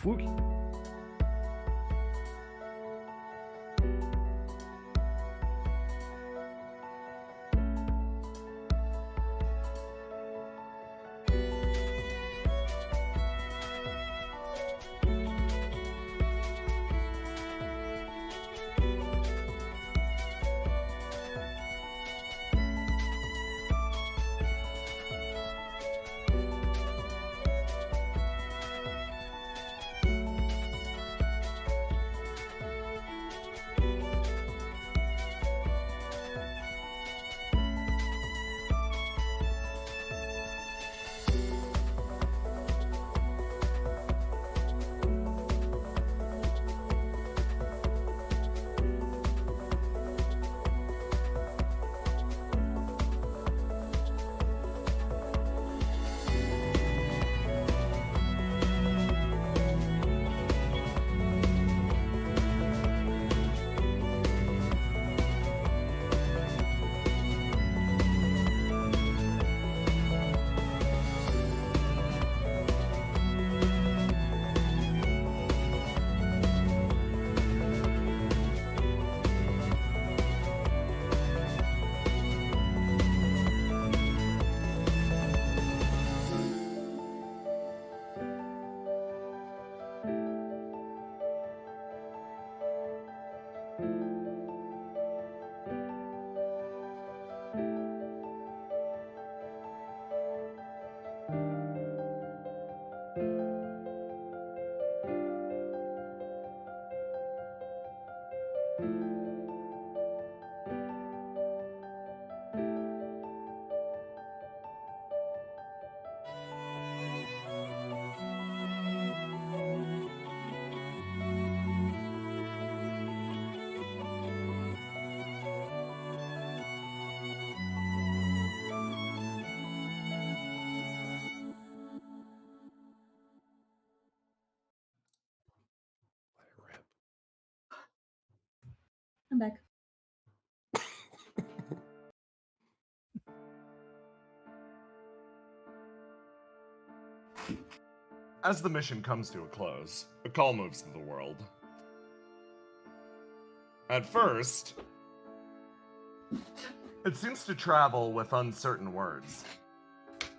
Spooky. I'm back. As the mission comes to a close, a call moves to the world. At first, it seems to travel with uncertain words.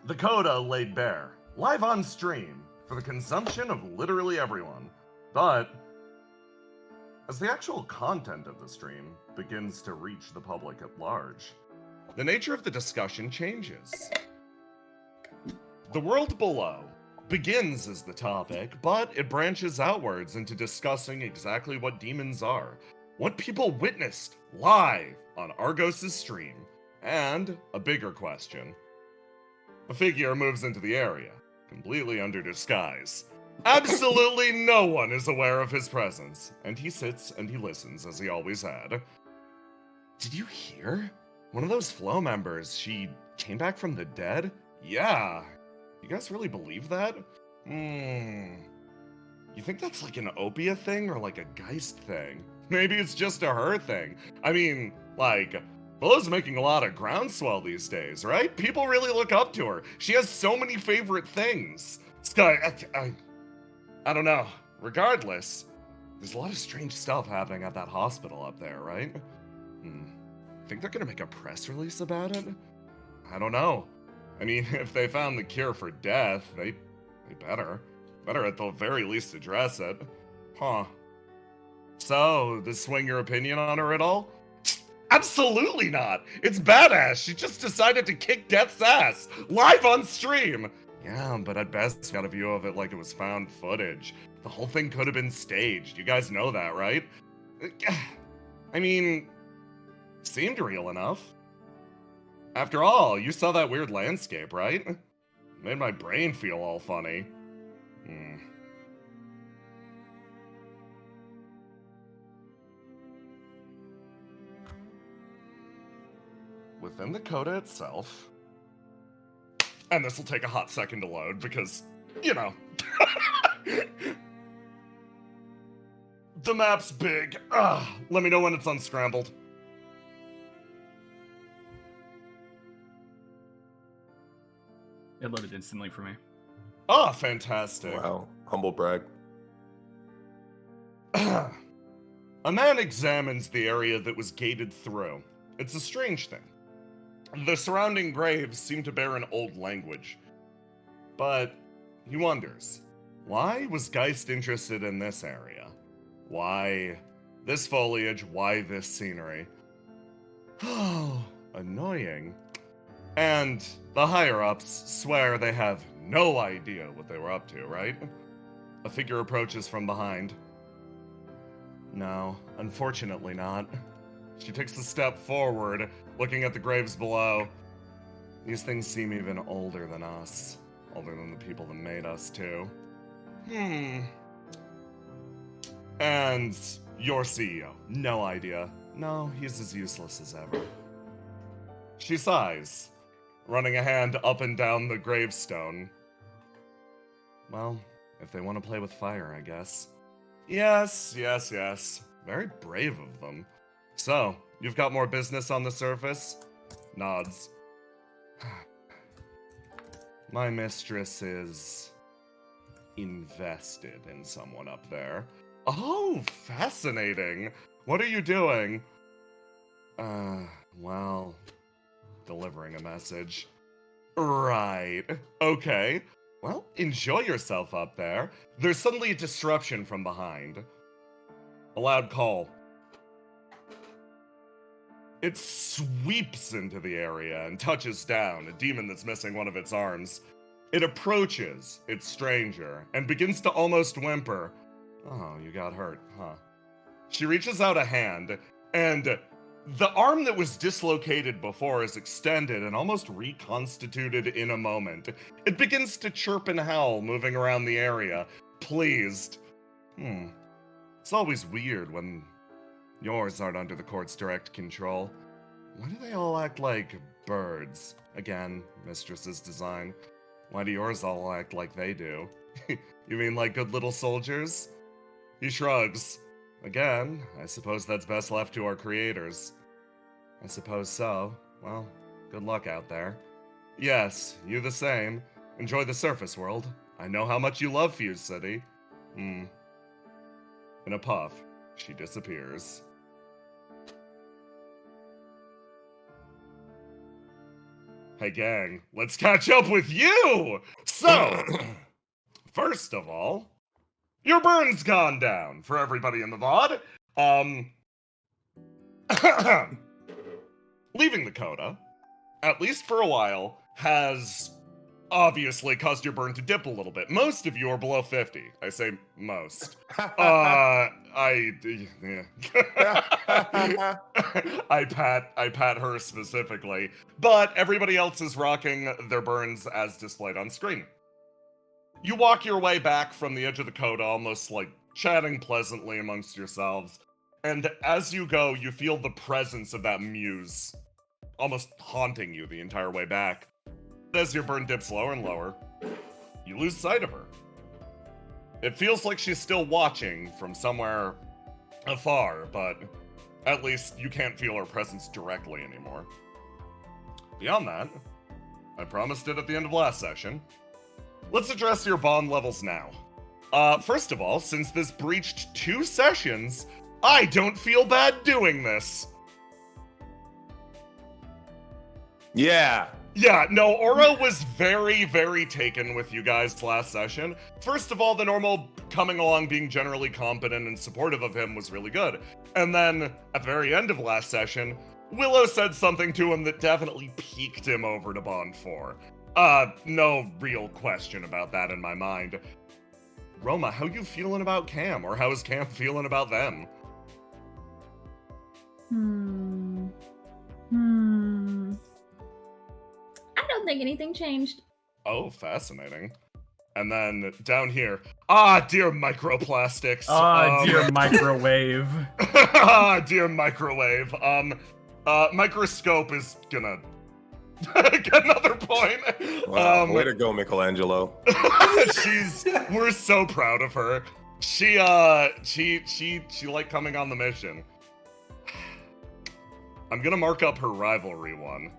The CODA laid bare, live on stream, for the consumption of literally everyone. But as the actual content of the stream begins to reach the public at large, the nature of the discussion changes. The world below begins as the topic, but it branches outwards into discussing exactly what demons are, what people witnessed live on Argos' stream, and a bigger question. A figure moves into the area, completely under disguise. Absolutely no one is aware of his presence, and he sits and he listens as he always had. Did you hear? One of those Flow members, she came back from the dead? Yeah. You guys really believe that? You think that's like an Opia thing or like a Geist thing? Maybe it's just a her thing. I mean, like, Flow's making a lot of groundswell these days, right? People really look up to her. She has so many favorite things. Sky, I don't know. Regardless, there's a lot of strange stuff happening at that hospital up there, right? Think they're gonna make a press release about it? I don't know. I mean, if they found the cure for death, they better at the very least address it. Huh. So, does swing your opinion on her at all? Absolutely not! It's badass! She just decided to kick Death's ass! Live on stream! Yeah, but at best, got a view of it like it was found footage. The whole thing could have been staged. You guys know that, right? I mean, seemed real enough. After all, you saw that weird landscape, right? Made my brain feel all funny. Within the CODA itself, and this will take a hot second to load because, you know, the map's big. Let me know when it's unscrambled. It loaded instantly for me. Oh, fantastic. Wow, humble brag. A man examines the area that was gated through. It's a strange thing. The surrounding graves seem to bear an old language. But he wonders, why was Geist interested in this area? Why this foliage? Why this scenery? Oh, annoying. And the higher-ups swear they have no idea what they were up to, right? A figure approaches from behind. No, unfortunately not. She takes a step forward, looking at the graves below. These things seem even older than us. Older than the people that made us, too. And your CEO, no idea. No, he's as useless as ever. She sighs, running a hand up and down the gravestone. Well, if they want to play with fire, I guess. Yes. Very brave of them. So, you've got more business on the surface? Nods. My mistress is invested in someone up there. Oh, fascinating. What are you doing? Well, delivering a message. Right. Okay. Well, enjoy yourself up there. There's suddenly a disruption from behind. A loud call. It sweeps into the area and touches down a demon that's missing one of its arms. It approaches its stranger and begins to almost whimper. Oh, you got hurt, huh? She reaches out a hand, and the arm that was dislocated before is extended and almost reconstituted in a moment. It begins to chirp and howl, moving around the area, pleased. It's always weird when yours aren't under the court's direct control. Why do they all act like birds? Again, mistress's design. Why do yours all act like they do? You mean like good little soldiers? He shrugs. Again, I suppose that's best left to our creators. I suppose so. Well, good luck out there. Yes, you the same. Enjoy the surface world. I know how much you love Fuse City. In a puff, she disappears. Hey gang, let's catch up with you! So, first of all, your burn's gone down for everybody in the VOD. Leaving the CODA, at least for a while, has obviously caused your burn to dip a little bit. Most of you are below 50. I say most. I pat her specifically, but everybody else is rocking their burns as displayed on screen. You walk your way back from the edge of the CODA, almost like chatting pleasantly amongst yourselves, and as you go, you feel the presence of that muse almost haunting you the entire way back. As your burn dips lower and lower, you lose sight of her. It feels like she's still watching from somewhere afar, but at least you can't feel her presence directly anymore. Beyond that, I promised it at the end of last session. Let's address your bond levels now. First of all, since this breached 2 sessions, I don't feel bad doing this. Yeah, no, Oro was very, very taken with you guys last session. First of all, the normal coming along, being generally competent and supportive of him was really good. And then, at the very end of last session, Willow said something to him that definitely piqued him over to Bond 4. No real question about that in my mind. Roma, how you feeling about Cam? Or how is Cam feeling about them? I don't think anything changed. Oh, fascinating. And then down here, dear microplastics. Dear microwave. Dear microwave. Microscope is gonna get another point. Wow, way to go, Michelangelo. We're so proud of her. She liked coming on the mission. I'm gonna mark up her rivalry one,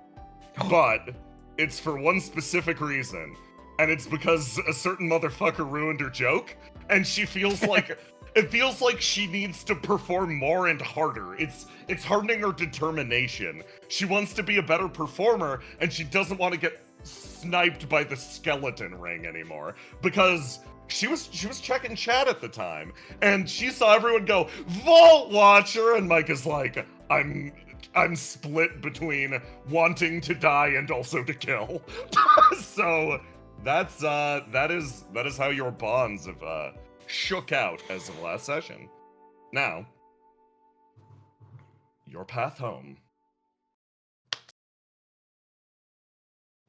but it's for one specific reason, and it's because a certain motherfucker ruined her joke, and she feels like It feels like she needs to perform more and harder. It's hardening her determination. She wants to be a better performer, and she doesn't want to get sniped by the skeleton ring anymore. Because she was checking chat at the time, and she saw everyone go, Vault Watcher, and Mike is like, I'm split between wanting to die and also to kill. So that is how your bonds have shook out as of last session. Now, your path home.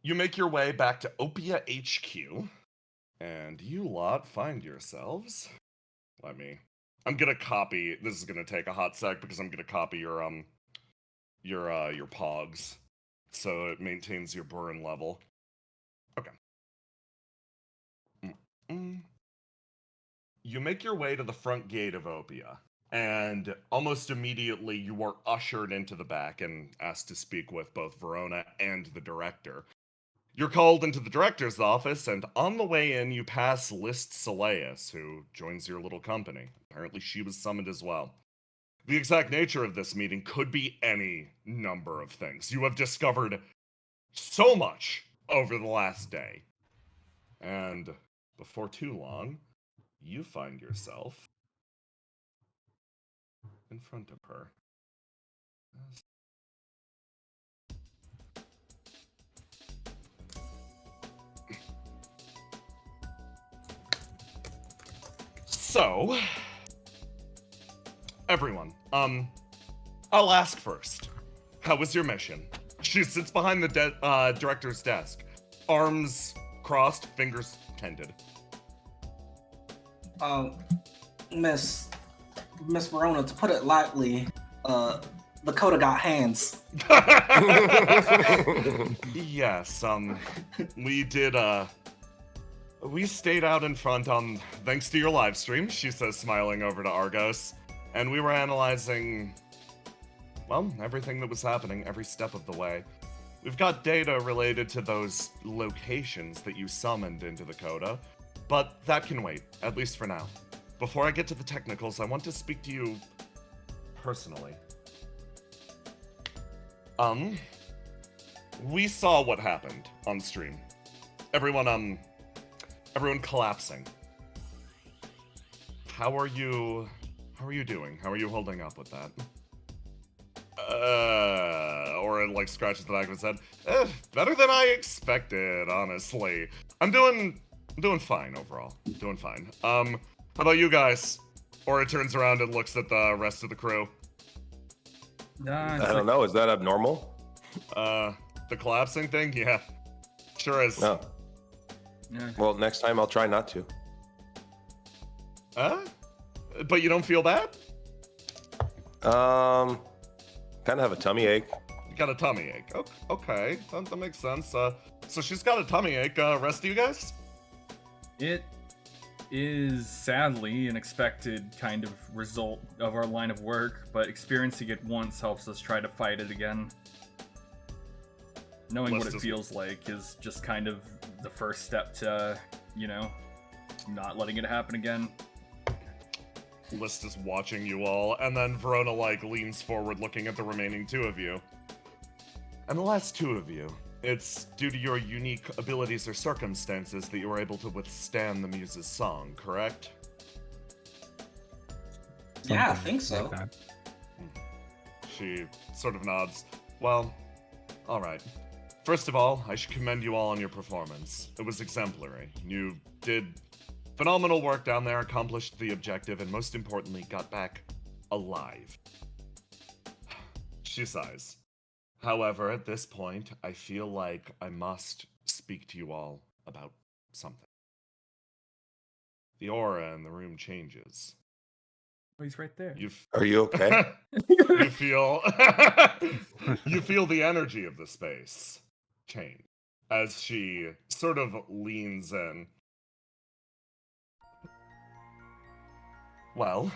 You make your way back to Opia HQ, and you lot find yourselves. I'm gonna copy. This is gonna take a hot sec because I'm gonna copy your pogs, so it maintains your burn level. Okay. You make your way to the front gate of Opia, and almost immediately you are ushered into the back and asked to speak with both Verona and the director. You're called into the director's office, and on the way in, you pass List Saleus, who joins your little company. Apparently, she was summoned as well. The exact nature of this meeting could be any number of things. You have discovered so much over the last day. And before too long, you find yourself in front of her. So, everyone, I'll ask first. How was your mission? She sits behind the director's desk, arms crossed, fingers tended. Miss Verona, to put it lightly, the CODA got hands. Yes, we did, we stayed out in front thanks to your live stream, she says, smiling over to Argos, and we were analyzing, well, everything that was happening every step of the way. We've got data related to those locations that you summoned into the CODA, but that can wait, at least for now. Before I get to the technicals, I want to speak to you personally. We saw what happened on stream. Everyone collapsing. How are you doing? How are you holding up with that? Or like scratches the back of his head. Better than I expected, honestly. I'm doing fine overall. Doing fine. How about you guys? Or it turns around and looks at the rest of the crew. I don't know. Is that abnormal? The collapsing thing? Yeah. Sure is. No. Yeah. Well, next time I'll try not to. But you don't feel bad? Kind of have a tummy ache. You got a tummy ache. Okay, that makes sense. So she's got a tummy ache. Rest of you guys? It is sadly an expected kind of result of our line of work, but experiencing it once helps us try to fight it again. Knowing what it feels like is just kind of the first step to, not letting it happen again. List is watching you all, and then Verona, leans forward looking at the remaining two of you. And the last two of you, it's due to your unique abilities or circumstances that you were able to withstand the Muse's song, correct? Yeah, I think so. Like that. She sort of nods. Well, alright. First of all, I should commend you all on your performance. It was exemplary. You did phenomenal work down there, accomplished the objective, and most importantly, got back alive. She sighs. However, at this point, I feel like I must speak to you all about something. The aura in the room changes. Oh, he's right there. Are you okay? You feel the energy of the space change as she sort of leans in. Well,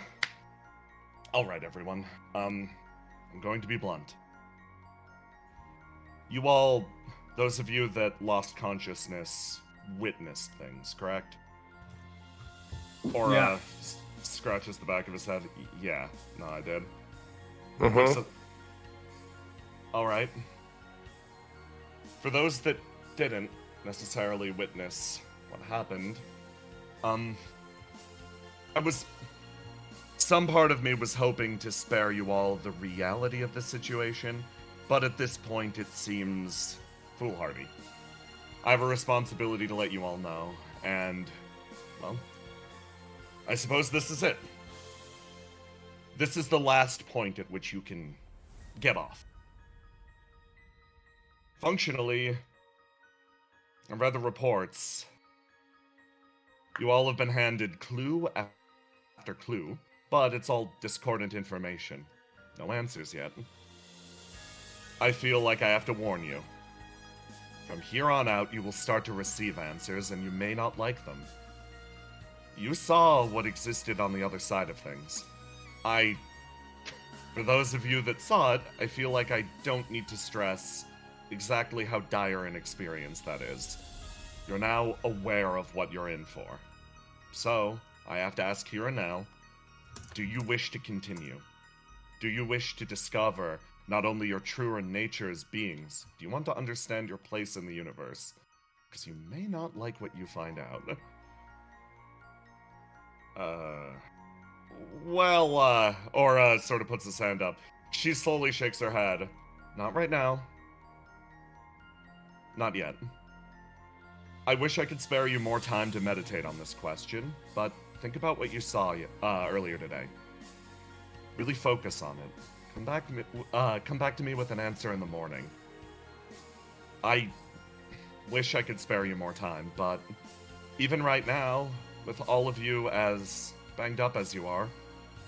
all right, everyone. I'm going to be blunt. You all, those of you that lost consciousness, witnessed things, correct? Or, yeah. scratches the back of his head. Yeah, no, I did. Mm-hmm. All right. For those that didn't necessarily witness what happened, some part of me was hoping to spare you all the reality of the situation, but at this point it seems foolhardy. I have a responsibility to let you all know, and, well, I suppose this is it. This is the last point at which you can get off. Functionally, I've read the reports. You all have been handed clue after clue, but it's all discordant information. No answers yet. I feel like I have to warn you. From here on out, you will start to receive answers, and you may not like them. You saw what existed on the other side of things. For those of you that saw it, I feel like I don't need to stress exactly how dire an experience that is. You're now aware of what you're in for. So, I have to ask here and now, do you wish to continue? Do you wish to discover not only your truer nature as beings, do you want to understand your place in the universe? Because you may not like what you find out. Aura sort of puts his hand up. She slowly shakes her head. Not right now. Not yet. I wish I could spare you more time to meditate on this question, but think about what you saw earlier today. Really focus on it. Come back to me with an answer in the morning. I wish I could spare you more time, but even right now, with all of you as banged up as you are,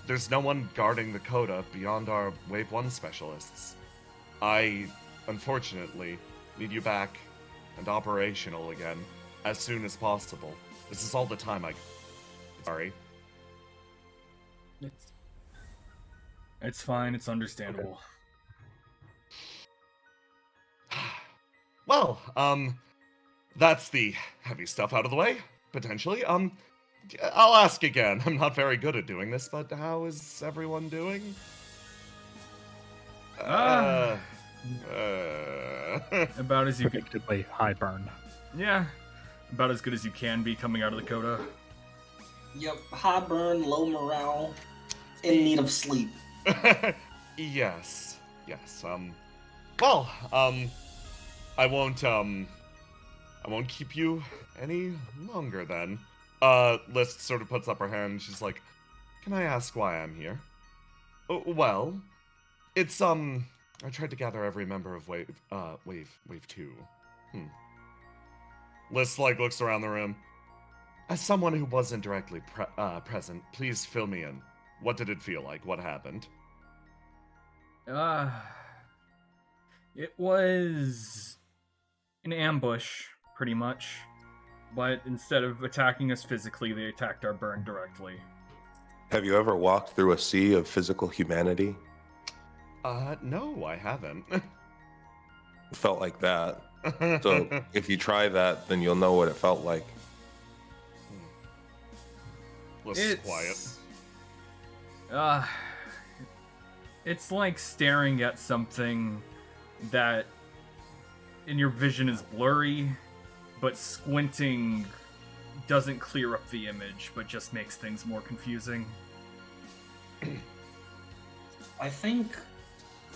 there's no one guarding the CODA beyond our Wave 1 specialists. I, unfortunately, need you back and operational again as soon as possible. This is all the time Sorry. It's fine, it's understandable. Well, that's the heavy stuff out of the way, potentially. I'll ask again. I'm not very good at doing this, but how is everyone doing? About as you can. Predictably high burn. Yeah, about as good as you can be coming out of the CODA. Yep, high burn, low morale, in need of sleep. Yes. Well, I won't keep you any longer then. List sort of puts up her hand. She's like, "Can I ask why I'm here?" Well, it's I tried to gather every member of Wave 2. List looks around the room. As someone who wasn't directly present, please fill me in. What did it feel like? What happened? It was an ambush, pretty much. But instead of attacking us physically, they attacked our burn directly. Have you ever walked through a sea of physical humanity? No, I haven't. It felt like that. So if you try that, then you'll know what it felt like. It's quiet. It's like staring at something that in your vision is blurry, but squinting doesn't clear up the image, but just makes things more confusing. I think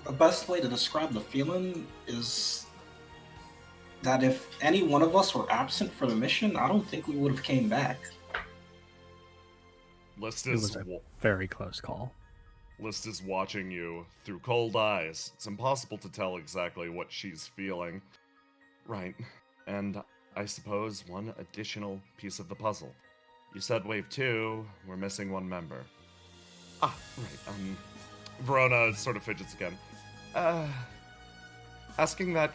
the best way to describe the feeling is that if any one of us were absent for the mission, I don't think we would have came back. List It is was a very close call. List is watching you through cold eyes. It's impossible to tell exactly what she's feeling. Right. And I suppose one additional piece of the puzzle. You said Wave 2, we're missing one member. Right. Verona sort of fidgets again. Asking that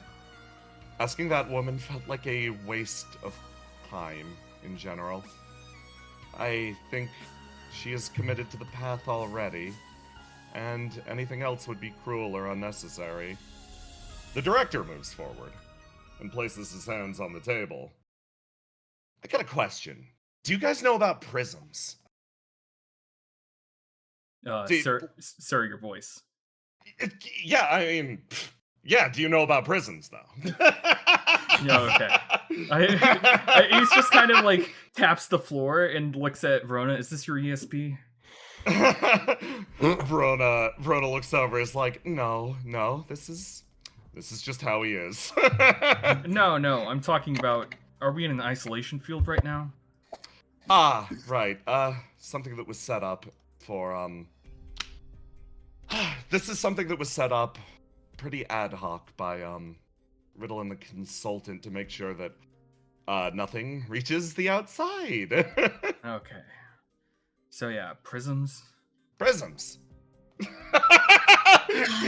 woman felt like a waste of time in general. I think she is committed to the path already, and anything else would be cruel or unnecessary. The director moves forward and places his hands on the table. I got a question. Do you guys know about prisms? See- Sir, your voice. Yeah, I mean, yeah. Do you know about prisons, though? Yeah, okay. He's just kind of like taps the floor and looks at Verona. Is this your ESP? Verona looks over. Is like, no, this is just how he is. No, I'm talking about. Are we in an isolation field right now? Ah, right. Something that was set up for This is something that was set up pretty ad hoc by Riddle and the consultant to make sure that nothing reaches the outside. Okay. So yeah, prisms. Prisms. God,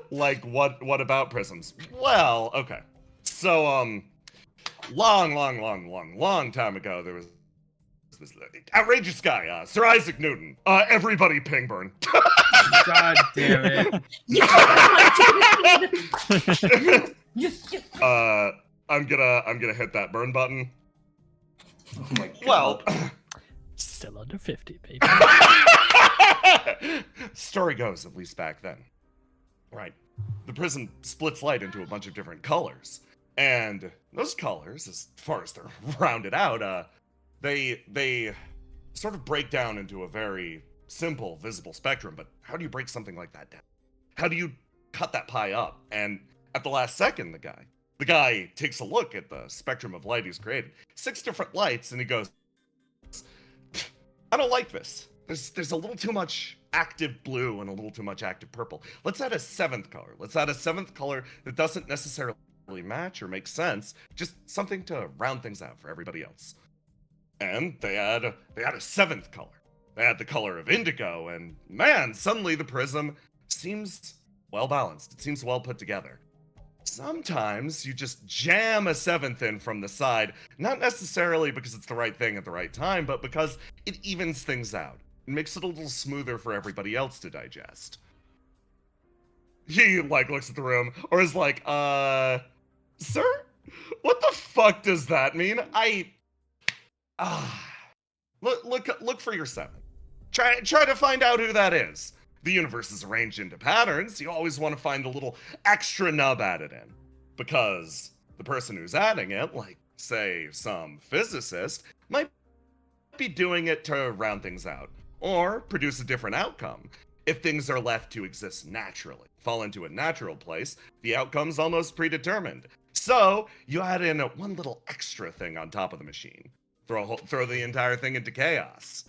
Like what about prisms? Well, okay. So long time ago there was this outrageous guy, Sir Isaac Newton. Everybody ping burn. God damn it. Yes. I'm gonna hit that burn button. Oh my god. Well, Still under 50, baby. story goes, at least back then. Right. The prism splits light into a bunch of different colors. And those colors, as far as they're rounded out, they sort of break down into a very simple, visible spectrum. But how do you break something like that down? How do you cut that pie up? And at the last second, the guy takes a look at the spectrum of light he's created. 6 different lights, and he goes, I don't like this. There's a little too much active blue and a little too much active purple. Let's add a 7th color. Let's add a 7th color that doesn't necessarily match or make sense. Just something to round things out for everybody else. And they add a 7th color. They add the color of indigo, and man, suddenly the prism seems well balanced. It seems well put together. Sometimes you just jam a 7th in from the side, not necessarily because it's the right thing at the right time, but because it evens things out. It makes it a little smoother for everybody else to digest. He, looks at the room, or is like, sir? What the fuck does that mean? Look for your 7th. Try to find out who that is. The universe is arranged into patterns. You always want to find a little extra nub added in. Because the person who's adding it, like, say, some physicist, might be doing it to round things out. Or produce a different outcome. If things are left to exist naturally, fall into a natural place, the outcome's almost predetermined. So, you add in one little extra thing on top of the machine. Throw the entire thing into chaos.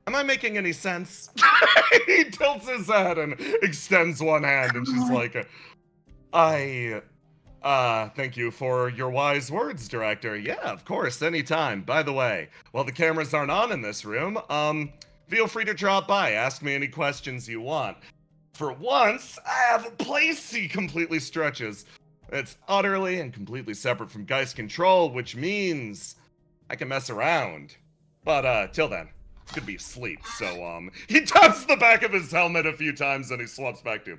Am I making any sense? He tilts his head and extends one hand, and she's like, thank you for your wise words, Director. Yeah, of course, anytime. By the way, while the cameras aren't on in this room, feel free to drop by, ask me any questions you want. For once, I have a place he completely stretches. It's utterly and completely separate from Geist control, which means I can mess around. But, till then. Could be asleep, so, he taps the back of his helmet a few times and he swaps back to,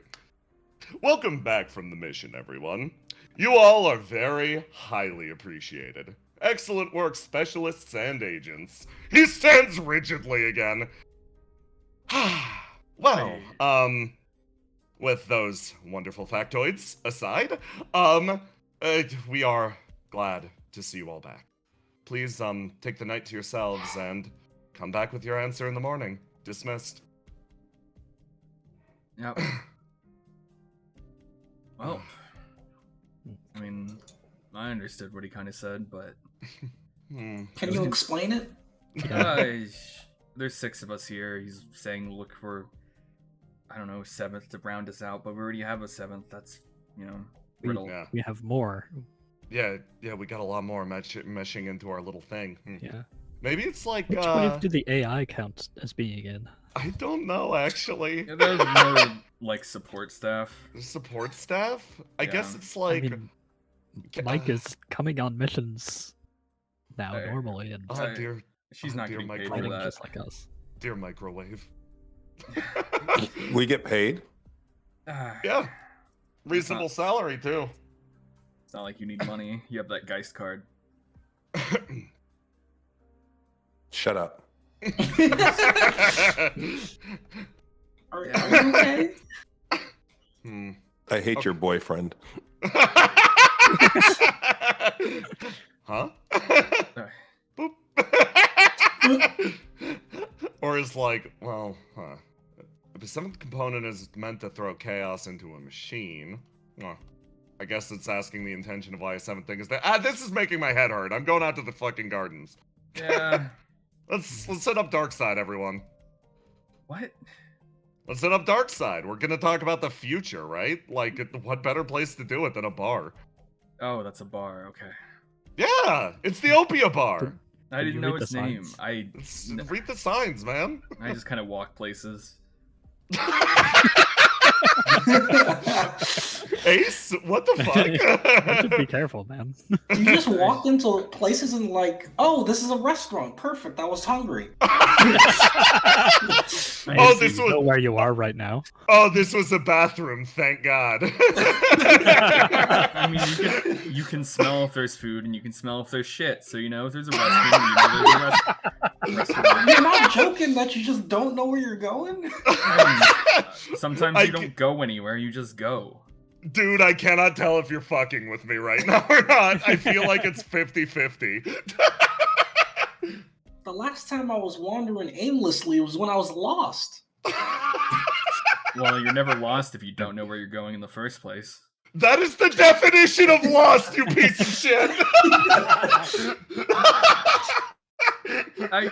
welcome back from the mission, everyone. You all are very highly appreciated. Excellent work, specialists and agents. He stands rigidly again. Well, with those wonderful factoids aside, we are glad to see you all back. Please, take the night to yourselves and come back with your answer in the morning. Dismissed. Yep. Well, I mean, I understood what he kind of said, but... Can you explain it? There's 6 of us here. He's saying look for, I don't know, 7th to round us out, but we already have a 7th. That's, Riddle. We have more. Yeah, we got a lot more meshing into our little thing. Yeah. Maybe it's like, Which wave do the AI count as being in? I don't know, actually. Yeah, there's more, like, support staff. Support staff? I guess it's like... I mean, Mike is coming on missions now normally, and dear, she's not getting paid for fighting that. just like us. Dear microwave. We get paid? Yeah. Reasonable salary, too. It's not like you need money. You have that Geist card. Shut up. Are you okay? I hate your boyfriend. Huh? Sorry. Boop. Or is like, well, huh. If the seventh component is meant to throw chaos into a machine, well, I guess it's asking the intention of why a seventh thing is that. This is making my head hurt. I'm going out to the fucking gardens. Yeah. Let's set up dark side, everyone. What? Let's set up dark side. We're gonna talk about the future, right? Like, what better place to do it than a bar? Oh, that's a bar. Okay. Yeah, it's the Opia Bar. I Did didn't you know read his the name. signs? Read the signs, man. I just kind of walk places. Ace, what the You should be fuck? careful, man. You just walked into places and like, oh, this is a restaurant. Perfect. I was hungry. Oh, this You know was where you are right now. this was a bathroom. Thank God. I mean, you can smell if there's food, and you can smell if there's shit. So you know if there's a restroom, you know there's a restaurant. You're not joking that you just don't know where you're going? Sometimes you don't go anywhere, you just go. Dude, I cannot tell if you're fucking with me right now or not. I feel like it's 50-50. The last time I was wandering aimlessly was when I was lost. Well, you're never lost if you don't know where you're going in the first place. That is the definition of lost, you piece of shit.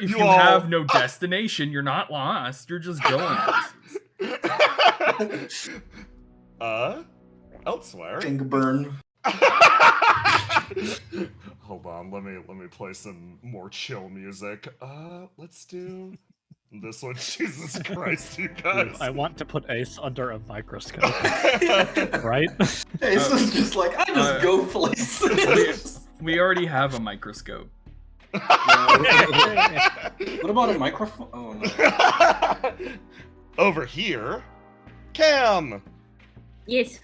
If you all- have no destination, you're not lost. You're just going places. Elsewhere. Fingerburn. Hold on, let me play some more chill music. Let's do this one. Jesus Christ, you guys. I want to put Ace under a microscope, right? Ace is just like, I just go places. We already have a microscope. What about a microphone? Oh, no. Over here, Cam. Yes.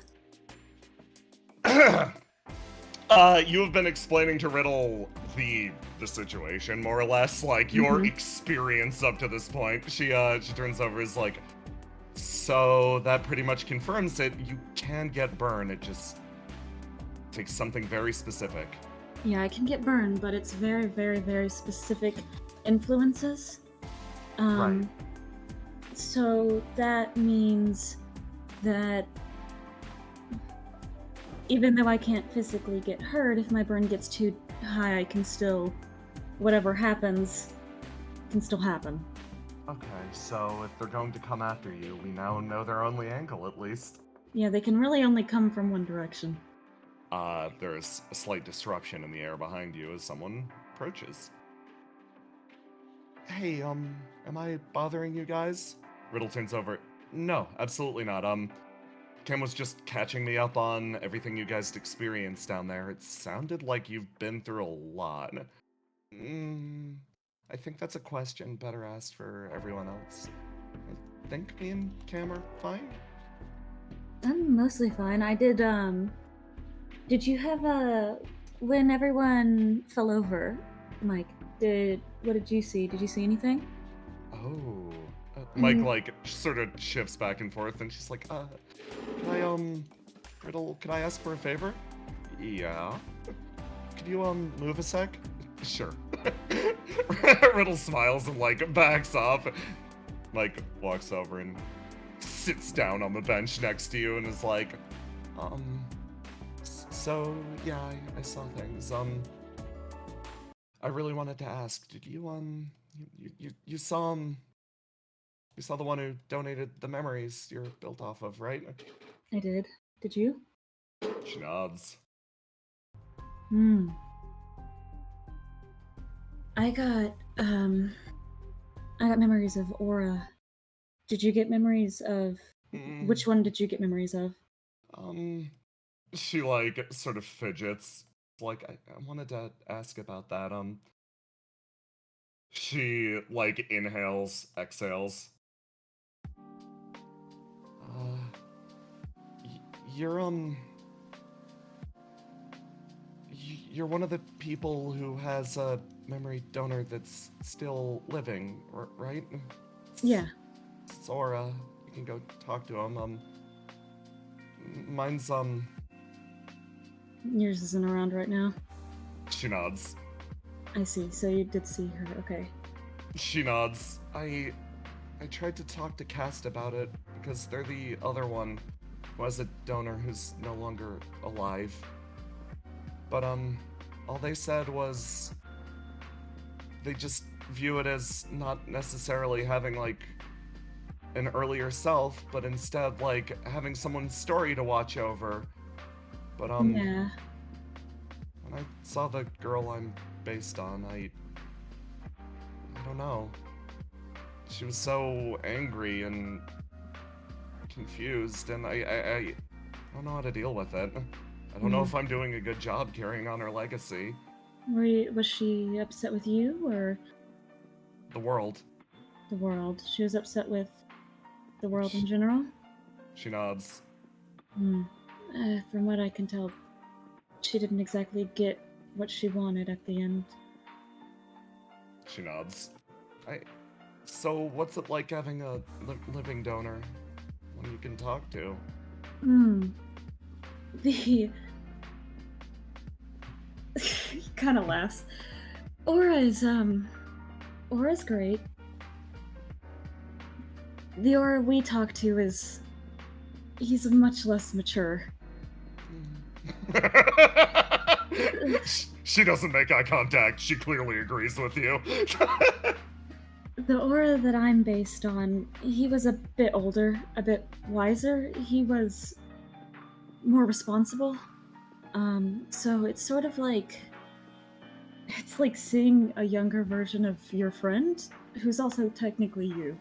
You have been explaining to Riddle the situation, more or less, like your experience up to this point. She turns over, is like, so that pretty much confirms it. You can get burned. It just takes something very specific. Yeah, I can get burned, but it's very, very, very specific influences. Right. So that means that even though I can't physically get hurt, if my burn gets too high, I can still, whatever happens, can still happen. Okay, so if they're going to come after you, we now know their only angle, at least. Yeah, they can really only come from one direction. There's a slight disruption in the air behind you as someone approaches. Hey, am I bothering you guys? Riddle turns over. No, absolutely not. Kim was just catching me up on everything you guys experienced down there. It sounded like you've been through a lot. I think that's a question better asked for everyone else. I think me and Cam are fine. I'm mostly fine. I did you have when everyone fell over, Mike, what did you see? Did you see anything? Oh. Mike, like, sort of shifts back and forth, and she's like, Riddle, can I ask for a favor? Yeah. Could you, move a sec? Sure. Riddle smiles and, like, backs off. Mike walks over and sits down on the bench next to you and is like, so, yeah, I saw things. I really wanted to ask, did you, you saw, you saw the one who donated the memories you're built off of, right? I did. Did you? She nods. I got memories of Aura. Did you get memories of which one did you get memories of? She like sort of fidgets. Like I wanted to ask about that. She like inhales, exhales. You're one of the people who has memory donor that's still living, right? Yeah. It's Aura. You can go talk to him. Mine's, Yours isn't around right now. She nods. I see. So you did see her. Okay. She nods. I tried to talk to Cast about it, because they're the other one who has a donor who's no longer alive. But, all they said was they just view it as not necessarily having, like, an earlier self, but instead, like, having someone's story to watch over. But, Yeah. when I saw the girl I'm based on, I don't know. She was so angry and confused, and I don't know how to deal with it. I don't know if I'm doing a good job carrying on her legacy. Was she upset with you or The world. the world? She was upset with the world in general? She nods. From what I can tell, she didn't exactly get what she wanted at the end. She nods. So what's it like having a living donor when you can talk to? He kind of laughs. Aura's great. The Aura we talk to he's much less mature. She doesn't make eye contact. She clearly agrees with you. The Aura that I'm based on, he was a bit older, a bit wiser. He was more responsible. So it's sort of like, it's like seeing a younger version of your friend, who's also technically you.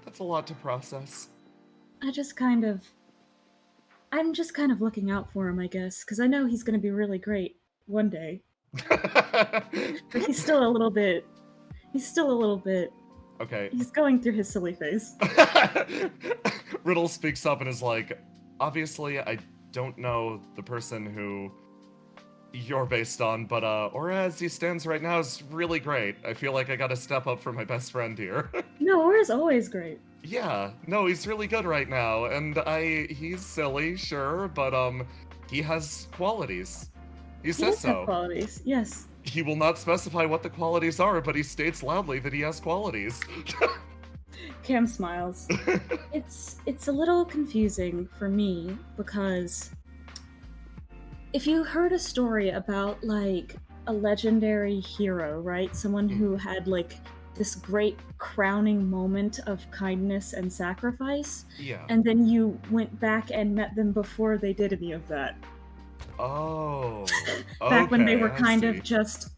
That's a lot to process. I'm just kind of looking out for him, I guess, because I know he's going to be really great one day. But he's still a little bit. Okay. He's going through his silly phase. Riddle speaks up and is like, obviously, I don't know the person who you're based on, but Aura as he stands right now is really great. I feel like I gotta step up for my best friend here. No, Aura's always great. Yeah, no, he's really good right now, and he's silly, sure, but he has qualities. He He says does have so. qualities, yes. He will not specify what the qualities are, but he states loudly that he has qualities. Cam smiles. It's a little confusing for me because if you heard a story about like a legendary hero, right? Someone who had like this great crowning moment of kindness and sacrifice, Yeah. and then you went back and met them before they did any of that. Oh. Back when they okay, were I kind see. of just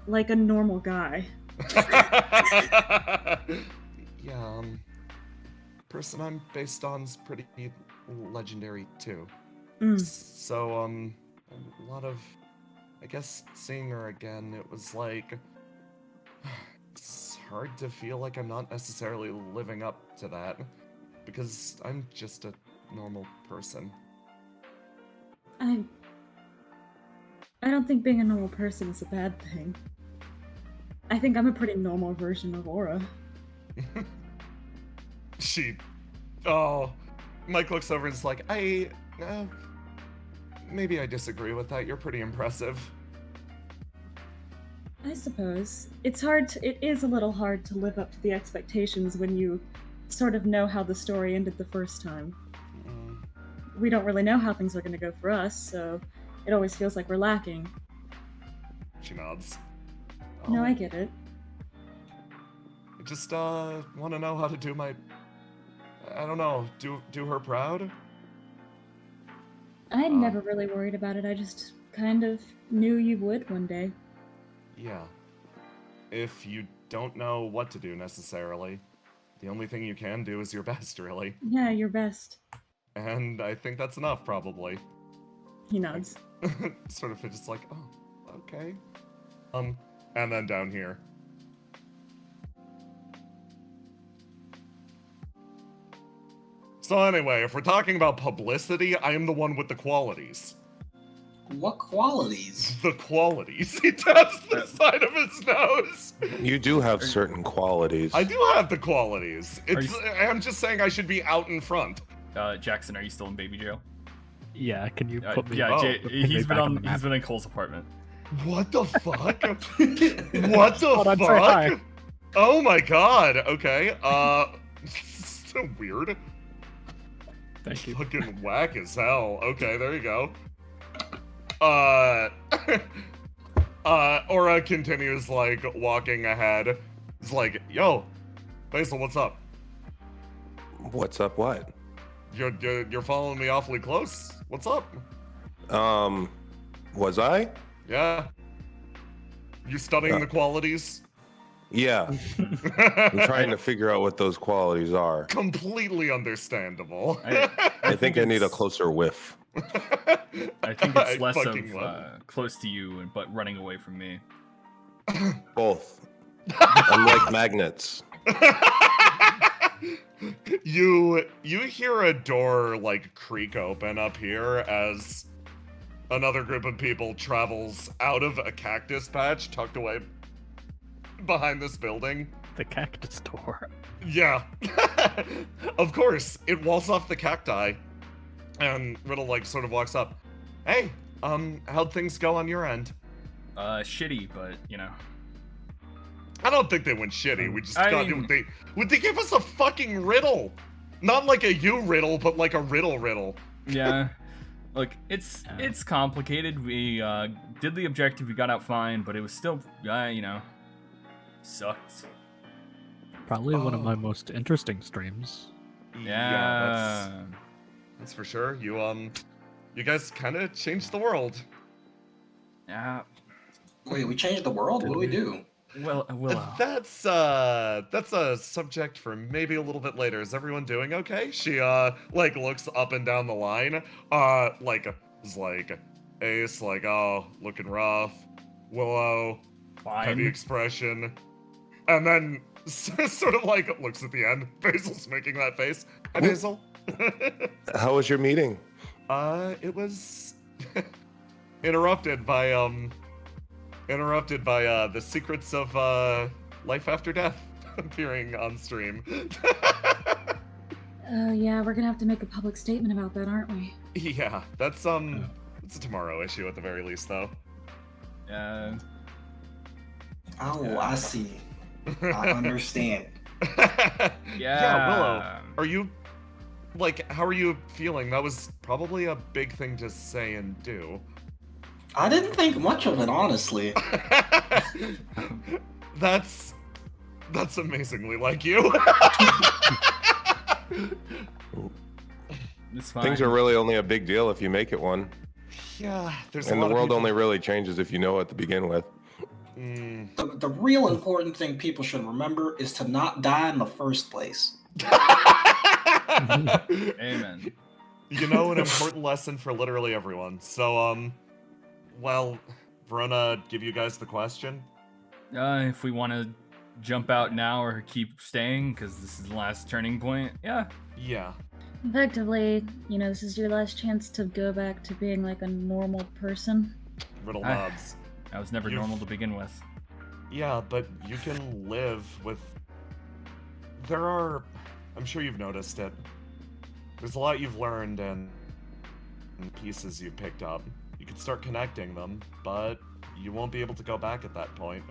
like a normal guy. Yeah, person I'm based on's pretty legendary too. So, a lot of, I guess, seeing her again, it was like, it's hard to feel like I'm not necessarily living up to that, because I'm just a normal person. I don't think being a normal person is a bad thing. I think I'm a pretty normal version of Aura. Mike looks over and is like, maybe I disagree with that. You're pretty impressive. I suppose. It is a little hard to live up to the expectations when you sort of know how the story ended the first time. We don't really know how things are going to go for us, so it always feels like we're lacking. She nods. No, I get it. I just, want to know how to do my... I don't know, do her proud? I never really worried about it, I just kind of knew you would one day. Yeah. If you don't know what to do necessarily, the only thing you can do is your best, really. Yeah, your best. And I think that's enough, probably. He nods. Sort of just like, oh, okay. And then down here. So anyway, if we're talking about publicity, I am the one with the qualities. What qualities? The qualities. He taps the side of his nose. You do have certain qualities. I do have the qualities. I'm just saying I should be out in front. Jackson, are you still in baby jail? Yeah, can you put me? Yeah, Oh. he's back on the map? been in Cole's apartment. What the fuck? What the Hold on, say hi. fuck? Oh my god. Okay. So weird. Thank you. Fucking whack as hell. Okay, there you go. Aura continues like walking ahead. It's like, yo, Basil, what's up? What's up? What? You're following me awfully close. What's up? Was I? Yeah. You studying the qualities? Yeah. I'm trying to figure out what those qualities are. Completely understandable. I think I need a closer whiff. I think it's less of fucking love close to you, but running away from me. Both. Unlike magnets. You hear a door like creak open up here as another group of people travels out of a cactus patch tucked away behind this building. The cactus door. Yeah. Of course, it walls off the cacti. And Riddle like sort of walks up. Hey, how'd things go on your end? Shitty, but you know. I don't think they went shitty. We just I got mean- they gave us a fucking riddle. Not like a you riddle, but like a riddle. Yeah. Look, it's complicated. We did the objective, we got out fine, but it was still, you know, sucked. Probably one of my most interesting streams. Yeah. That's for sure. You guys kind of changed the world. Yeah. Wait, we changed the world? What do we do? Well, That's a subject for maybe a little bit later. Is everyone doing okay? She like looks up and down the line. Is like Ace, like, oh, looking rough. Willow, heavy fine. expression. And then sort of like looks at the end. Basil's making that face. Hi, Basil. How was your meeting? It was interrupted by the secrets of life after death appearing on stream. Yeah, we're gonna have to make a public statement about that, aren't we? Yeah, that's a tomorrow issue at the very least, though. Yeah. Oh, I see. I understand. Yeah, Willow, are you how are you feeling? That was probably a big thing to say and do. I didn't think much of it, honestly. That's amazingly like you. It's fine. Things are really only a big deal if you make it one. Yeah, there's And a the lot of world people... only really changes if you know it to begin with. The real important thing people should remember is to not die in the first place. Amen. You know, an important lesson for literally everyone. So, well, Verona, give you guys the question. If we want to jump out now or keep staying, because this is the last turning point, yeah. Yeah. Effectively, you know, this is your last chance to go back to being like a normal person. Riddle I- nods. I was never You've- normal to begin with. Yeah, but you can live with... There are... I'm sure you've noticed it. There's a lot you've learned and pieces you've picked up. You could start connecting them, but you won't be able to go back at that point.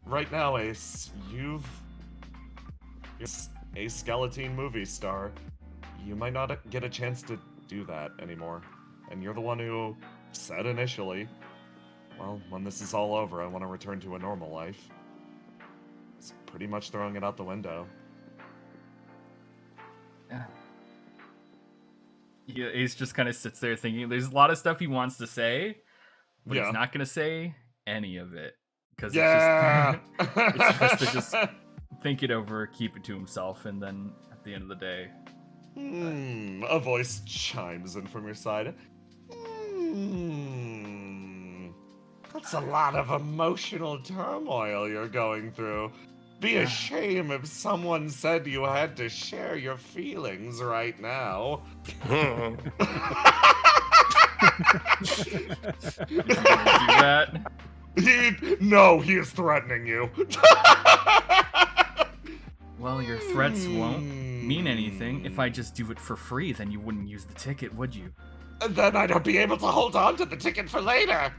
Right now, Ace, you're a skeleton movie star. You might not get a chance to do that anymore. And you're the one who said initially, well, when this is all over, I want to return to a normal life. It's pretty much throwing it out the window. Yeah, Ace just kind of sits there thinking there's a lot of stuff he wants to say, but Yeah. he's not going to say any of it. Because Yeah! it's just to just think it over, keep it to himself, and then at the end of the day... A voice chimes in from your side. That's a lot of emotional turmoil you're going through. Be a shame if someone said you had to share your feelings right now. You gonna do that? No, he is threatening you. Well, your threats won't mean anything. If I just do it for free, then you wouldn't use the ticket, would you? Then I don't be able to hold on to the ticket for later.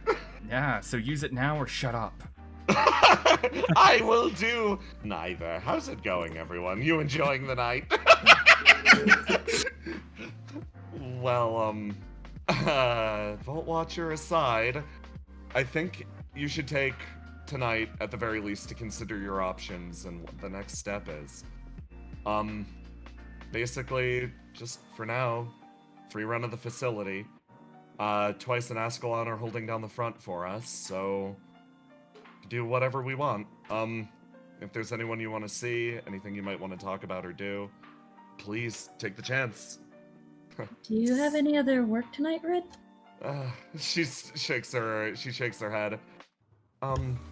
Yeah, so use it now or shut up. I will do neither. How's it going, everyone? You enjoying the night? Well, Vault Watcher aside, I think you should take tonight, at the very least, to consider your options and what the next step is. Basically, just for now, free run of the facility. Twice and Ascalon are holding down the front for us, so do whatever we want. If there's anyone you want to see, anything you might want to talk about or do, please take the chance. Do you have any other work tonight, Red? She shakes her head.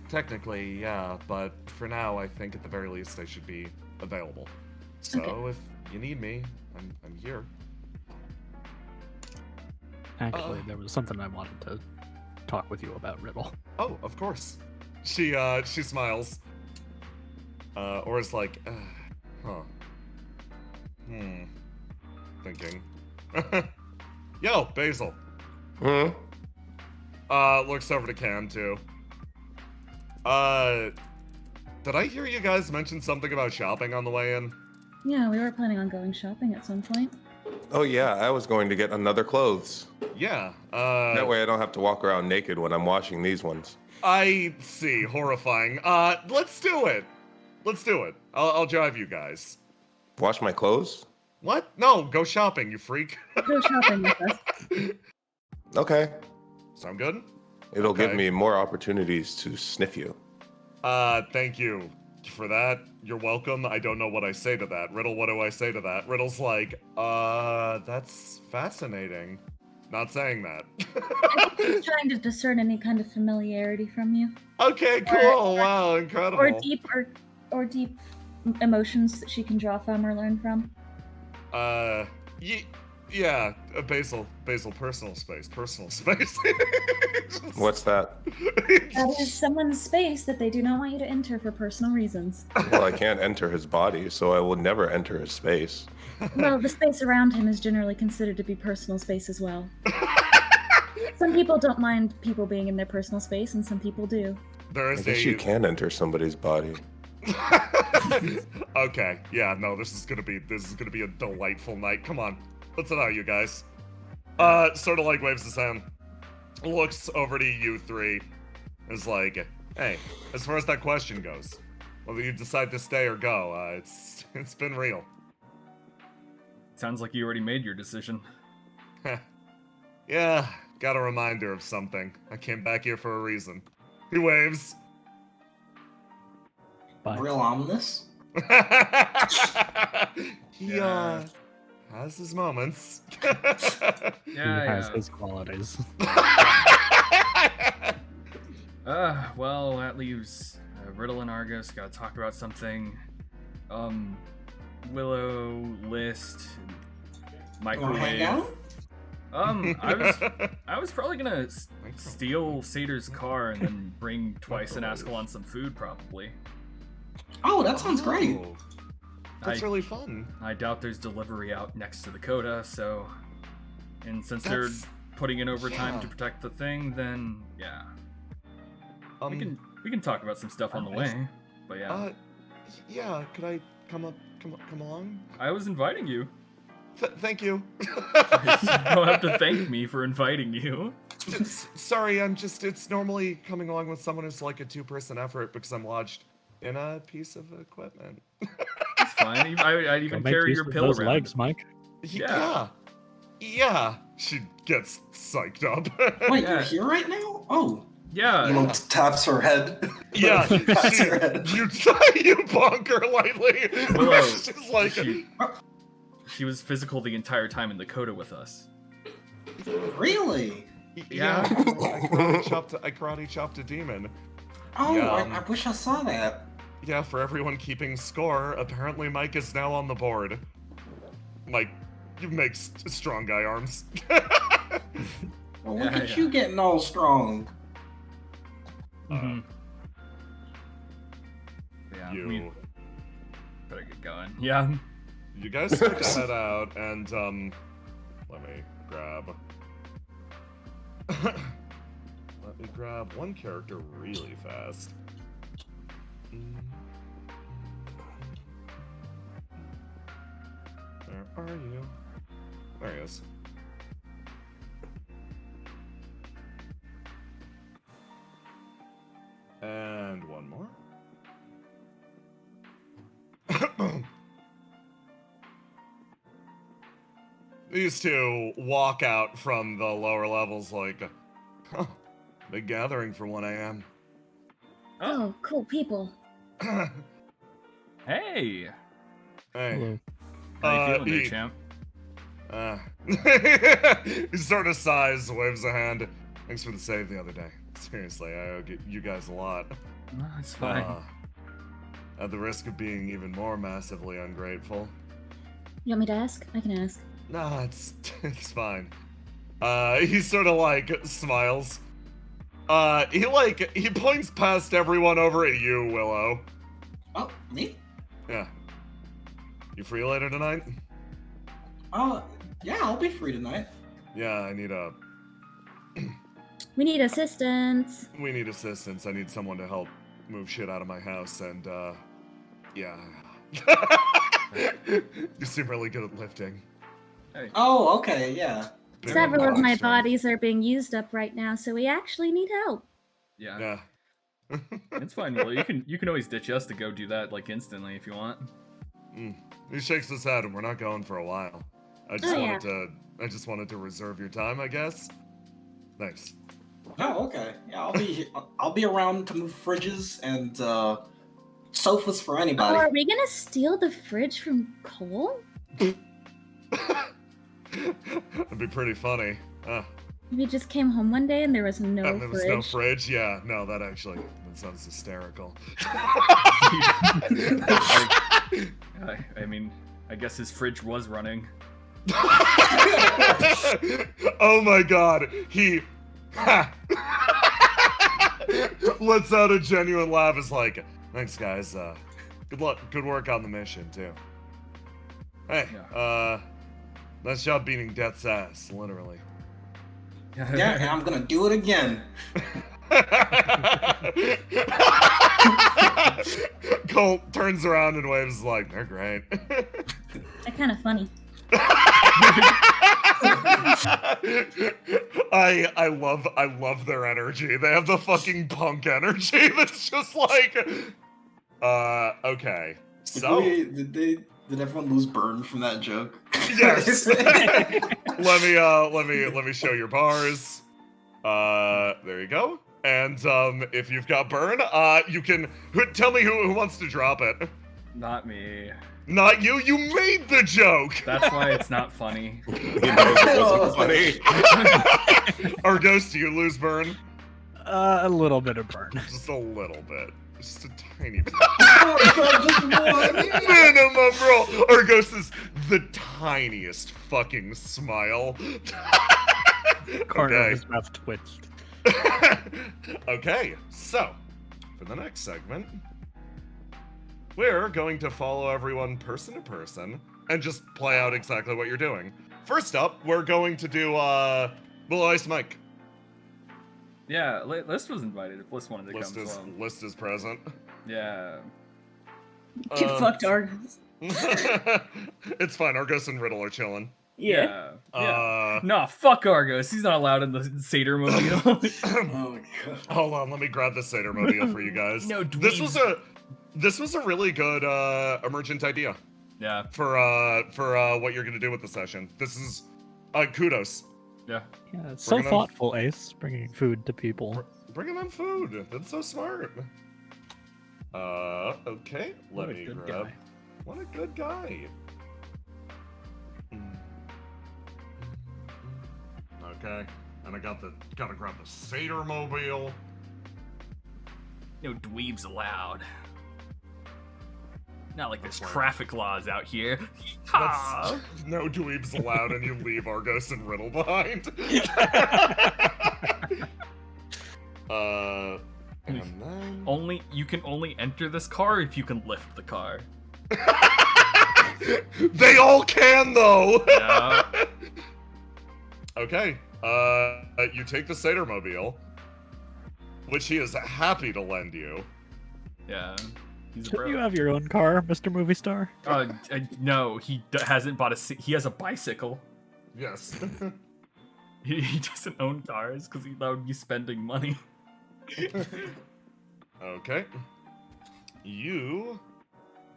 Technically, yeah, but for now, I think at the very least I should be available. So Okay. if you need me, I'm here. Actually, there was something I wanted to talk with you about, Riddle. Oh, of course. She smiles. Or is like, huh. Thinking. Yo, Basil. Hmm? Looks over to Cam too. Did I hear you guys mention something about shopping on the way in? Yeah, we were planning on going shopping at some point. Oh yeah, I was going to get another clothes. Yeah, That way I don't have to walk around naked when I'm washing these ones. I see. Horrifying. Let's do it. Let's do it. I'll drive you guys. Wash my clothes? What? No, go shopping, you freak. Go shopping with us. Okay. Sound good? It'll give Okay. me more opportunities to sniff you. Thank you for that. You're welcome. I don't know what I say to that. Riddle, what do I say to that? Riddle's like, that's fascinating. Not saying that. I think he's trying to discern any kind of familiarity from you, Okay, cool. Wow, incredible. or deep emotions that she can draw from or learn from. Yeah, Basil, personal space. What's that? That is someone's space that they do not want you to enter for personal reasons. Well, I can't enter his body, so I will never enter his space. Well, the space around him is generally considered to be personal space as well. Some people don't mind people being in their personal space, and some people do. There I is guess you can enter somebody's body. Okay, yeah, no, this is gonna be a delightful night. Come on, let's it out, you guys. Sort of like waves his hand, looks over to you three, is like, hey, as far as that question goes, whether you decide to stay or go, it's been real. Sounds like you already made your decision. Yeah, got a reminder of something. I came back here for a reason. He waves. Bye. Real ominous. He Yeah. has his moments. He has his qualities. Well, that leaves Riddle and Argus. Gotta talk about something. Willow, List, Wanna hang microwave. out? I was probably gonna steal Sater's car and then bring Twice and Ascalon some food, probably. Oh, that sounds great. Oh, that's I- really fun. I doubt there's delivery out next to the CODA, so... And since That's- they're putting in overtime yeah. to protect the thing, then, yeah. Um, We can talk about some stuff on the way, but yeah. Yeah, could I come along? I was inviting you. Thank you. You don't have to thank me for inviting you. Sorry, it's normally coming along with someone who's like a two-person effort because I'm lodged in a piece of equipment. It's fine. I'd even Go make carry use your of pill those around. legs, Mike. Yeah. She gets psyched up. Wait, Yeah. you're here right now? Oh. Yeah. You taps her head. Yeah, Taps her head. you bonk her lightly. Willow, She's like, she was physical the entire time in the CODA with us. Really? yeah. I karate chopped a demon. Oh, Yeah. I wish I saw that. Yeah, for everyone keeping score, apparently Mike is now on the board. Like, you make strong guy arms. Well, look Yeah, at yeah. you getting all strong. Mhm. Yeah, we You better get going. Yeah. you guys start to head out, and let me grab one character really fast. Where are you? There he is. And one more. These two walk out from the lower levels like, huh, big gathering for 1 a.m. Oh, cool people. Hey. Hey. Hello. How you feeling there, champ? He sort of sighs, waves a hand. Thanks for the save the other day. Seriously, I owe you guys a lot. No, it's fine. At the risk of being even more massively ungrateful. You want me to ask? I can ask. No, it's fine. He sort of like smiles. He points past everyone over at you, Willow. Oh, me? Yeah. You free later tonight? Yeah, I'll be free tonight. Yeah, I need We need assistance. we need assistance. I need someone to help move shit out of my house, and yeah. You seem really good at lifting. Hey. Oh, okay, yeah. Big Several of my action. bodies are being used up right now, so we actually need help. Yeah. Yeah. It's fine, Willow. You can always ditch us to go do that like instantly if you want. He shakes his head, and we're not going for a while. I just wanted to reserve your time, I guess. Thanks. Oh, okay. Yeah, I'll be around to move fridges and sofas for Oh, anybody. are we gonna steal the fridge from Cole? That'd be pretty funny. We just came home one day and there was no And there was fridge. no fridge? Yeah, no, that sounds hysterical. I mean, I guess his fridge was running. Oh my god, he lets out a genuine laugh. Is like, thanks guys, good luck, good work on the mission too. Hey, nice job beating death's ass, literally. Yeah, and I'm gonna do it again. Colt turns around and waves like, they're great. They're kind of funny. I love their energy. They have the fucking punk energy that's just like okay. So Did everyone lose burn from that joke? yes. let me show your bars. There you go. And if you've got burn, you can tell me who wants to drop it. Not me. Not you. You made the joke. That's why it's not funny. He knows it wasn't funny. Argos, do you lose burn? A little bit of burn. Just a little bit. Just a tiny bit. Just one. Minimum roll. Argos is the tiniest fucking smile. Corner Okay. of his mouth twitched. Okay, so for the next segment, we're going to follow everyone person to person and just play out exactly what you're doing. First up, we're going to do Willow Ice Mike. Yeah, List was invited if List wanted to come as well. List is present. Yeah. Get fucked, Argos. It's fine. Argos and Riddle are chilling. Yeah. Nah, fuck Argos. He's not allowed in the Seder mobile. Oh my god. Hold on, let me grab the Seder mobile for you guys. No This dweebs. was a really good emergent idea Yeah. for what you're gonna do with the session. This is kudos. Yeah. Yeah, it's so Bringing them- thoughtful, Ace, bringing food to people. Bringing them food. That's so smart. Okay. What Let a me good grab. guy. What a good guy. Okay. And I gotta grab the Seder mobile. No dweebs allowed. Not like there's That's traffic laws out here. That's, no dweebs allowed, and you leave Argos and Riddle behind. And then... You can only enter this car if you can lift the car. They all can, though! Yeah. Okay, you take the Satyr-mobile, which he is happy to lend you. Yeah. He's a Can bro. you have your own car, Mr. Movie Star? No, he hasn't bought he has a bicycle. Yes. He doesn't own cars because that would be spending money. Okay. You...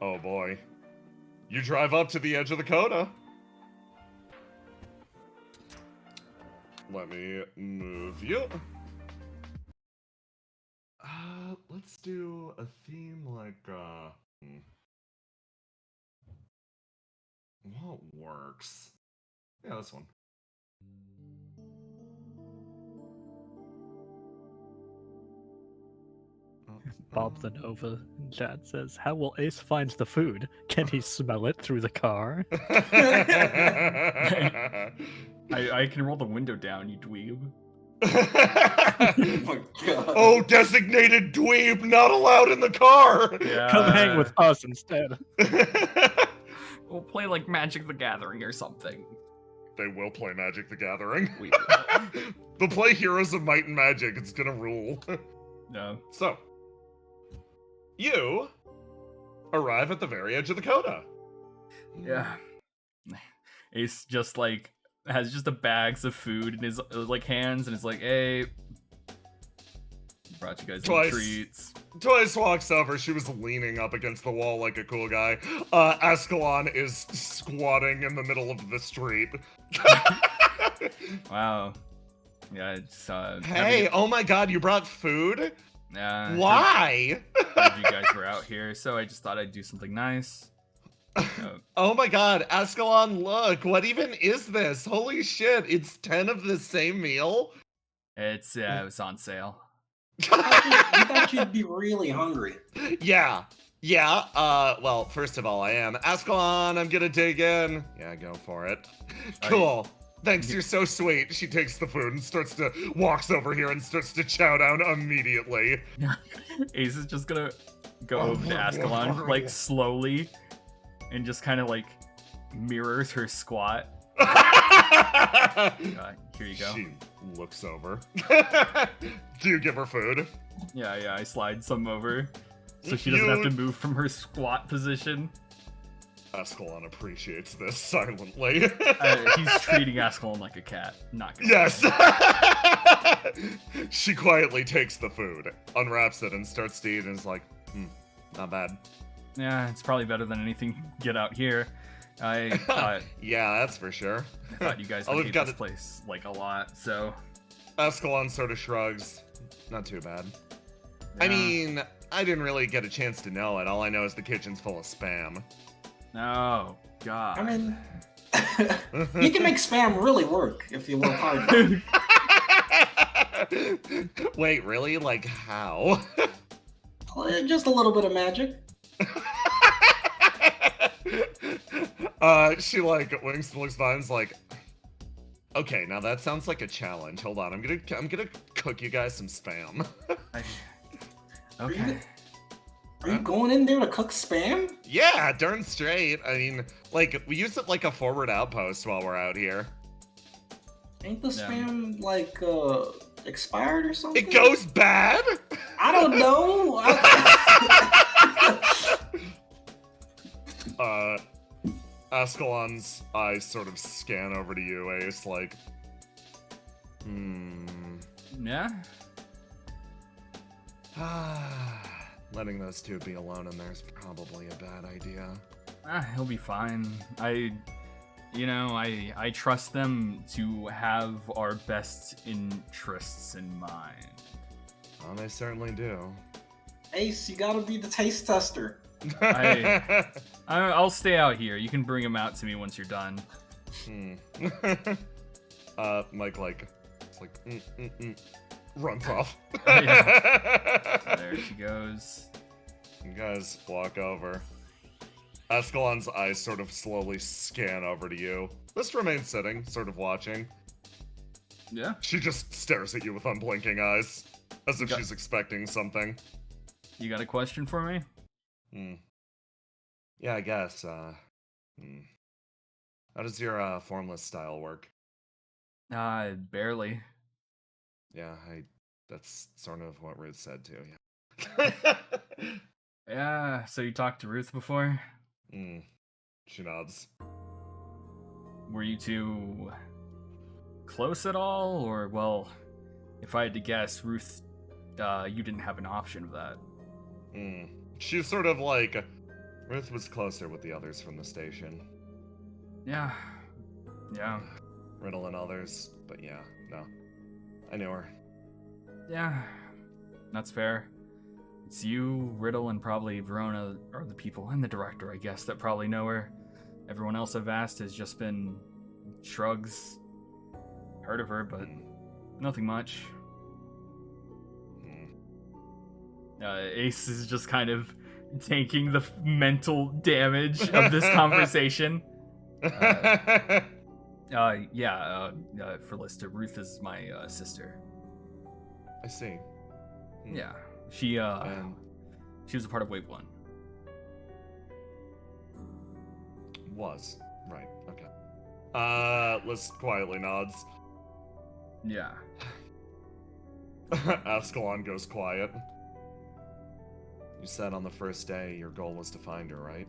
Oh boy. You drive up to the edge of the CODA. Let me move you. Let's do a theme like, what works? Yeah, this one. Bob the Nova in chat says, "How will Ace find the food? Can he smell it through the car?" I can roll the window down, you dweeb. Oh my god. Oh, designated dweeb, not allowed in the car! Yeah. Come hang with us instead. We'll play like Magic the Gathering or something. They will play Magic the Gathering. We will. They'll play Heroes of Might and Magic, it's gonna rule. No. So, you arrive at the very edge of the CODA. Yeah. Ace just like has just a bags of food in his like hands and is like, "Hey, brought you guys some treats." Twice walks over. She was leaning up against the wall like a cool guy. Ascalon is squatting in the middle of the street. Wow. Yeah, it's Hey, oh my god, you brought food? Yeah. Why? Heard you guys were out here, so I just thought I'd do something nice. Oh my god, Ascalon, look, what even is this? Holy shit, it's 10 of the same meal? It was on sale. I thought you'd be really hungry. Yeah, well, first of all, I am. Ascalon, I'm gonna dig in. Yeah, go for it. Cool. Thanks, you're so sweet. She takes the food and walks over here and starts to chow down immediately. Ace is just gonna go over to Ascalon, like, slowly, and just kind of, like, mirrors her squat. Here you go. She looks over. Do you give her food? Yeah, I slide some over, so she doesn't have to move from her squat position. Ascalon appreciates this silently. He's treating Ascalon like a cat. Not gonna Yes! She quietly takes the food, unwraps it, and starts to eat, and is like, not bad. Yeah, it's probably better than anything you get out here. I thought... Yeah, that's for sure. I thought you guys would hate this place, like, a lot, so... Ascalon sort of shrugs. Not too bad. Yeah. I mean, I didn't really get a chance to know it. All I know is the kitchen's full of spam. Oh, God. I mean, you can make spam really work if you work hard. Wait, really? Like, how? Just a little bit of magic. She, like, winks and looks by and's like, okay, now that sounds like a challenge. Hold on, I'm gonna cook you guys some spam. Okay. Are you going in there to cook spam? Yeah, darn straight. I mean, like, we use it like a forward outpost while we're out here. Ain't the spam, like, expired or something? It goes bad? I don't know. Ascalon's eyes sort of scan over to you, Ace, like, Yeah? letting those two be alone in there is probably a bad idea. He'll be fine. I trust them to have our best interests in mind. Oh, they certainly do. Ace, you gotta be the taste tester. I'll stay out here. You can bring him out to me once you're done. Mike, runs off. Yeah. There she goes. You guys walk over. Ascalon's eyes sort of slowly scan over to you. List remains sitting, sort of watching. Yeah. She just stares at you with unblinking eyes, as if she's expecting something. You got a question for me? Yeah, I guess. How does your formless style work? Barely. Yeah, that's sort of what Ruth said too, yeah. Yeah, so you talked to Ruth before? She nods. Were you two close at all? Or, well, if I had to guess, Ruth, you didn't have an option of that. She's sort of like... Ruth was closer with the others from the station. Yeah. Riddle and others, but yeah, no. I knew her. Yeah, that's fair. It's you, Riddle, and probably Verona are the people, and the director, I guess, that probably know her. Everyone else I've asked has just been shrugs. Heard of her, but nothing much. Ace is just kind of taking the mental damage of this conversation. For Lister, Ruth is my sister. I see. Yeah, she was a part of Wave 1. Was. Right, okay. Liz quietly nods. Yeah. Ascalon goes quiet. You said on the first day your goal was to find her, right?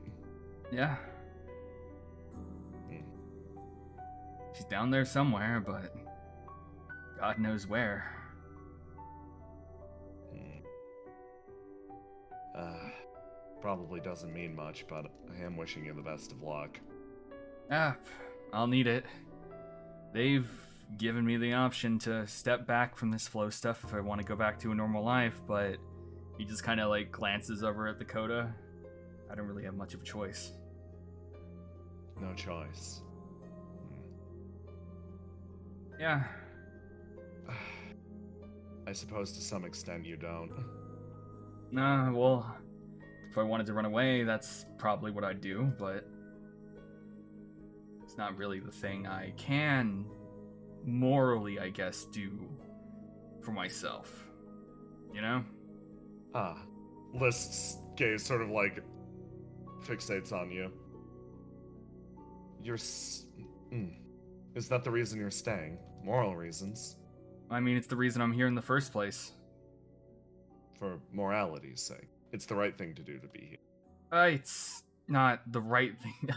Yeah. She's down there somewhere, but God knows where. Probably doesn't mean much, but I am wishing you the best of luck. I'll need it. They've given me the option to step back from this flow stuff if I want to go back to a normal life, but he just kind of like glances over at the CODA. I don't really have much of a choice. No choice. Yeah. I suppose to some extent you don't. Nah, well, if I wanted to run away, that's probably what I'd do, but it's not really the thing I can morally, I guess, do for myself. You know? List's gaze sort of like fixates on you. Is that the reason you're staying? Moral reasons? I mean, it's the reason I'm here in the first place. For morality's sake. It's the right thing to do to be here. It's not the right thing.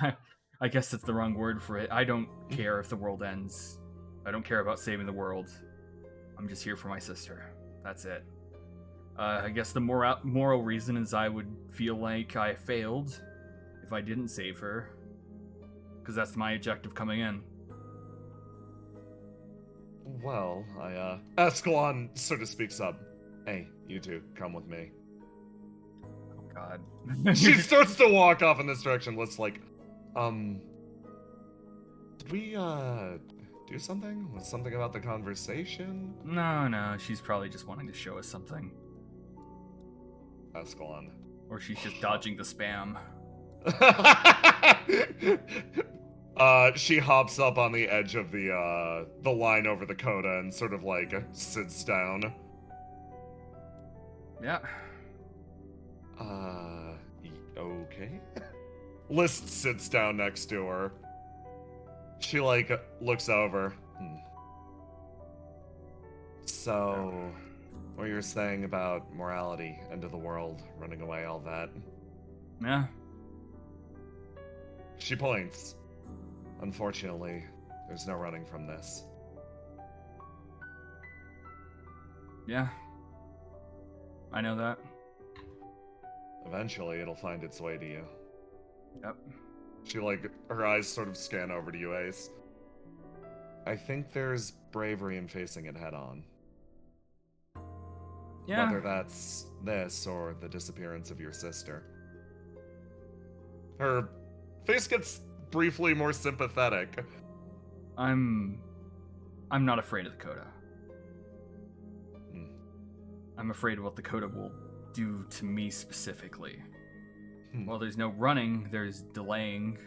I guess that's the wrong word for it. I don't care if the world ends. I don't care about saving the world. I'm just here for my sister. That's it. I guess the moral reason is I would feel like I failed if I didn't save her. Because that's my objective coming in. Well, Ascalon sort of speaks up. Hey, you two, come with me. Oh, God. She starts to walk off in this direction. Let's like, did we, do something? Was something about the conversation? No, she's probably just wanting to show us something. Ascalon. Or she's just dodging the spam. She hops up on the edge of the line over the CODA and sort of like sits down. Yeah. Okay. List sits down next to her. She like looks over. So, what you're saying about morality, end of the world, running away, all that. Yeah. She points. Unfortunately, there's no running from this. Yeah. I know that. Eventually, it'll find its way to you. Yep. She, like, her eyes sort of scan over to you, Ace. I think there's bravery in facing it head on. Yeah. Whether that's this or the disappearance of your sister. Her face gets briefly more sympathetic. I'm not afraid of the CODA. I'm afraid of what the CODA will do to me specifically. Well, there's no running, there's delaying.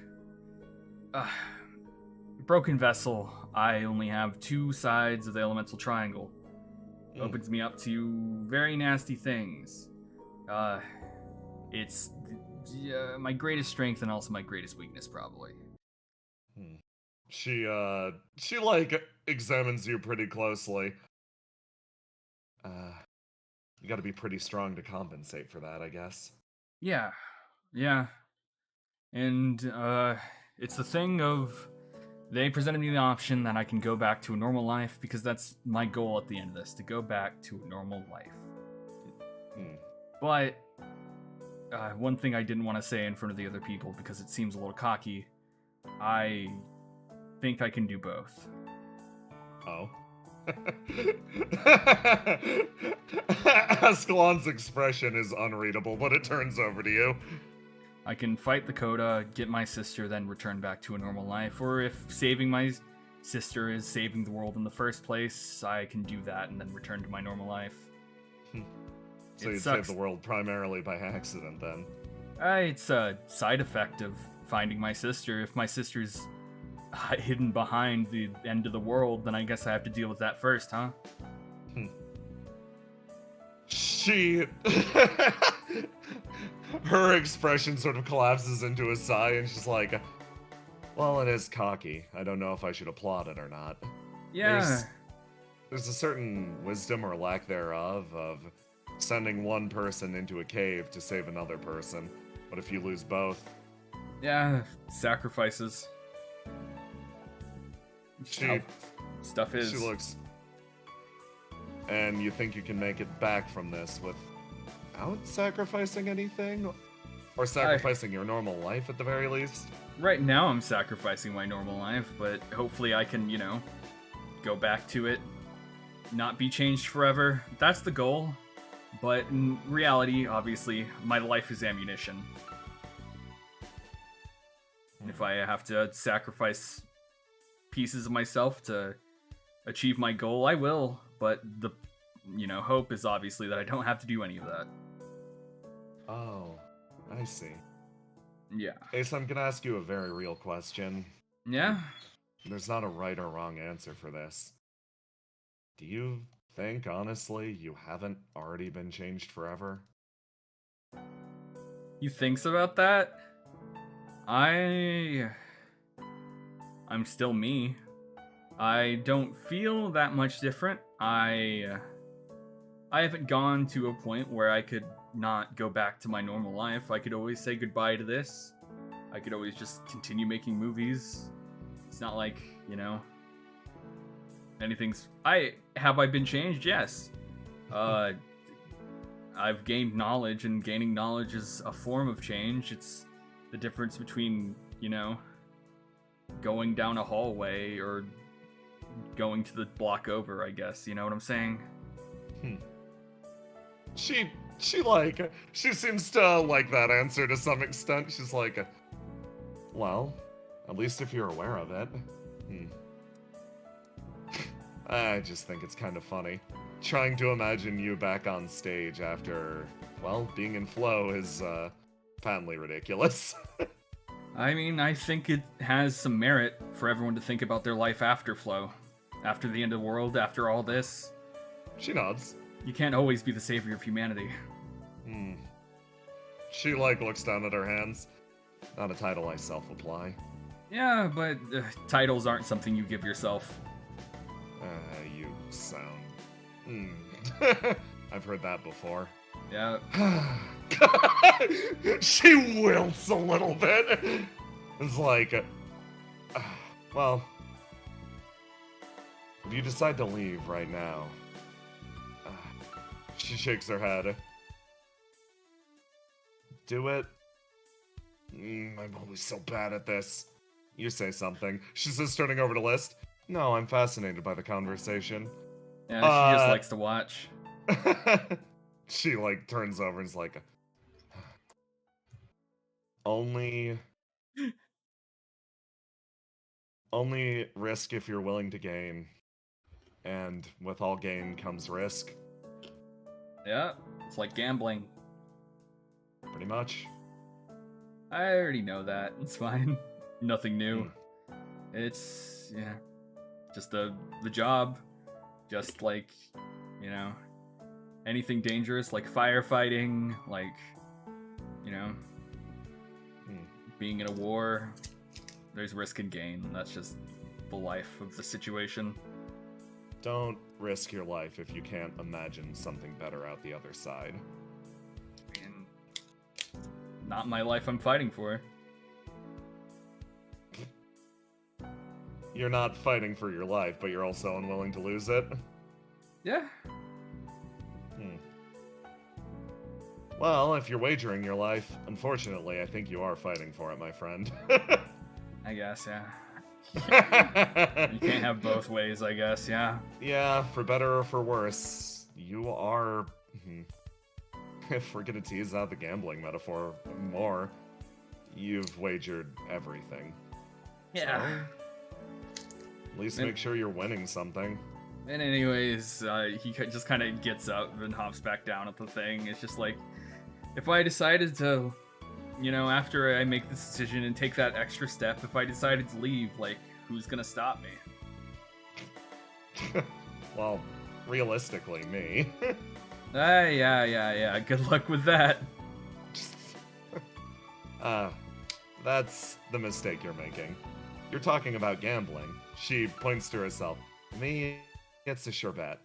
Broken vessel. I only have two sides of the elemental triangle. Opens me up to very nasty things. It's my greatest strength and also my greatest weakness, probably. She like examines you pretty closely. You gotta be pretty strong to compensate for that, I guess. Yeah. And, it's the thing of, they presented me the option that I can go back to a normal life, because that's my goal at the end of this, to go back to a normal life. But, one thing I didn't want to say in front of the other people, because it seems a little cocky, I think I can do both. Oh. Ascalon's expression is unreadable, but it turns over to you. I can fight the CODA, get my sister, then return back to a normal life. Or if saving my sister is saving the world in the first place, I can do that and then return to my normal life. So you'd save the world primarily by accident, then? It's a side effect of finding my sister. If my sister's hidden behind the end of the world, then I guess I have to deal with that first, huh? She... Her expression sort of collapses into a sigh, and she's like, well, it is cocky. I don't know if I should applaud it or not. Yeah. There's a certain wisdom or lack thereof of sending one person into a cave to save another person. What if you lose both? Yeah, sacrifices. Stuff is. She looks... And you think you can make it back from this without sacrificing anything? Or sacrificing your normal life at the very least? Right now I'm sacrificing my normal life, but hopefully I can, go back to it, not be changed forever. That's the goal. But in reality, obviously, my life is ammunition. If I have to sacrifice pieces of myself to achieve my goal, I will. But the, hope is obviously that I don't have to do any of that. Oh, I see. Yeah. Ace, I'm gonna ask you a very real question. Yeah? There's not a right or wrong answer for this. Do you think, honestly, you haven't already been changed forever? You thinks about that? I'm still me. I don't feel that much different. I haven't gone to a point where I could not go back to my normal life. I could always say goodbye to this. I could always just continue making movies. It's not like, anything's... Have I been changed? Yes. I've gained knowledge, and gaining knowledge is a form of change. It's the difference between, going down a hallway or going to the block over, I guess. You know what I'm saying? She seems to like that answer to some extent. She's like, well, at least if you're aware of it. I just think it's kind of funny. Trying to imagine you back on stage after, well, being in flow is, patently ridiculous. I mean, I think it has some merit for everyone to think about their life after flow. After the end of the world, after all this. She nods. You can't always be the savior of humanity. She, looks down at her hands. Not a title I self-apply. Yeah, but titles aren't something you give yourself. You sound... I've heard that before. Yeah. She wilts a little bit. It's like... well... If you decide to leave right now... she shakes her head. Do it. I'm always so bad at this. You say something. She says, turning over the list. No, I'm fascinated by the conversation. Yeah, she just likes to watch. She, turns over and is like... Only risk if you're willing to gain. And with all gain comes risk. Yeah, it's like gambling. Pretty much. I already know that. It's fine. Nothing new. It's, yeah, just the job. Just like, you know, anything dangerous, like firefighting, like, you know, being in a war. There's risk and gain. That's just the life of the situation. Don't risk your life if you can't imagine something better out the other side. And not my life I'm fighting for. You're not fighting for your life, but you're also unwilling to lose it? Yeah. Well, if you're wagering your life, unfortunately, I think you are fighting for it, my friend. I guess, yeah. You can't have both ways, I guess, yeah. Yeah, for better or for worse, you are... If we're gonna tease out the gambling metaphor more, you've wagered everything. Yeah. So, at least make sure you're winning something. And anyways, he just kind of gets up and hops back down at the thing. It's just like, if I decided to, you know, after I make this decision and take that extra step, if I decided to leave, like, who's gonna stop me? Well, realistically, me. Yeah. Good luck with that. That's the mistake you're making. You're talking about gambling. She points to herself. Me, it's a sure bet.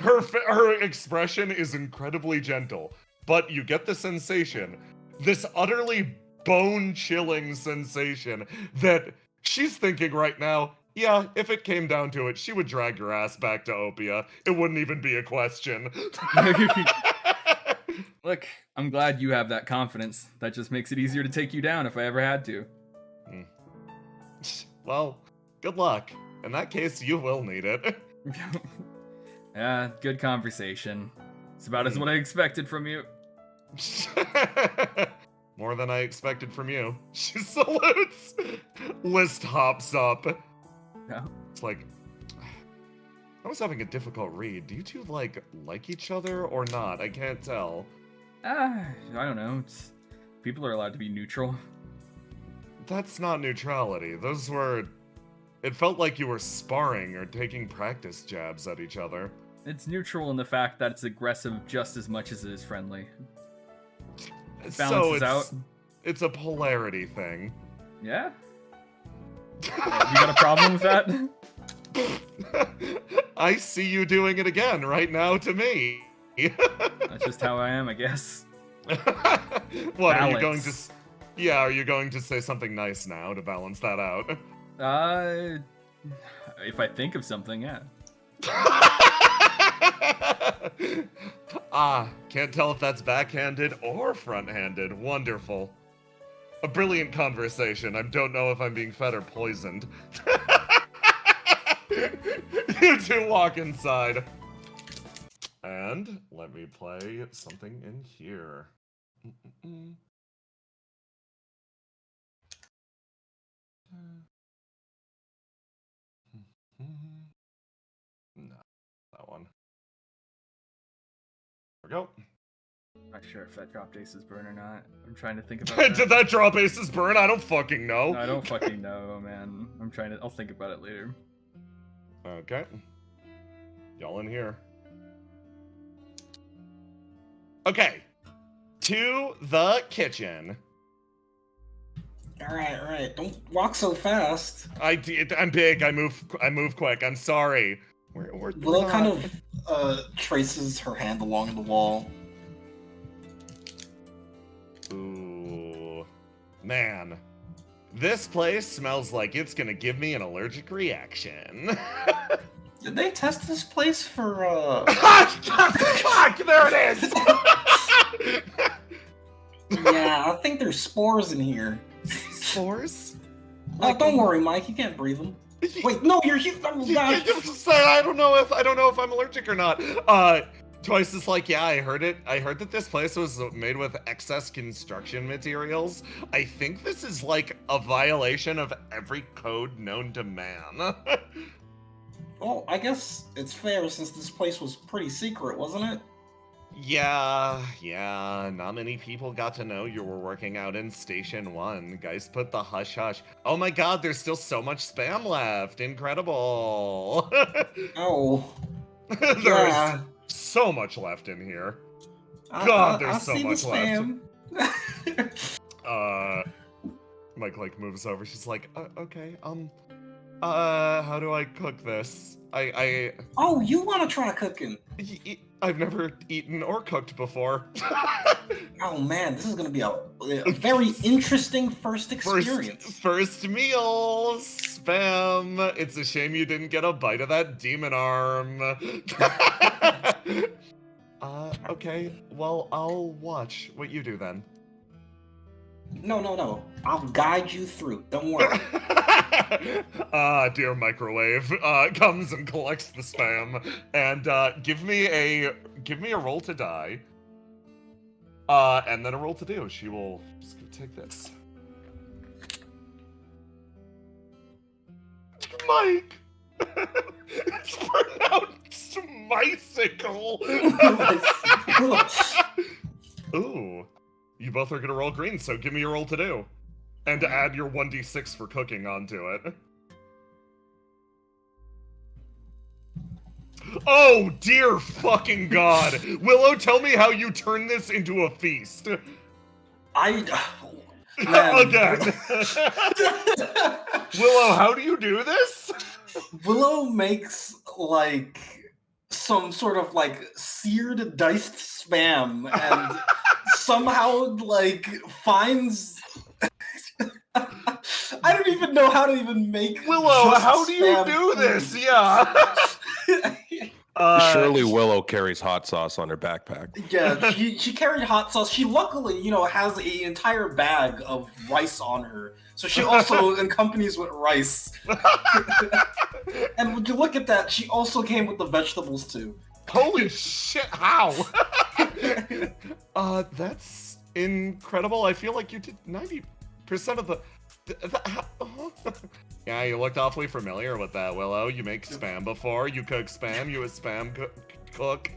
Her expression is incredibly gentle, but you get the sensation, this utterly bone-chilling sensation, that she's thinking right now, yeah, if it came down to it, she would drag your ass back to Opia. It wouldn't even be a question. Look, I'm glad you have that confidence. That just makes it easier to take you down if I ever had to. Well, good luck. In that case, you will need it. Yeah, good conversation. It's about as what I expected from you. More than I expected from you. She salutes. List hops up. No. It's like, I was having a difficult read. Do you two like each other or not? I can't tell. I don't know. People are allowed to be neutral. That's not neutrality. Those were... It felt like you were sparring or taking practice jabs at each other. It's neutral in the fact that it's aggressive just as much as it is friendly. It So balances out. it's a polarity thing. Yeah? You got a problem with that? I see you doing it again right now to me. That's just how I am, I guess. What, are you going Balance. to... Yeah, are you going to say something nice now to balance that out? If I think of something, yeah. Can't tell if that's backhanded or front-handed. Wonderful. A brilliant conversation. I don't know if I'm being fed or poisoned. You two walk inside. And let me play something in here. No, that one. There we go. Not sure if that dropped Ace's burn or not. I'm trying to think about that. Did that drop Ace's burn? I don't fucking know. I don't fucking know, man. I'll think about it later. Okay. Y'all in here. Okay. To the kitchen. All right. Don't walk so fast. I'm big. I move quick. I'm sorry. We're Willow not... kind of traces her hand along the wall. Ooh. Man. This place smells like it's gonna give me an allergic reaction. Did they test this place for, Fuck! There it is! Yeah, I think there's spores in here. Spores? Oh, don't worry, Mike. You can't breathe them. Wait, no, you're... Oh, gosh. I don't know if I'm allergic or not. Twice is like, yeah, I heard it. I heard that this place was made with excess construction materials. I think this is like a violation of every code known to man. Well, I guess it's fair since this place was pretty secret, wasn't it? Yeah, not many people got to know you were working out in Station 1. Guys put the hush hush. Oh my god, there's still so much spam left. Incredible. Oh, There's yeah. so much left in here. God, there's I so see much the left. spam. Mike like moves over. She's like, okay, how do I cook this? Oh, you want to try cooking? I've never eaten or cooked before. Oh man, this is gonna be a very interesting first experience. First meal, spam. It's a shame you didn't get a bite of that demon arm. Okay, well, I'll watch what you do then. No. I'll guide you through. Don't worry. Dear microwave, comes and collects the spam, and give me a roll to die. And then a roll to do. She will just go take this. Mike! It's pronounced Mysicle! Ooh. You both are gonna roll green, so give me a roll to do. And add your 1d6 for cooking onto it. Oh, dear fucking god! Willow, tell me how you turn this into a feast. Man. Again. Willow, how do you do this? Willow makes like some sort of like seared diced spam and somehow like finds I don't even know how to even make Willow, just how do you spam do food. this? Yeah. Surely Willow carries hot sauce on her backpack. Yeah, she carried hot sauce. She luckily, has an entire bag of rice on her. So she also accompanies with rice. And would you look at that, she also came with the vegetables too. Holy shit, how? That's incredible. I feel like you did 90% of the Yeah, you looked awfully familiar with that, Willow. You make spam before. You cook spam. You a spam cook.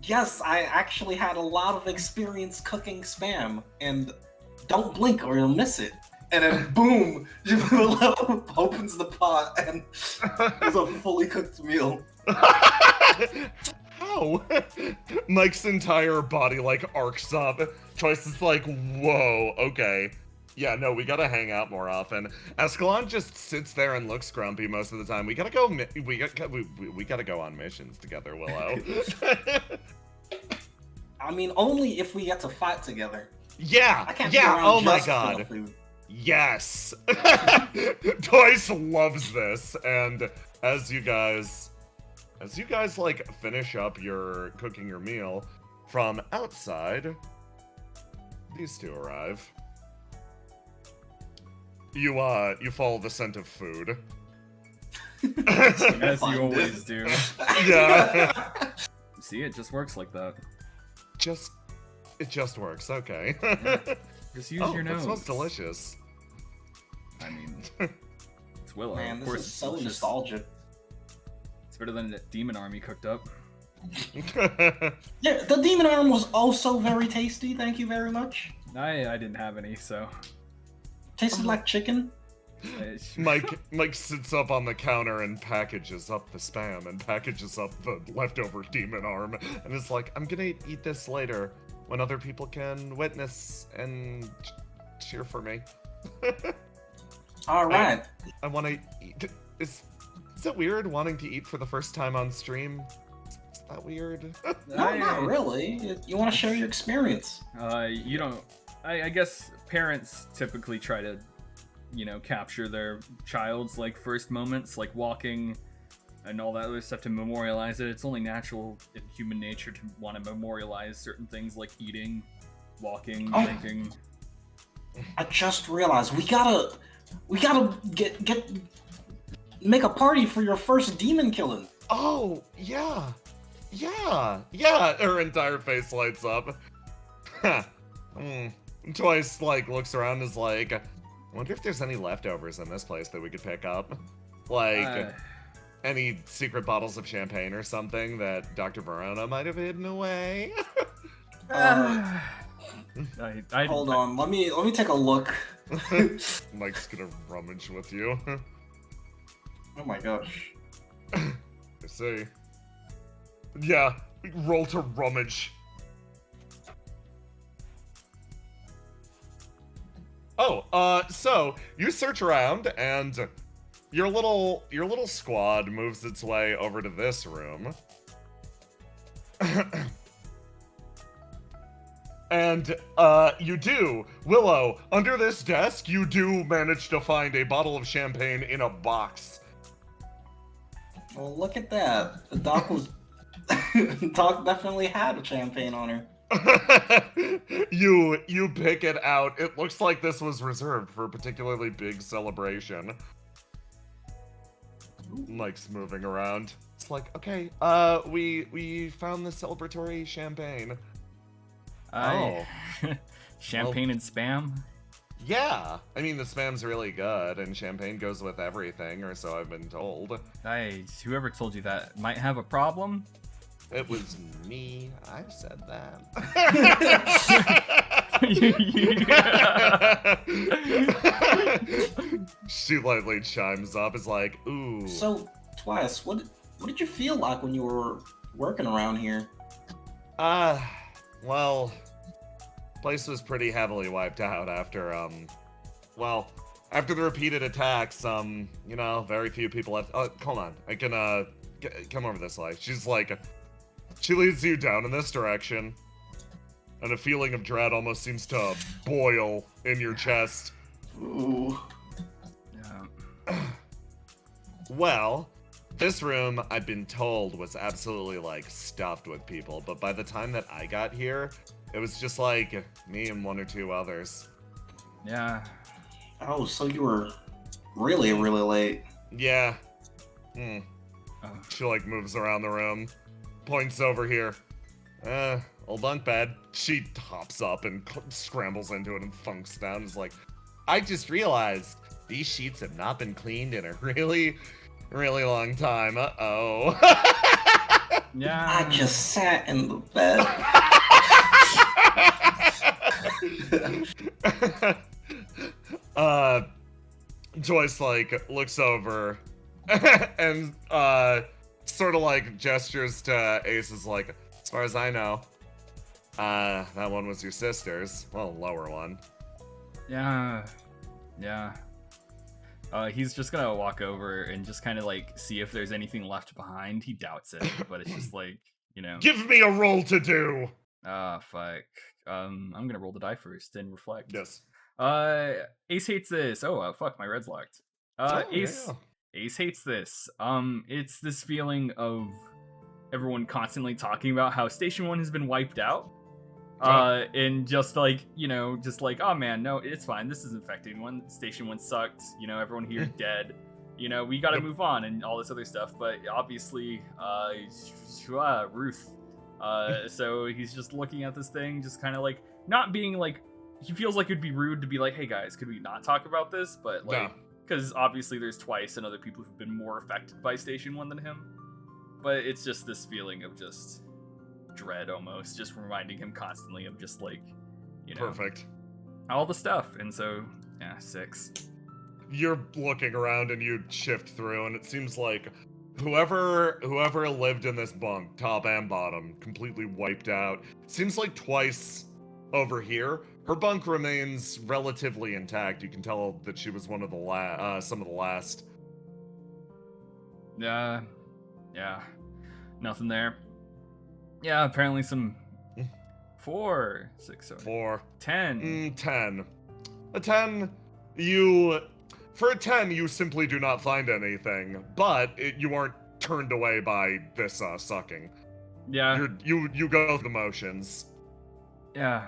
Yes, I actually had a lot of experience cooking spam. And don't blink or you'll miss it. And then boom, Willow opens the pot and it's a fully cooked meal. How? Mike's entire body arcs up. Choice is like, whoa, okay. Yeah, no, we gotta hang out more often. Escalon just sits there and looks grumpy most of the time. We gotta go. We gotta go on missions together, Willow. I mean, only if we get to fight together. Yeah. I can't Yeah. be around Oh my just for the god. food. Yes. Toys loves this, and as you guys finish up your cooking your meal, from outside, these two arrive. You follow the scent of food. As you always do. Yeah. See, it just works like that. It just works. Okay. Just use your nose. That smells delicious. I mean, it's Willow. Man, of this course, is so it's just- nostalgic. It's better than the demon army cooked up. Yeah, the demon arm was also very tasty. Thank you very much. I didn't have any, so. Tasted like chicken. Mike sits up on the counter and packages up the spam and packages up the leftover demon arm and is like, I'm gonna eat this later when other people can witness and cheer for me. All right. I want to eat. Is it weird wanting to eat for the first time on stream? Is that weird? No, not really. You want to share your experience. You don't. I guess parents typically try to, capture their child's first moments, like walking and all that other stuff to memorialize it. It's only natural in human nature to want to memorialize certain things like eating, walking, drinking. I just realized we gotta make a party for your first demon killing. Oh, yeah. Her entire face lights up. Twice, looks around and is like, I wonder if there's any leftovers in this place that we could pick up. any secret bottles of champagne or something that Dr. Verona might have hidden away? Hold on, let me take a look. Mike's gonna rummage with you. Oh my gosh. I see. Yeah, roll to rummage. Oh, so you search around and your little squad moves its way over to this room. And you do, Willow, under this desk, you do manage to find a bottle of champagne in a box. Well, look at that. The doc was... Doc definitely had a champagne on her. You pick it out. It looks like this was reserved for a particularly big celebration. Mike's moving around. It's like, okay, we found the celebratory champagne. Champagne and spam? Yeah, I mean, the spam's really good, and champagne goes with everything, or so I've been told. Whoever told you that might have a problem. It was me. I said that. She lightly chimes up, is like, ooh. So, Twice, what did you feel like when you were working around here? Well, place was pretty heavily wiped out after, after the repeated attacks, very few people left. Oh, hold on. I can, come over this way. She's like, she leads you down in this direction, and a feeling of dread almost seems to boil in your chest. Ooh. Yeah. Well, this room, I've been told, was absolutely, stuffed with people, but by the time that I got here, it was just, me and one or two others. Yeah. Oh, so you were really, really late. Yeah. Oh. She, moves around the room, points over here. Old bunk bed. She hops up and scrambles into it and funks down. Is like, I just realized these sheets have not been cleaned in a really, really long time. Uh-oh. Yeah. I just sat in the bed. Joyce, looks over and, sort of, gestures to Ace, is like, as far as I know, that one was your sister's. Well, lower one. Yeah. He's just gonna walk over and just kind of see if there's anything left behind. He doubts it, but it's just Give me a roll to do! Fuck. I'm gonna roll the die first and reflect. Yes. Ace hates this. Oh, fuck, my red's locked. Ace hates this. It's this feeling of everyone constantly talking about how Station 1 has been wiped out. And just oh man, no, it's fine. This isn't affecting one. Station 1 sucked. Everyone here dead. We gotta move on and all this other stuff. But obviously, Ruth. So he's just looking at this thing, just kind of not being he feels like it'd be rude to be like, hey guys, could we not talk about this? But because obviously there's Twice and other people who've been more affected by Station 1 than him. But it's just this feeling of just dread almost, just reminding him constantly of just Perfect. all the stuff. And so, yeah, 6. You're looking around and you shift through, and it seems like whoever lived in this bunk, top and bottom, completely wiped out. Seems like Twice over here, her bunk remains relatively intact. You can tell that she was one of the some of the last. Yeah. Nothing there. Yeah, apparently some 4, 6, 7, 4, 10. 10. A 10, for a 10, you simply do not find anything, but you aren't turned away by this sucking. Yeah. You go through the motions. Yeah.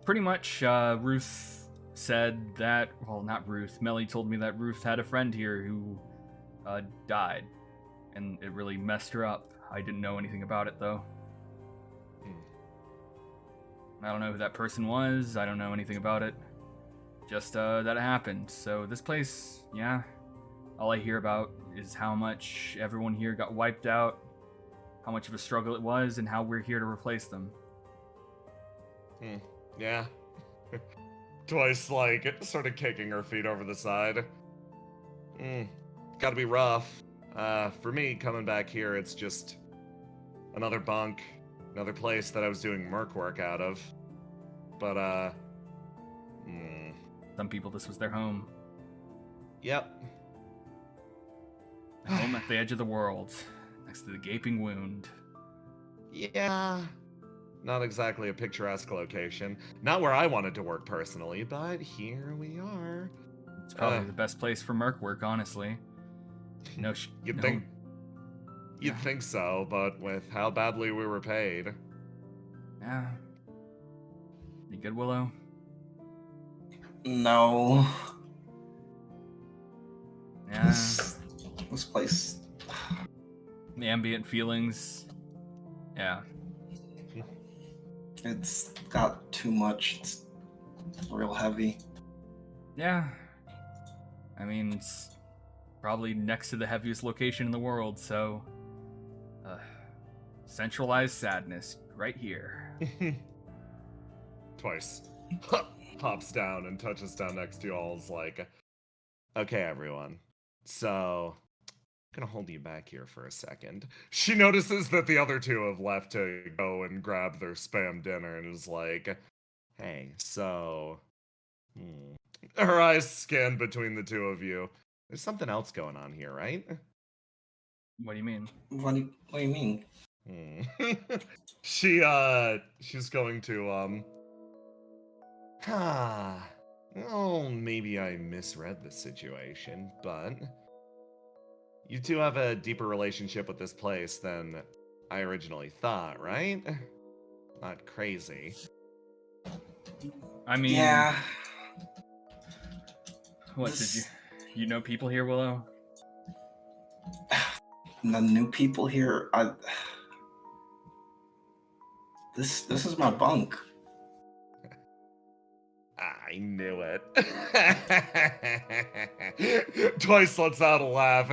Pretty much, Ruth said that, well, not Ruth, Melly told me that Ruth had a friend here who, died, and it really messed her up. I didn't know anything about it, though. I don't know who that person was, I don't know anything about it. Just, that it happened. So this place, yeah, all I hear about is how much everyone here got wiped out, how much of a struggle it was, and how we're here to replace them. Yeah. Twice, like, sort of kicking her feet over the side. Gotta be rough. For me, coming back here, it's just another bunk, another place that I was doing merc work out of. But, Some people, this was their home. Yep. A home at the edge of the world, next to the gaping wound. Yeah. Not exactly a picturesque location. Not where I wanted to work personally, but here we are. It's probably the best place for merc work, honestly. You'd think so, but with how badly we were paid. Yeah. You good, Willow? No. Yeah. This place. The ambient feelings. Yeah. It's got too much. It's real heavy. Yeah. I mean, it's probably next to the heaviest location in the world, so... centralized sadness, right here. Twice. Hops down and touches down next to you all. Is like, okay, everyone. So, I'm gonna hold you back here for a second. She notices that the other two have left to go and grab their spam dinner and is like, hey, so... Her eyes scan between the two of you. There's something else going on here, right? What do you mean? What do you mean? She's going to, oh, maybe I misread the situation, but you two have a deeper relationship with this place than I originally thought, right? Not crazy. I mean... Yeah. What, you know people here, Willow? The new people here, This is my bunk. I knew it. Twice lets out a laugh.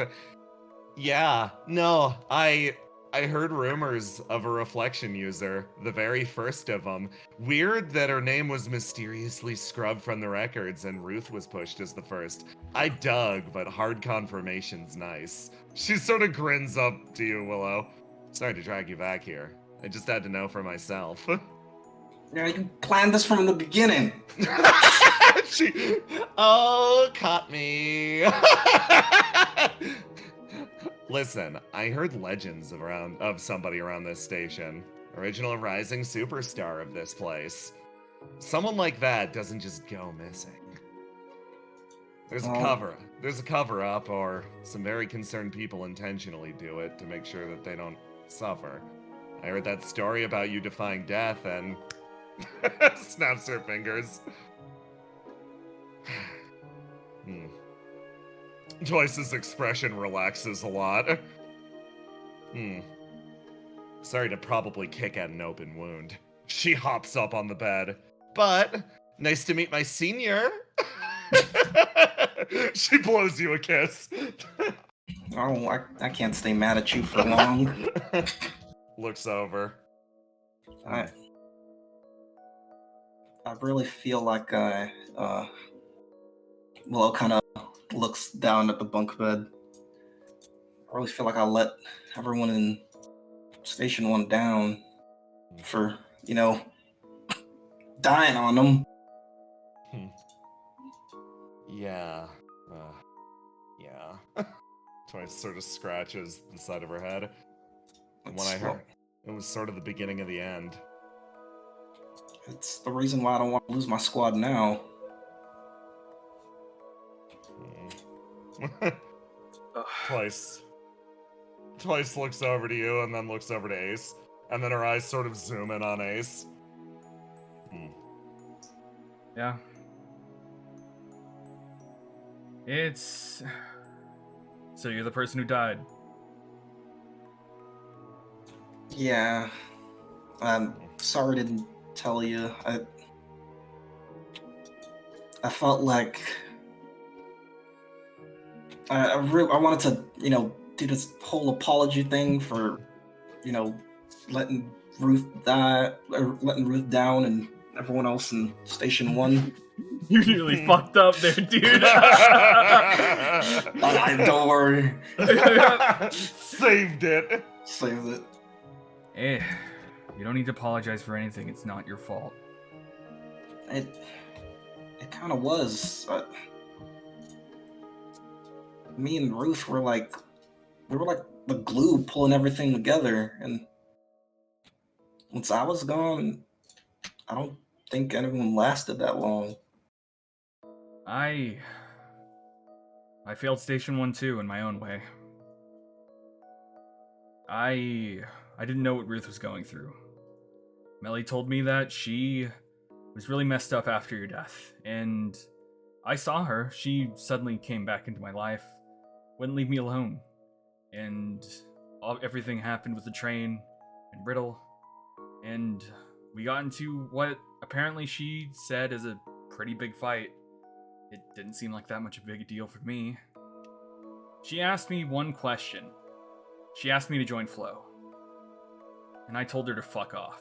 Yeah, no, I heard rumors of a reflection user, the very first of them. Weird that her name was mysteriously scrubbed from the records and Ruth was pushed as the first. I dug, but hard confirmation's nice. She sort of grins up to you, Willow. Sorry to drag you back here. I just had to know for myself. Yeah, you planned this from the beginning. Caught me. Listen, I heard legends of somebody around this station. Original rising superstar of this place. Someone like that doesn't just go missing. There's a cover up, or some very concerned people intentionally do it to make sure that they don't suffer. I heard that story about you defying death and snaps her fingers. Joyce's expression relaxes a lot. Sorry to probably kick at an open wound. She hops up on the bed. But, nice to meet my senior. She blows you a kiss. Oh, I can't stay mad at you for long. Looks over. I really feel like Willow kind of looks down at the bunk bed. I really feel like I let everyone in Station 1 down for, dying on them. Yeah. Yeah. Twice sort of scratches the side of her head. And when I heard, it was sort of the beginning of the end. It's the reason why I don't want to lose my squad now. Twice looks over to you and then looks over to Ace. And then her eyes sort of zoom in on Ace. Yeah. It's... So you're the person who died? Yeah. I'm sorry to tell you. I felt like I wanted to, do this whole apology thing for, letting Ruth die, or letting Ruth down, and everyone else in Station 1. You really fucked up there, dude. Don't worry. Saved it. Saved it. Hey, you don't need to apologize for anything. It's not your fault. It kind of was. Me and Ruth were like the glue pulling everything together, and once I was gone, I don't think anyone lasted that long. I failed Station 1 too in my own way. I didn't know what Ruth was going through. Melly told me that she was really messed up after your death, and I saw her. She suddenly came back into my life, wouldn't leave me alone, and everything happened with the train and Riddle, and we got into what apparently she said is a pretty big fight. It didn't seem like that much of a big deal for me. She asked me one question. She asked me to join Flow, and I told her to fuck off.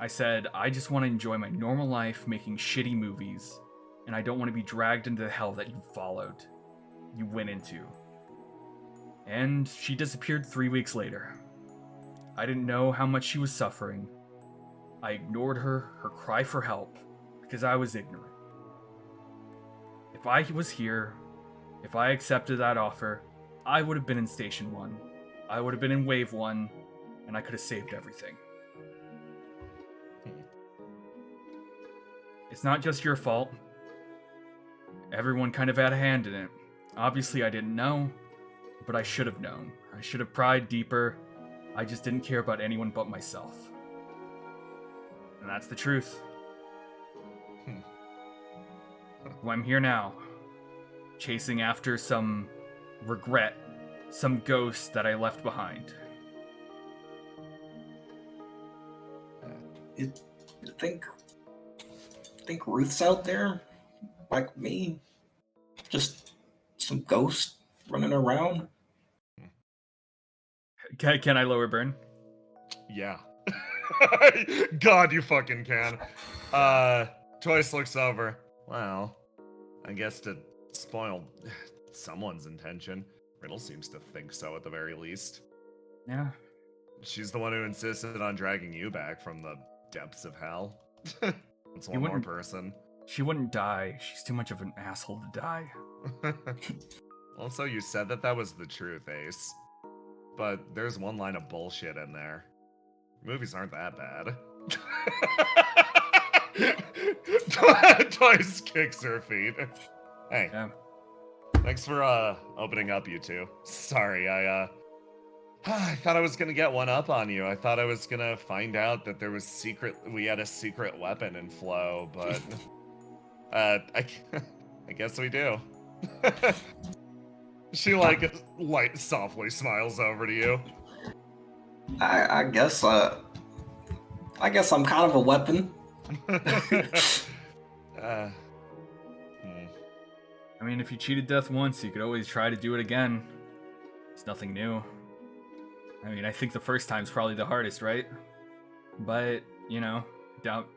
I said, I just want to enjoy my normal life making shitty movies, and I don't want to be dragged into the hell that you went into. And she disappeared 3 weeks later. I didn't know how much she was suffering. I ignored her cry for help, because I was ignorant. If I was here, if I accepted that offer, I would have been in Station 1. I would have been in Wave 1, and I could have saved everything. It's not just your fault. Everyone kind of had a hand in it. Obviously, I didn't know, but I should have known. I should have pried deeper. I just didn't care about anyone but myself. And that's the truth. Well, I'm here now, chasing after some regret, some ghost that I left behind. You think Ruth's out there, like me? Just some ghost running around? Can I lower burn? Yeah. God, you fucking can. Twice looks over. Well, I guess to spoil someone's intention. Riddle seems to think so at the very least. Yeah. She's the one who insisted on dragging you back from the depths of hell. It's one more person. She wouldn't die. She's too much of an asshole to die. Also, you said that was the truth, Ace. But there's one line of bullshit in there. Movies aren't that bad. Twice kicks her feet. Hey. Yeah. Thanks for opening up, you two. Sorry, I thought I was gonna get one up on you. I thought I was gonna find out that we had a secret weapon in Flow, but I guess we do. She softly smiles over to you. I guess I'm kind of a weapon. I mean, if you cheated death once, you could always try to do it again. It's nothing new. I mean, I think the first time's probably the hardest, right? But, doubt,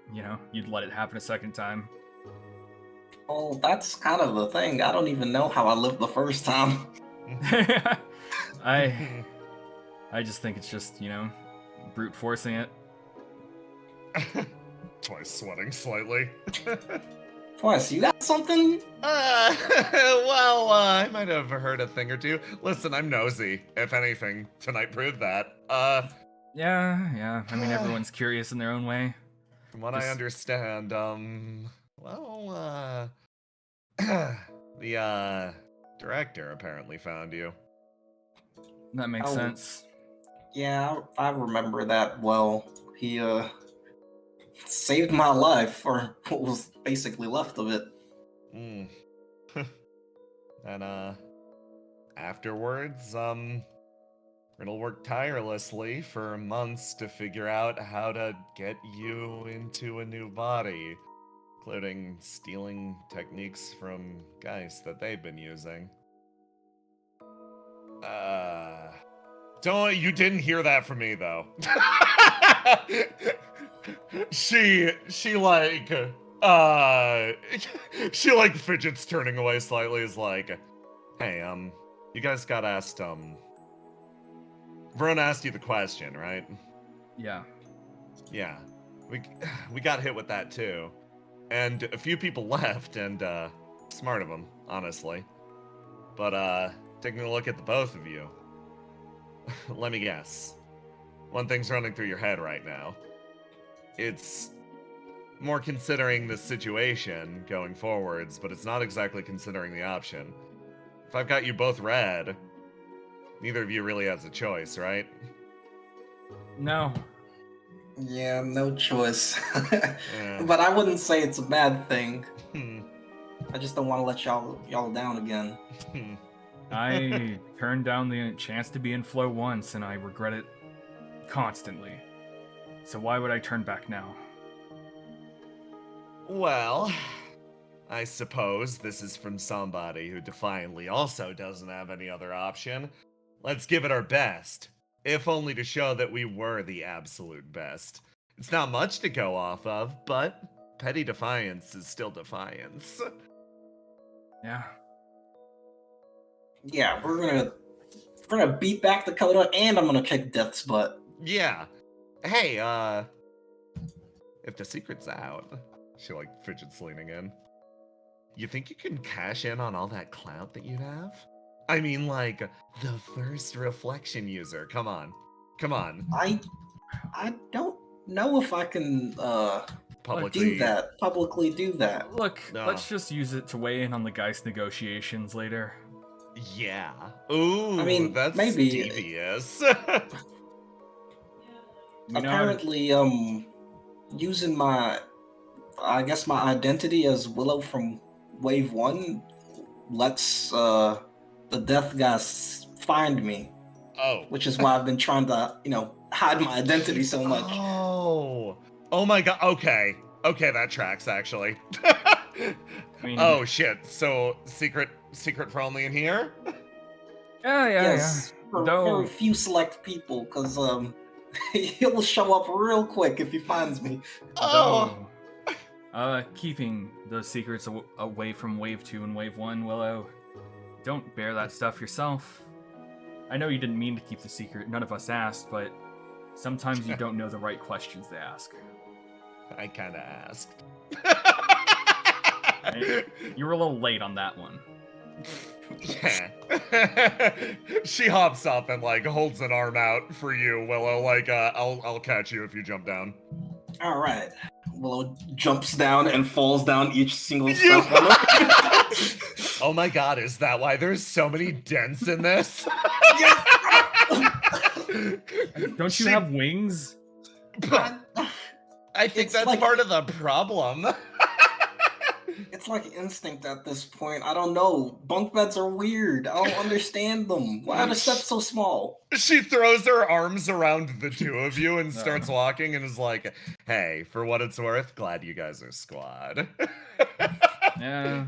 you'd let it happen a second time. Well, that's kind of the thing. I don't even know how I lived the first time. I just think it's just, brute forcing it. Twice sweating slightly. Twice, you got something? I might have heard a thing or two. Listen, I'm nosy. If anything, tonight proved that. Yeah. I mean, everyone's curious in their own way. From what I understand, the director apparently found you. That makes sense. Yeah, I remember that well. He, saved my life, or what was basically left of it. And, afterwards, Riddle worked tirelessly for months to figure out how to get you into a new body. including stealing techniques from guys that they've been using. You didn't hear that from me though. she like she like fidgets, turning away slightly, is like, hey, you guys got asked, Verona asked you the question, right? Yeah. Yeah. We got hit with that too. And a few people left, and smart of them, honestly. But taking a look at the both of you, let me guess. One thing's running through your head right now. It's more considering the situation going forwards, but it's not exactly considering the option. If I've got you both red, neither of you really has a choice, right? No. Yeah, no choice. Yeah. But I wouldn't say it's a bad thing. Hmm. I just don't want to let y'all down again. I turned down the chance to be in flow once, and I regret it constantly. So why would I turn back now? Well, I suppose this is from somebody who defiantly also doesn't have any other option. Let's give it our best, if only to show that we were the absolute best. It's not much to go off of, but petty defiance is still defiance. Yeah. Yeah, we're gonna beat back the CODA, and I'm gonna kick Death's butt. Yeah. Hey, if the secret's out, she like fidgets, leaning in. You think you can cash in on all that clout that you have? I mean, like, the first reflection user. Come on. Come on. I don't know if I can Publicly. publicly do that. Look, No. let's just use it to weigh in on the Geist negotiations later. Yeah. Ooh, I mean, that's maybe. devious. You know, Apparently, using my identity as Willow from Wave 1 lets the Death guys find me, Oh. which is why I've been trying to, hide my identity so much. Oh. Oh my god. Okay. Okay, that tracks, actually. I mean, Oh, shit. So, secret for only in here? yeah, Yes, for Though- very few select people, because he'll show up real quick if he finds me. Oh. Though, keeping those secrets away from Wave 2 and Wave 1, Willow, don't bear that stuff yourself. I know you didn't mean to keep the secret, none of us asked, but sometimes you don't know the right questions to ask. I kinda asked. You were a little late on that one. Yeah. She hops up and like holds an arm out for you, Willow. Like, I'll catch you if you jump down. All right. Willow jumps down and falls down each single step. on the- Oh my god, is that why there's so many dents in this? Don't you have wings? I think It's that's like- part of the problem. It's like instinct at this point. I don't know. Bunk beds are weird. I don't understand them. Why are the steps so small? She throws her arms around the two of you and starts walking and is like, hey, for what it's worth, glad you guys are squad. Yeah.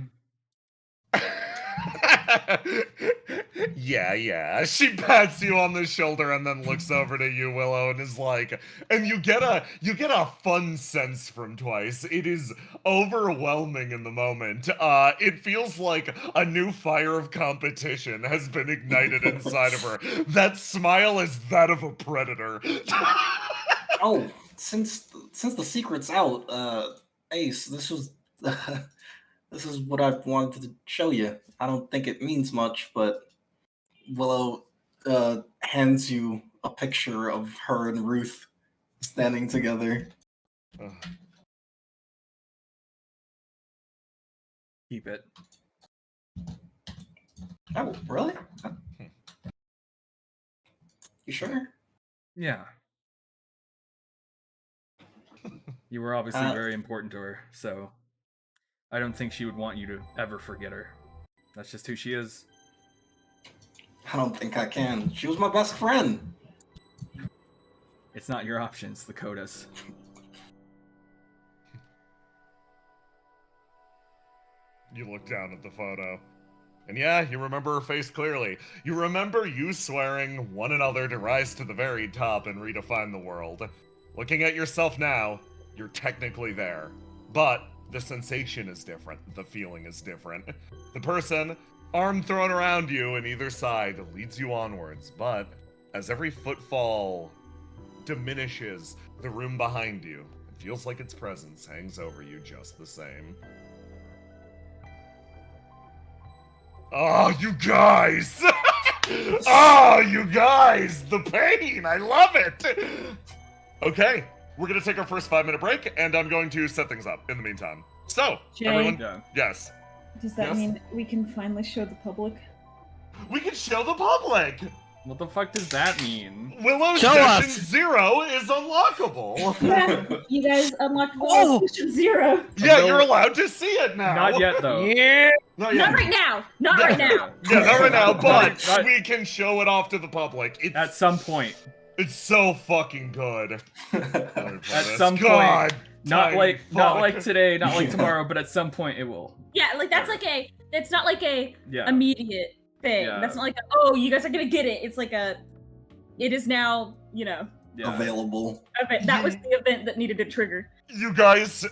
Yeah. She pats you on the shoulder and then looks over to you, Willow, and is like, and you get a fun sense from Twice. It is overwhelming in the moment. It feels like a new fire of competition has been ignited inside of her. That smile is that of a predator. Oh, since the secret's out, Ace, this was this is what I wanted to show you. I don't think it means much, but Willow hands you a picture of her and Ruth standing together. Keep it. Oh, really? You sure? Yeah. You were obviously very important to her, so I don't think she would want you to ever forget her. That's just who she is. I don't think I can. She was my best friend. It's not your options, the CODAs. You look down at the photo. And yeah, you remember her face clearly. You remember you swearing one another to rise to the very top and redefine the world. Looking at yourself now, you're technically there. But the sensation is different. The feeling is different. The person, arm thrown around you on either side, leads you onwards. But as every footfall diminishes the room behind you, it feels like its presence hangs over you just the same. Oh, you guys! Oh, you guys! The pain! I love it! Okay, we're gonna take our first 5-minute break, and I'm going to set things up in the meantime. So, Jay, everyone... Yes. does that mean we can finally show the public? We can show the public! What the fuck does that mean? Willow Show Session us. 0 is unlockable! Yeah, you guys unlocked Willow Session 0. Yeah, No. you're allowed to see it now! Not yet, though. Yeah. Not Not yet. right now. Not Yeah. right now. Yeah, not right now, but Not- we can show it off to the public. At some point. It's so fucking good. At some God, point. Not tiny like fuck. today, not like tomorrow, but at some point it will. Yeah, like that's like a. It's not like a Yeah. immediate thing. Yeah. That's not like oh, you guys are gonna get it. It's like a. It is now. Yeah. Available. Event. That was the event that needed a trigger. You guys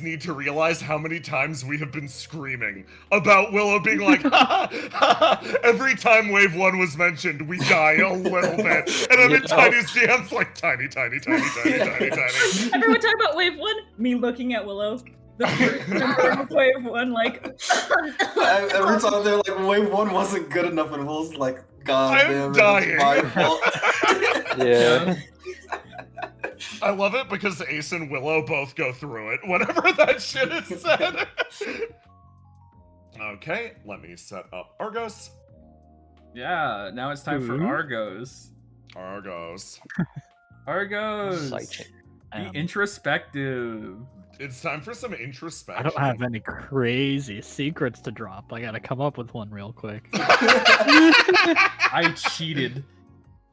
need to realize how many times we have been screaming about Willow being like, ha, ha, ha. Every time Wave 1 was mentioned, we die a little bit. And I'm in Tiny's DMs like, tiny. Everyone talk about Wave 1. Me looking at Willow. The first member of Wave 1, like. Every time they're like, Wave 1 wasn't good enough, and Will's like, God I'm damn it, dying. it's my fault. Yeah. I love it because Ace and Willow both go through it whenever that shit is said. Okay, let me set up Argos. Yeah, now it's time for Ooh. Argos. Argos. Argos! Sidechain. Be introspective. It's time for some I introspection. don't have any crazy secrets to drop. I gotta come up with one real quick. I cheated.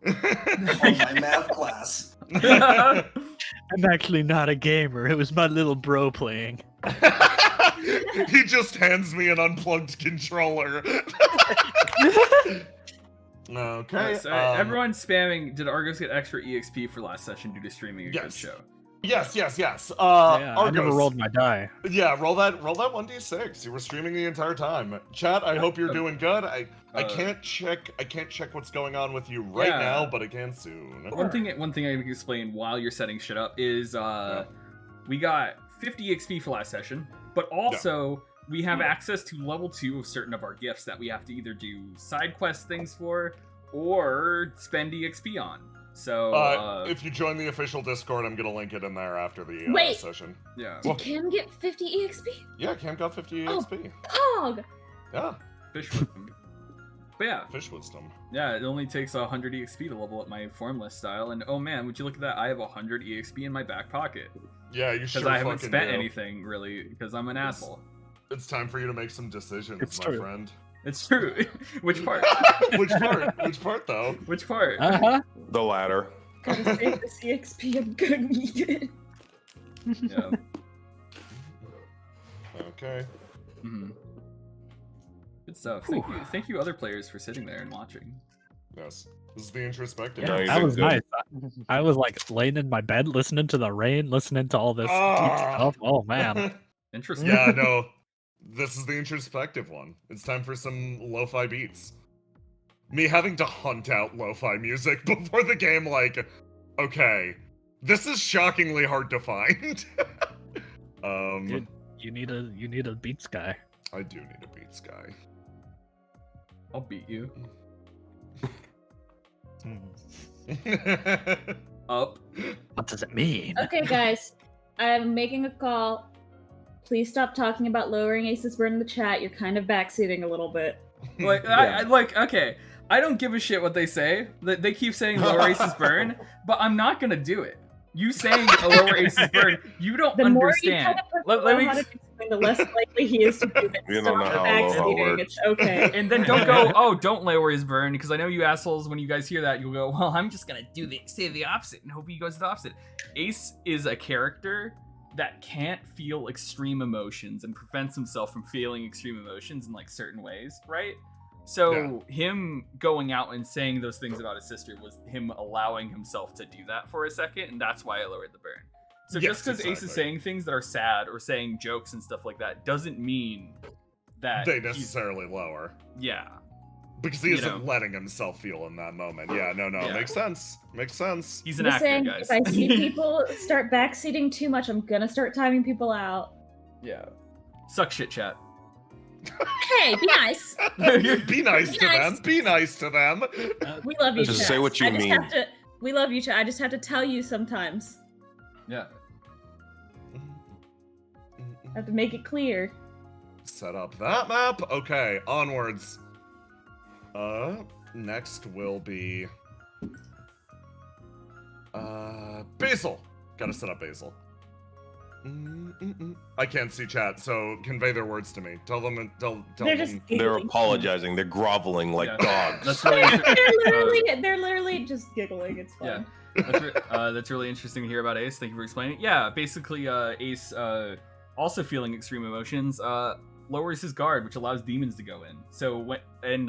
My math class. I'm actually not a gamer. It was my little bro playing. He just hands me an unplugged controller. Okay. So, everyone's spamming. Did Argos get extra EXP for last session due to streaming a good Yes. show? Yes. Yeah, Argos. I never rolled my die. Yeah, roll that 1d6. You were streaming the entire time. Chat, I hope you're doing good. I can't check what's going on with you right Yeah. now, but I can soon. One thing I can explain while you're setting shit up is we got 50 EXP for last session, but also we have access to level 2 of certain of our gifts that we have to either do side quest things for or spend EXP on. So if you join the official Discord, I'm gonna link it in there after the Wait. session. yeah, Did Cam get 50 EXP? Yeah, Cam got 50 Oh. EXP. Pog! Yeah, fish wisdom. But yeah, fish wisdom. yeah, it only takes 100 EXP to level up my formless style, and oh man, would you look at that? I have 100 EXP in my back pocket Yeah, you because sure I haven't fucking spent do. anything really because I'm an asshole. It's time for you to make some decisions, It's my true. friend. It's true. Which part? Which part? Which part, though? Which part? Uh-huh. The latter. Gotta save this EXP. I'm gonna need it. Yeah. Okay. hmm Good stuff. Thank you, other players, for sitting there and watching. Yes. This is the introspective. No, Yeah, you that did was good. nice. I was like laying in my bed, listening to the rain, listening to all this deep Ah. stuff. Oh man. Interesting. Yeah, no. This is the introspective one. It's time for some lo-fi beats. Me having to hunt out lo-fi music before the game, like, okay, this is shockingly hard to find. Dude, you need a beats guy. I do need a beats guy. I'll beat you. Up. What does it mean? Okay, guys. I'm making a call. Please stop talking about lowering Ace's burn in the chat. You're kind of backseating a little bit. Like, I like, okay, I don't give a shit what they say. They keep saying lower aces burn, but I'm not gonna do it. You saying a lower aces burn, you don't The more you understand. try to Let me how to explain, the less likely he is to do it. You don't know Stop how aloha backseating. works. It's okay. and then don't go, oh, don't lower his burn, because I know you assholes, when you guys hear that, you'll go, well, I'm just gonna say the opposite and hope he goes the opposite. Ace is a character that can't feel extreme emotions and prevents himself from feeling extreme emotions in like certain ways, right? So him going out and saying those things about his sister was him allowing himself to do that for a second, and that's why I lowered the burn. So Yes, just because Ace exactly. is saying things that are sad or saying jokes and stuff like that doesn't mean that They necessarily lower. Yeah. Because he You isn't know. letting himself feel in that moment. Yeah, no, Yeah. makes sense. Makes sense. He's an Just actor, saying, guys. if I see people start backseating too much, I'm gonna start timing people out. Yeah. Suck shit, chat. Hey, be nice. Be nice Be to nice. them. Be nice to them. We love you, Just chat. say what you mean. We love you, chat. I just have to tell you sometimes. Yeah. I have to make it clear. Set up that map. Okay, onwards. Next will be Basil. Gotta set up Basil. I can't see chat, so convey their words to me. Tell them. Tell They're them. just They're giggling. apologizing. They're groveling like Yeah. dogs. That's really They're literally just giggling. It's fun. that's really interesting to hear about Ace. Thank you for explaining. Yeah, basically, Ace, also feeling extreme emotions, lowers his guard, which allows demons to go in. So when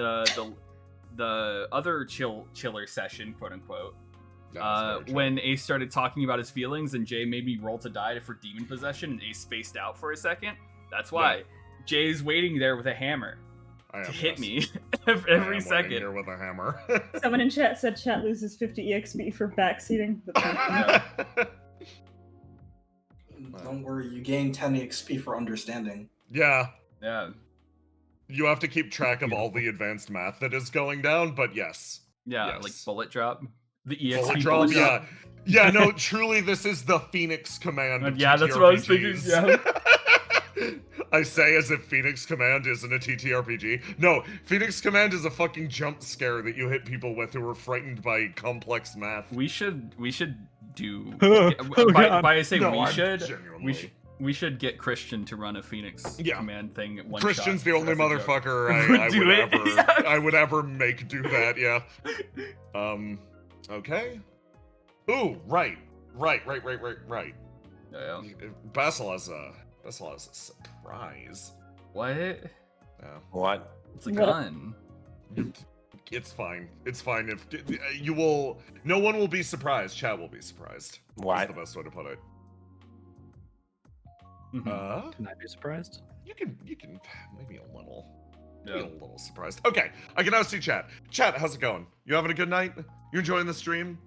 the other chiller session, quote unquote, when Ace started talking about his feelings and Jay made me roll to die for demon possession and Ace spaced out for a second, that's why Jay's waiting there with a hammer to hit me every second. Here with a hammer. Someone in chat said chat loses 50 EXP for backseating. Don't worry, you gain 10 XP for understanding. Yeah. Yeah. You have to keep track of all the advanced math that is going down, but yes. Yeah, Yes. like bullet drop. The EXP Bullet drop, bullet drop. yeah. Yeah, no, truly, this is the Phoenix Command of Yeah, that's what I was thinking, TTRPGs. I say as if Phoenix Command isn't a TTRPG. No, Phoenix Command is a fucking jump scare that you hit people with who are frightened by complex math. We should do Oh, God. by I say No, we I'm should genuinely- we should get Christian to run a Phoenix Command thing at one Christian's shot the only as a joke. motherfucker I Do would it. ever Yeah. I would ever make do that, yeah. Okay. Ooh, right. Yeah. Basil has a surprise. What? Yeah. What? It's a What? gun. It's fine. It's fine if you will. No one will be surprised. Chat will be surprised. What? That's the best way to put it. Mhm. Can I be surprised? You can maybe a little. Yeah. Maybe a little surprised. Okay, I can now see chat. Chat, how's it going? You having a good night? You enjoying the stream?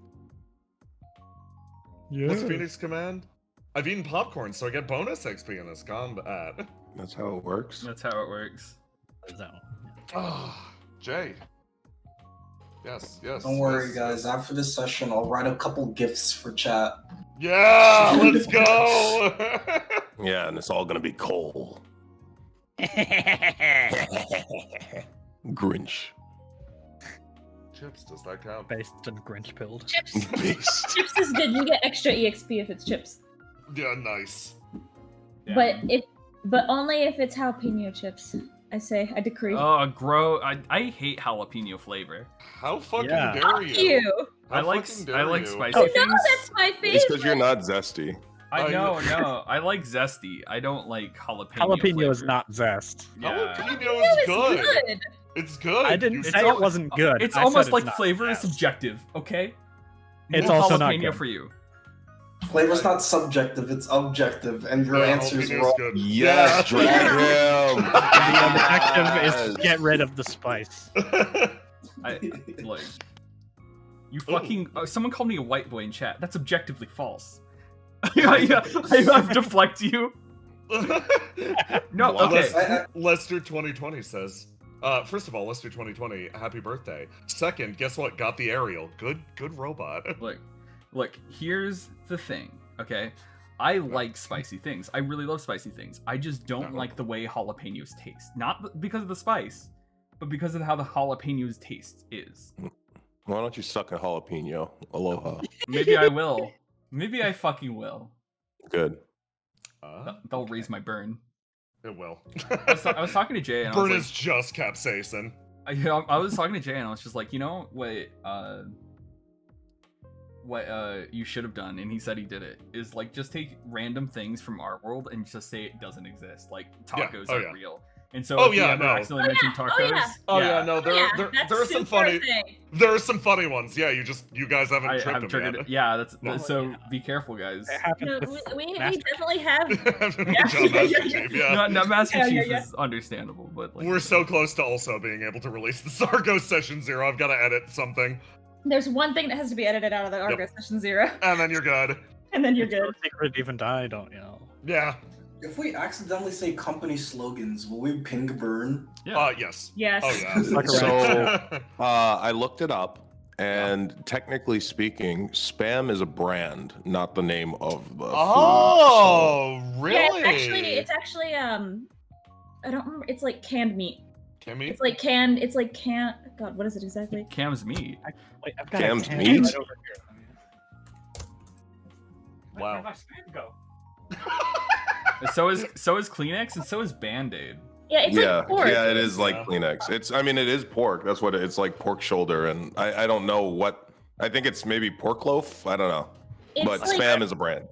Yeah. What's Phoenix Command? I've eaten popcorn, so I get bonus XP in this combat. That's how it works. That's how it works. Ah, Jay. Yes. Don't worry, yes, guys. After this session, I'll write a couple gifts for chat. Yeah, let's go. Yeah, and it's all gonna be coal. Grinch. Chips, does that count? Based and Grinch pilled. Chips. Chips is good. You get extra EXP if it's chips. Yeah, nice. Yeah. But only if it's jalapeno chips. I decree. Oh, I hate jalapeno flavor. How fucking Yeah. dare Fuck you. How I like fucking dare I like you? spicy Oh, things. no, that's my favorite. It's because you're not zesty. I know. I like zesty. I don't like jalapeno. Jalapeno is flavor. not zest. Yeah. Jalapeno It's is good. good. It's good. I didn't You say don't- it wasn't good. It's I said almost it's like not flavor is best. subjective. Okay. It's No also not jalapeno good. for you. Flavor's not subjective, it's objective, and your Yeah, answer is jalapenos wrong. good. Yes, drag him. The objective is to get rid of the spice. I like. You fucking. Someone called me a white boy in chat. That's objectively false. I deflect you. No, Well, okay. Lester 2020 says, first of all, Lester 2020, happy birthday. Second, guess what? Got the aerial. Good robot. Look, here's the thing, okay? I like spicy things. I really love spicy things. I just don't like the way jalapenos taste. Not because of the spice, but because of how the jalapenos taste is. Why don't you suck a jalapeno? Aloha. Maybe I will. Maybe I fucking will. Good. They'll raise my burn. It will. I was talking to Jay and Burn I is was just capsaicin. I was talking to Jay and I was just like, you know what? what you should have done, and he said he did it, is like just take random things from our world and just say it doesn't exist. Like tacos aren't real. And so if you ever accidentally mention tacos, there are some funny there are some funny ones. Yeah, you guys haven't tripped them yet. Yeah, be careful, guys. We definitely have. No, Master Chief is understandable, but like, we're so close to also being able to release the Argos Session 0. I've got to edit something. There's one thing that has to be edited out of the Argos Session 0. And then you're good. And then you're good. Secret even die, don't you know? Yeah. If we accidentally say company slogans, will we ping burn? Yeah. Yes. Yes. Oh, yeah. So, I looked it up, and technically speaking, Spam is a brand, not the name of the food. Oh, So. really? Yeah, it's actually I don't remember. It's like canned meat. Canned meat? It's like canned. God, what is it exactly? Cam's meat. Wait, I've got Cam's a can meat? right over here. Wow. Where'd my spam go? So is Kleenex, and so is Band-Aid. Yeah, it's like pork. Yeah, it is like Kleenex. It is pork. That's what it's like, pork shoulder, and I don't know what. I think it's maybe pork loaf. I don't know, but like, Spam is a brand.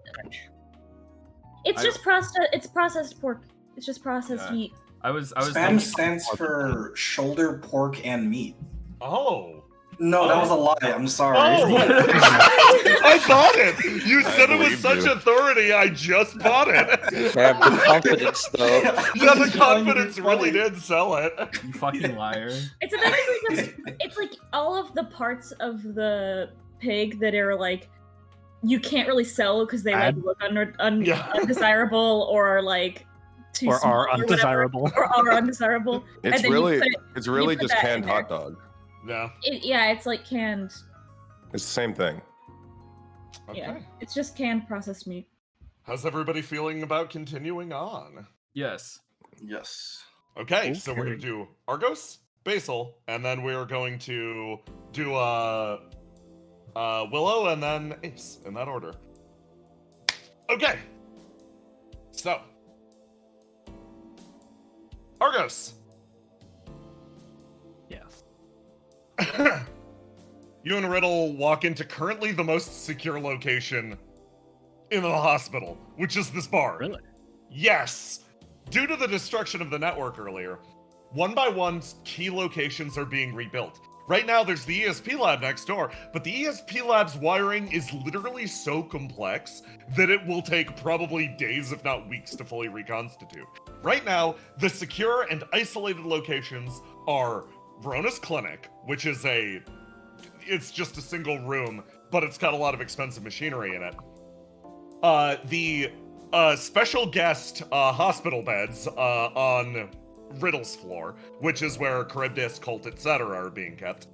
It's just processed. It's processed pork. It's just processed meat. I was. Spam stands for shoulder, pork, and meat. Oh. No, that was a lie. I'm sorry. Oh. I bought it. You said it with such authority. I just bought it. Have the confidence, though. Yeah, the confidence really did sell it. You fucking liar. It's basically just, it's like all of the parts of the pig that are like you can't really sell because they like look undesirable or like too or small are undesirable. or are undesirable. It's really just canned hot dog. Yeah. It's like canned. It's the same thing. Okay. Yeah, it's just canned processed meat. How's everybody feeling about continuing on? Yes. Yes. Okay, so we're gonna do Argos, Basil, and then we're going to do Willow and then Ace in that order. Okay. So Argos. Yes. You and Riddle walk into currently the most secure location in the hospital, which is this bar. Really? Yes! Due to the destruction of the network earlier, one by one, key locations are being rebuilt. Right now, there's the ESP lab next door, but the ESP lab's wiring is literally so complex that it will take probably days, if not weeks, to fully reconstitute. Right now, the secure and isolated locations are Verona's clinic, which is it's just a single room, but it's got a lot of expensive machinery in it. The special guest hospital beds on Riddle's floor, which is where Charybdis, Cult, etc. are being kept.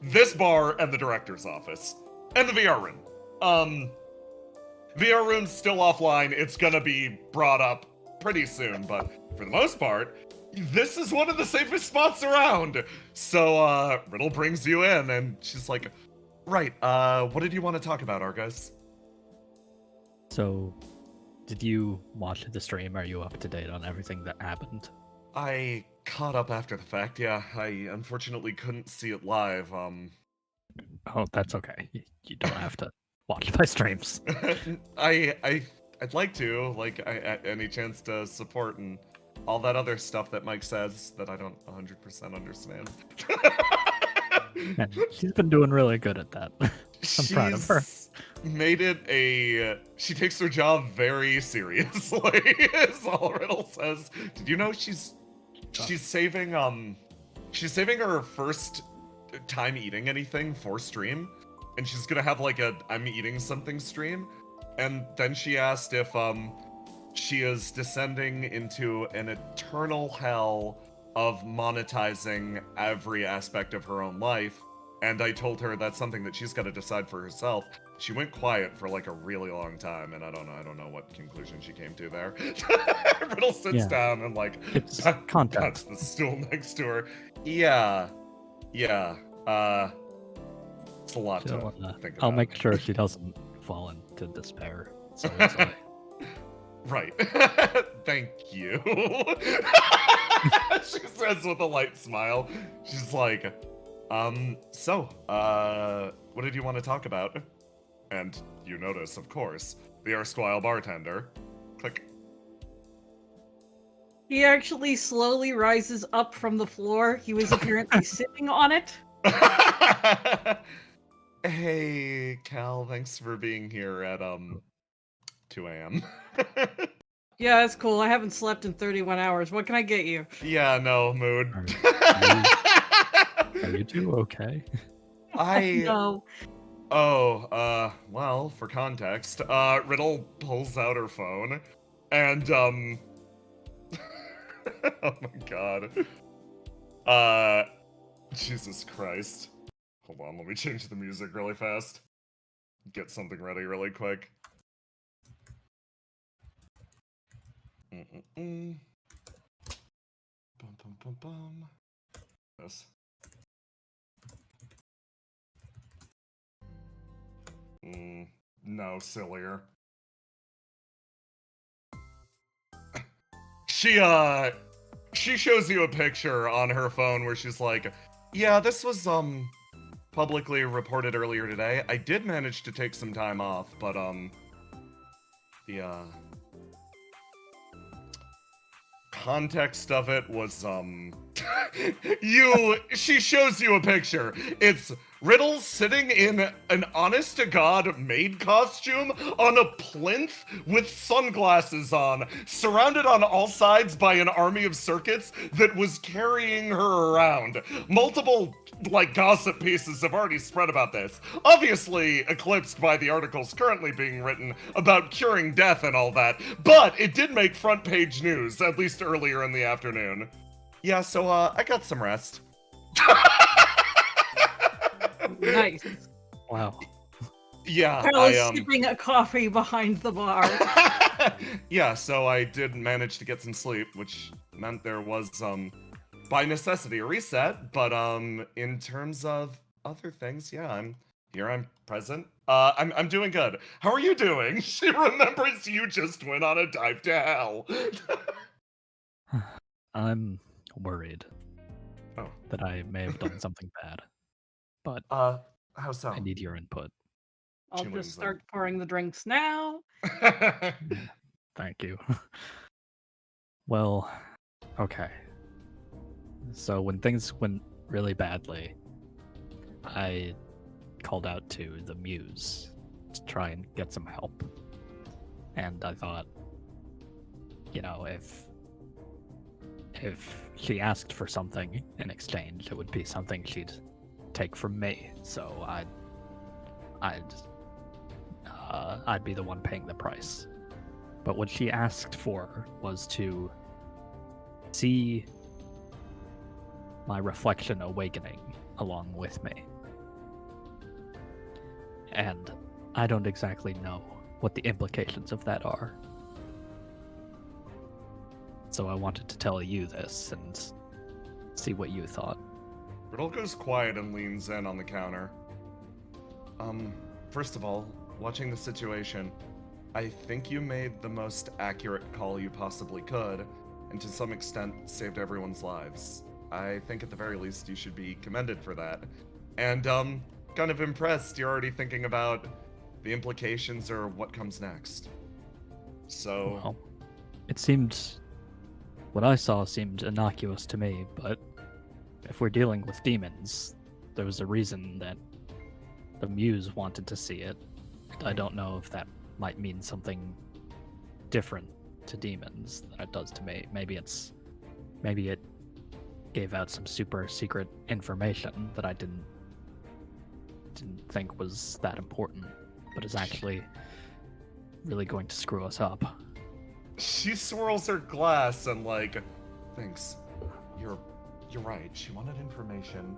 This bar and the director's office. And the VR room. VR room's still offline. It's gonna be brought up pretty soon, but for the most part, this is one of the safest spots around. So, Riddle brings you in, and she's like, right, what did you want to talk about, Argos? So, did you watch the stream? Are you up to date on everything that happened? I caught up after the fact, yeah. I unfortunately couldn't see it live, Oh, that's okay. You don't have to watch my streams. I'd like to, any chance to support and all that other stuff that Mike says that I don't 100% understand. And she's been doing really good at that. I'm proud of her. Made it she takes her job very seriously, is all Riddle says. Did you know she's saving her first time eating anything for stream, and she's gonna have like a I'm eating something stream, and then she asked if she is descending into an eternal hell of monetizing every aspect of her own life, and I told her that's something that she's got to decide for herself. She went quiet for like a really long time, and I don't know what conclusion she came to there. Riddle sits down and like, it's that's the stool next to her. Yeah, it's a lot to think about. I'll make sure she doesn't fall into despair. So it's like... Right. Thank you. She says with a light smile. She's like, what did you want to talk about? And you notice, of course, the erstwhile bartender. Click. He actually slowly rises up from the floor. He was apparently sitting on it. Hey, Cal, thanks for being here at 2 a.m. Yeah, that's cool. I haven't slept in 31 hours. What can I get you? Yeah, no, mood. Are you two okay? No. Oh, well, for context, Riddle pulls out her phone, and, oh my god. Jesus Christ. Hold on, let me change the music really fast. Get something ready really quick. Bum, bum, bum, bum. This. No, sillier. She shows you a picture on her phone where she's like, yeah, this was, publicly reported earlier today. I did manage to take some time off, but, the, context of it was, she shows you a picture. It's Riddle sitting in an honest-to-God maid costume on a plinth with sunglasses on, surrounded on all sides by an army of circuits that was carrying her around. Multiple, gossip pieces have already spread about this, obviously eclipsed by the articles currently being written about curing death and all that, but it did make front-page news, at least earlier in the afternoon. Yeah, so, I got some rest. Nice. Wow. Yeah, Carl is sipping a coffee behind the bar. Yeah, so I did manage to get some sleep, which meant there was, by necessity, a reset, but, in terms of other things, yeah, I'm present. I'm doing good. How are you doing? She remembers you just went on a dive to hell. I'm worried Oh. that I may have done something bad, but How so? I need your input. I'll She just leans start pouring the drinks now. Thank you. Well, okay. So when things went really badly, I called out to the Muse to try and get some help. And I thought, if she asked for something in exchange, it would be something she'd take from me. So I'd be the one paying the price. But what she asked for was to see my reflection awakening along with me. And I don't exactly know what the implications of that are. So I wanted to tell you this and see what you thought. Riddle goes quiet and leans in on the counter. First of all, watching the situation, I think you made the most accurate call you possibly could, and to some extent saved everyone's lives. I think at the very least you should be commended for that. And, kind of impressed you're already thinking about the implications or what comes next. So... Well, it seemed... What I saw seemed innocuous to me, but if we're dealing with demons, there was a reason that the Muse wanted to see it. I don't know if that might mean something different to demons than it does to me. Maybe it gave out some super secret information that I didn't think was that important, but is actually really going to screw us up. She swirls her glass and thanks. You're right. She wanted information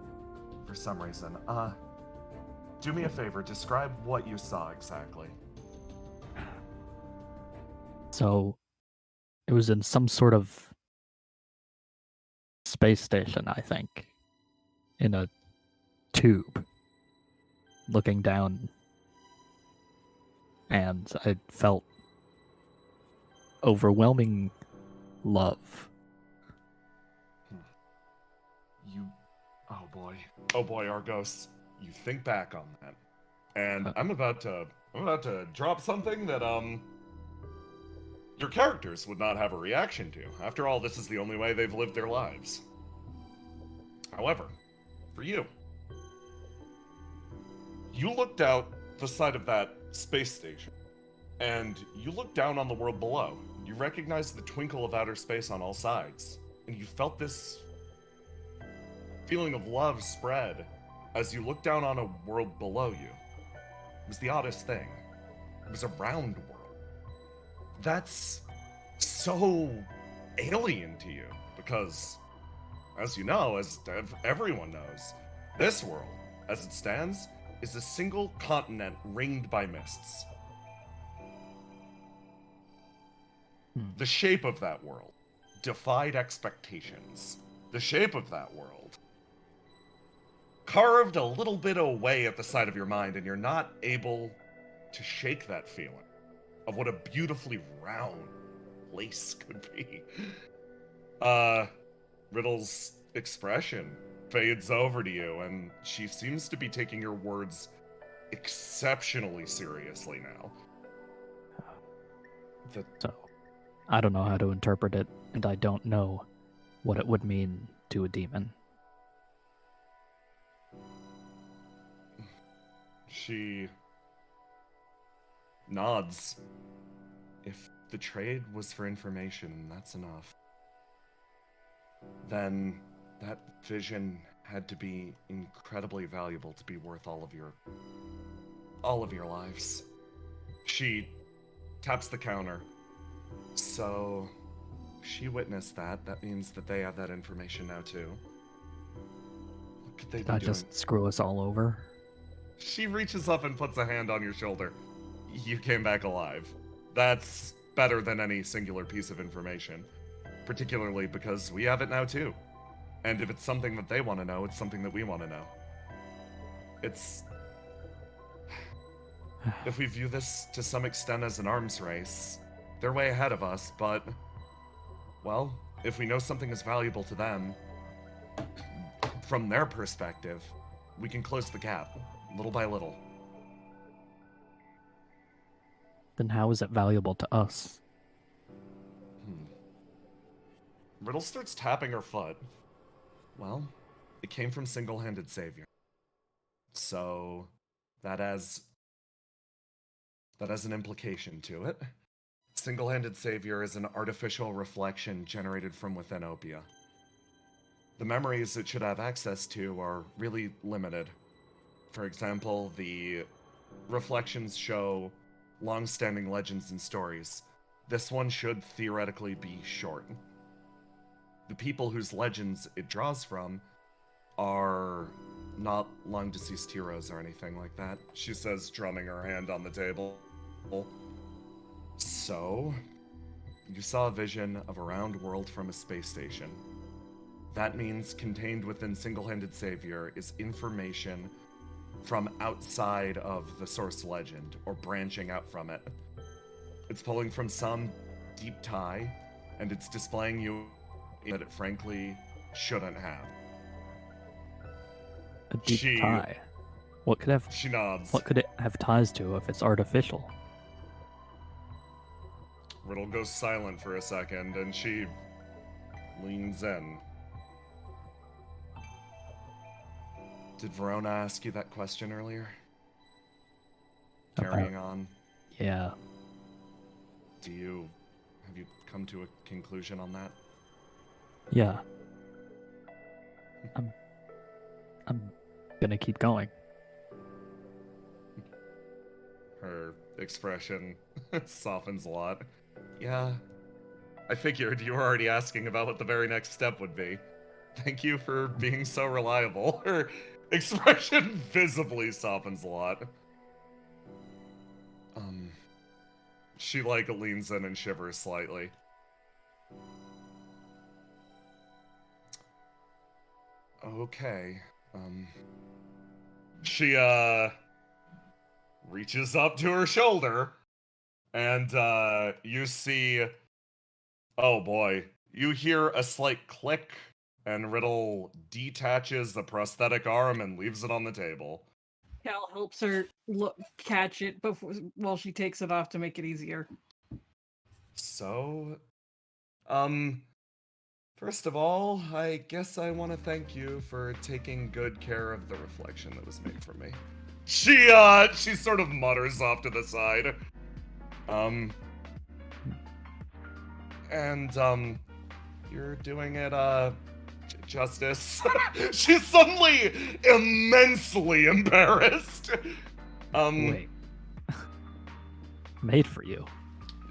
for some reason. Do me a favor. Describe what you saw exactly. So, it was in some sort of space station, I think, in a tube, looking down, and I felt overwhelming love. Oh boy, Argos. You think back on that. And I'm about to drop something that your characters would not have a reaction to. After all, this is the only way they've lived their lives. However, for you looked out the side of that space station, and you looked down on the world below. You recognized the twinkle of outer space on all sides, and you felt this feeling of love spread as you looked down on a world below you. It was the oddest thing. It was a round world. That's so alien to you, because, as you know, as everyone knows, this world, as it stands, is a single continent ringed by mists. The shape of that world defied expectations. The shape of that world carved a little bit away at the side of your mind, and you're not able to shake that feeling of what a beautifully round place could be. Riddle's expression fades over to you, and she seems to be taking your words exceptionally seriously now. So, I don't know how to interpret it, and I don't know what it would mean to a demon. She nods. If the trade was for information, that's enough. Then that vision had to be incredibly valuable to be worth all of your lives. She taps the counter. So she witnessed that. That means that they have that information now too. What could they be Did I doing? just screw us all over? She reaches up and puts a hand on your shoulder. You came back alive. That's better than any singular piece of information. Particularly because we have it now too. And if it's something that they want to know, it's something that we want to know. It's... If we view this to some extent as an arms race, they're way ahead of us, but... Well, if we know something is valuable to them, from their perspective, we can close the gap, little by little. Then how is it valuable to us? Riddle starts tapping her foot. Well, it came from single-handed savior. So, that has an implication to it. Single-handed savior is an artificial reflection generated from within Opia. The memories it should have access to are really limited. For example, the reflections show long-standing legends and stories. This one should theoretically be short. The people whose legends it draws from are not long-deceased heroes or anything like that, she says, drumming her hand on the table. So, you saw a vision of a round world from a space station. That means contained within Single-Handed Savior is information from outside of the source legend, or branching out from it. It's pulling from some deep tie, and it's displaying you that it frankly shouldn't have. A deep tie? What could have? She nods. What could it have ties to if it's artificial? Riddle goes silent for a second, and she leans in. Did Verona ask you that question earlier? Carrying on. Yeah. Have you come to a conclusion on that? Yeah. I'm gonna keep going. Her expression softens a lot. Yeah. I figured you were already asking about what the very next step would be. Thank you for being so reliable. Her expression visibly softens a lot. She leans in and shivers slightly. Okay. She reaches up to her shoulder, and you see, oh boy, you hear a slight click, and Riddle detaches the prosthetic arm and leaves it on the table. Cal helps her catch it before while she takes it off to make it easier. So, first of all, I guess I want to thank you for taking good care of the reflection that was made for me. She sort of mutters off to the side. You're doing it, justice. She's suddenly immensely embarrassed. Wait. Made for you.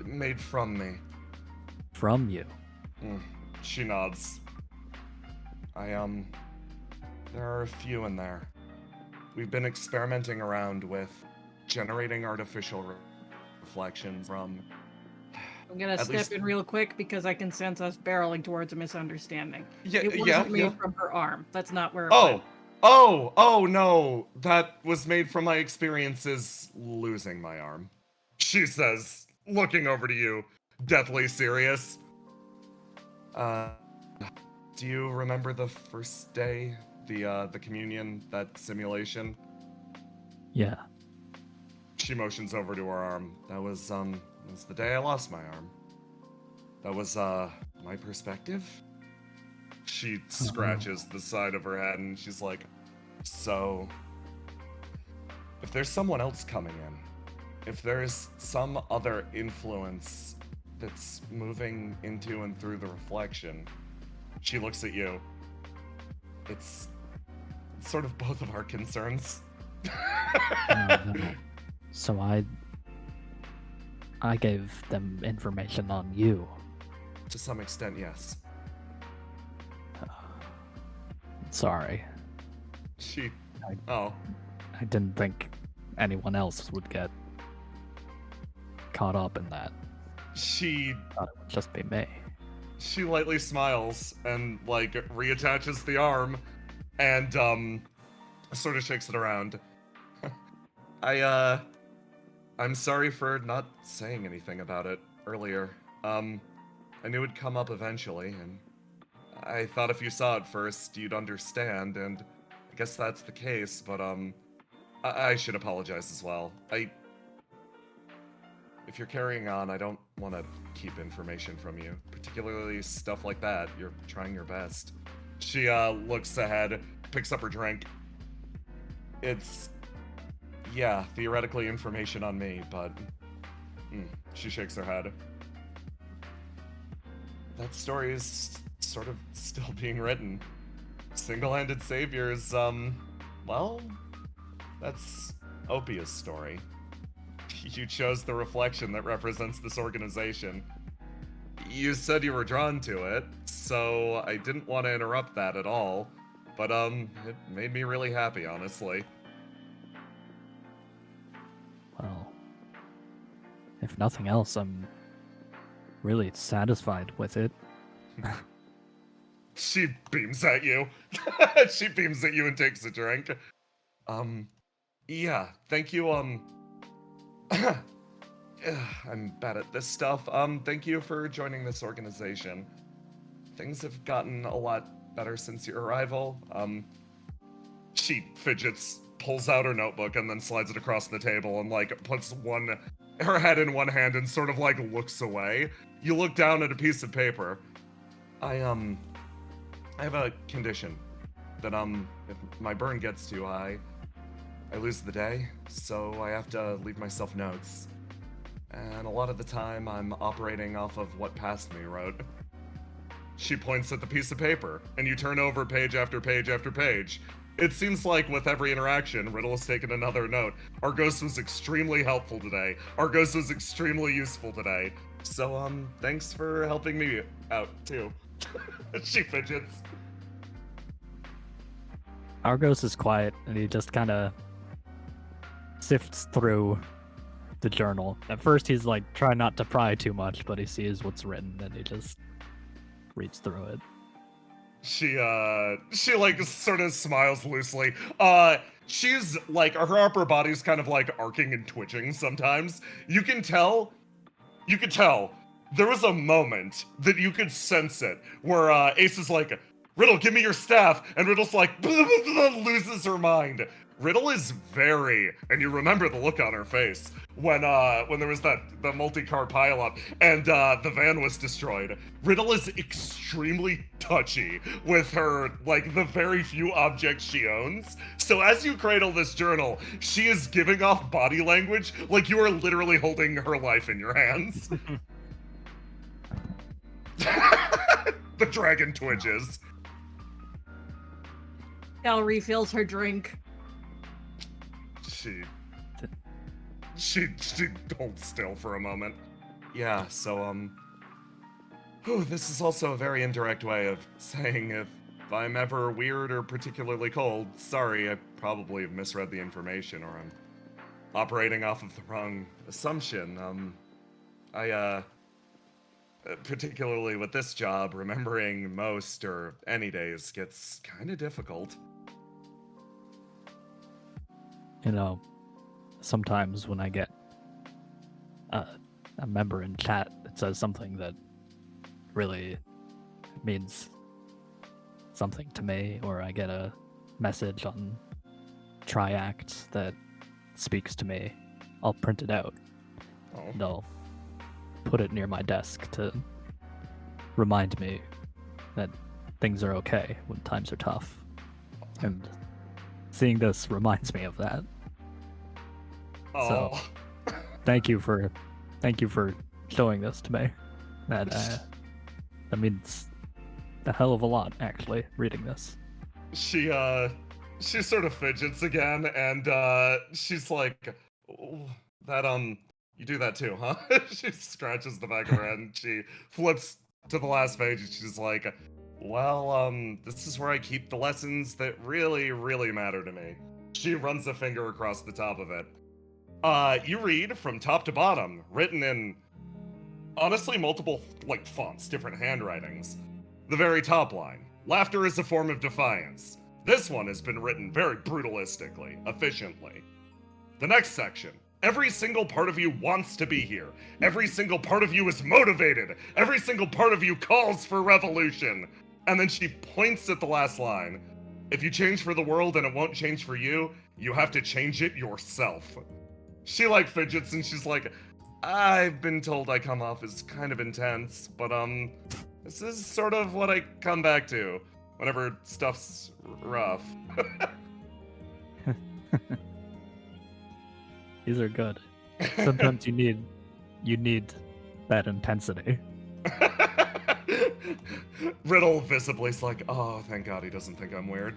Made from me. From you. She nods. There are a few in there. We've been experimenting around with generating artificial reflections from... I'm gonna step in real quick because I can sense us barreling towards a misunderstanding. Yeah, it wasn't made from her arm. That's not where it went. Oh, no. That was made from my experiences losing my arm. She says, looking over to you, deathly serious. Do you remember the first day? The communion, that simulation? Yeah. She motions over to her arm. That was the day I lost my arm. That was, my perspective? She scratches the side of her head and she's like, so, if there's someone else coming in, if there's some other influence that's moving into and through the reflection, she looks at you. It's sort of both of our concerns. No. So I gave them information on you. To some extent, yes. Sorry. I didn't think anyone else would get caught up in that. She thought it would just be me. She lightly smiles and like reattaches the arm and sort of shakes it around. I'm sorry for not saying anything about it earlier. I knew it'd come up eventually, and I thought if you saw it first, you'd understand, and I guess that's the case, but I should apologize as well. If you're carrying on, I don't want to keep information from you, particularly stuff like that. You're trying your best. She looks ahead, picks up her drink. It's, yeah, theoretically information on me, but she shakes her head. That story is sort of still being written. Single-handed saviors, well, that's Opia's story. You chose the reflection that represents this organization. You said you were drawn to it, so I didn't want to interrupt that at all, but it made me really happy, honestly. Well, if nothing else, I'm really satisfied with it. She beams at you. She beams at you and takes a drink. Yeah, thank you, I'm bad at this stuff. Thank you for joining this organization. Things have gotten a lot better since your arrival. She fidgets, pulls out her notebook, and then slides it across the table and, like, puts her head in one hand and sort of, like, looks away. You look down at a piece of paper. I have a condition that, if my burn gets too high, I lose the day, so I have to leave myself notes. And a lot of the time, I'm operating off of what past me wrote. She points at the piece of paper, and you turn over page after page after page. It seems like with every interaction, Riddle has taken another note. Argos was extremely helpful today. Argos was extremely useful today. So, thanks for helping me out, too. She fidgets. Argos is quiet, and he just kind of sifts through the journal. At first, he's like trying not to pry too much, but he sees what's written, and he just reads through it. She like sort of smiles loosely. She's like, her upper body's kind of like arcing and twitching sometimes. You can tell there was a moment that you could sense it where Ace is like, Riddle, give me your staff, and Riddle's like, loses her mind. Riddle is very, and you remember the look on her face when there was the multi-car pileup and the van was destroyed. Riddle is extremely touchy with her, like, the very few objects she owns. So as you cradle this journal, she is giving off body language like you are literally holding her life in your hands. The dragon twitches. Cal refills her drink. She holds still for a moment. Yeah, so, this is also a very indirect way of saying if I'm ever weird or particularly cold, sorry, I probably have misread the information or I'm operating off of the wrong assumption. Particularly with this job, remembering most or any days gets kind of difficult. You know, sometimes when I get a member in chat that says something that really means something to me, or I get a message on Triact that speaks to me, I'll print it out and I'll put it near my desk to remind me that things are okay when times are tough. And seeing this reminds me of that. So, thank you for showing this to me. That means a hell of a lot, actually, reading this. She sort of fidgets again, and she's like, you do that too, huh? She scratches the back of her head, and she flips to the last page, and she's like, well, this is where I keep the lessons that really, really matter to me. She runs a finger across the top of it. You read from top to bottom, written in, honestly, multiple, like, fonts, different handwritings. The very top line, laughter is a form of defiance. This one has been written very brutalistically, efficiently. The next section, every single part of you wants to be here. Every single part of you is motivated. Every single part of you calls for revolution. And then she points at the last line. If you change for the world and it won't change for you, you have to change it yourself. She, like, fidgets and she's like, I've been told I come off as kind of intense, but, this is sort of what I come back to whenever stuff's rough. These are good. Sometimes you need that intensity. Riddle visibly's like, oh, thank God he doesn't think I'm weird.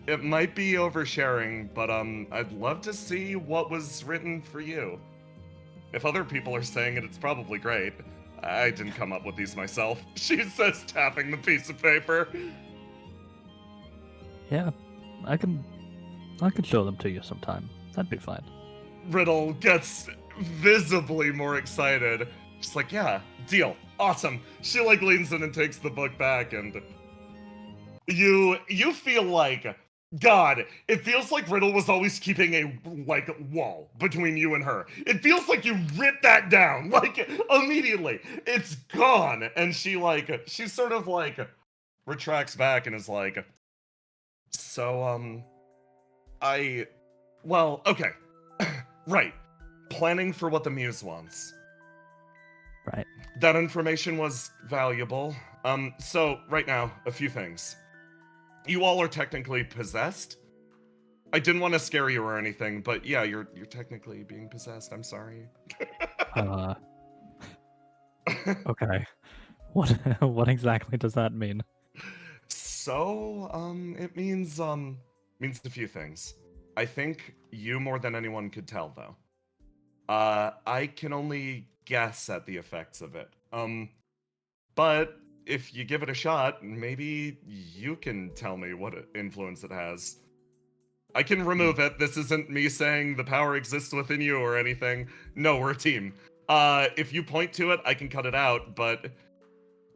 It might be oversharing, but I'd love to see what was written for you. If other people are saying it, it's probably great. I didn't come up with these myself. She says, tapping the piece of paper. Yeah, I can show them to you sometime. That'd be fine. Riddle gets visibly more excited. She's like, yeah, deal, awesome. She, like, leans in and takes the book back, and you feel like, God, it feels like Riddle was always keeping a, like, wall between you and her. It feels like you ripped that down, like, immediately. It's gone. And she sort of, like, retracts back and is like, so, well, okay. Right. Planning for what the Muse wants. Right. That information was valuable. So, right now, a few things. You all are technically possessed. I didn't want to scare you or anything, but yeah, you're technically being possessed. I'm sorry. Okay. What exactly does that mean? So, it means a few things. I think you more than anyone could tell, though. I can only guess at the effects of it. But if you give it a shot, maybe you can tell me what influence it has. I can remove it. This isn't me saying the power exists within you or anything. No, we're a team. If you point to it, I can cut it out, but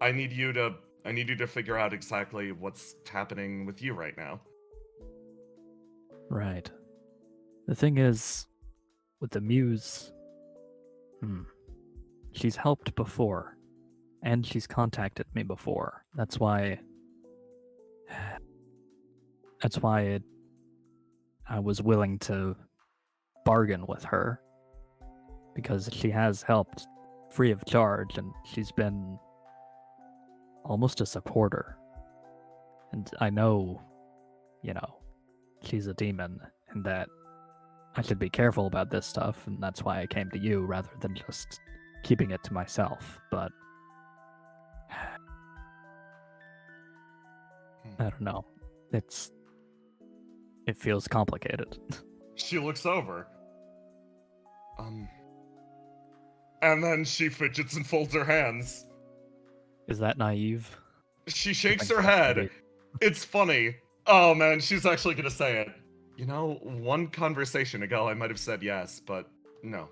I need you to figure out exactly what's happening with you right now. Right. The thing is, with the Muse, she's helped before, and she's contacted me before. That's why That's why I was willing to bargain with her, because she has helped free of charge, and she's been almost a supporter. And I know, she's a demon, and that I should be careful about this stuff, and that's why I came to you rather than just keeping it to myself. But I don't know. It feels complicated. She looks over. And then she fidgets and folds her hands. Is that naive? She shakes think her that's head. maybe- It's funny. Oh man, she's actually gonna say it. One conversation ago I might have said yes, but no.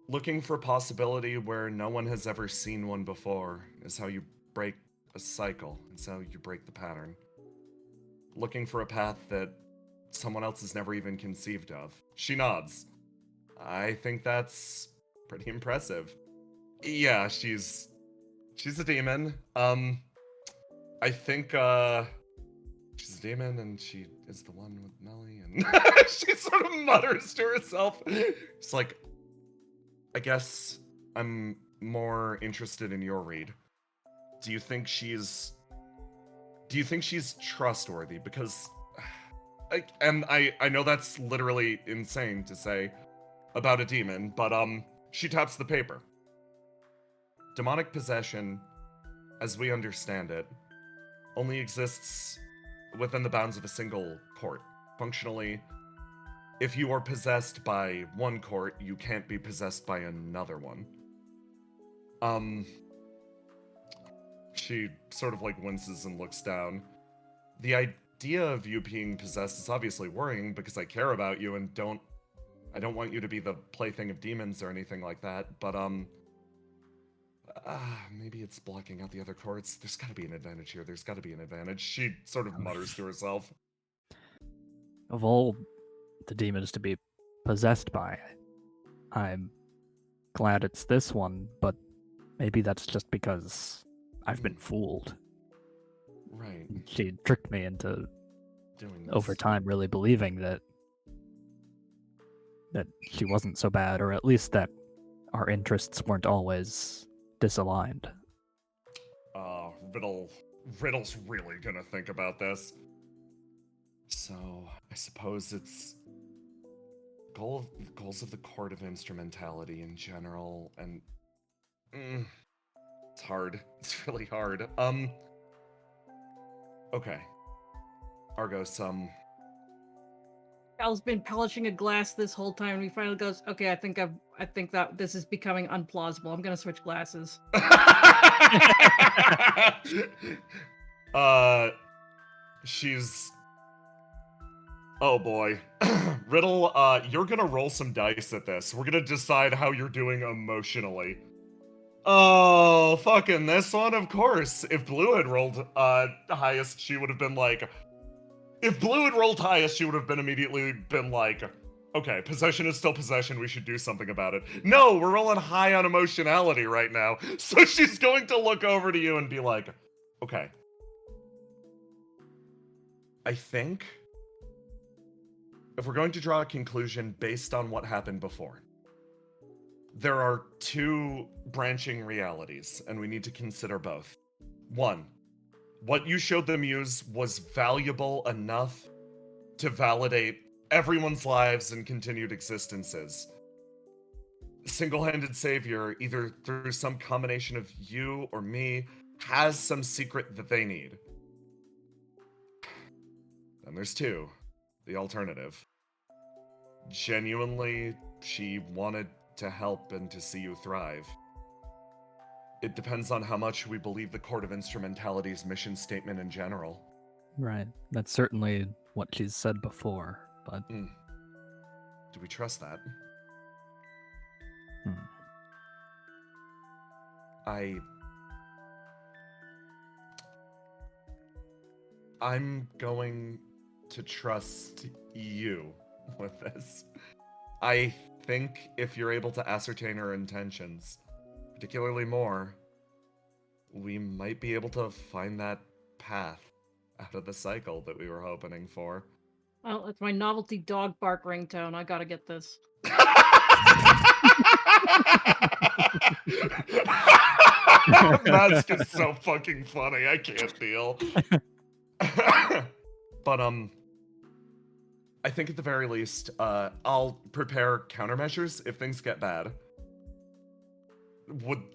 Looking for a possibility where no one has ever seen one before is how you break a cycle. It's how you break the pattern. Looking for a path that someone else has never even conceived of. She nods. I think that's pretty impressive. Yeah, she's a demon. I think she's a demon and she is the one with Melly, and she sort of mutters to herself. It's like, I guess I'm more interested in your read. Do you think she's trustworthy? Because I know that's literally insane to say about a demon, but she taps the paper. Demonic possession, as we understand it, only exists within the bounds of a single court. Functionally, if you are possessed by one court, you can't be possessed by another one. She sort of like winces and looks down. The idea of you being possessed is obviously worrying because I care about you and I don't want you to be the plaything of demons or anything like that, but maybe it's blocking out the other courts. There's gotta be an advantage here. There's gotta be an advantage. She sort of mutters to herself. Of all the demons to be possessed by, I'm glad it's this one, but maybe that's just because I've been fooled. Right. She tricked me into, Doing this. over time, really believing that she wasn't so bad, or at least that our interests weren't always disaligned. Riddle's really gonna think about this. So, I suppose it's goals of the Court of Instrumentality in general, and it's hard. It's really hard. Okay. Argos, Al's been polishing a glass this whole time, and he finally goes, "Okay, I think that this is becoming unplausible. I'm gonna switch glasses." She's... Oh boy. Riddle, you're gonna roll some dice at this. We're gonna decide how you're doing emotionally. Oh, fucking this one, of course. If Blue had rolled highest, she would have been like... If Blue had rolled highest, she would have immediately been like, okay, possession is still possession, we should do something about it. No, we're rolling high on emotionality right now. So she's going to look over to you and be like, okay. I think if we're going to draw a conclusion based on what happened before, there are two branching realities, and we need to consider both. One, what you showed the Muse was valuable enough to validate everyone's lives and continued existences. Single-handed savior, either through some combination of you or me, has some secret that they need. Then there's two, the alternative. Genuinely, she wanted to help and to see you thrive. It depends on how much we believe the Court of Instrumentality's mission statement in general. Right. That's certainly what she's said before, but... Do we trust that? I'm going to trust you with this. I think if you're able to ascertain her intentions, particularly more, we might be able to find that path. out of the cycle that we were hoping for. Well, it's my novelty dog bark ringtone. I gotta get this. Mask is so fucking funny. I can't deal. But I think at the very least, I'll prepare countermeasures if things get bad.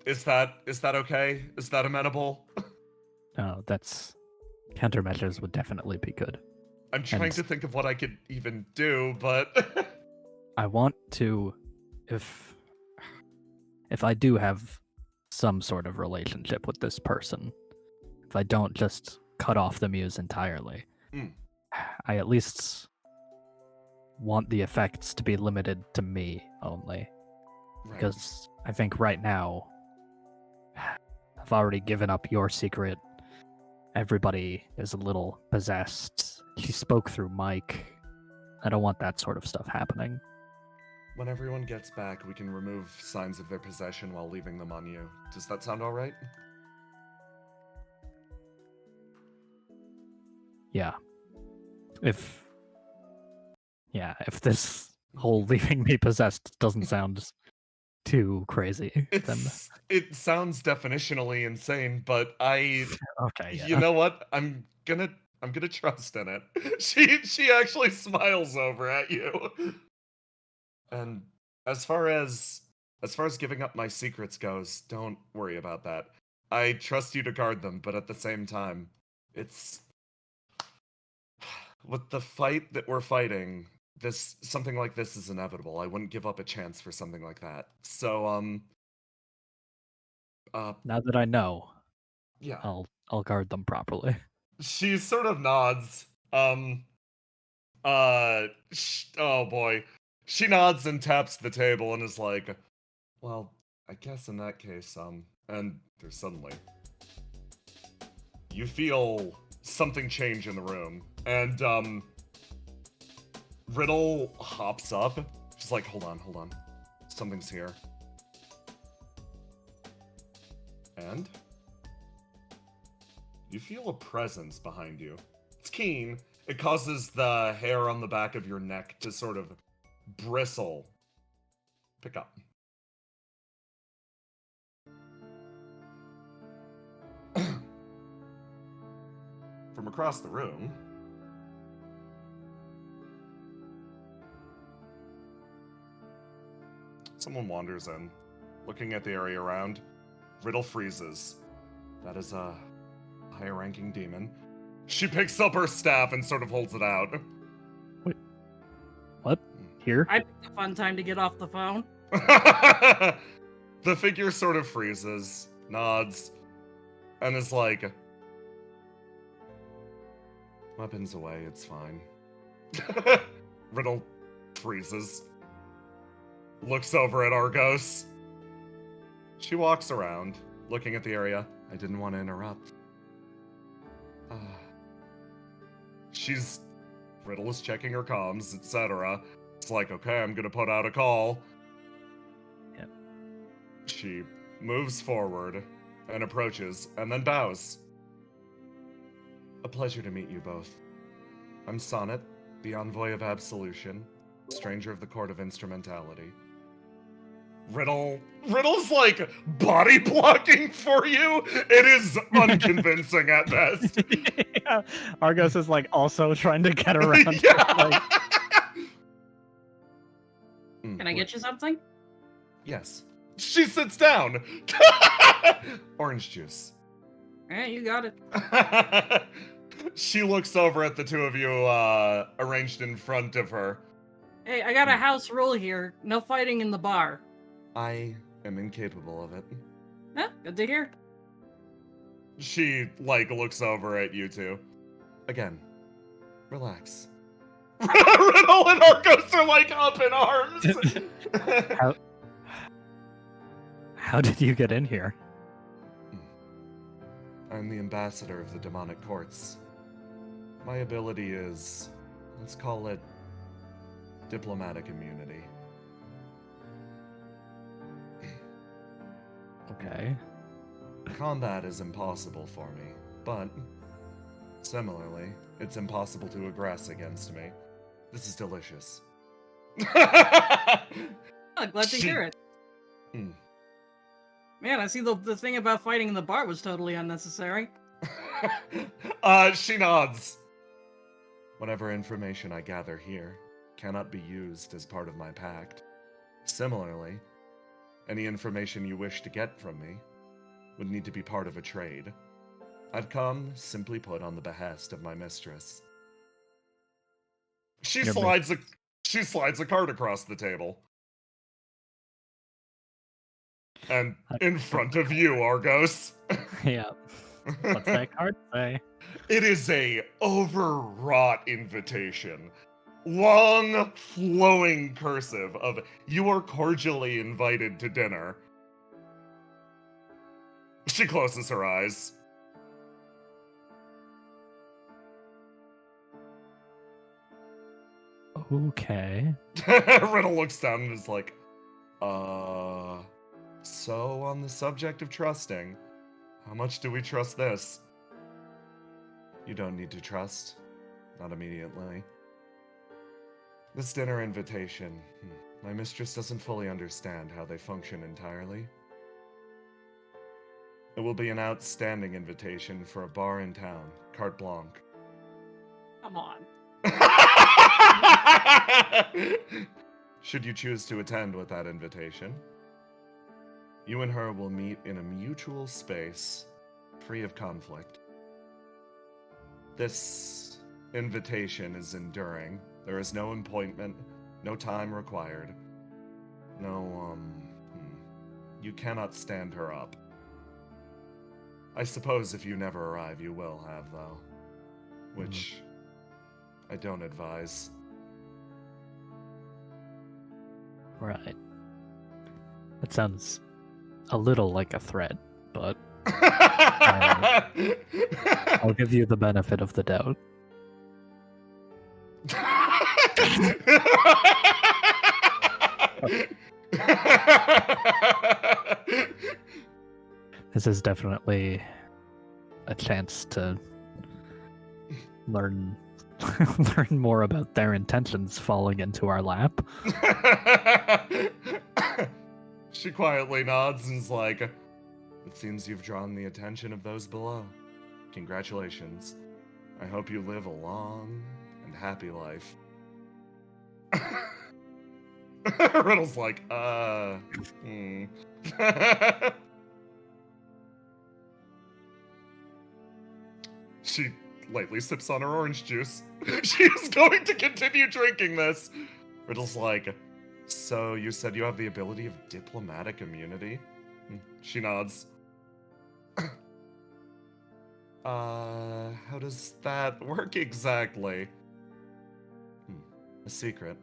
Is that okay? Is that amenable? No, that's countermeasures would definitely be good. I'm trying to think of what I could even do, but I want to, if I do have some sort of relationship with this person, if I don't just cut off the muse entirely, I at least want the effects to be limited to me only. right. Because I think right now, I've already given up your secret. Everybody is a little possessed. She spoke through Mike. I don't want that sort of stuff happening. When everyone gets back, we can remove signs of their possession while leaving them on you. Does that sound alright? Yeah. If this whole leaving me possessed doesn't sound too crazy, then It sounds definitionally insane, but okay, yeah. you know what? I'm gonna trust in it. She actually smiles over at you. And as far as giving up my secrets goes, don't worry about that. I trust you to guard them, but at the same time, it's with the fight that we're fighting, something like this is inevitable. I wouldn't give up a chance for something like that. So Now that I know, yeah. I'll guard them properly. She sort of nods. Oh boy. She nods and taps the table and is like, well, I guess in that case, and there's suddenly you feel something change in the room, and Riddle hops up. She's like, hold on. Something's here. And you feel a presence behind you. It's keen. It causes the hair on the back of your neck to sort of bristle. Pick up. From across the room, someone wanders in, looking at the area around. Riddle freezes. That is a higher-ranking demon. She picks up her staff and sort of holds it out. Wait. What? Here? I picked a fun time to get off the phone. The figure sort of freezes, nods, and is like, weapons away, it's fine. Riddle freezes. Looks over at Argos. She walks around, looking at the area. I didn't want to interrupt. Riddle is checking her comms, etc. It's like, okay, I'm gonna put out a call. Yep. She moves forward and approaches, and then bows. A pleasure to meet you both. I'm Sonnet, the envoy of Absolution, stranger of the Court of Instrumentality. Riddle's like body blocking for you. It is unconvincing at best. Yeah. Argos is like also trying to get around. Yeah. Can I get you something? Yes. She sits down. Orange juice. Yeah, you got it. She looks over at the two of you arranged in front of her. Hey, I got a house rule here. No fighting in the bar. I am incapable of it. Yeah, good to hear. She, looks over at you two. Again, relax. Riddle and Arcos are, up in arms! How did you get in here? I'm the ambassador of the demonic courts. My ability is, let's call it, diplomatic immunity. Okay. Combat is impossible for me, but Similarly, it's impossible to aggress against me. This is delicious. Oh, glad to hear it. Hmm. Man, I see the thing about fighting in the bar was totally unnecessary. She nods. Whatever information I gather here cannot be used as part of my pact. Similarly, any information you wish to get from me would need to be part of a trade. I've come, simply put, on the behest of my mistress. She slides a card across the table. And in front of you, Argos. Yeah. What's that card say? It is a overwrought invitation. Long, flowing cursive of "You are cordially invited to dinner." She closes her eyes. Okay. Riddle looks down and is like, so on the subject of trusting, how much do we trust this? You don't need to trust. Not immediately. This dinner invitation, my mistress doesn't fully understand how they function entirely. It will be an outstanding invitation for a bar in town, carte blanche. Come on. Should you choose to attend with that invitation, you and her will meet in a mutual space, free of conflict. This invitation is enduring. There is no appointment, no time required. You cannot stand her up. I suppose if you never arrive, you will have, though. Which I don't advise. Right. That sounds a little like a threat, but I'll give you the benefit of the doubt. This is definitely a chance to learn more about their intentions falling into our lap. She quietly nods and is like, "It seems you've drawn the attention of those below. Congratulations. I hope you live a long and happy life." Riddle's like, She lightly sips on her orange juice. She is going to continue drinking this. Riddle's like, "So you said you have the ability of diplomatic immunity?" She nods. How does that work exactly? A secret.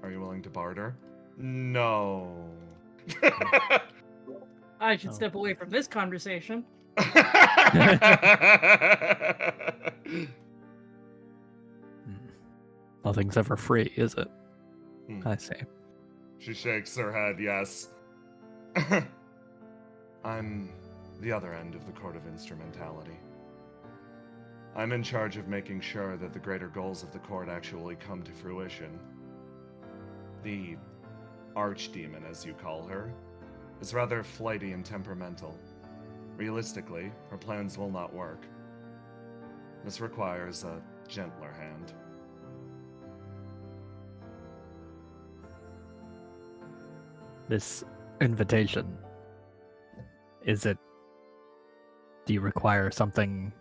Are you willing to barter? No. I should step away from this conversation. Nothing's ever free, is it? I see. She shakes her head, yes. I'm the other end of the court of instrumentality. I'm in charge of making sure that the greater goals of the court actually come to fruition. The archdemon, as you call her, is rather flighty and temperamental. Realistically, her plans will not work. This requires a gentler hand. This invitation, do you require something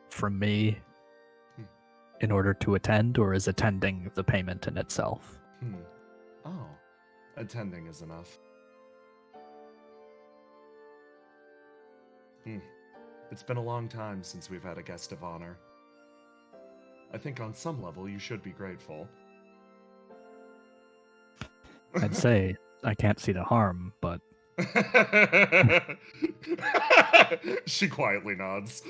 from me in order to attend, or is attending the payment in itself? Oh, attending is enough. It's been a long time since we've had a guest of honor. I think on some level you should be grateful. I'd say I can't see the harm, but... She quietly nods.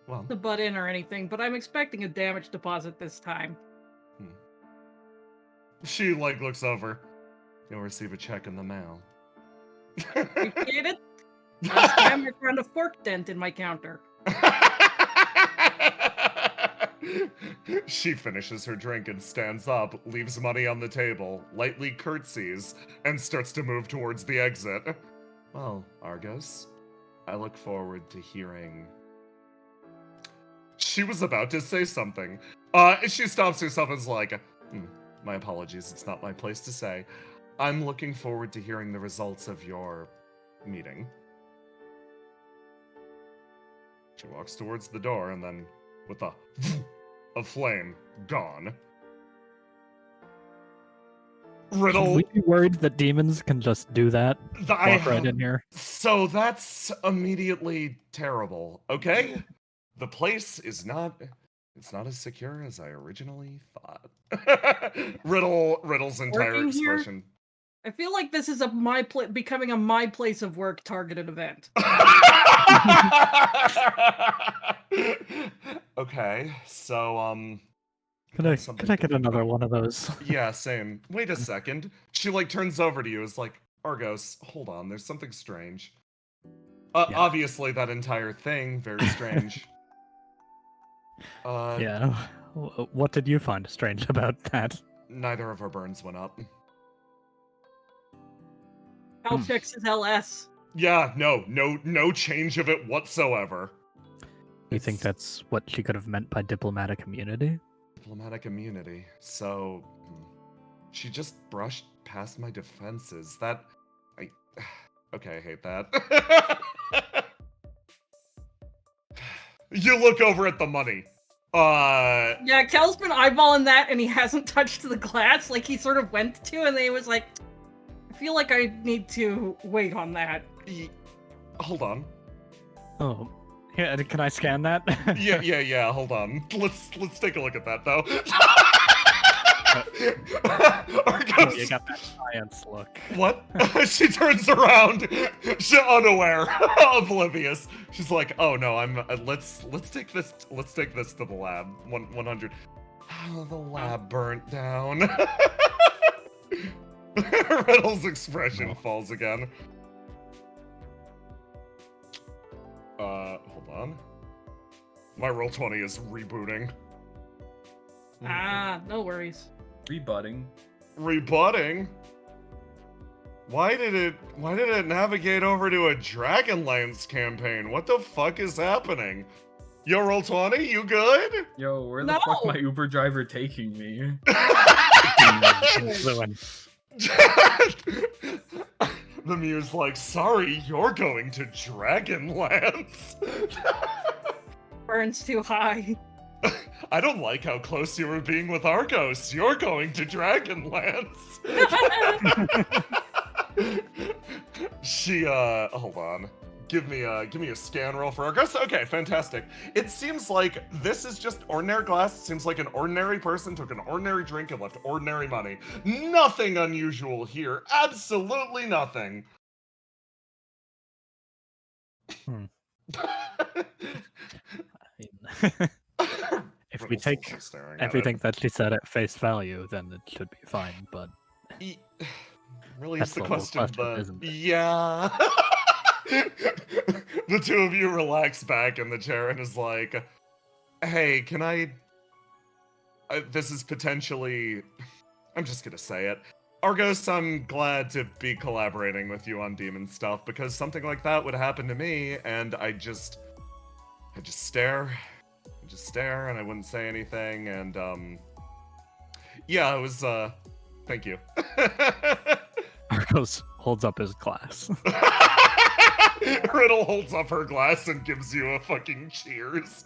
Well, To butt in or anything, but I'm expecting a damage deposit this time. she looks over. You'll receive a check in the mail. Appreciate it. Last time I found a fork dent in my counter. She finishes her drink and stands up, leaves money on the table, lightly curtsies, and starts to move towards the exit. Well, Argos, I look forward to hearing... She was about to say something. She stops herself and is like, my apologies, it's not my place to say. I'm looking forward to hearing the results of your meeting. She walks towards the door and then, with a flame, gone. Riddle. Should we be worried that demons can just do that? Walk right in here. So that's immediately terrible, okay? The place is not... It's not as secure as I originally thought. Riddle's entire Working here? expression. I feel like this is becoming a my place of work targeted event. Okay, so Could I get another one of those? yeah, same. Wait a second. She like turns over to you, is like, Argos, hold on, there's something strange. Yeah. Obviously that entire thing, very strange. Yeah. What did you find strange about that? Neither of our burns went up. Health checks is LS. Yeah, no change of it whatsoever. You think that's what she could have meant by diplomatic immunity? Diplomatic immunity. So, she just brushed past my defenses. Okay, I hate that. You look over at the money. Yeah, Kel's been eyeballing that and he hasn't touched the glass like he sort of went to, and then he was like, I feel like I need to wait on that. Hold on. Oh, yeah. Can I scan that? Yeah. Hold on. Let's take a look at that though. Oh, you got that science look. What? She turns around, she's unaware, oblivious. She's like, "Oh no, I'm. Let's take this. Let's take this to the lab. 100. Oh, the lab burnt down." Riddle's expression falls again. Hold on. My Roll20 is rebooting. Ah, no worries. Rebutting. Rebutting? Why did it navigate over to a Dragonlance campaign? What the fuck is happening? Yo, Roll20, you good? Yo, where the No! fuck my Uber driver taking me? The Muse like, sorry, you're going to Dragonlance. Burns too high. I don't like how close you were being with Argos. You're going to Dragonlance. She, hold on. Give me a scan roll for Argos. Okay, fantastic. It seems like this is just ordinary glass. It seems like an ordinary person took an ordinary drink and left ordinary money. Nothing unusual here. Absolutely nothing. If we take everything that she said at face value, then it should be fine, but... Really That's is the the whole question, question, isn't it? Yeah. The two of you relax back in the chair and is like, hey, can I... this is potentially... I'm just gonna say it. Argos, I'm glad to be collaborating with you on demon stuff, because something like that would happen to me, and I just stare and I wouldn't say anything, and yeah, it was thank you. Argos holds up his glass. Riddle holds up her glass and gives you a fucking cheers.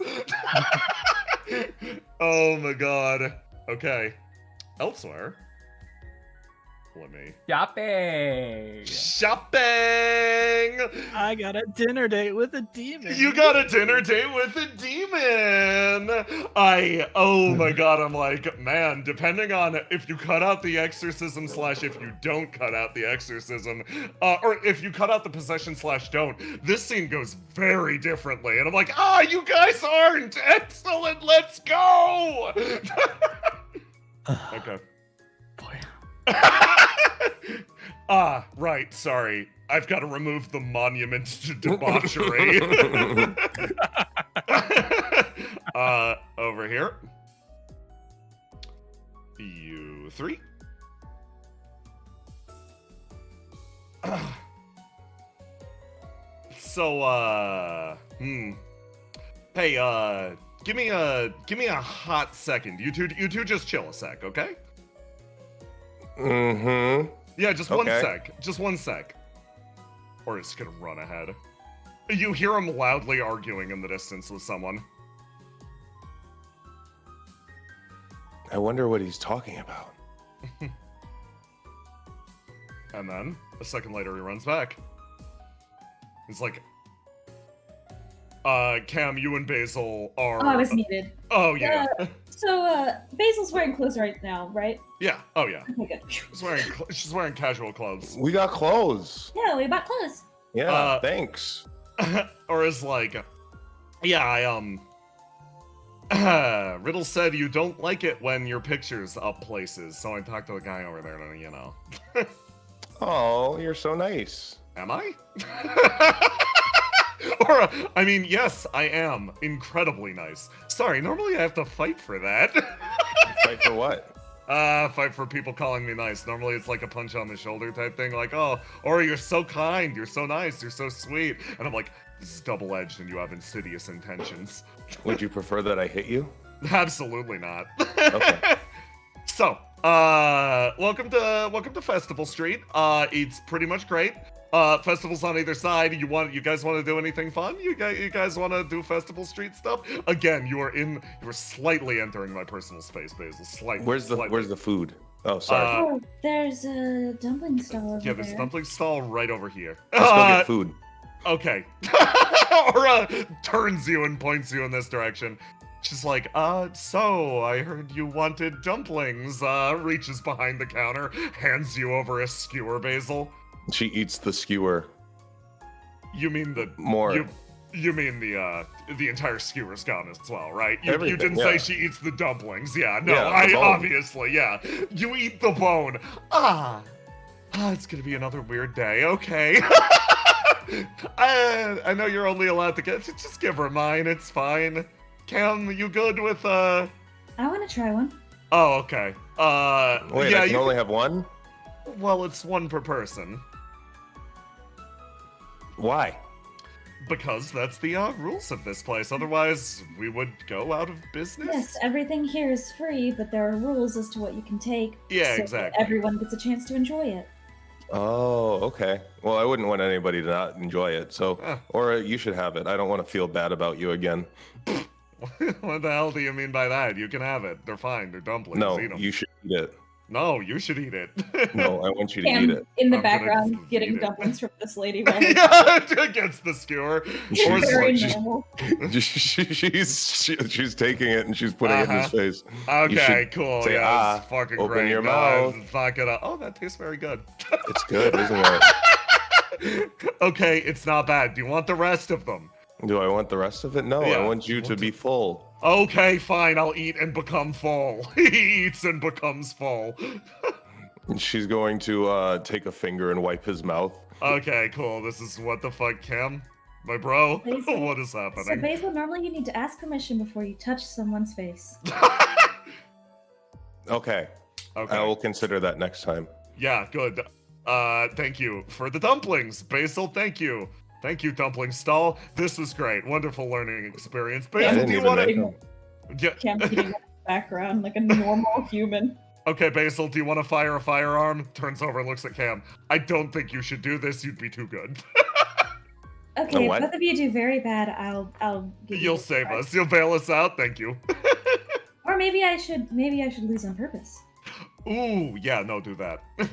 Oh my god. Okay. Elsewhere. Let me... Shopping! I got a dinner date with a demon. You got a dinner date with a demon! Oh my god, I'm like, man, depending on if you cut out the exorcism / if you don't cut out the exorcism, or if you cut out the possession / don't, this scene goes very differently. And I'm like, you guys aren't! Excellent, let's go! Okay. Boy. Right, sorry. I've got to remove the monument to debauchery. Over here. You 3. So, hey, give me a hot second. You two just chill a sec, okay? Mm-hmm. Yeah, just one Okay. sec. Just one sec. Or it's gonna run ahead. You hear him loudly arguing in the distance with someone. I wonder what he's talking about. And then, a second later, he runs back. He's like, Cam, you and Basil are... Oh, I was needed. Oh, yeah. So, Basil's wearing clothes right now, right? Yeah, oh, yeah. Okay, good. She's wearing casual clothes. We got clothes. Yeah, we bought clothes. Yeah, thanks. Or is like, yeah, Riddle said you don't like it when your picture's up places, so I talked to the guy over there, and, you know. Oh, you're so nice. Am I? Or, I mean, yes, I am. Incredibly nice. Sorry, normally I have to fight for that. Fight for what? Fight for people calling me nice. Normally it's like a punch on the shoulder type thing, like, oh, or you're so kind, you're so nice, you're so sweet. And I'm like, this is double-edged and you have insidious intentions. Would you prefer that I hit you? Absolutely not. Okay. So, welcome to Festival Street. It's pretty much great. Festivals on either side. You guys want to do anything fun? You guys want to do Festival Street stuff? Again, you are slightly entering my personal space, Basil. Slightly. Where's the food? Oh, sorry. Oh, there's a dumpling stall over Yeah, there's a dumpling stall right over here. Let's go get food. Okay. Or turns you and points you in this direction. She's like, so I heard you wanted dumplings. Reaches behind the counter, hands you over a skewer, Basil. She eats the skewer. You mean the More. You mean the entire skewer's gone as well, right? You Everything, didn't yeah. say she eats the dumplings. Yeah, no, Yeah, the bone. obviously, yeah. You eat the bone. It's gonna be another weird day. Okay. I know you're only allowed to just give her mine. It's fine. Cam, you good with I want to try one. Oh, okay. Wait, yeah, I can only have one? Well, it's one per person. Why? Because that's the rules of this place. Otherwise, we would go out of business. Yes, everything here is free, but there are rules as to what you can take. Yeah, so exactly. that everyone gets a chance to enjoy it. Oh, okay. Well, I wouldn't want anybody to not enjoy it, so... Or you should have it. I don't want to feel bad about you again. What the hell do you mean by that? You can have it. They're fine. They're dumplings. No, Eat 'em. you should eat it. No, you should eat it. No, I want you to Cam eat it. in the I'm gonna background eat getting it. dumplings from this lady. While Yeah, against the skewer. She's Or very like- normal. She's taking it and she's putting it in his face. Okay, should cool. say, Yeah, it's fucking open great. your No, mouth. it's not gonna. Oh, that tastes very good. It's good, isn't it? Okay, it's not bad. Do you want the rest of them? Do I want the rest of it? No, Yeah. I want you to be full. Okay, fine. I'll eat and become full. He eats and becomes full. And she's going to take a finger and wipe his mouth. Okay, cool. This is what the fuck, Cam? My bro? Basil? What is So happening? Basil, normally you need to ask permission before you touch someone's face. Okay, Okay. I will consider that next time. Yeah, good. Thank you for the dumplings. Basil, thank you. Thank you, dumpling stall. This was great. Wonderful learning experience. I Basil, didn't do you even want make to... them. Yeah. Cam eating in the background like a normal human. Okay, Basil, do you want to fire a firearm? Turns over and looks at Cam. I don't think you should do this. You'd be too good. Okay, if what? both of you do very bad, I'll give you You'll a save surprise. us. You'll bail us out. Thank you. Or maybe I should lose on purpose. Ooh, yeah, no, do that. Do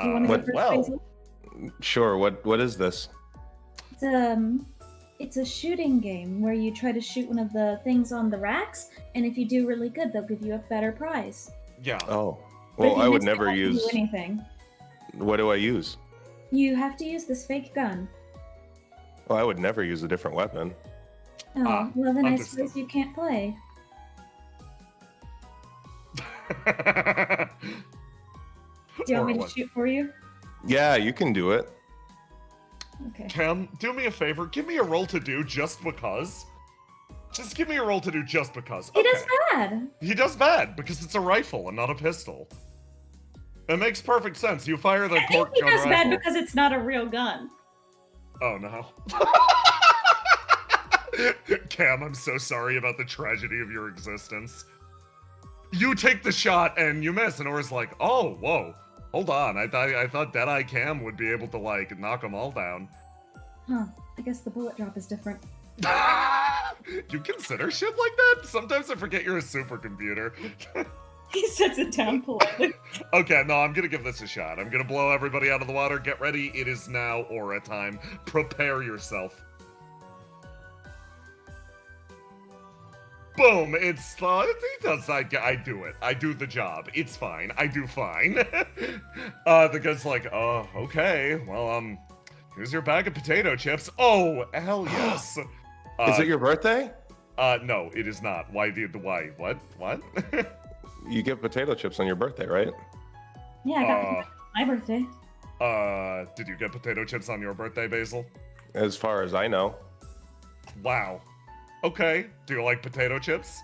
you want to what- go first, well. Basil? Sure, what is this? It's a shooting game where you try to shoot one of the things on the racks, and if you do really good, they'll give you a better prize. Yeah. Oh, But if well, you I would miss, you never don't have to use... do anything. What do I use? You have to use this fake gun. Well, I would never use a different weapon. Oh, well then I understood. suppose you can't play. Do you want me to Or what? shoot for you? Yeah, you can do it. Okay. Cam, do me a favor. Give me a roll to do just because. Just give me a roll to do just because. He does bad. He does bad because it's a rifle and not a pistol. It makes perfect sense. You fire the I think cork he gun does bad rifle. because it's not a real gun. Oh no. Cam, I'm so sorry about the tragedy of your existence. You take the shot and you miss, and Aura's like, oh, whoa. Hold on. I thought Deadeye Cam would be able to, like, knock them all down. Huh. I guess the bullet drop is different. You consider shit like that? Sometimes I forget you're a supercomputer. He sets it down politely. Okay, no, I'm gonna give this a shot. I'm gonna blow everybody out of the water. Get ready. It is now Aura time. Prepare yourself. Boom! It's it does. I do it. I do the job. It's fine. I do fine. The guy's like, oh, okay. Well, here's your bag of potato chips. Oh, hell yes. Is it your birthday? No, it is not. Why? Why? What? You get potato chips on your birthday, right? Yeah, I got my birthday. Did you get potato chips on your birthday, Basil? As far as I know. Wow. Okay. Do you like potato chips?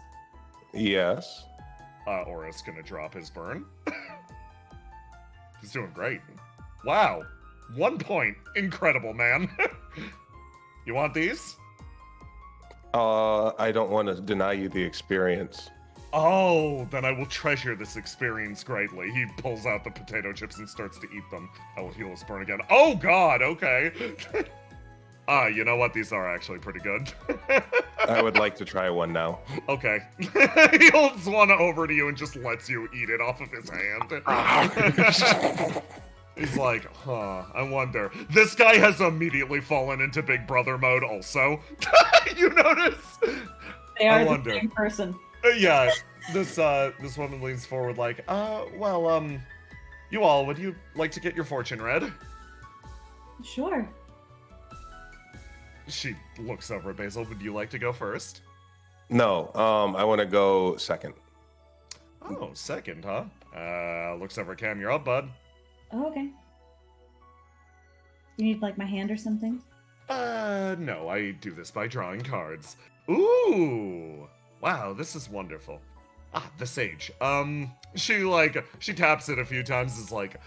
Yes. Aura's gonna drop his burn. He's doing great. Wow. 1 point. Incredible, man. You want these? I don't want to deny you the experience. Oh, then I will treasure this experience greatly. He pulls out the potato chips and starts to eat them. I will heal his burn again. Oh god, okay. You know what? These are actually pretty good. I would like to try one now. Okay. He holds one over to you and just lets you eat it off of his hand. He's like, huh, I wonder. This guy has immediately fallen into Big Brother mode also. You notice? They are the same person. Yeah, this woman leans forward like, well, you all, would you like to get your fortune read? Sure. She looks over at Basil. Would you like to go first? No, I want to go second. Oh, second, huh? Looks over at Cam. You're up, bud. Oh, okay. You need, like, my hand or something? No, I do this by drawing cards. Ooh! Wow, this is wonderful. Ah, the sage. She taps it a few times as, like,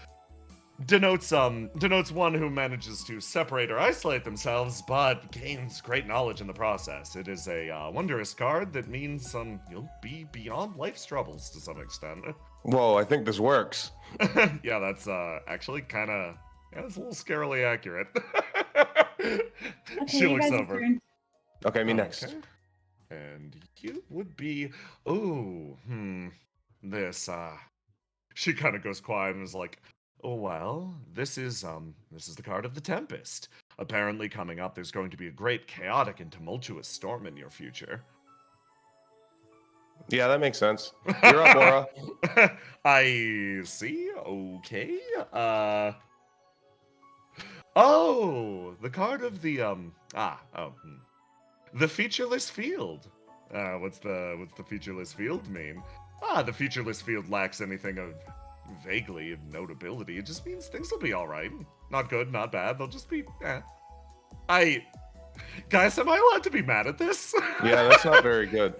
denotes one who manages to separate or isolate themselves, but gains great knowledge in the process. It is a wondrous card that means you'll be beyond life's troubles to some extent. Whoa, I think this works. Yeah, that's actually kind of it's a little scarily accurate. Okay, she looks over. Okay, me next. And you would be this she kind of goes quiet and is like, oh well, this is the card of the Tempest. Apparently coming up there's going to be a great chaotic and tumultuous storm in your future. Yeah, that makes sense. You're up, Aura. I see. Okay. Oh, the card of the the featureless field. What's the featureless field mean? The featureless field lacks anything of vaguely of notability. It just means things will be all right. Not good, not bad. They'll just be. Guys, am I allowed to be mad at this? Yeah, that's not very good.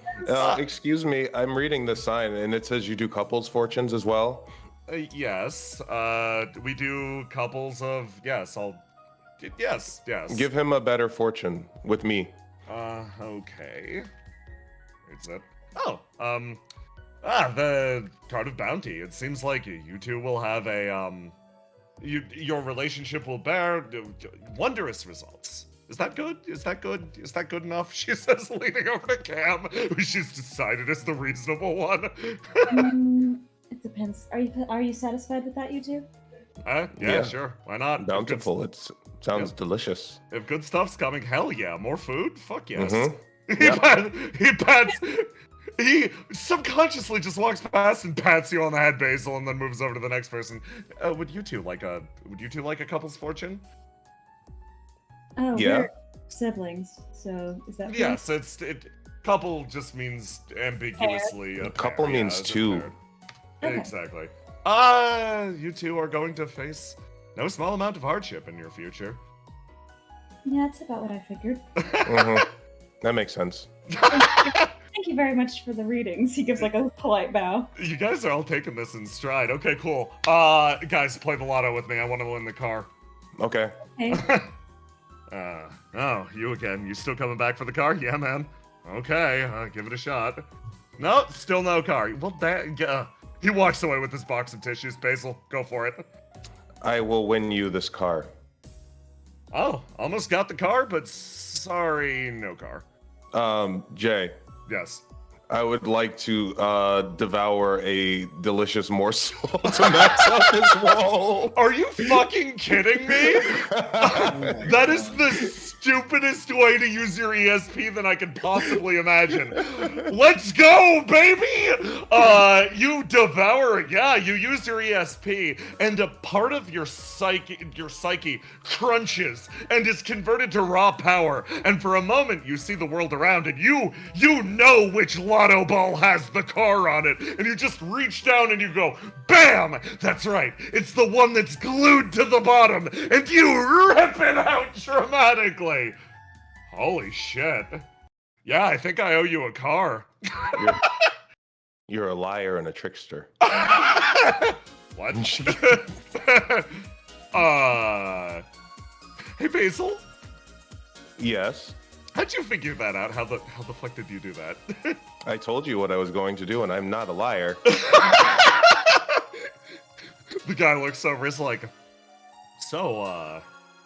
Excuse me, I'm reading the sign, and it says you do couples fortunes as well. Yes. We do couples of yes. Yes. Give him a better fortune with me. Okay. Is it? Oh. The card of bounty. It seems like you two will have a your relationship will bear wondrous results. Is that good? Is that good enough? She says, leaning over to Cam, who she's decided is the reasonable one. It depends. Are you satisfied with that, you two? Yeah, sure. Why not? Bountiful. It sounds delicious. If good stuff's coming, hell yeah. More food? Fuck yes. Mm-hmm. He subconsciously just walks past and pats you on the head, Basil, and then moves over to the next person. Would you two like a couple's fortune? Oh, yeah. We're siblings, so is that fair? Yes, couple just means ambiguously. A couple pair, means two. Okay. Exactly. You two are going to face no small amount of hardship in your future. Yeah, that's about what I figured. That makes sense. Thank you very much for the readings. He gives like a polite bow. You guys are all taking this in stride. Okay, cool. Guys, play the lotto with me. I want to win the car. Okay. Hey. Oh, you again. You still coming back for the car? Yeah, man. Okay, give it a shot. No, still no car. Well, he walks away with this box of tissues. Basil, go for it. I will win you this car. Oh, almost got the car, but sorry, no car. Jay. Yes. I would like to devour a delicious morsel to max out this roll. Are you fucking kidding me? That is the stupidest way to use your ESP that I could possibly imagine. Let's go, baby! You devour it. Yeah, you use your ESP, and a part of your psyche crunches and is converted to raw power. And for a moment, you see the world around, and you know which lotto ball has the car on it, and you just reach down and you go, BAM! That's right, it's the one that's glued to the bottom, and you rip it out dramatically. Holy shit. Yeah, I think I owe you a car. You're a liar and a trickster. What? Hey, Basil? Yes? How'd you figure that out? How the fuck did you do that? I told you what I was going to do, and I'm not a liar. The guy looks over, is like, so,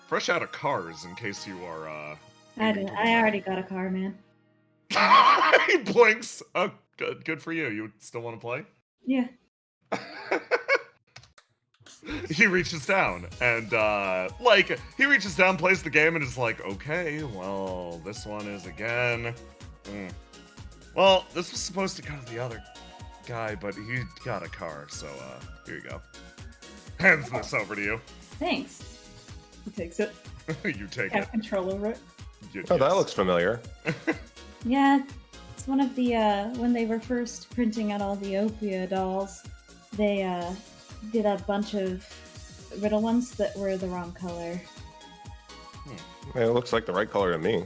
fresh out of cars in case you are, I already got a car, man. He blinks. Oh, good for you. You still want to play? Yeah. He reaches down and he reaches down, plays the game, and is like, okay, well, this one is again. Well, this was supposed to go to the other guy, but he got a car, so here you go. Hands this over to you. Thanks. He takes it. You take Have it. control over it. Oh, that looks familiar. Yeah, it's one of the when they were first printing out all the Opia dolls, they did a bunch of riddle ones that were the wrong color. It looks like the right color to me.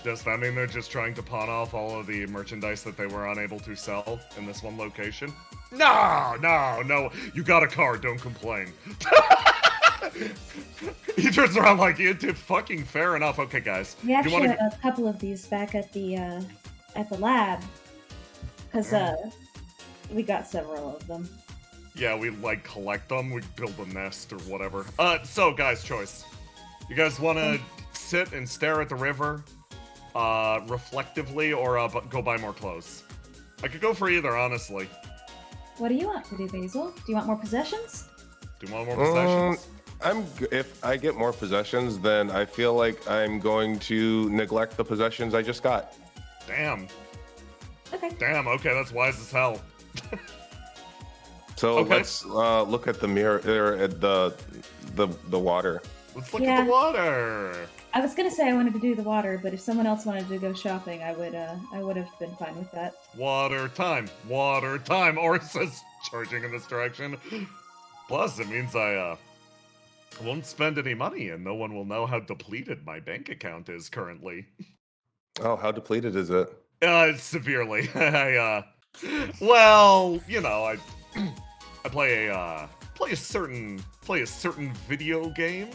Does that mean they're just trying to pawn off all of the merchandise that they were unable to sell in this one location? No. You got a car, don't complain. He turns around like, fucking fair enough. Okay, guys. We actually had a couple of these back at the lab, because we got several of them. Yeah, we collect them. We build a nest or whatever. So guys, choice. You guys want to sit and stare at the river, reflectively, or go buy more clothes? I could go for either, honestly. What do you want to do, Basil? Do you want more possessions? Do you want more possessions? If I get more possessions, then I feel like I'm going to neglect the possessions I just got. Damn. Okay. Damn. Okay, that's wise as hell. So let's look at the mirror, at the water. Let's look at the water. I was gonna say I wanted to do the water, but if someone else wanted to go shopping, I would have been fine with that. Water time. Or it says charging in this direction. Plus, it means I won't spend any money, and no one will know how depleted my bank account is currently. Oh, how depleted is it? Severely. Well, you know, I play a certain video game,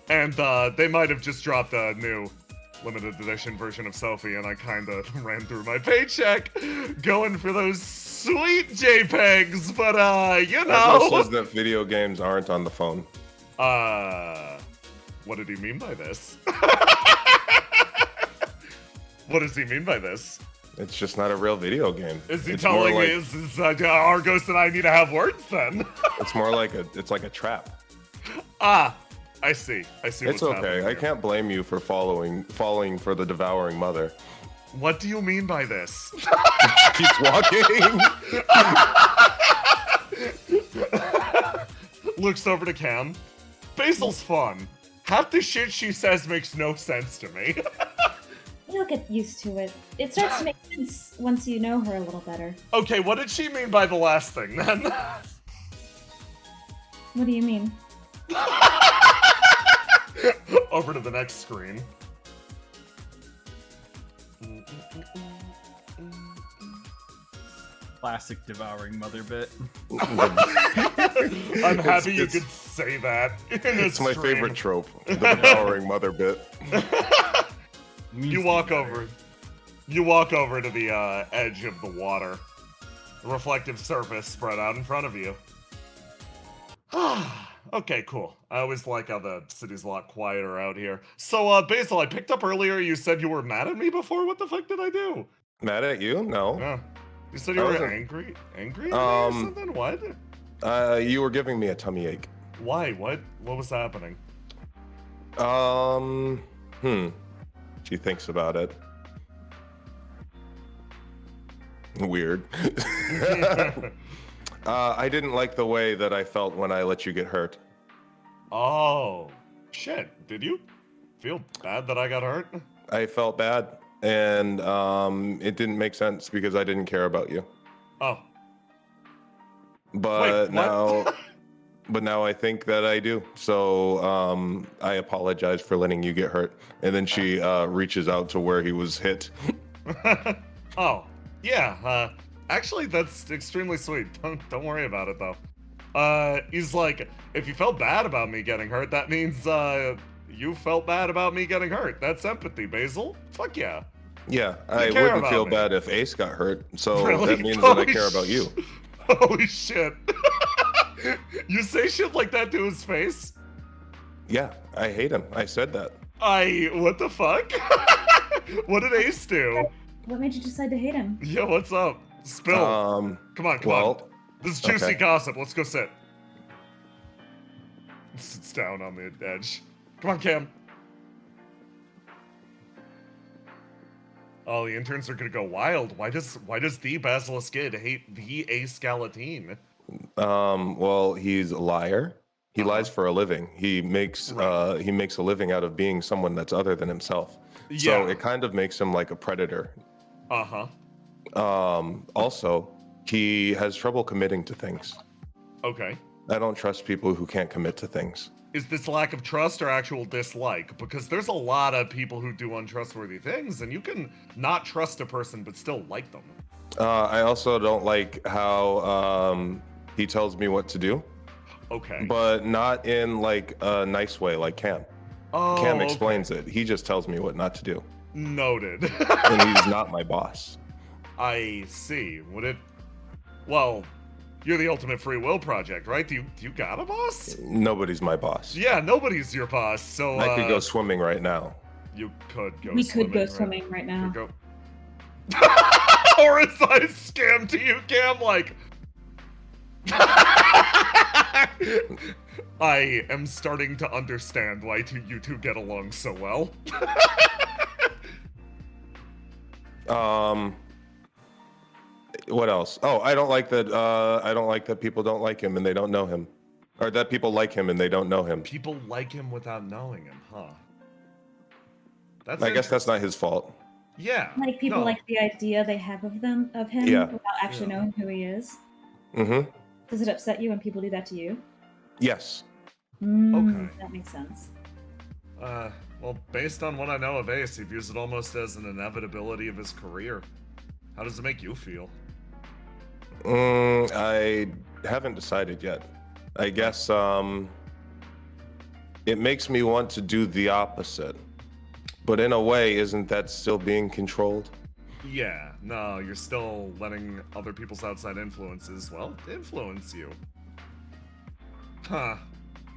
and they might have just dropped a new limited edition version of Sophie, and I kind of ran through my paycheck going for those sweet JPEGs, but you know. That says that video games aren't on the phone. What did he mean by this? What does he mean by this? It's just not a real video game. Is he telling me Argos and I need to have words then? It's more like it's like a trap. I see. It's okay. I can't blame you for falling for the devouring mother. What do you mean by this? Keeps walking. Looks over to Cam. Basil's fun. Half the shit she says makes no sense to me. You'll get used to it. It starts to make sense once you know her a little better. Okay, what did she mean by the last thing then? What do you mean? Over to the next screen. Classic devouring mother bit. I'm happy you could say that. It's my favorite trope. The devouring mother bit. You walk over to the edge of the water. The reflective surface spread out in front of you. Okay, cool. I always like how the city's a lot quieter out here. So, Basil, I picked up earlier you said you were mad at me before. What the fuck did I do? Mad at you? No. Yeah. You said you were angry? Angry at me or something? What? You were giving me a tummy ache. Why? What was happening? She thinks about it. Weird. I didn't like the way that I felt when I let you get hurt. Oh, shit. Did you feel bad that I got hurt? I felt bad, and it didn't make sense because I didn't care about you. Oh. But Wait, what? now I think that I do. So I apologize for letting you get hurt. And then she reaches out to where he was hit. Oh, yeah. Actually, that's extremely sweet. Don't worry about it though. He's like, if you felt bad about me getting hurt, that means you felt bad about me getting hurt. That's empathy, Basil. Fuck yeah. Yeah, I wouldn't feel bad if Ace got hurt. So Really? that means that I care about you. Holy shit. You say shit like that to his face? Yeah, I hate him. I said that. What the fuck? What did Ace do? What made you decide to hate him? Yeah, what's up? Spill. Come on. This is juicy gossip. Let's go sit. Sits down on the edge. Come on, Cam. Oh, the interns are gonna go wild. Why does the Basilisk Kid hate the Ace Galatine? Well, he's a liar. He lies for a living. He makes a living out of being someone that's other than himself. Yeah. So it kind of makes him like a predator. Also, he has trouble committing to things. Okay. I don't trust people who can't commit to things. Is this lack of trust or actual dislike? Because there's a lot of people who do untrustworthy things, and you can not trust a person but still like them. I also don't like how he tells me what to do. Okay. But not in like a nice way like Cam. Oh, Cam explains it. He just tells me what not to do. Noted. And he's not my boss. I see. Well, you're the ultimate free will project, right? Do you got a boss? Nobody's my boss. Yeah, nobody's your boss, so I could go swimming right now. You could go We swimming. could go swimming right now. Go. Or is I scam to you, Cam? Like, I am starting to understand why you two get along so well. What else? Oh, I don't like that. I don't like that people don't like him and they don't know him, or that people like him and they don't know him. People like him without knowing him, huh? I guess that's not his fault. Yeah. Like people like the idea they have of him without actually knowing who he is. Mm-hmm. Does it upset you when people do that to you? Yes. Okay. That makes sense. Well, based on what I know of Ace, he views it almost as an inevitability of his career. How does it make you feel? I haven't decided yet. I guess it makes me want to do the opposite. But in a way, isn't that still being controlled? Yeah, no, you're still letting other people's outside influences, well, influence you. Huh.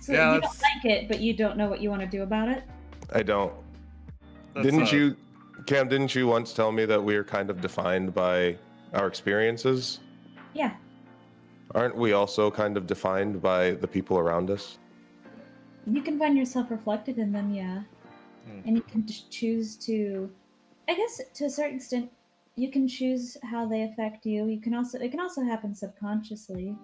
So you don't like it, but you don't know what you want to do about it? I don't. Cam, didn't you once tell me that we are kind of defined by our experiences? Yeah. Aren't we also kind of defined by the people around us? You can find yourself reflected in them, yeah. And you can just choose to, I guess to a certain extent, you can choose how they affect you. It can also happen subconsciously.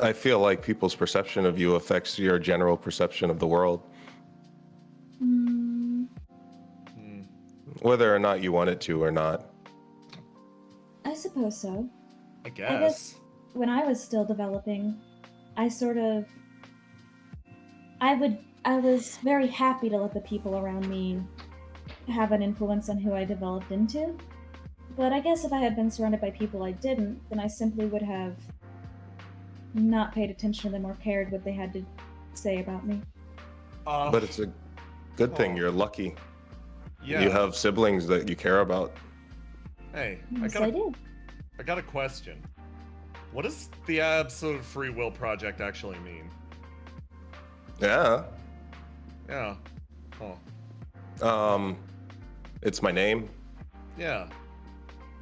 I feel like people's perception of you affects your general perception of the world. Whether or not you want it to or not. I suppose so. I guess when I was still developing, I I was very happy to let the people around me have an influence on who I developed into. But I guess if I had been surrounded by people I didn't, then I simply would have not paid attention to them or cared what they had to say about me. But it's a good thing. You're lucky. Yeah. You have siblings that you care about. Hey, Yes, I do. I got a question. What does the Absolute Free Will Project actually mean? Yeah. Yeah. Oh. It's my name. Yeah.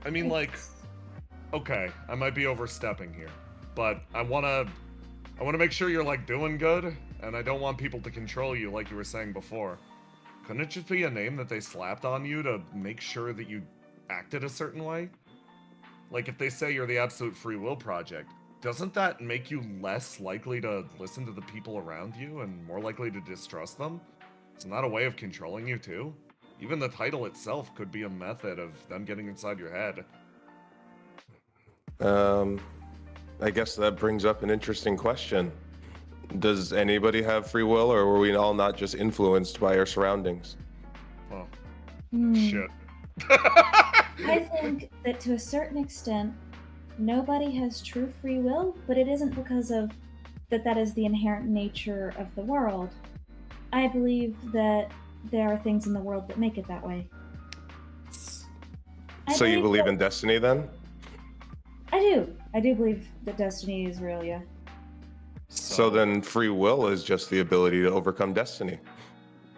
I mean, like, okay, I might be overstepping here, but I wanna make sure you're like doing good, and I don't want people to control you like you were saying before. Couldn't it just be a name that they slapped on you to make sure that you acted a certain way? Like, if they say you're the Absolute Free Will Project, doesn't that make you less likely to listen to the people around you and more likely to distrust them? Isn't that a way of controlling you too? Even the title itself could be a method of them getting inside your head. I guess that brings up an interesting question. Does anybody have free will, or were we all not just influenced by our surroundings? Oh, Hmm. shit. I think that to a certain extent, nobody has true free will, but it isn't because of that is the inherent nature of the world. I believe that there are things in the world that make it that way. So you believe in destiny then? I do. I do believe that destiny is real, yeah. So then free will is just the ability to overcome destiny.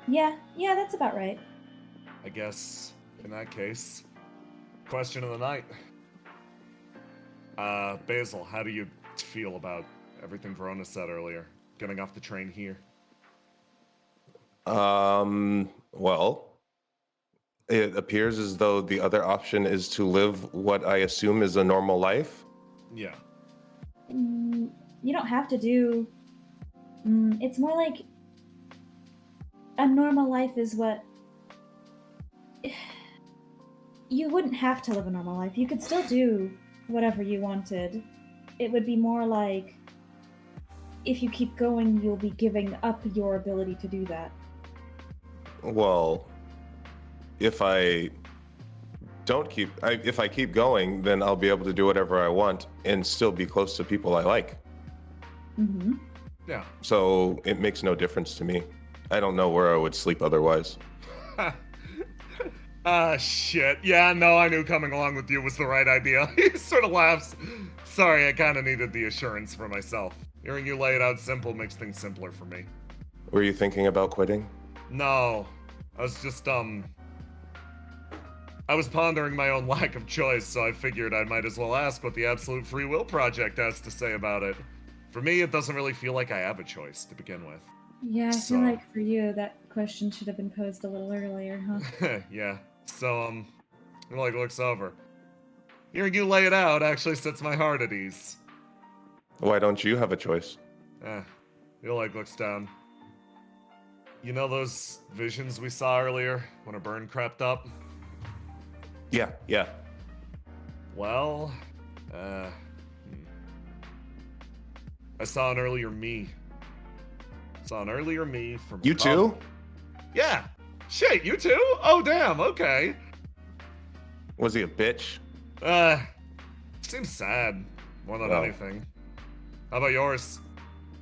Yeah, that's about right. I guess, in that case, question of the night. Basil, how do you feel about everything Verona said earlier? Getting off the train here? Well, it appears as though the other option is to live what I assume is a normal life. Yeah. You don't have to do... it's more like... a normal life is what... You wouldn't have to live a normal life. You could still do whatever you wanted. It would be more like... if you keep going, you'll be giving up your ability to do that. Well, if I keep going, then I'll be able to do whatever I want and still be close to people I like. Mm-hmm. Yeah. So it makes no difference to me. I don't know where I would sleep otherwise. Shit. Yeah, no, I knew coming along with you was the right idea. He sort of laughs. Sorry, I kind of needed the assurance for myself. Hearing you lay it out simple makes things simpler for me. Were you thinking about quitting? No. I was just, I was pondering my own lack of choice, so I figured I might as well ask what the Absolute Free Will Project has to say about it. For me, it doesn't really feel like I have a choice to begin with. Yeah, I feel like for you, that question should have been posed a little earlier, huh? Yeah. So, it like looks over. Hearing you lay it out actually sets my heart at ease. Why don't you have a choice? He like looks down. You know those visions we saw earlier when a burn crept up? Yeah. Well, I saw an earlier me. From You too? Yeah. Shit, you too? Oh damn, okay. Was he a bitch? Seems sad more than anything. How about yours?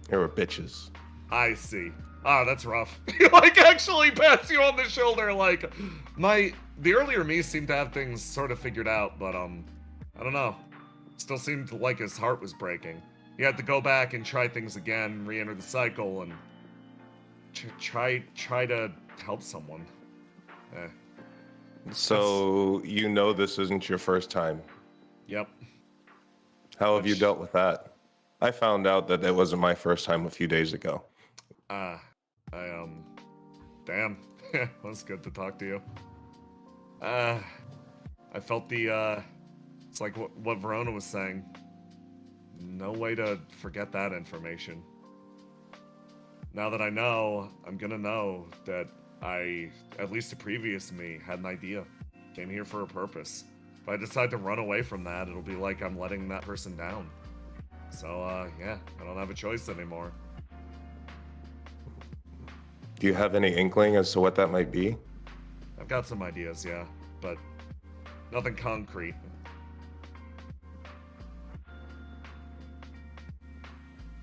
They were bitches. I see. Ah, that's rough. He like actually pats you on the shoulder like the earlier me seemed to have things sort of figured out, but I don't know. Still seemed like his heart was breaking. He had to go back and try things again, re-enter the cycle, and try to help someone. So you know this isn't your first time. Yep. How have you dealt with that? I found out that it wasn't my first time a few days ago. Damn. It was good to talk to you. I felt it's like what Verona was saying. No way to forget that information. Now that I know, I'm gonna know that at least a previous me, had an idea. Came here for a purpose. If I decide to run away from that, it'll be like I'm letting that person down. So, yeah, I don't have a choice anymore. Do you have any inkling as to what that might be? I've got some ideas, yeah, but nothing concrete.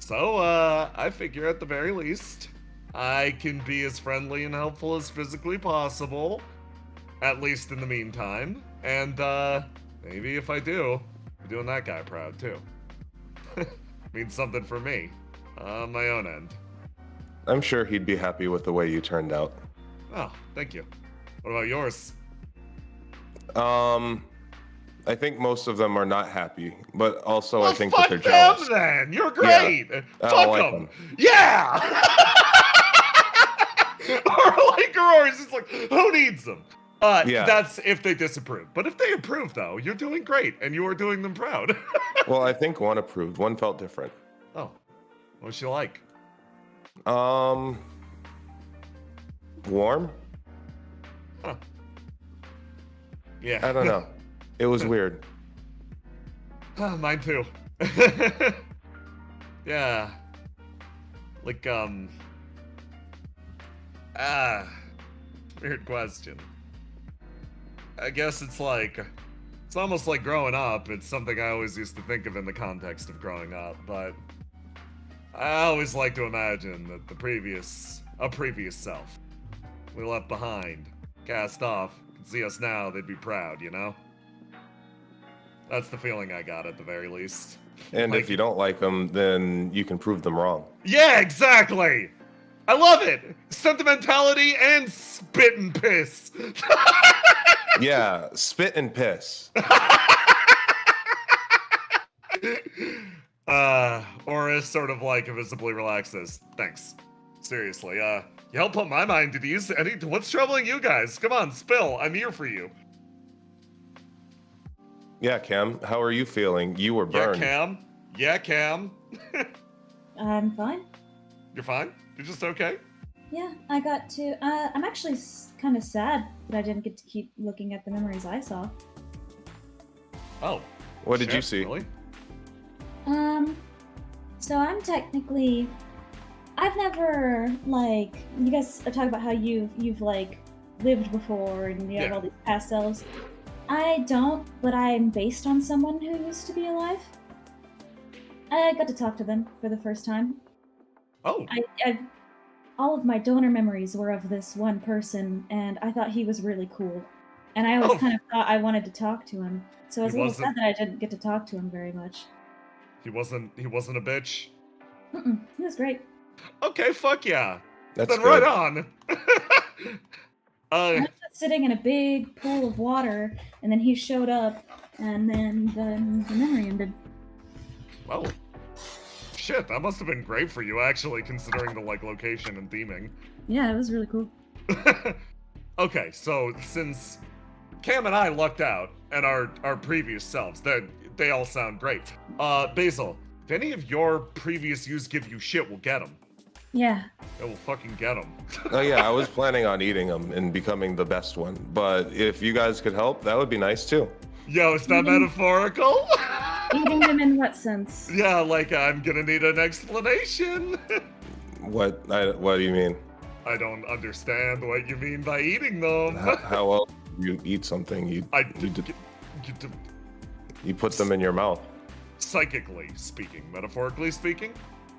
So, I figure at the very least, I can be as friendly and helpful as physically possible, at least in the meantime, and, maybe if I do, I'm doing that guy proud, too. Means something for me, on my own end. I'm sure he'd be happy with the way you turned out. Oh, thank you. What about yours? I think most of them are not happy, but also Well, I think fuck that they're jealous. them then! You're great! I Fuck don't like them! them. Yeah! Or like Aurora's just like, who needs them? Yeah. That's if they disapprove. But if they approve, though, you're doing great, and you are doing them proud. Well, I think one approved. One felt different. Oh. What's she like? Warm? Huh. Yeah. I don't know. It was weird. Mine too. Yeah. Like, weird question. I guess it's like, it's almost like growing up. It's something I always used to think of in the context of growing up, but I always like to imagine that a previous self we left behind, cast off, could see us now, they'd be proud, you know? That's the feeling I got at the very least. And if you don't like them, then you can prove them wrong. Yeah, exactly! I love it! Sentimentality and spit and piss. Yeah, spit and piss. Aura sort of like visibly relaxes. Thanks. Seriously, you helped put my mind at ease. What's troubling you guys? Come on, spill. I'm here for you. Yeah, Cam, how are you feeling? You were burned. Yeah, Cam. I'm fine. You're fine? You're just okay? Yeah, I got to. I'm actually kind of sad that I didn't get to keep looking at the memories I saw. Oh. What did you shit, see? Really? So I'm technically. I've never, like, you guys are talking about how you've like lived before and you have Yeah. all these past selves. I don't, but I'm based on someone who used to be alive. I got to talk to them for the first time. Oh. I've all of my donor memories were of this one person, and I thought he was really cool. And I always kind of thought I wanted to talk to him. So I was a little sad that I didn't get to talk to him very much. He wasn't a bitch? He was great. Okay, fuck yeah. That's then good. right on. I was just sitting in a big pool of water, and then he showed up, and then the memory ended. Oh. Shit, that must have been great for you, actually, considering the, like, location and theming. Yeah, it was really cool. Okay, so since Cam and I lucked out at our previous selves, they all sound great. Basil, if any of your previous yous give you shit, we'll get them. Yeah. Yeah, we'll fucking get them. Oh yeah, I was planning on eating them and becoming the best one. But if you guys could help, that would be nice too. Yo, is that metaphorical? Eating them in what sense? Yeah, like I'm gonna need an explanation. What do you mean? I don't understand what you mean by eating them. How else do you eat something? You put them in your mouth. Psychically speaking, metaphorically speaking.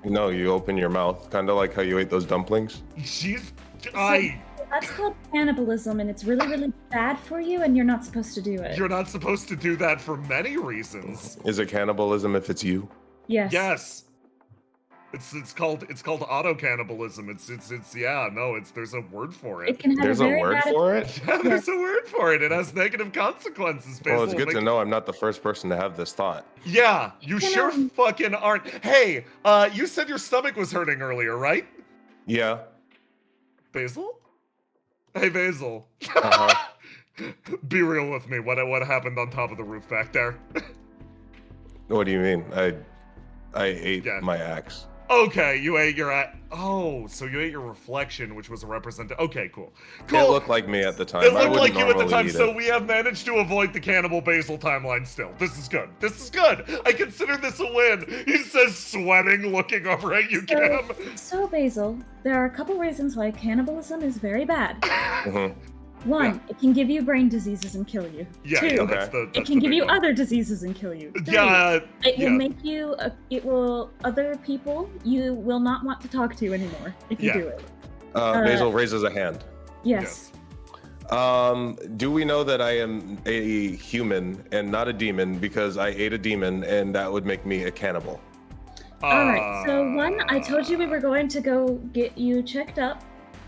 No, you open your mouth, kind of like how you ate those dumplings. That's called cannibalism, and it's really, really bad for you, and you're not supposed to do it. You're not supposed to do that for many reasons. Is it cannibalism if it's you? Yes. Yes. It's called auto cannibalism. There's a word for it. It can have There's a word for it? Yeah, there's a word for it. It has negative consequences. Well, it's good to know I'm not the first person to have this thought. Yeah, you sure fucking aren't. Hey, you said your stomach was hurting earlier, right? Yeah. Basil? Hey, Basil. Uh-huh. Be real with me. What happened on top of the roof back there? What do you mean? I ate my axe. Okay, you ate your... Oh, so you ate your reflection, which was a representative... Okay, cool. Cool. It looked like me at the time. It I looked wouldn't like you at the normally time, eat so it. we have managed to avoid the cannibal Basil timeline still. This is good. This is good. I consider this a win. He says, sweating, looking over at you, Cam. So, Basil, there are a couple reasons why cannibalism is very bad. Mhm. One, it can give you brain diseases and kill you. Yeah, Two, yeah, that's the it can give big you one. other diseases and kill you. Three, Yeah, it will yeah. make you. Other people you will not want to talk to anymore if you do it. Basil raises a hand. Yes. Do we know that I am a human and not a demon because I ate a demon and that would make me a cannibal? All right. So one, I told you we were going to go get you checked up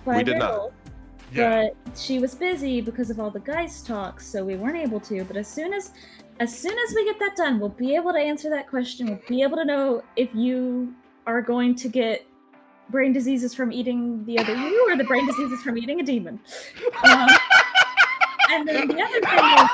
by We did not. Rachel, Yeah. but she was busy because of all the Geist talks, so we weren't able to. But as soon as we get that done, we'll be able to answer that question. We'll be able to know if you are going to get brain diseases from eating the other you or the brain diseases from eating a demon. And then the other thing is,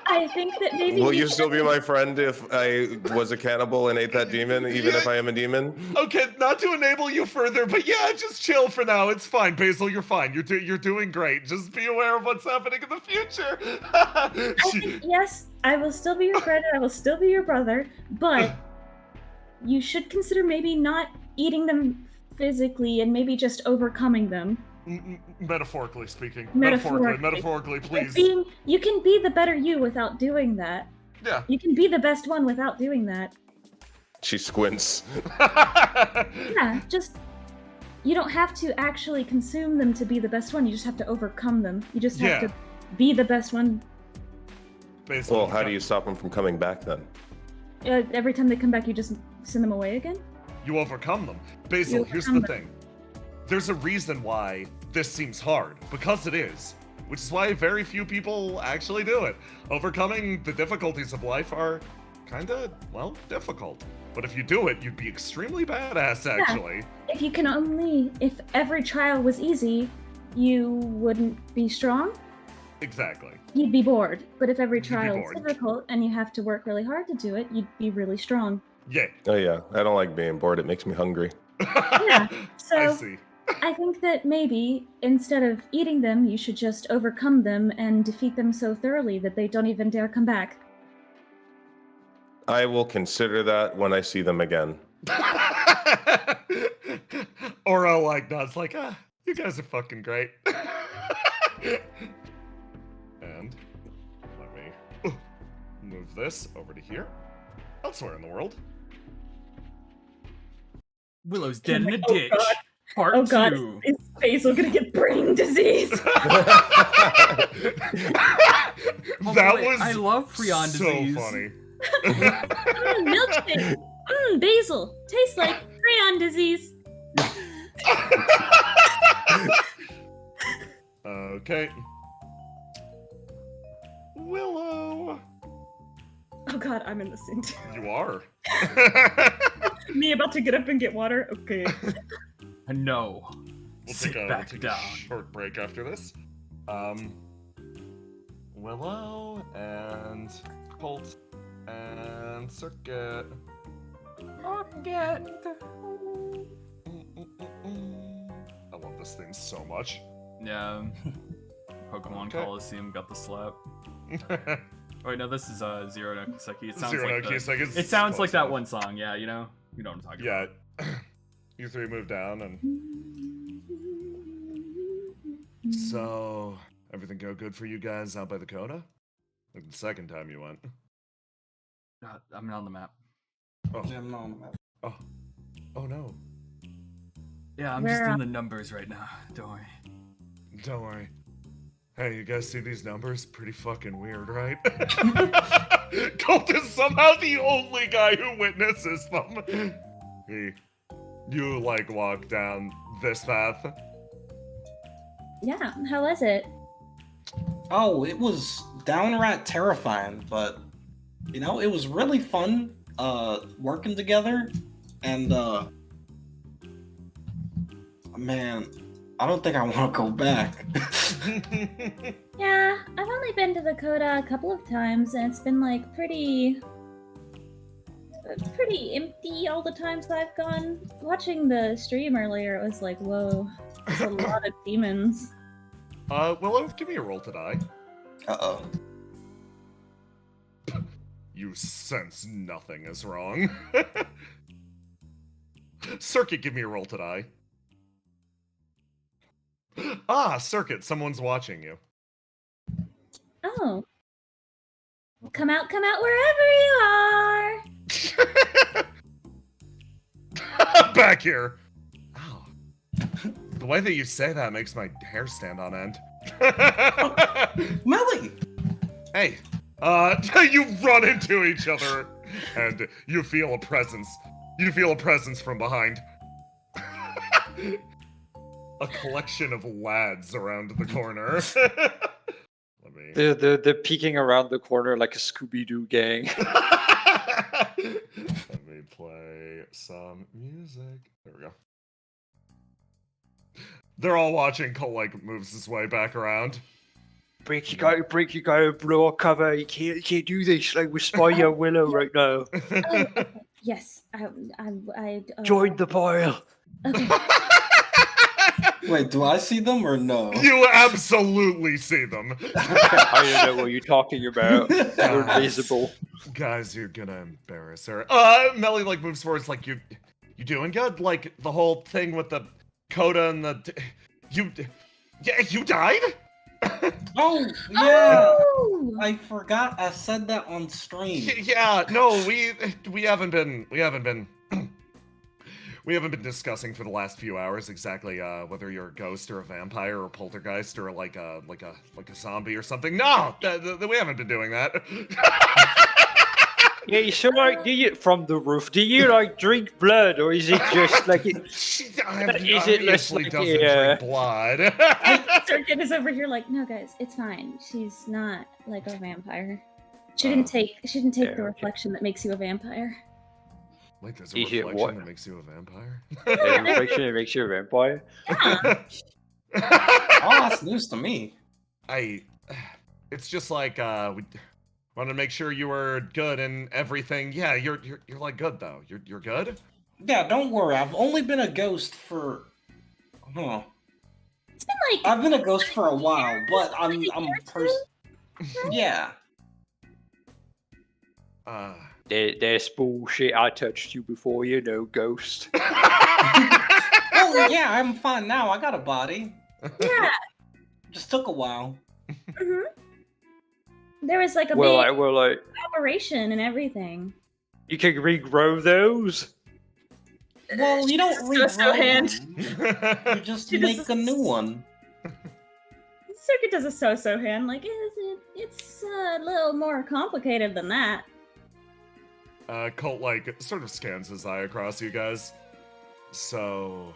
I think that maybe Will we you should- still be my friend if I was a cannibal and ate that demon, even if I am a demon? Okay, not to enable you further, but yeah, just chill for now. It's fine, Basil. You're fine. You're doing great. Just be aware of what's happening in the future. I think, yes, I will still be your friend and I will still be your brother, but you should consider maybe not eating them physically and maybe just overcoming them. Metaphorically speaking. Metaphorically. Metaphorically, please. You can be the better you without doing that. Yeah. You can be the best one without doing that. She squints. Yeah, just you don't have to actually consume them to be the best one. You just have to overcome them. You just have to be the best one. Basil, Well, how do you stop them from coming back then? Every time they come back, you just send them away again? You overcome them. Basil, You here's the overcome them. thing. There's a reason why this seems hard, because it is. Which is why very few people actually do it. Overcoming the difficulties of life are kinda, well, difficult. But if you do it, you'd be extremely badass, actually. If every trial was easy, you wouldn't be strong. Exactly. You'd be bored. But if every You'd be trial is bored. difficult and you have to work really hard to do it, you'd be really strong. Yeah. Oh yeah, I don't like being bored. It makes me hungry. Yeah, so I see. I think that maybe instead of eating them, you should just overcome them and defeat them so thoroughly that they don't even dare come back. I will consider that when I see them again. Or I'll nods like, you guys are fucking great. And let me move this over to here. Elsewhere in the world. Willow's dead in a Oh, ditch. God. Part Oh god, 2. is Basil gonna get brain disease? That Wait, was I love prion so disease. funny. Milkshake. Basil. Tastes like prion disease. Okay. Willow. Oh god, I'm in the scene too. You are. Me about to get up and get water? Okay. No. We'll Sit take back a down. short break after this. Willow and Colt and Circuit. I love this thing so much. Yeah. Pokemon Okay. Coliseum got the slap. Oh, wait, no, this is Zero no Kiseki. It sounds Zero like no Kiseki. it sounds like Close that enough. one song. Yeah, you know what I'm talking Yeah. about. You three move down and so everything go good for you guys out by the CODA? Like the second time you went. I'm on the map. Oh. Yeah, no, Oh. Oh no. Yeah, I'm Where, just in the numbers right now. Don't worry. Don't worry. Hey, you guys see these numbers? Pretty fucking weird, right? Colt is somehow the only guy who witnesses them. You walk down this path. Yeah, how was it? Oh, it was downright terrifying, but it was really fun working together, and man, I don't think I want to go back. Yeah, I've only been to the CODA a couple of times, and it's been pretty pretty empty all the times I've gone. Watching the stream earlier, it was like, whoa, there's a lot of demons. Willow, give me a roll to die. Uh-oh. You sense nothing is wrong. Circuit, give me a roll to die. Ah, Circuit, someone's watching you. Oh. Come out wherever you are! Back here! Ow. The way that you say that makes my hair stand on end. Melly! Hey, you run into each other, and you feel a presence. You feel a presence from behind. A collection of lads around the corner. Let me... They're peeking around the corner like a Scooby-Doo gang. Let me play some music. There we go. They're all watching. Cole like moves his way back around. Break, you gotta blow our cover. You can't do this. Like, we're spying on Willow right now. Oh, okay. Yes, I Join the pile. Okay. Wait, do I see them or no? You absolutely see them. I don't know what you're talking about. You're invisible. Guys, you're gonna embarrass her. Melly like moves forward. It's like you doing good? Like the whole thing with the CODA and the you died? Oh yeah. Oh! I forgot I said that on stream. Yeah, no, we haven't been discussing for the last few hours exactly whether you're a ghost or a vampire or a poltergeist or like a zombie or something. No, we haven't been doing that. Yeah, so like, do you from the roof? Do you like drink blood, or is it just like it? She obviously doesn't drink blood. Circuit is over here like, no guys, it's fine. She's not like a vampire. She didn't take the reflection that makes you a vampire. Wait, there's a reflection that makes you a vampire? A reflection that makes you a vampire? Yeah. Oh, that's news to me. It's just like we wanted to make sure you were good and everything. Yeah, you're like good though. You're good? Yeah, don't worry. I've only been a ghost for It's been like I've been a ghost for a while, but I'm yeah. There's bullshit. I touched you before, you know, ghost. Oh yeah, I'm fine now. I got a body. yeah. Just took a while. Mm-hmm. There was like a Well, big like operation and everything. you can regrow those. Well, you don't So hand. You just make a new one. Circuit does a so-so hand. Like it's a little more complicated than that. Colt like sort of scans his eye across you guys. So,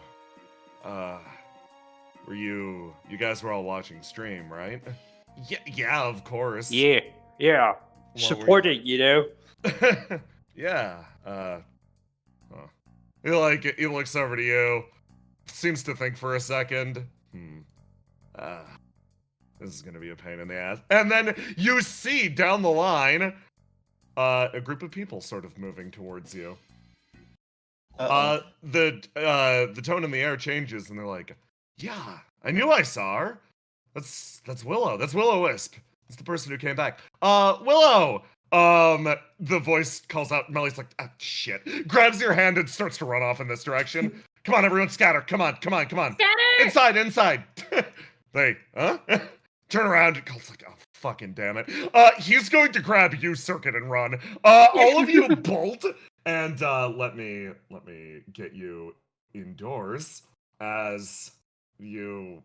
were you guys were all watching stream, right? Yeah, of course. Yeah. Supporting, you know. Yeah. He looks over to you, seems to think for a second. This is gonna be a pain in the ass. And then you see down the line a group of people sort of moving towards you. The tone in the air changes, and they're like, "Yeah, I knew I saw her. That's Willow. That's Will-O-Wisp. That's the person who came back. Willow." The voice calls out. Melly's like, "Ah, shit!" Grabs your hand and starts to run off in this direction. Come on, everyone, scatter! Come on! Scatter! Inside! They, huh? Turn around. Cole's like, "Oh, fucking damn it!" He's going to grab you, Circuit, and run. All of you bolt, and let me get you indoors as you.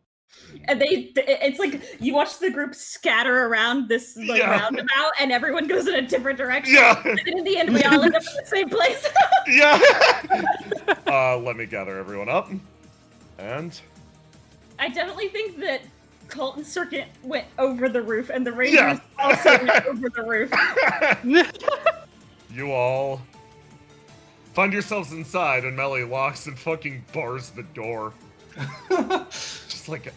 And it's like you watch the group scatter around this roundabout, and everyone goes in a different direction. Yeah. And in the end, we all end up in the same place. Yeah. Let me gather everyone up, and I definitely think that Colt and Circuit went over the roof, and the Rangers also went over the roof. You all find yourselves inside, and Melly locks and fucking bars the door. Just like,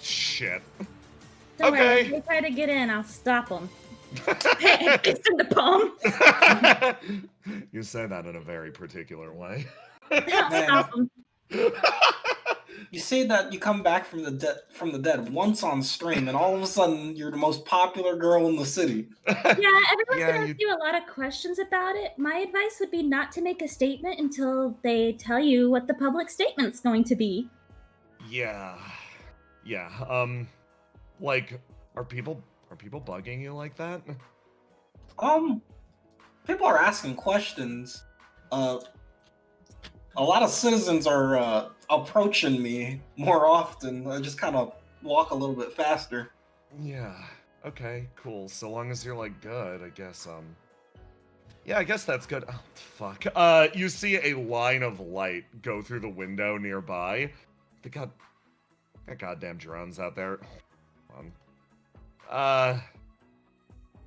shit. Don't worry, Okay. if they try to get in, I'll stop them. It's in the palm. You say that in a very particular way. Awesome. You say that you come back from the dead once on stream, and all of a sudden you're the most popular girl in the city. Yeah, everyone's Yeah, gonna ask you a lot of questions about it. My advice would be not to make a statement until they tell you what the public statement's going to be. Yeah. Like, are people bugging you like that? People are asking questions. A lot of citizens are approaching me more often. I just kind of walk a little bit faster. Yeah. Okay, cool. So long as you're like good, I guess. Yeah, I guess that's good. Oh, fuck. You see a line of light go through the window nearby. Got goddamn drones out there. Hold on.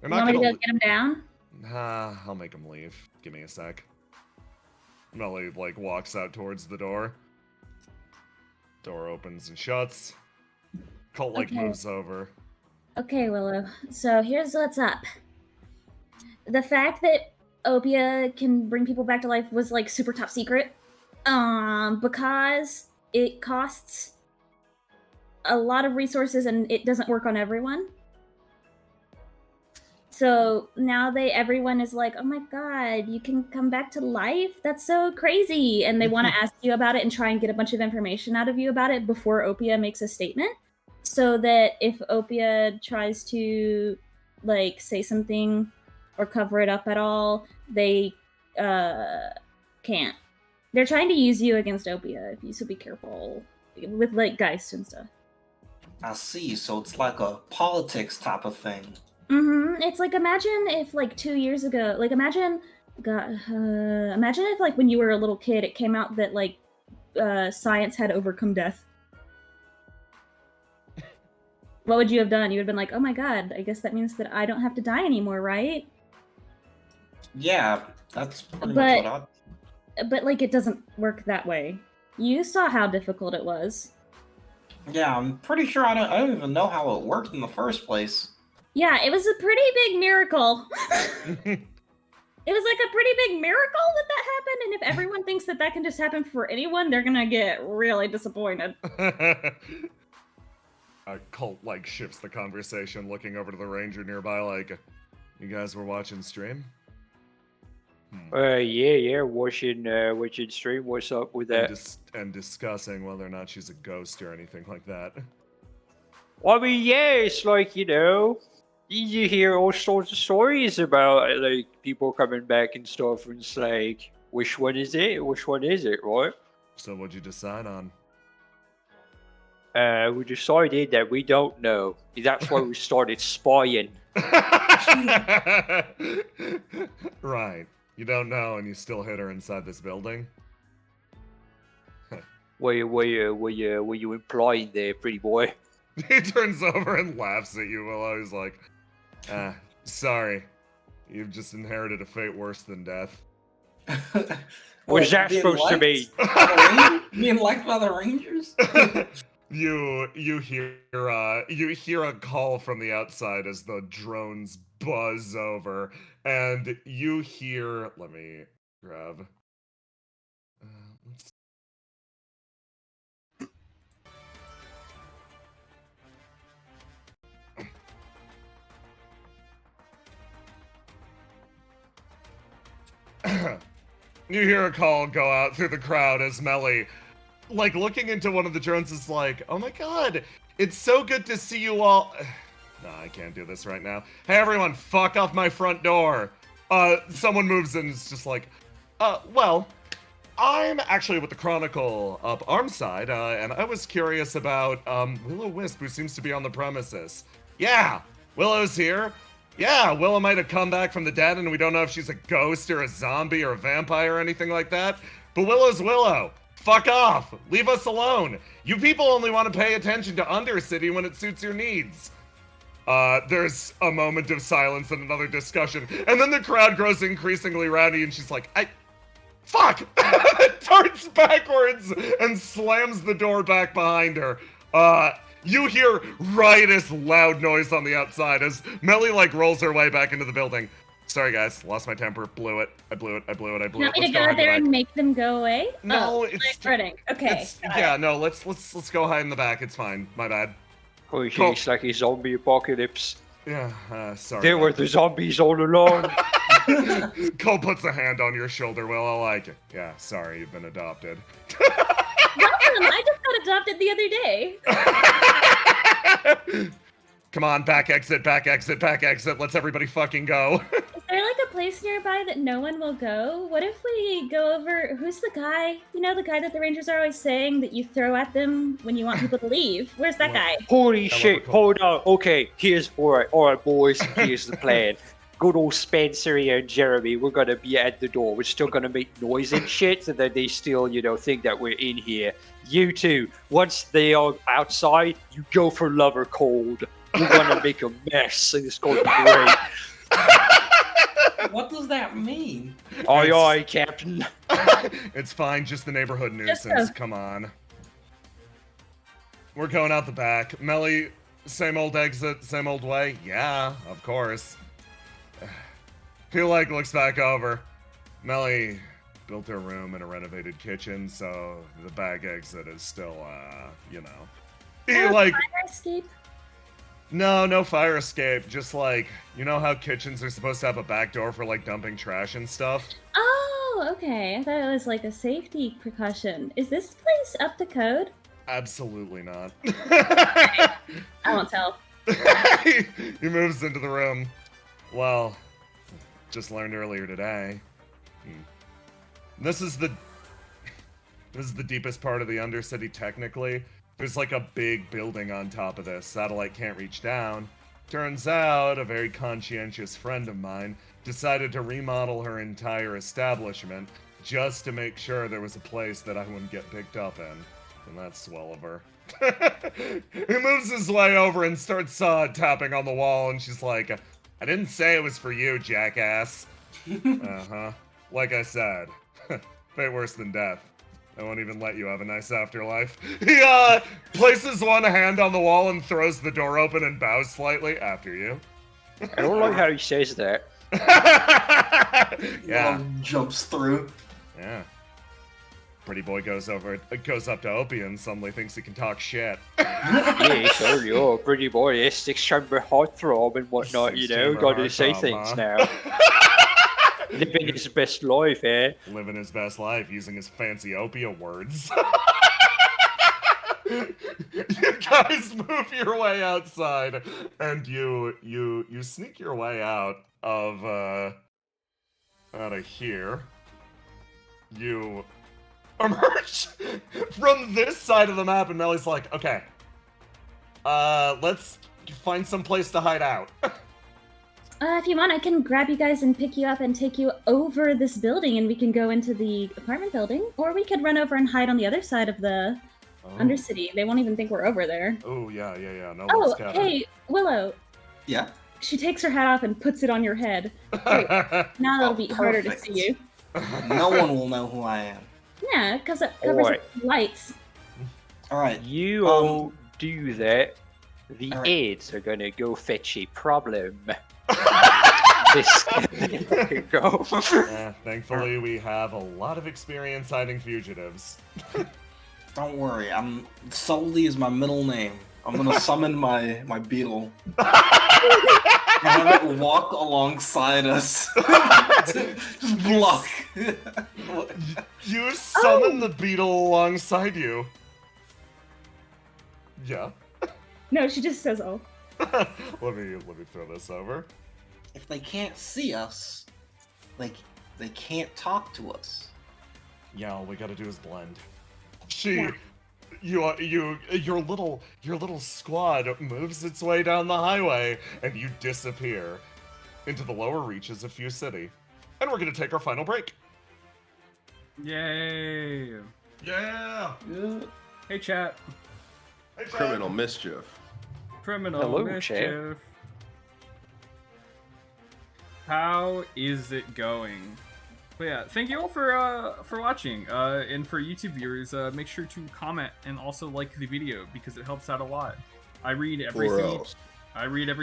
They're not You want me gonna. to go get him down? I'll make them leave. Give me a sec. Melly, like, walks out towards the door. Door opens and shuts. Colt, like, Okay. moves over. Okay, Willow. So here's what's up. The fact that Opia can bring people back to life was like super top secret. Because it costs a lot of resources and it doesn't work on everyone. So now everyone is like, oh my god, you can come back to life? That's so crazy. And they want to ask you about it and try and get a bunch of information out of you about it before Opia makes a statement. So that if Opia tries to like say something or cover it up at all, they can't. They're trying to use you against Opia, so be careful with like Geist and stuff. I see. So it's like a politics type of thing. It's like, imagine if like 2 years ago, like imagine if like when you were a little kid, it came out that like science had overcome death. What would you have done? You would have been like, oh my god, I guess that means that I don't have to die anymore, right? Yeah, that's pretty much what But like, it doesn't work that way. You saw how difficult it was. Yeah, I'm pretty sure I don't even know how it worked in the first place. Yeah, it was a pretty big miracle. It was like a pretty big miracle that happened, and if everyone thinks that can just happen for anyone, they're gonna get really disappointed. Colt, like, shifts the conversation, looking over to the ranger nearby, like, you guys were watching stream? Yeah, watching stream. What's up with that? And discussing whether or not she's a ghost or anything like that. I mean, yeah, it's like, you know, you hear all sorts of stories about like people coming back and stuff, and it's like, which one is it? Which one is it, right? So what'd you decide on? We decided that we don't know. That's why we started spying. Right. You don't know, and you still hid her inside this building? Were you implying there, pretty boy? He turns over and laughs at you, Willow. He's like, sorry. You've just inherited a fate worse than death. What's that supposed to be? Being liked by the Rangers? You hear a call from the outside as the drones buzz over, and you hear. Let me grab. You hear a call go out through the crowd as Melly, like, looking into one of the drones, is like, oh my god, it's so good to see you all. No, I can't do this right now. Hey everyone, fuck off my front door. Someone moves in and is just like, well, I'm actually with the Chronicle up Armside, and I was curious about, Will-O-Wisp, who seems to be on the premises. Yeah, Willow's here. Yeah, Willow might have come back from the dead, and we don't know if she's a ghost or a zombie or a vampire or anything like that. But Willow's Willow. Fuck off. Leave us alone. You people only want to pay attention to Undercity when it suits your needs. There's a moment of silence and another discussion, and then the crowd grows increasingly rowdy, and she's like, fuck! Turns backwards and slams the door back behind her. You hear riotous loud noise on the outside as Melly like rolls her way back into the building. Sorry guys, lost my temper, blew it. I blew it. You want me to go out there and make them go away? No, it's it's running. Okay. yeah, no, let's go hide in the back. It's fine. My bad. Holy shit, it's like a zombie apocalypse. Yeah, sorry. There were the zombies all along. Cole puts a hand on your shoulder. Well, I like it. Yeah, sorry, you've been adopted. Welcome! I just got adopted the other day. Come on, back exit, back exit, back exit. Let's everybody fucking go. Is there like a place nearby that no one will go? What if we go over... Who's the guy? You know the guy that the Rangers are always saying that you throw at them when you want people to leave? Where's that guy? Holy shit, hold on. Okay, alright boys, here's the plan. Good old Spencer here and Jeremy, we're gonna be at the door. We're still gonna make noise and shit so that they still, think that we're in here. You two, once they are outside, you go for lover cold. We're gonna make a mess and it's gonna be great. What does that mean? Aye, aye, Captain. It's fine, just the neighborhood nuisance. Come on. We're going out the back. Melly, same old exit, same old way? Yeah, of course. He looks back over. Melly built her room in a renovated kitchen, so the back exit is still, Fire escape? No fire escape. Just you know how kitchens are supposed to have a back door for dumping trash and stuff? Oh, okay. I thought it was like a safety precaution. Is this place up to code? Absolutely not. I won't tell. He moves into the room. Well, just learned earlier today. This is the deepest part of the Undercity technically. There's a big building on top of this. Satellite can't reach down. Turns out, a very conscientious friend of mine decided to remodel her entire establishment just to make sure there was a place that I wouldn't get picked up in. And that's swell of her. He moves his way over and starts tapping on the wall, and she's like, I didn't say it was for you, jackass. Uh-huh. Like I said, fate worse than death. I won't even let you have a nice afterlife. He, places one hand on the wall and throws the door open and bows slightly after you. I don't like how he says that. Yeah. Jumps through. Yeah. Pretty boy goes up to Opie and suddenly thinks he can talk shit. Yeah, sure, yo, pretty boy, yeah, 6-chamber heartthrob and whatnot, gotta say things now. Living his best life, eh? Living his best life using his fancy opiate words. You guys move your way outside, and you sneak your way out of here. You emerge from this side of the map, and Melly's like, okay, let's find some place to hide out. If you want, I can grab you guys and pick you up and take you over this building, and we can go into the apartment building. Or we could run over and hide on the other side of the Undercity. They won't even think we're over there. Oh, yeah. No, oh, hey, Willow. Yeah? She takes her hat off and puts it on your head. Oh, now it'll be harder to see you. No one will know who I am. Yeah, because it covers up the lights. Alright. You all do that. The aides are gonna go fetch a problem. Go. Thankfully, we have a lot of experience hiding fugitives. Don't worry, Sully is my middle name. I'm gonna summon my beetle. Have it walk alongside us. Just block. You summon the beetle alongside you. Yeah. No, she just says, "Oh." Let me throw this over. If they can't see us, they can't talk to us. Yeah, all we gotta do is blend. Your little squad moves its way down the highway, and you disappear into the lower reaches of Fuse City. And we're gonna take our final break. Yay! Yeah! Hey, chat. Hey, chat. Criminal mischief. Criminal mischief. How is it going? But yeah, thank you all for watching. And for YouTube viewers, make sure to comment and also like the video because it helps out a lot. I read every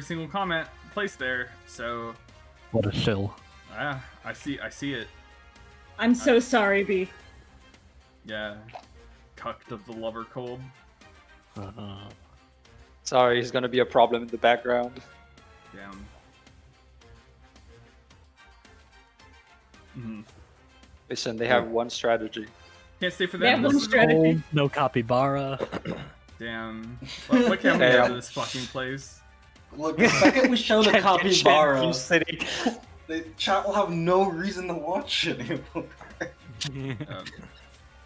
single comment placed there. So What a shill. yeah, I see it. I'm so sorry, B. Yeah, cucked of the lover cold. Sorry, he's gonna be a problem in the background. Damn. Mm-hmm. Listen, they have one strategy. Can't stay for They that. have one strategy. No capybara. Damn. What can we do to this fucking place? Look, the second we show the capybara, Champion City. the chat will have no reason to watch anymore. The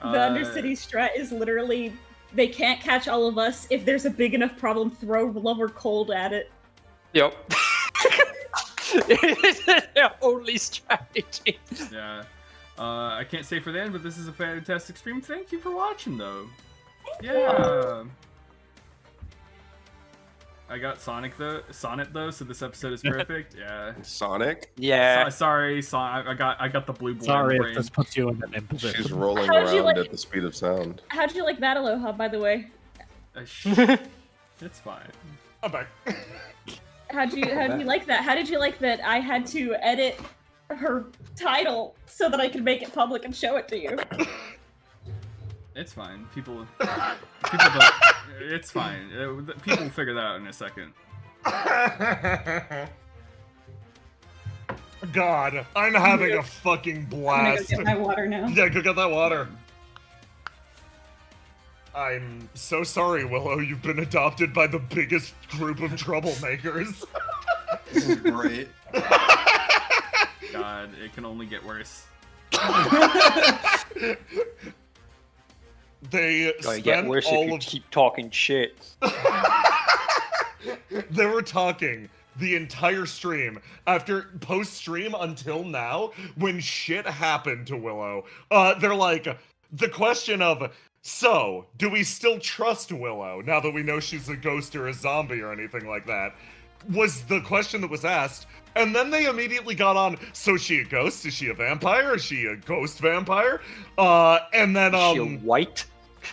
Undercity strat is literally they can't catch all of us. If there's a big enough problem, throw lover cold at it. Yep. It's their only strategy. Yeah. I can't say for the end, but this is a fantastic stream. Thank you for watching, though. Yeah. I got Sonic though, so this episode is perfect. Yeah. Sonic? Yeah. Sorry, I got the blue boy. Sorry in the if brain. this puts you in an imposition. She's rolling How'd you around like- at the speed of sound. How'd you like that, Aloha, by the way? It's fine. I'm back. How'd you like that? How did you like that I had to edit her title so that I could make it public and show it to you? It's fine. People don't. It's fine. People will figure that out in a second. God, I'm having a fucking I'm gonna go blast. get my water now. Yeah, go get that water. I'm so sorry, Willow. You've been adopted by the biggest group of troublemakers. This is great. God, it can only get worse. They Gonna get spent worse if all you of keep talking shit. They were talking the entire stream after post-stream until now when shit happened to Willow. They're like, the question of, so, do we still trust Willow now that we know she's a ghost or a zombie or anything like that? Was the question that was asked. And then they immediately got on, so is she a ghost? Is she a vampire? Is she a ghost vampire? And then, Is she a white?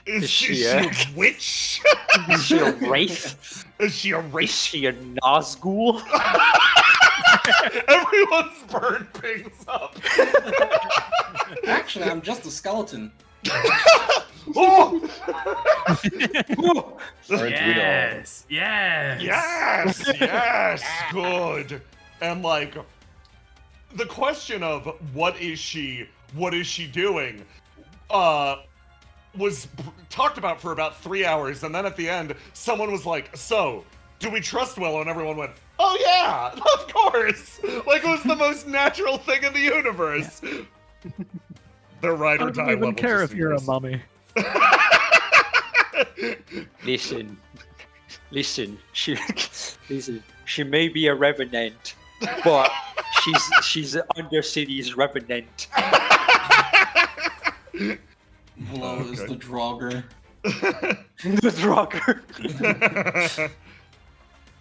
is she a- a witch? Is she a wraith? Is she a Is wraith? she a Nazgul? Everyone's bird pings up. Actually, I'm just a skeleton. Oh! Yes, yes, Yes, good. And like, the question of what is she doing, was talked about for about 3 hours, and then at the end, someone was like, so, do we trust Willow? And everyone went, oh yeah, of course! Like, it was the most natural thing in the universe. The ride I or die don't even level care just if you're a increased. mummy. Listen. She may be a revenant, but she's the Undercity's revenant. Willow is the Draugr. The Draugr.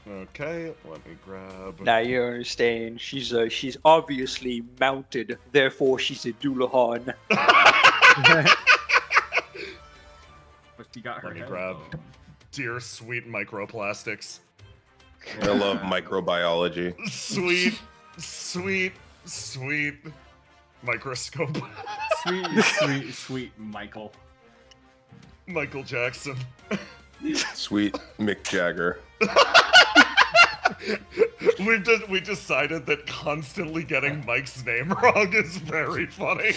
Okay, let me grab. Now you understand. She's obviously mounted, therefore she's a Doulahan. But you got her. Let me head, grab. though. Dear sweet microplastics. I love microbiology. Sweet microscope. Sweet Michael. Michael Jackson. Sweet Mick Jagger. We decided that constantly getting Mike's name wrong is very funny.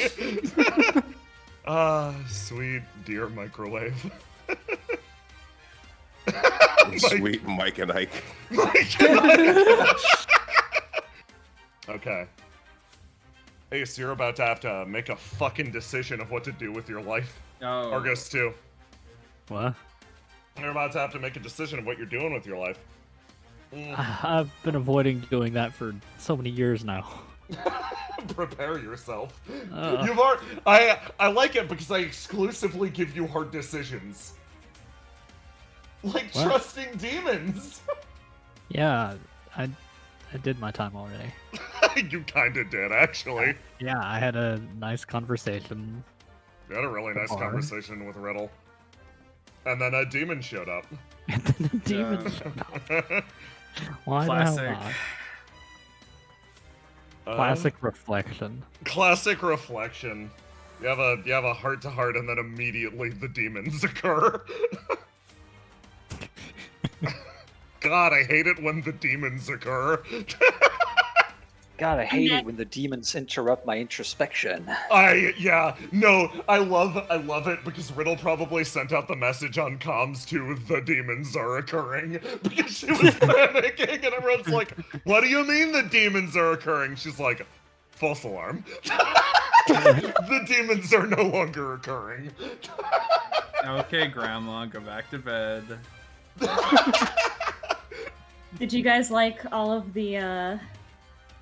Sweet dear microwave. Sweet Mike and Ike. Mike and Ike. Okay. Ace, you're about to have to make a fucking decision of what to do with your life. Oh. Argos too. What? You're about to have to make a decision of what you're doing with your life. I've been avoiding doing that for so many years now. Prepare yourself. Uh. You've already, I like it because I exclusively give you hard decisions. Like What? trusting demons. Yeah, I did my time already. You kinda did, actually. Yeah, I had a nice conversation. You had a really nice Bar. conversation with Riddle. And then a demon showed up. And then a demon Yeah. showed up. Why Classic. the hell not? Classic reflection. Classic reflection. You have a heart to heart, and then immediately the demons occur. God, I hate it when the demons occur. God, I hate it when the demons interrupt my introspection. I love it because Riddle probably sent out the message on comms to the demons are occurring because she was panicking and everyone's like, what do you mean the demons are occurring? She's like, false alarm. The demons are no longer occurring. Okay, Grandma, go back to bed. Did you guys like all of the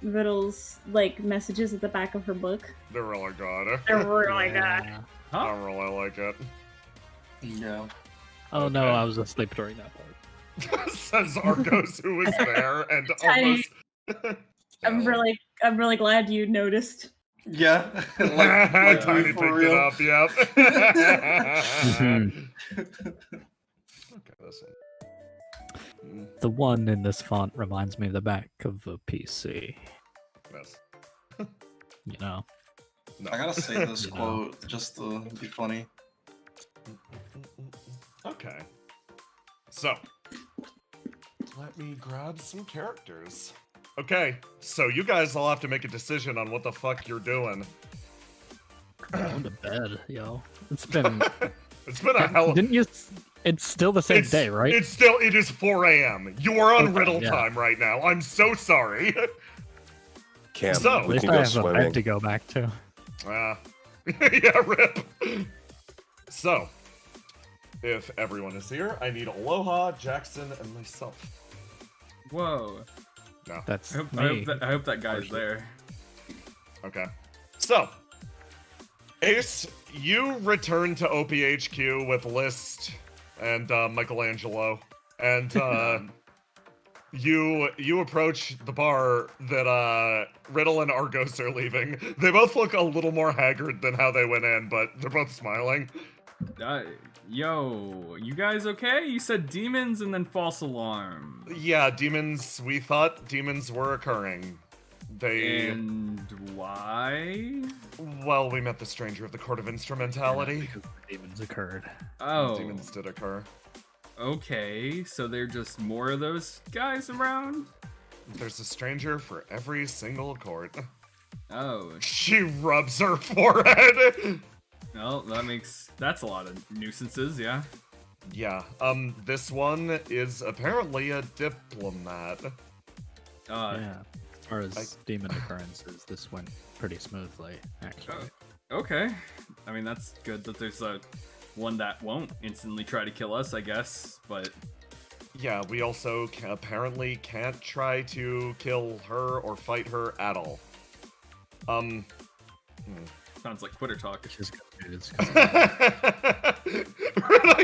Riddle's like messages at the back of her book? They're really good. They're really good. Yeah. I really like it. Yeah. Oh no, Okay. I was asleep during that part. Says Argos, who was there and Tiny. almost. I'm really glad you noticed. Yeah. like Tiny me picked for it real. up, yep. Okay, this one. The one in this font reminds me of the back of a PC. Yes. You know. No. I gotta say this You know. quote just to be funny. Okay. So, let me grab some characters. Okay, so you guys all have to make a decision on what the fuck you're doing. Going to bed, yo. It's been. It's been a hell of... Didn't you? It's still the same day, right? It is 4 a.m. You are on Okay, Riddle yeah. time right now. I'm so sorry. Cam, So- At we least can I go have a swimming. bed to go back to. Yeah, rip. So, if everyone is here, I need Aloha, Jackson, and myself. Whoa. No. That's I me. hope that guy's there. Okay. So, Ace, you return to OPHQ with List and Michelangelo, and you approach the bar that Riddle and Argos are leaving. They both look a little more haggard than how they went in, but they're both smiling. Yo, you guys okay? You said demons and then false alarm. Yeah, demons. We thought demons were occurring. They. And why? Well, we met the stranger of the Court of Instrumentality. Because the demons occurred. Oh, Demons did occur. okay. So there are just more of those guys around? There's a stranger for every single court. Oh, She rubs her forehead. well, that's a lot of nuisances, yeah. Yeah, this one is apparently a diplomat. Yeah. As far as demon occurrences, this went pretty smoothly, actually. Okay. I mean, that's good that there's one that won't instantly try to kill us, I guess, but... Yeah, we also apparently can't try to kill her or fight her at all. Sounds like quitter talk. Which is good news. Riddle,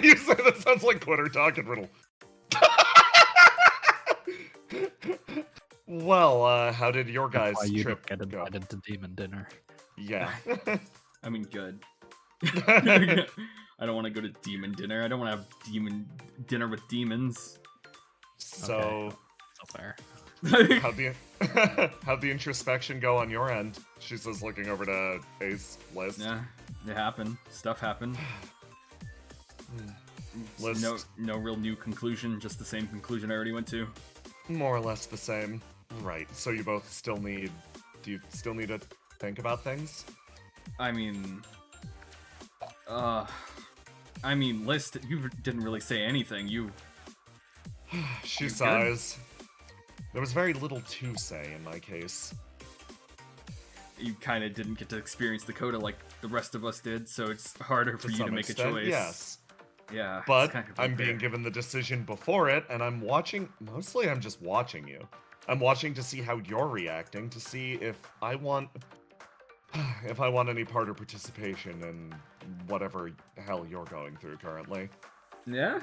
you say that sounds like quitter talk and Riddle. Well, how did your guys' Why you trip don't get go? invited to demon dinner. Yeah. I mean, good. I don't want to go to demon dinner. I don't want to have demon dinner with demons. So, So fair. how'd the introspection go on your end? She says, looking over to Ace List. Yeah, it happened. Stuff happened. List. No real new conclusion, just the same conclusion I already went to. More or less the same. Right, so you both still need... Do you still need to think about things? I mean... List, you didn't really say anything. She You sighs. There was very little to say in my case. You kind of didn't get to experience the CODA like the rest of us did, so it's harder for you to some make extent, a choice. yes. Yeah. it's But kind of I'm unfair. being given the decision before it, and I'm watching... Mostly I'm just watching you. I'm watching to see how you're reacting, to see if I want... if I want any part or participation in whatever hell you're going through currently. Yeah?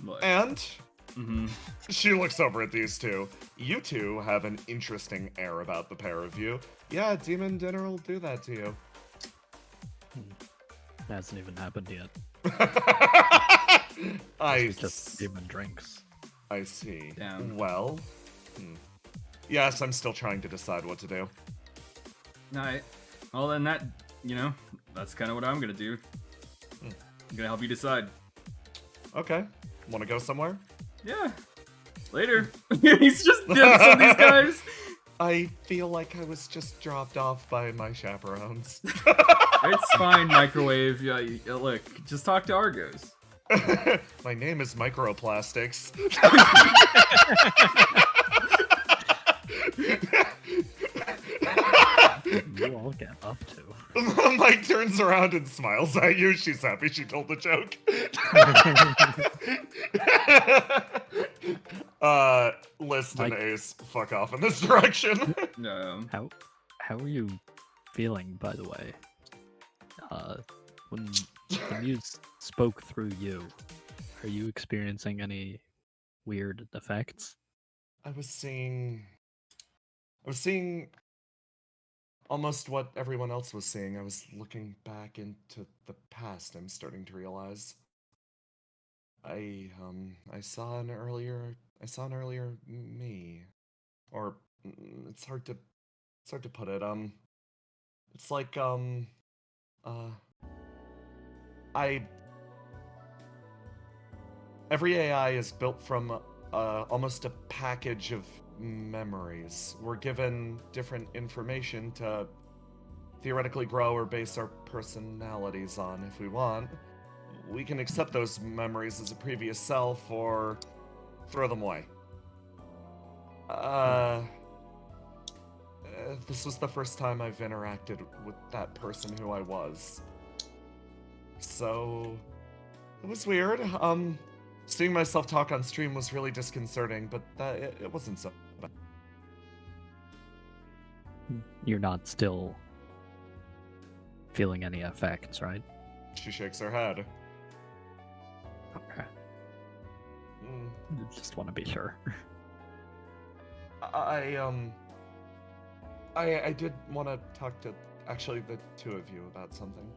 Look, And Mm-hmm. She looks over at these two. You two have an interesting air about the pair of you. Yeah, demon dinner will do that to you. It hasn't even happened yet. Just demon drinks. I see. Damn. Well, yes, I'm still trying to decide what to do. Alright. Well, then that's kind of what I'm gonna do. I'm gonna help you decide. Okay. Want to go somewhere? Yeah. Later. He's just dips on these guys. I feel like I was just dropped off by my chaperones. It's fine, Microwave. Yeah, look, just talk to Argos. My name is Microplastics. You all get up to. Mike turns around and smiles at you. She's happy she told the joke. List and Ace, fuck off in this direction. No. How are you feeling, by the way? When the muse spoke through you, are you experiencing any weird effects? I was seeing almost what everyone else was seeing. I was looking back into the past. I'm starting to realize. I saw an earlier me, or it's hard to put it. It's like every AI is built from almost a package of memories. We're given different information to theoretically grow or base our personalities on if we want. We can accept those memories as a previous self or throw them away. This was the first time I've interacted with that person who I was. So it was weird. Seeing myself talk on stream was really disconcerting, but it wasn't so bad. You're not still feeling any effects, right? She shakes her head. Okay. Just want to be sure. I did want to talk to actually the two of you about something.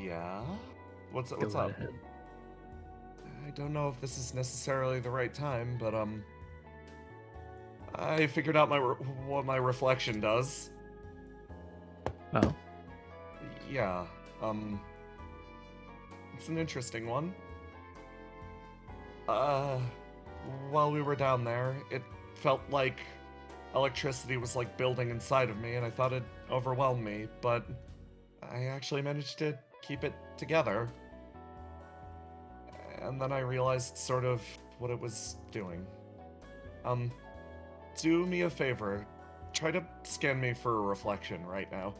Yeah? What's Go up? right ahead. I don't know if this is necessarily the right time, but I figured out what my reflection does. Oh. Yeah. It's an interesting one. While we were down there, it felt like electricity was like building inside of me, and I thought it'd overwhelm me, but I actually managed to keep it together. And then I realized sort of what it was doing. Do me a favor. Try to scan me for a reflection right now.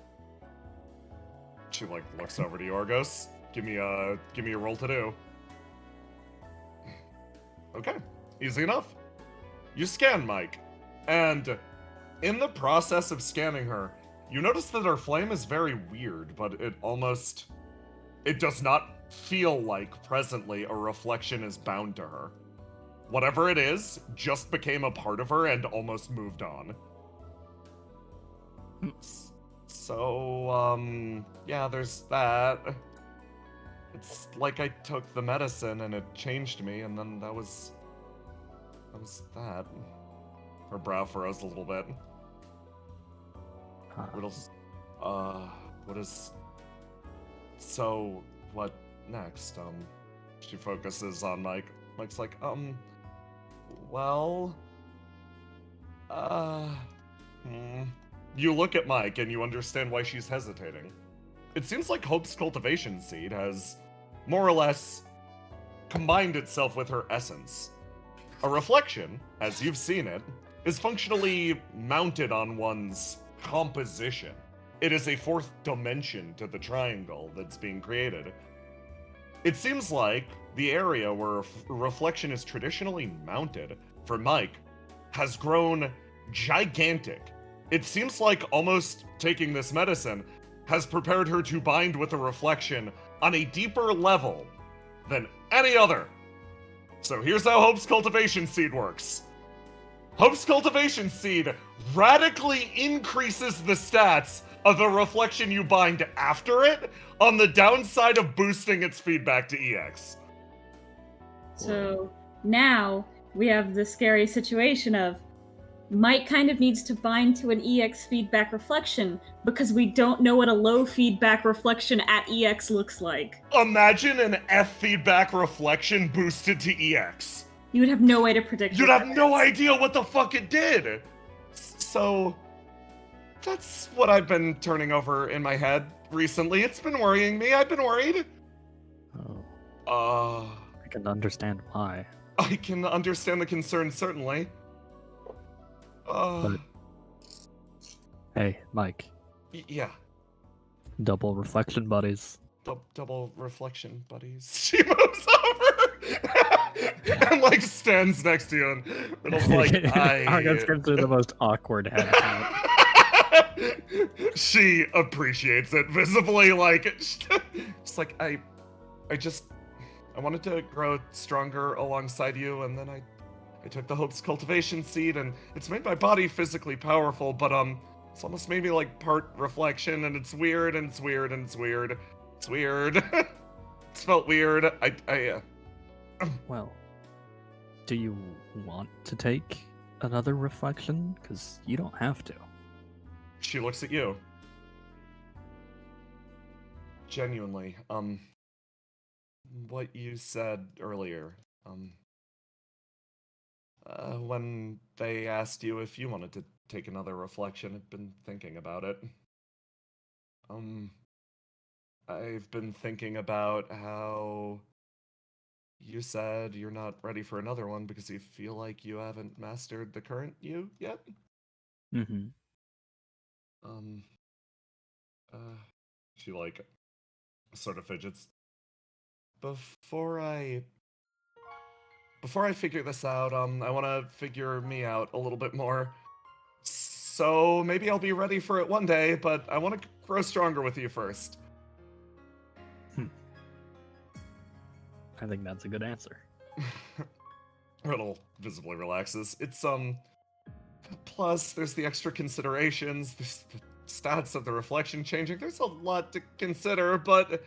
She like looks over to Yorgos. Give me a roll to do. Okay, easy enough. You scan Mike, and in the process of scanning her, you notice that her flame is very weird, but it does not feel like presently a reflection is bound to her. Whatever it is, just became a part of her and almost moved on. So, yeah, there's that. It's like I took the medicine and it changed me, and then that was that. Her brow furrows a little bit. What else? What is... So, what next? She focuses on Mike. Mike's like, well... You look at Mike and you understand why she's hesitating. It seems like Hope's cultivation seed has, more or less, combined itself with her essence. A reflection, as you've seen it, is functionally mounted on one's composition. It is a fourth dimension to the triangle that's being created. It seems like the area where a reflection is traditionally mounted, for Mike, has grown gigantic. It seems like almost taking this medicine has prepared her to bind with a reflection on a deeper level than any other So here's how Hope's Cultivation Seed works. Hope's Cultivation Seed radically increases the stats of the reflection you bind after it, on the downside of boosting its feedback to EX. So now we have the scary situation of Mike kind of needs to bind to an EX feedback reflection because we don't know what a low feedback reflection at EX looks like. Imagine an F feedback reflection boosted to EX. You would have no way to predict. You'd have no idea what the fuck it did. So that's what I've been turning over in my head recently. It's been worrying me. I've been worried. Oh. I can understand why. I can understand the concern, certainly. But, hey, Mike. Yeah. Double reflection buddies. Double reflection buddies. She moves over and like stands next to you, and Riddle's like, Argon's going through the most awkward head count. She appreciates it visibly, like, just like, I wanted to grow stronger alongside you, and then I took the Hope's Cultivation Seed, and it's made my body physically powerful, but it's almost made me like part reflection, and it's weird, and it's weird, and it's weird. It's weird. It's felt weird. Well, do you want to take another reflection? Because you don't have to. She looks at you. Genuinely, what you said earlier, when they asked you if you wanted to take another reflection, I've been thinking about it. I've been thinking about how you said you're not ready for another one because you feel like you haven't mastered the current you yet. Mm-hmm. She like sort of fidgets. Before I figure this out, I want to figure me out a little bit more. So maybe I'll be ready for it one day, but I want to grow stronger with you first. I think that's a good answer. Riddle visibly relaxes. It's, plus there's the extra considerations, there's the stats of the reflection changing. There's a lot to consider, but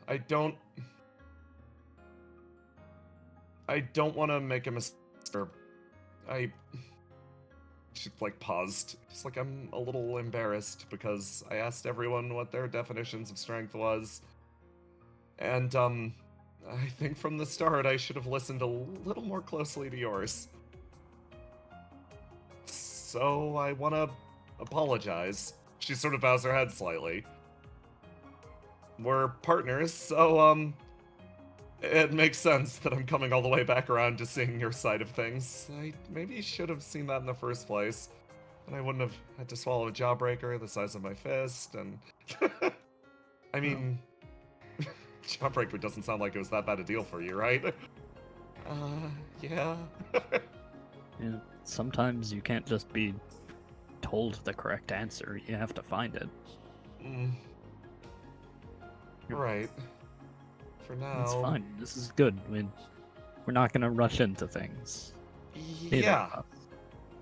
I don't want to make a mistake. She like paused. Just like, I'm a little embarrassed because I asked everyone what their definitions of strength was. And I think from the start I should have listened a little more closely to yours. So I want to apologize. She sort of bows her head slightly. We're partners, so it makes sense that I'm coming all the way back around to seeing your side of things. I maybe should have seen that in the first place. And I wouldn't have had to swallow a jawbreaker the size of my fist, and... I mean... Jawbreaker doesn't sound like it was that bad a deal for you, right? Yeah. Yeah, sometimes you can't just be told the correct answer. You have to find it. Right. For now... It's fine. This is good. I mean, we're not going to rush into things. Yeah.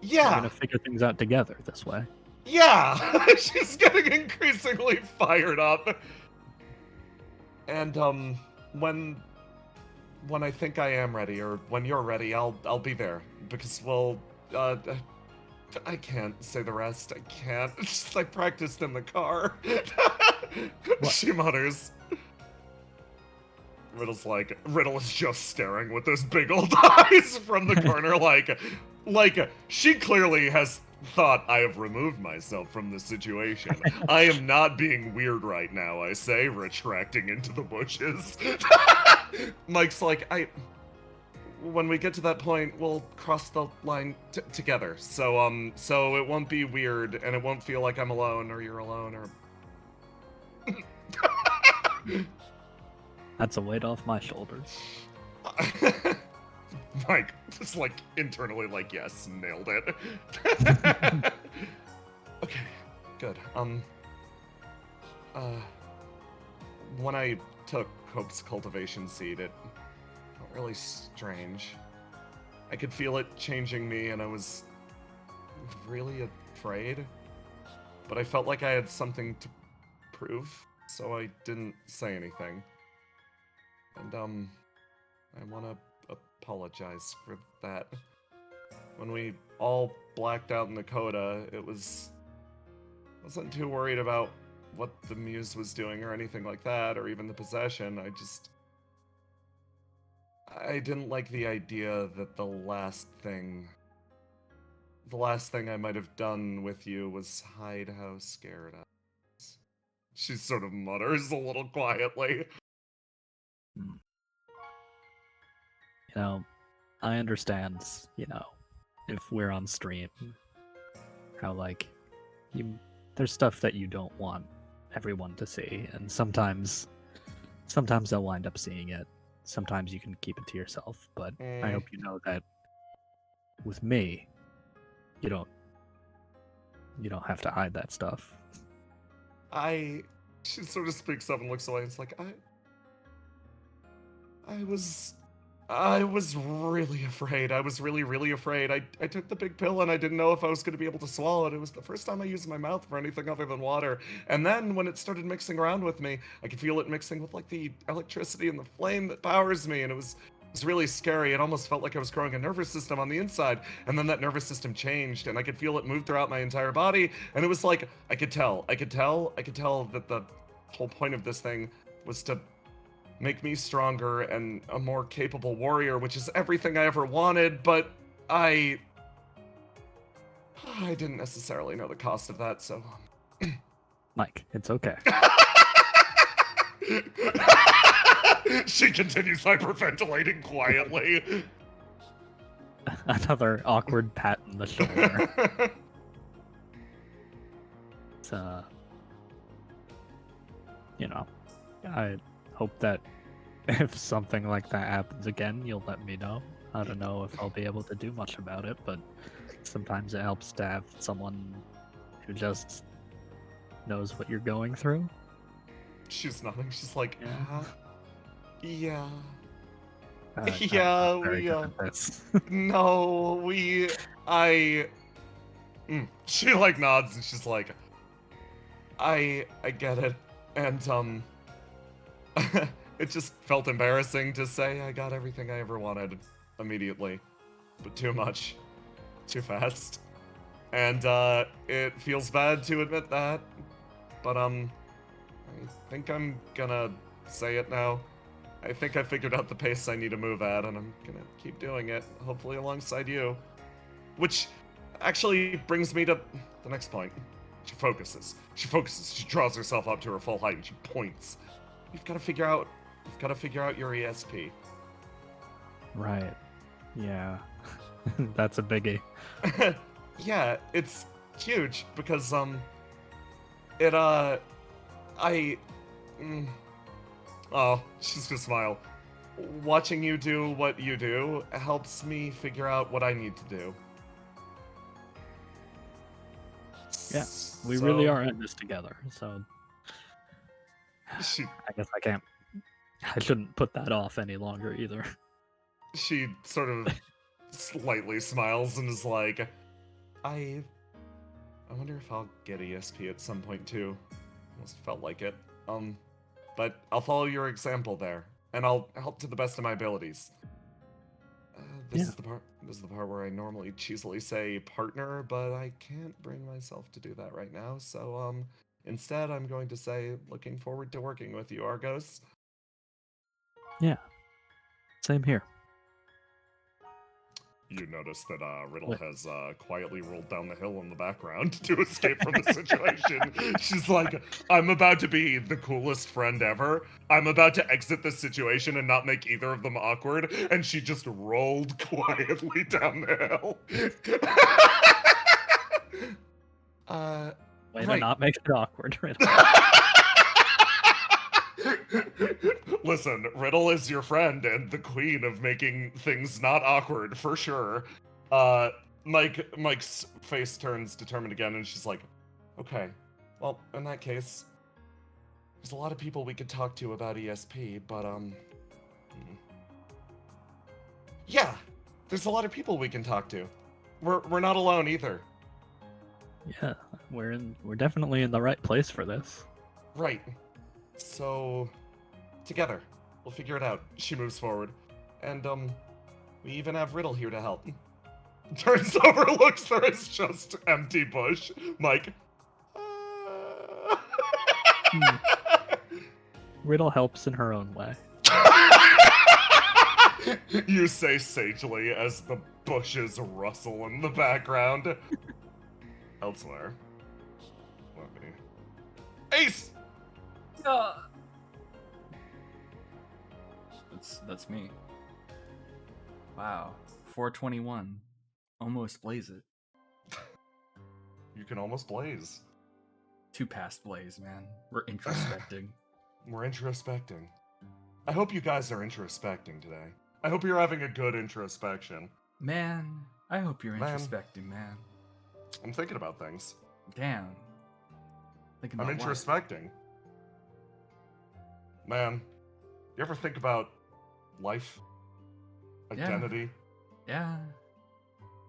We're going to figure things out together this way. Yeah! She's getting increasingly fired up. And, when I think I am ready, or when you're ready, I'll be there. Because, well, I can't say the rest. I can't. It's just I practiced in the car. She mutters. Riddle is just staring with those big old eyes from the corner, like she clearly has thought I have removed myself from the situation. I am not being weird right now, I say, retracting into the bushes. Mike's like, when we get to that point, we'll cross the line together. So it won't be weird, and it won't feel like I'm alone, or you're alone, or... That's a weight off my shoulders. Mike, just like internally, like, yes, nailed it. Okay, good. When I took Hope's Cultivation Seed, it really strange. I could feel it changing me, and I was really afraid. But I felt like I had something to prove, so I didn't say anything. And, I want to apologize for that. When we all blacked out in the CODA, wasn't too worried about what the muse was doing or anything like that, or even the possession. I didn't like the idea that the last thing I might have done with you was hide how scared I was. She sort of mutters a little quietly. You know, I understand, if we're on stream, how, there's stuff that you don't want everyone to see, and sometimes they'll wind up seeing it. Sometimes you can keep it to yourself, but I hope you know that with me, you don't have to hide that stuff. She sort of speaks up and looks away. It's like, I was really afraid. I was really, really afraid. I took the big pill and I didn't know if I was going to be able to swallow it. It was the first time I used my mouth for anything other than water. And then when it started mixing around with me, I could feel it mixing with the electricity and the flame that powers me. And it was really scary. It almost felt like I was growing a nervous system on the inside. And then that nervous system changed and I could feel it move throughout my entire body. And it was like, I could tell that the whole point of this thing was to make me stronger and a more capable warrior, which is everything I ever wanted, but I didn't necessarily know the cost of that, so... Mike, it's okay. She continues hyperventilating quietly. Another awkward pat on the shoulder. I hope that if something like that happens again, you'll let me know. I don't know if I'll be able to do much about it, but sometimes it helps to have someone who just knows what you're going through. She's nothing. She's like, yeah. She nods and she's like, I get it. And, it just felt embarrassing to say I got everything I ever wanted immediately. But too much. Too fast. And, it feels bad to admit that. But, I think I'm gonna say it now. I think I figured out the pace I need to move at, and I'm gonna keep doing it, hopefully alongside you. Which actually brings me to the next point. She focuses. She draws herself up to her full height, and she points. You've got to figure out your ESP. Right. Yeah. That's a biggie. Yeah, it's huge because she's gonna smile. Watching you do what you do helps me figure out what I need to do. Yeah, we really are in this together, so I guess I shouldn't put that off any longer either. She sort of slightly smiles and is like, I wonder if I'll get ESP at some point too. Almost felt like it. But I'll follow your example there, and I'll help to the best of my abilities. This is the part where I normally cheesily say partner, but I can't bring myself to do that right now. So instead, I'm going to say looking forward to working with you, Argos. Yeah. Same here. You notice that Riddle has quietly rolled down the hill in the background to escape from the situation. She's like, I'm about to be the coolest friend ever. I'm about to exit this situation and not make either of them awkward. And she just rolled quietly down the hill. Way to not make it awkward, Riddle. Listen, Riddle is your friend and the queen of making things not awkward, for sure. Mike's face turns determined again, and she's like, okay, well, in that case, there's a lot of people we could talk to about ESP, but, Yeah, there's a lot of people we can talk to. We're not alone either. Yeah, we're definitely in the right place for this. Right. So, together, we'll figure it out. She moves forward. And, we even have Riddle here to help. Turns over, looks, there is just empty bush. Mike. Riddle helps in her own way. You say sagely as the bushes rustle in the background. Elsewhere. Let me... Ace! That's me. Wow. 421. Almost blaze it. You can almost blaze. 2 past blaze, man. We're introspecting. We're introspecting. I hope you guys are introspecting today. I hope you're having a good introspection. Man, I hope you're introspecting, man. I'm thinking about things. Damn. Thinking about I'm what? introspecting. Man, you ever think about life? Identity? Yeah.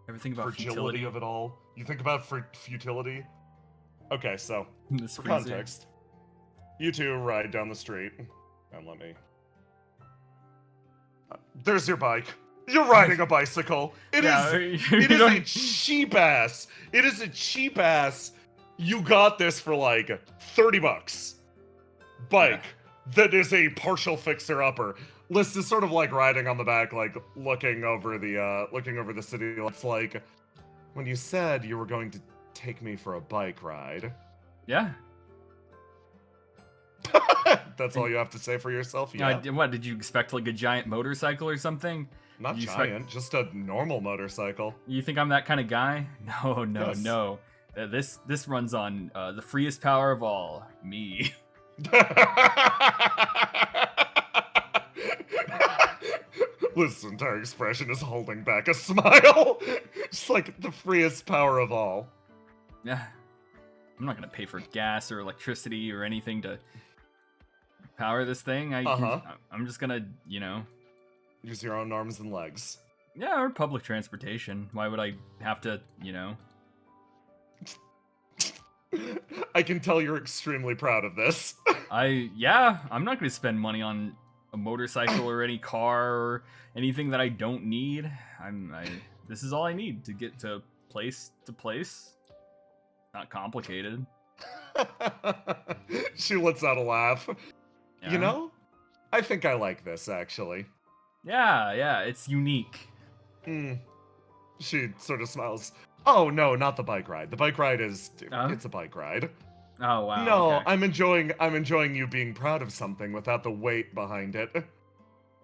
Ever think about fragility futility of it all? You think about futility? Okay, so, This for freezing. context, you two ride down the street, and let me... there's your bike. You're riding a bicycle. It is a cheap ass. It is a cheap ass. You got this for like $30. Bike that is a partial fixer upper. List is sort of like riding on the back, like looking over the city. It's like when you said you were going to take me for a bike ride. Yeah. That's all you have to say for yourself? Yeah. What, did you expect like a giant motorcycle or something? Not you giant, just a normal motorcycle. You think I'm that kind of guy? No. Yes. This runs on the freest power of all, me. Liz's entire expression is holding back a smile. Just like the freest power of all. Yeah. I'm not gonna pay for gas or electricity or anything to power this thing. I'm just gonna, use your own arms and legs. Yeah, or public transportation. Why would I have to, I can tell you're extremely proud of this. I'm not gonna spend money on a motorcycle or any car or anything that I don't need. This is all I need to get to place to place. Not complicated. She lets out a laugh. Yeah. You know, I think I like this, actually. Yeah, it's unique. She sort of smiles. Oh, no, not the bike ride. The bike ride is... It's a bike ride. Oh, wow. No, okay. I'm enjoying you being proud of something without the weight behind it.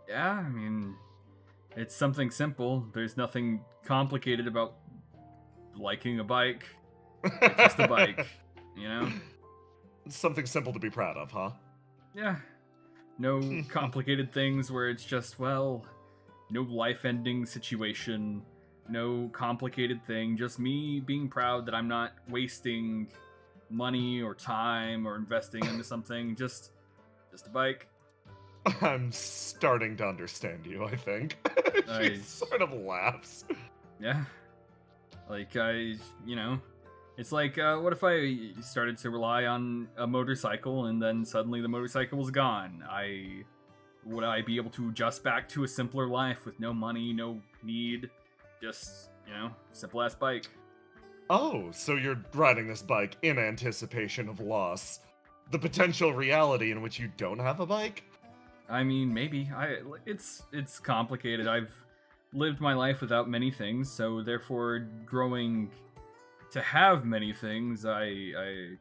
Yeah, I mean, it's something simple. There's nothing complicated about liking a bike. It's just a bike, It's something simple to be proud of, huh? Yeah. No complicated things where it's just, no life-ending situation, no complicated thing, just me being proud that I'm not wasting money or time or investing into something, just a bike. I'm starting to understand you, I think. She sort of laughs. Yeah. Like, it's like, what if I started to rely on a motorcycle and then suddenly the motorcycle was gone? Would I be able to adjust back to a simpler life with no money, no need, just, simple ass bike? Oh, so you're riding this bike in anticipation of loss. The potential reality in which you don't have a bike? I mean, maybe. It's complicated. I've lived my life without many things, so therefore growing to have many things, You're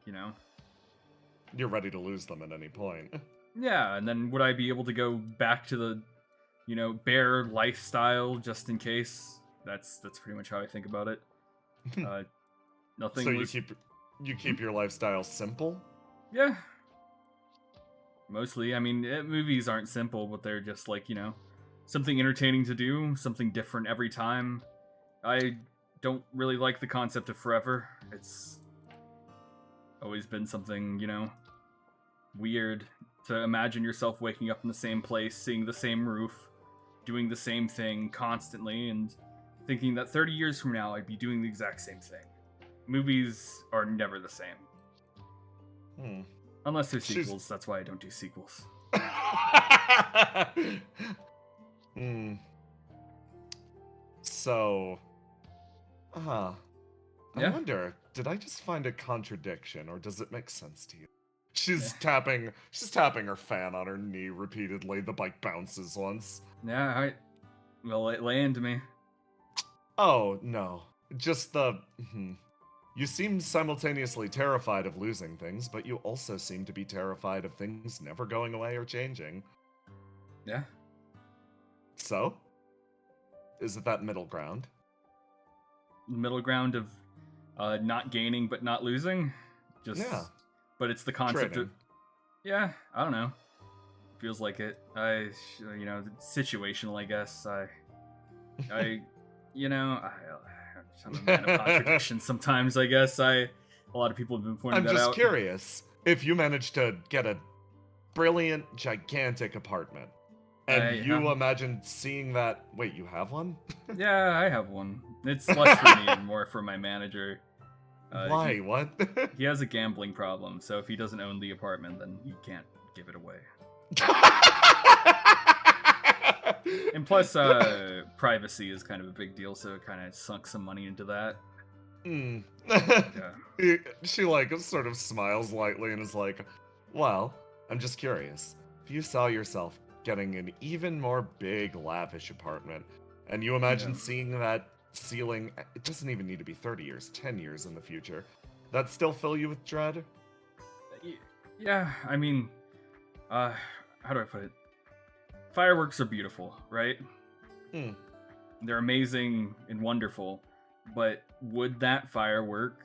ready to lose them at any point. Yeah, and then would I be able to go back to the, bare lifestyle just in case? That's pretty much how I think about it. Nothing. So you keep your lifestyle simple? Yeah. Mostly. I mean, movies aren't simple, but they're just like, something entertaining to do, something different every time. I don't really like the concept of forever. It's always been something, weird to imagine yourself waking up in the same place, seeing the same roof, doing the same thing constantly and thinking that 30 years from now I'd be doing the exact same thing. Movies are never the same. Unless they're sequels, that's why I don't do sequels. So, I Yeah. wonder, did I just find a contradiction, or does it make sense to you? She's tapping her fan on her knee repeatedly. The bike bounces once. Yeah, alright. Well, lay into me. Oh, no. Just You seem simultaneously terrified of losing things, but you also seem to be terrified of things never going away or changing. Yeah. So? Is it that middle ground? Middle ground of not gaining but not losing? Just Yeah. But it's the concept Trading. of... Yeah, I don't know. Feels like it. Situational, I guess. I'm a man of contradictions sometimes, I guess. A lot of people have been pointing that out. I'm just curious. If you managed to get a brilliant, gigantic apartment, and you imagine seeing that... Wait, you have one? Yeah, I have one. It's less for me and more for my manager. Why? What? He has a gambling problem, so if he doesn't own the apartment, then he can't give it away. And plus, privacy is kind of a big deal, so it kind of sunk some money into that. Yeah. She, sort of smiles lightly and is like, well, I'm just curious. If you saw yourself getting an even more big, lavish apartment, and you imagine seeing that ceiling, it doesn't even need to be 30 years, 10 years in the future, that still fill you with dread? Yeah, I mean, how do I put it? Fireworks are beautiful, right? They're amazing and wonderful, but would that firework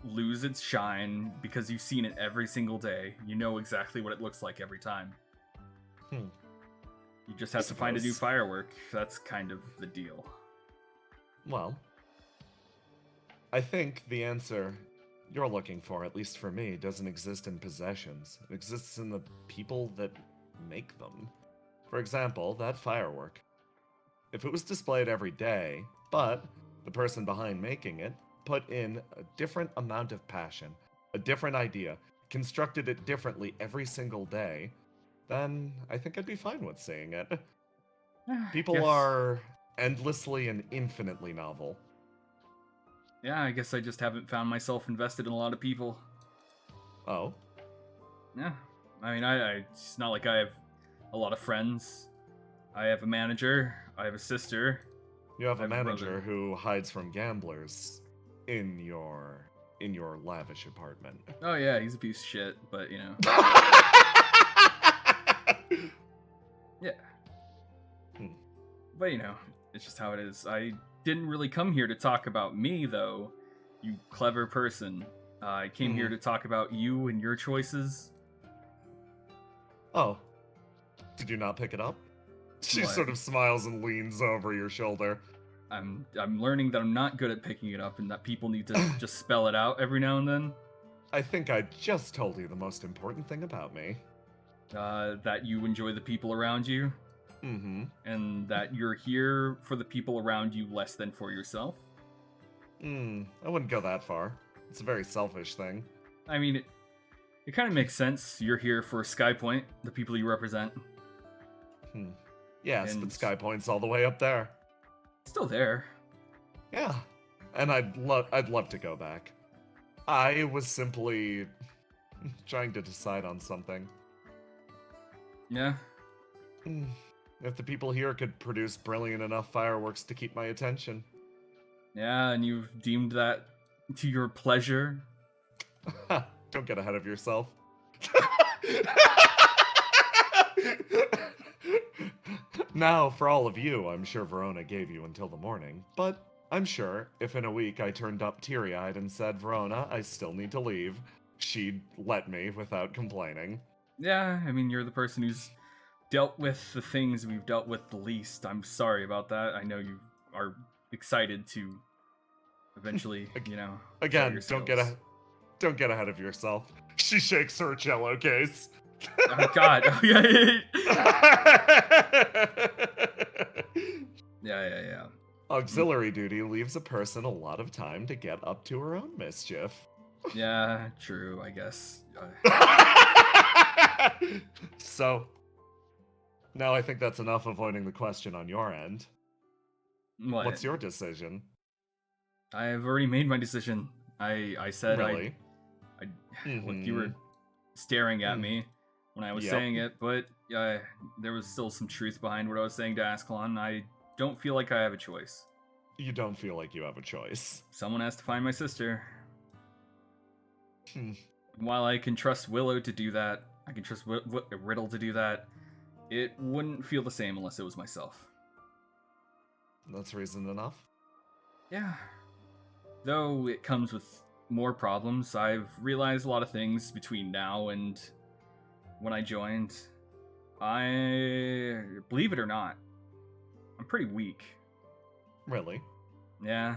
lose its shine because you've seen it every single day? You know exactly what it looks like every time. You just have to find a new firework. That's kind of the deal. Well, I think the answer you're looking for, at least for me, doesn't exist in possessions. It exists in the people that make them. For example, that firework. If it was displayed every day, but the person behind making it put in a different amount of passion, a different idea, constructed it differently every single day, then I think I'd be fine with seeing it. People are endlessly and infinitely novel. Yeah, I guess I just haven't found myself invested in a lot of people. Oh? Yeah. I mean, it's not like I have a lot of friends. I have a manager. I have a sister. You have a manager who hides from gamblers in your lavish apartment. Oh yeah, he's a piece of shit, but you know. Yeah. But you know, it's just how it is. I didn't really come here to talk about me, though, you clever person. I came here to talk about you and your choices. Oh. Did you not pick it up? She sort of smiles and leans over your shoulder. I'm learning that I'm not good at picking it up and that people need to just spell it out every now and then. I think I just told you the most important thing about me. That you enjoy the people around you. And that you're here for the people around you less than for yourself. I wouldn't go that far. It's a very selfish thing. I mean, it kind of makes sense. You're here for Skypoint, the people you represent. Yes, but Skypoint's all the way up there. Still there. Yeah, and I'd love to go back. I was simply trying to decide on something. Yeah. If the people here could produce brilliant enough fireworks to keep my attention. Yeah, and you've deemed that to your pleasure. Don't get ahead of yourself. Now, for all of you, I'm sure Verona gave you until the morning, but I'm sure if in a week I turned up teary-eyed and said, Verona, I still need to leave, she'd let me without complaining. Yeah, I mean, you're the person who's dealt with the things we've dealt with the least. I'm sorry about that. I know you are excited to eventually, you know... Again, don't get ahead of yourself. She shakes her cello case. Oh god. Oh, yeah. Yeah. Auxiliary duty leaves a person a lot of time to get up to her own mischief. Yeah, true, I guess. So, now I think that's enough avoiding the question on your end. What? What's your decision? I've already made my decision. I said Really? Look, you were staring at me when I was saying it, but there was still some truth behind what I was saying to Ascalon. I don't feel like I have a choice. You don't feel like you have a choice. Someone has to find my sister. While I can trust Willow to do that, I can trust Riddle to do that, it wouldn't feel the same unless it was myself. That's reason enough. Yeah. Though it comes with more problems, I've realized a lot of things between now and when I joined. I, believe it or not, I'm pretty weak. Really? Yeah.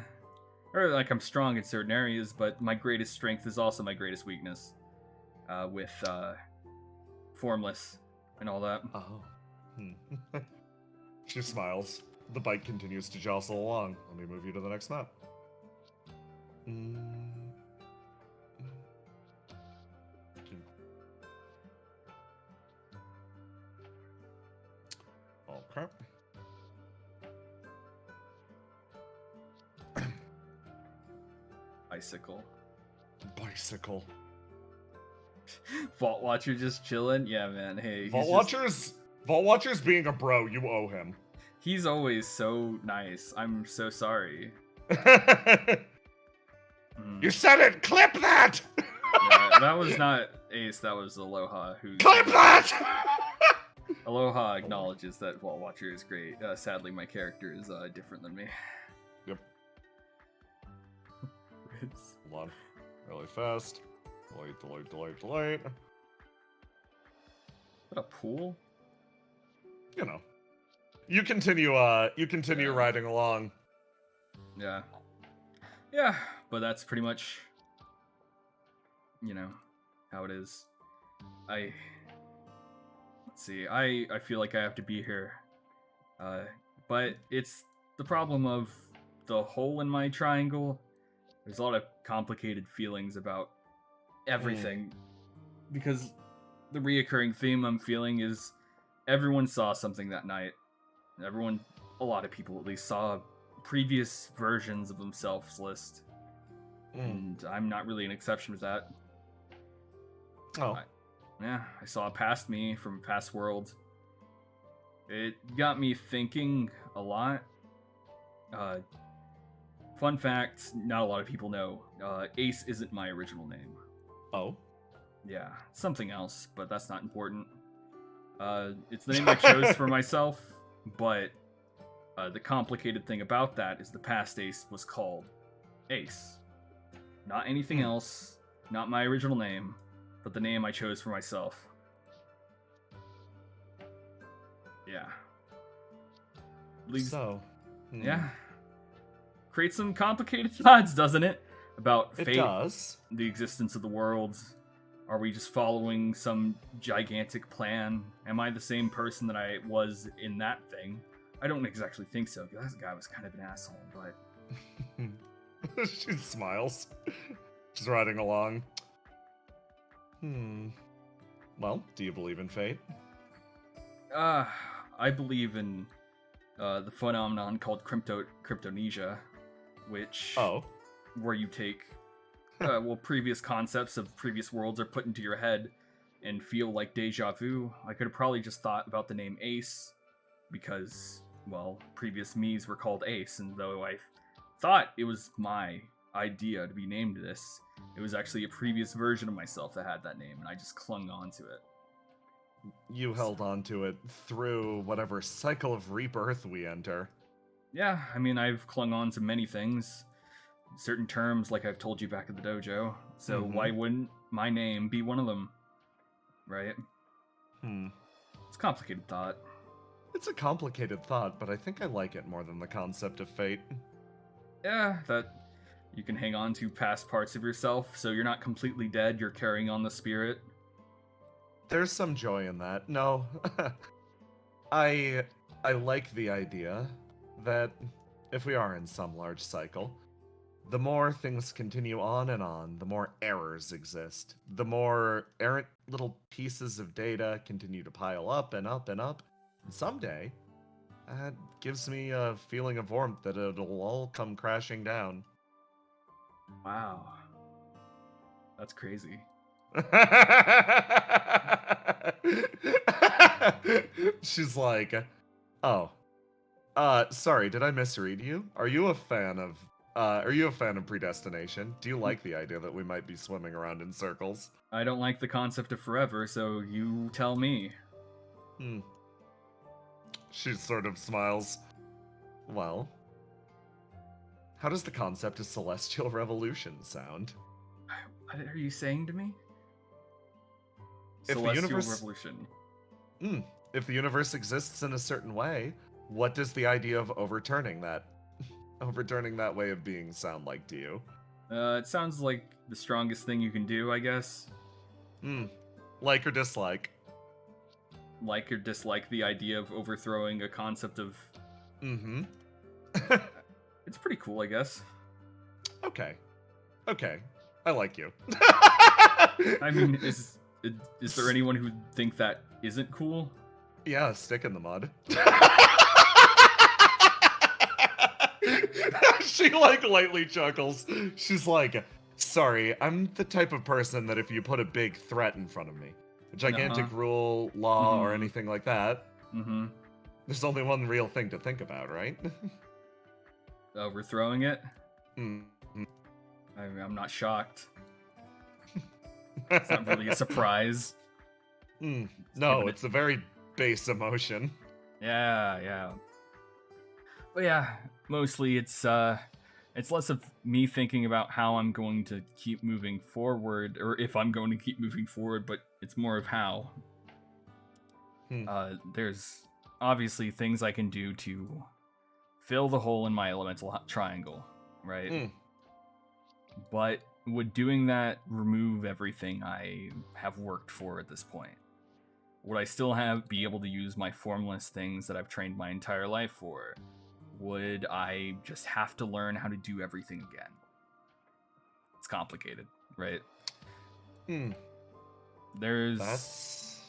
Or like I'm strong in certain areas, but my greatest strength is also my greatest weakness. With Formless and all that. Oh. She smiles. The bike continues to jostle along. Let me move you to the next map. Oh, crap. Bicycle. Bicycle. Vault Watcher just chilling? Yeah, man. Hey, Vault Watcher's being a bro. You owe him. He's always so nice. I'm so sorry. You said it! Clip that! Yeah, that was not Ace, that was Aloha. Clip that! Aloha acknowledges that Vault Watcher is great. Sadly, my character is different than me. Yep. Hold on. Really fast. Delete. What a pool? You know. You continue riding along. Yeah. Yeah, but that's pretty much, you know, how it is. Let's see, I feel like I have to be here. But it's the problem of the hole in my triangle. There's a lot of complicated feelings about everything. Because the reoccurring theme I'm feeling is everyone saw something that night. A lot of people at least saw previous versions of themselves list. And I'm not really an exception to that. Oh. I saw a past me from past world. It got me thinking a lot. Fun fact, not a lot of people know, Ace isn't my original name. Oh? Yeah, something else, but that's not important. It's the name I chose for myself, but the complicated thing about that is the past Ace was called Ace. Not anything else, not my original name, but the name I chose for myself. Yeah. Yeah. Creates some complicated thoughts, doesn't it? About fate, it does. The existence of the world. Are we just following some gigantic plan? Am I the same person that I was in that thing? I don't exactly think so, because that guy was kind of an asshole, but... She smiles. She's riding along. Well, do you believe in fate? I believe in the phenomenon called cryptomnesia, which... Oh. Where you take... previous concepts of previous worlds are put into your head and feel like deja vu. I could have probably just thought about the name Ace because, well, previous me's were called Ace, and though I thought it was my idea to be named this, it was actually a previous version of myself that had that name, and I just clung on to it. You held on to it through whatever cycle of rebirth we enter. Yeah, I mean, I've clung on to many things. Certain terms, like I've told you back at the dojo. So why wouldn't my name be one of them? Right? It's a complicated thought. It's a complicated thought, but I think I like it more than the concept of fate. Yeah, that you can hang on to past parts of yourself, so you're not completely dead, you're carrying on the spirit. There's some joy in that. No. I like the idea that if we are in some large cycle, the more things continue on and on, the more errors exist. The more errant little pieces of data continue to pile up and up and up. And someday, that gives me a feeling of warmth that it'll all come crashing down. Wow. That's crazy. She's like, oh, sorry, did I misread you? Are you a fan of predestination? Do you like the idea that we might be swimming around in circles? I don't like the concept of forever, so you tell me. She sort of smiles. Well, how does the concept of celestial revolution sound? What are you saying to me? If the Celestial universe- revolution. If the universe exists in a certain way, what does the idea of overturning that way of being sound like to you? It sounds like the strongest thing you can do, I guess. Like or dislike? Like or dislike the idea of overthrowing a concept of... It's pretty cool, I guess. Okay. I like you. I mean, is there anyone who would think that isn't cool? Yeah, stick in the mud. She like lightly chuckles. She's like, sorry, I'm the type of person that if you put a big threat in front of me, a gigantic rule, law, or anything like that, there's only one real thing to think about, right? Overthrowing it? I'm not shocked. It's not really a surprise. No, it's a very base emotion. Yeah. But yeah, mostly it's less of me thinking about how I'm going to keep moving forward, or if I'm going to keep moving forward, but it's more of how. There's obviously things I can do to fill the hole in my elemental triangle, right? But would doing that remove everything I have worked for at this point? Would I still be able to use my formless things that I've trained my entire life for? Would I just have to learn how to do everything again? It's complicated, right? That's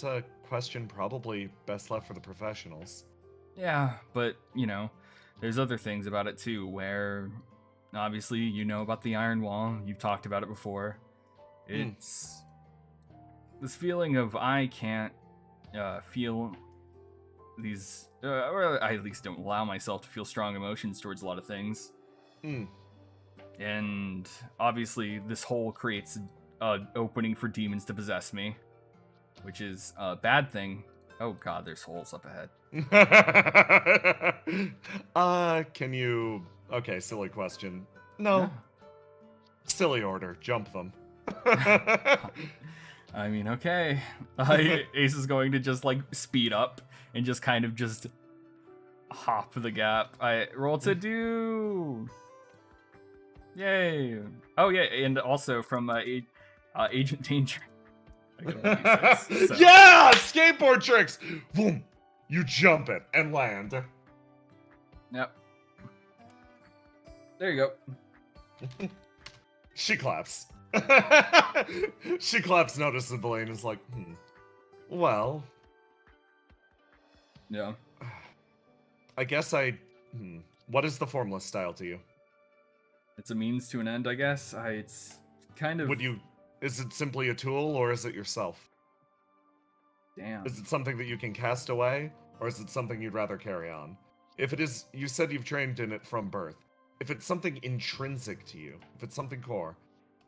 a question probably best left for the professionals. Yeah, but, there's other things about it too, where obviously you know about the Iron Wall, you've talked about it before. It's this feeling of I can't feel these, or I at least don't allow myself to feel strong emotions towards a lot of things. And obviously this hole creates an opening for demons to possess me, which is a bad thing. Oh god, there's holes up ahead. Can you... Okay, silly question. No. Yeah. Silly order. Jump them. I mean, okay. Ace is going to just, speed up and just kind of just hop the gap. I roll to do... Yay. Oh, yeah, and also from Agent Danger. Yeah! Skateboard tricks! Boom! You jump it and land. Yep. There you go. She claps. She claps noticeably and is like, well. Yeah. I guess what is the formless style to you? It's a means to an end, I guess. It's kind of... Is it simply a tool, or is it yourself? Damn. Is it something that you can cast away, or is it something you'd rather carry on? If it is, you said you've trained in it from birth. If it's something intrinsic to you, if it's something core,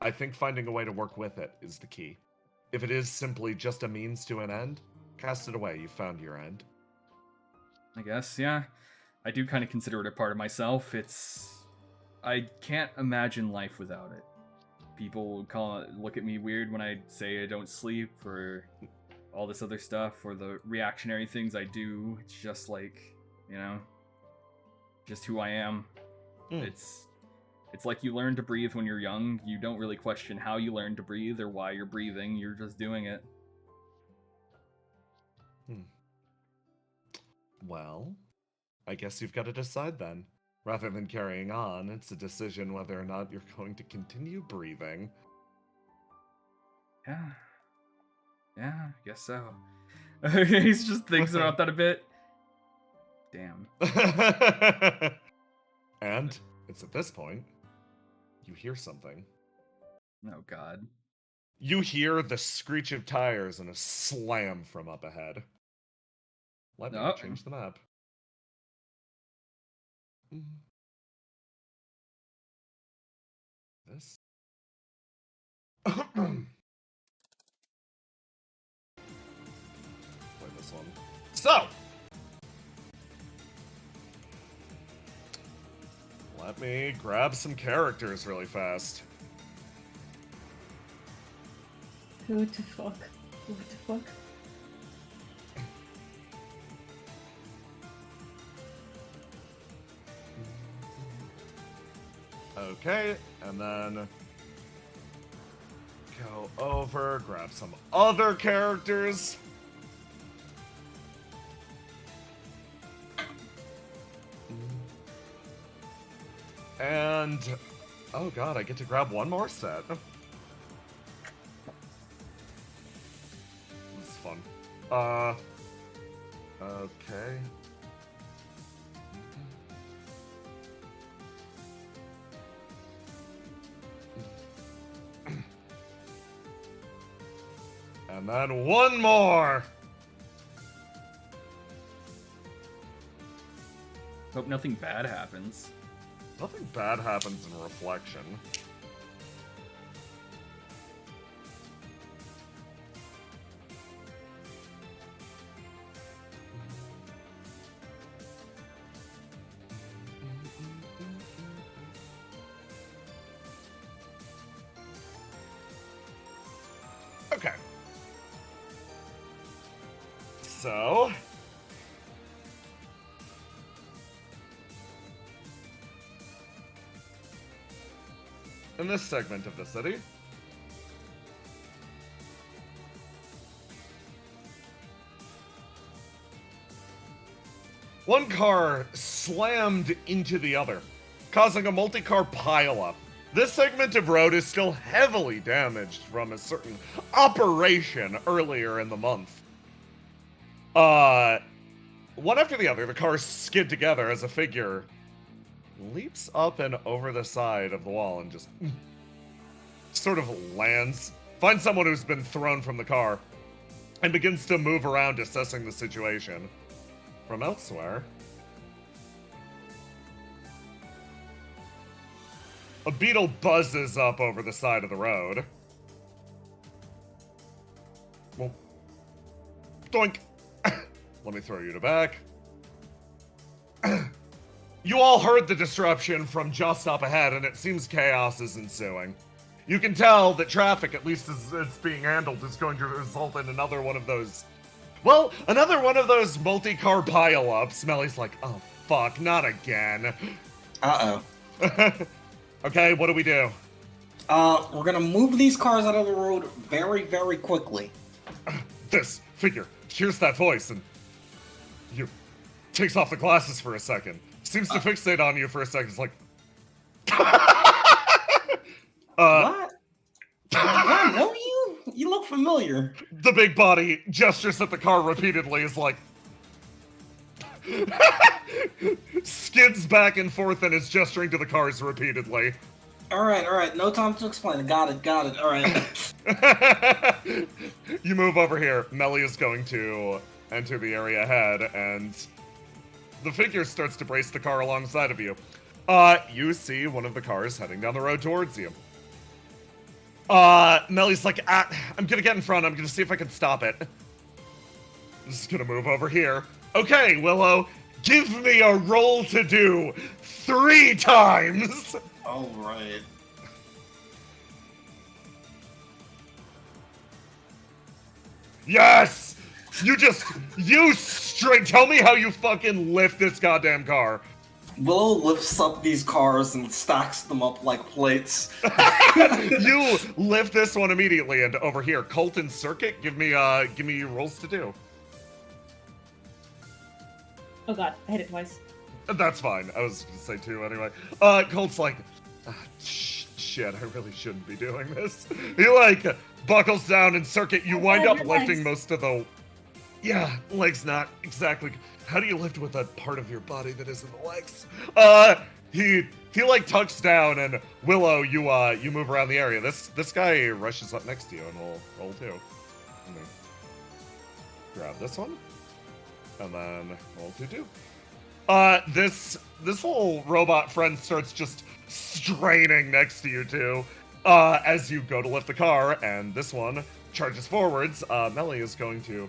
I think finding a way to work with it is the key. If it is simply just a means to an end, cast it away, you've found your end. I guess, yeah. I do kind of consider it a part of myself. I can't imagine life without it. People look at me weird when I say I don't sleep, or all this other stuff, or the reactionary things I do. It's just just who I am. It's like you learn to breathe when you're young. You don't really question how you learn to breathe or why you're breathing. You're just doing it. Well, I guess you've got to decide then. Rather than carrying on, it's a decision whether or not you're going to continue breathing. Yeah. Yeah, I guess so. He's just thinking about that a bit. Damn. And it's at this point, you hear something. Oh, God. You hear the screech of tires and a slam from up ahead. Let me change the map. This. Play this one. So! Let me grab some characters really fast. What the fuck? What the fuck? Okay, and then go over, grab some other characters. And, oh god, I get to grab one more set. This is fun. Okay. And then one more! Hope nothing bad happens. Nothing bad happens in Reflection. Okay. So... in this segment of the city, one car slammed into the other, causing a multi-car pileup. This segment of road is still heavily damaged from a certain operation earlier in the month. One after the other, the cars skid together as a figure leaps up and over the side of the wall and just sort of lands, finds someone who's been thrown from the car, and begins to move around assessing the situation. From elsewhere, a beetle buzzes up over the side of the road. Well, doink. Let me throw you to back. You all heard the disruption from just up ahead, and it seems chaos is ensuing. You can tell that traffic, at least as it's being handled, is going to result in another one of those... well, another one of those multi-car pile-ups. Melly's like, oh, fuck, not again. Uh-oh. Okay, what do we do? We're gonna move these cars out of the road very, very quickly. This figure hears that voice, and you takes off the glasses for a second. Seems to fixate on you for a second. It's like... What? Do I know you? You look familiar. The big body gestures at the car repeatedly, is like... skids back and forth and is gesturing to the cars repeatedly. Alright, no time to explain. Got it, alright. You move over here. Melly is going to enter the area ahead, and the figure starts to brace the car alongside of you. You see one of the cars heading down the road towards you. Melly's like, I'm gonna get in front, I'm gonna see if I can stop it. I'm just gonna move over here. Okay, Willow, give me a roll to do 3 times! Alright. Yes! You straight, tell me how you fucking lift this goddamn car. Willow lifts up these cars and stacks them up like plates. You lift this one immediately, and over here, Colton Circuit, give me rolls to do. Oh god, I hit it twice. That's fine. I was gonna say 2 anyway. Colt's like, shit, I really shouldn't be doing this. He like buckles down and Circuit, you wind up lifting most of the... Yeah, legs not exactly... How do you lift with a part of your body that isn't the legs? He like tucks down, and Willow, you move around the area. This guy rushes up next to you, and we'll roll too. Let me grab this one, and then roll 2. This little robot friend starts just straining next to you two, as you go to lift the car, and this one charges forwards. Melly is going to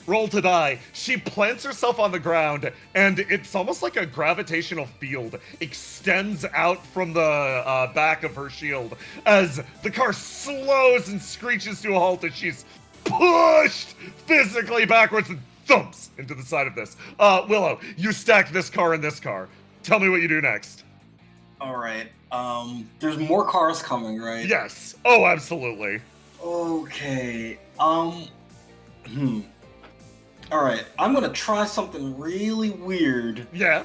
roll to die. She plants herself on the ground, and it's almost like a gravitational field extends out from the back of her shield as the car slows and screeches to a halt, and she's pushed physically backwards and thumps into the side of this. Willow, you stack this car and this car. Tell me what you do next. All right. There's more cars coming, right? Yes. Oh, absolutely. Okay. All right, I'm gonna try something really weird. Yeah.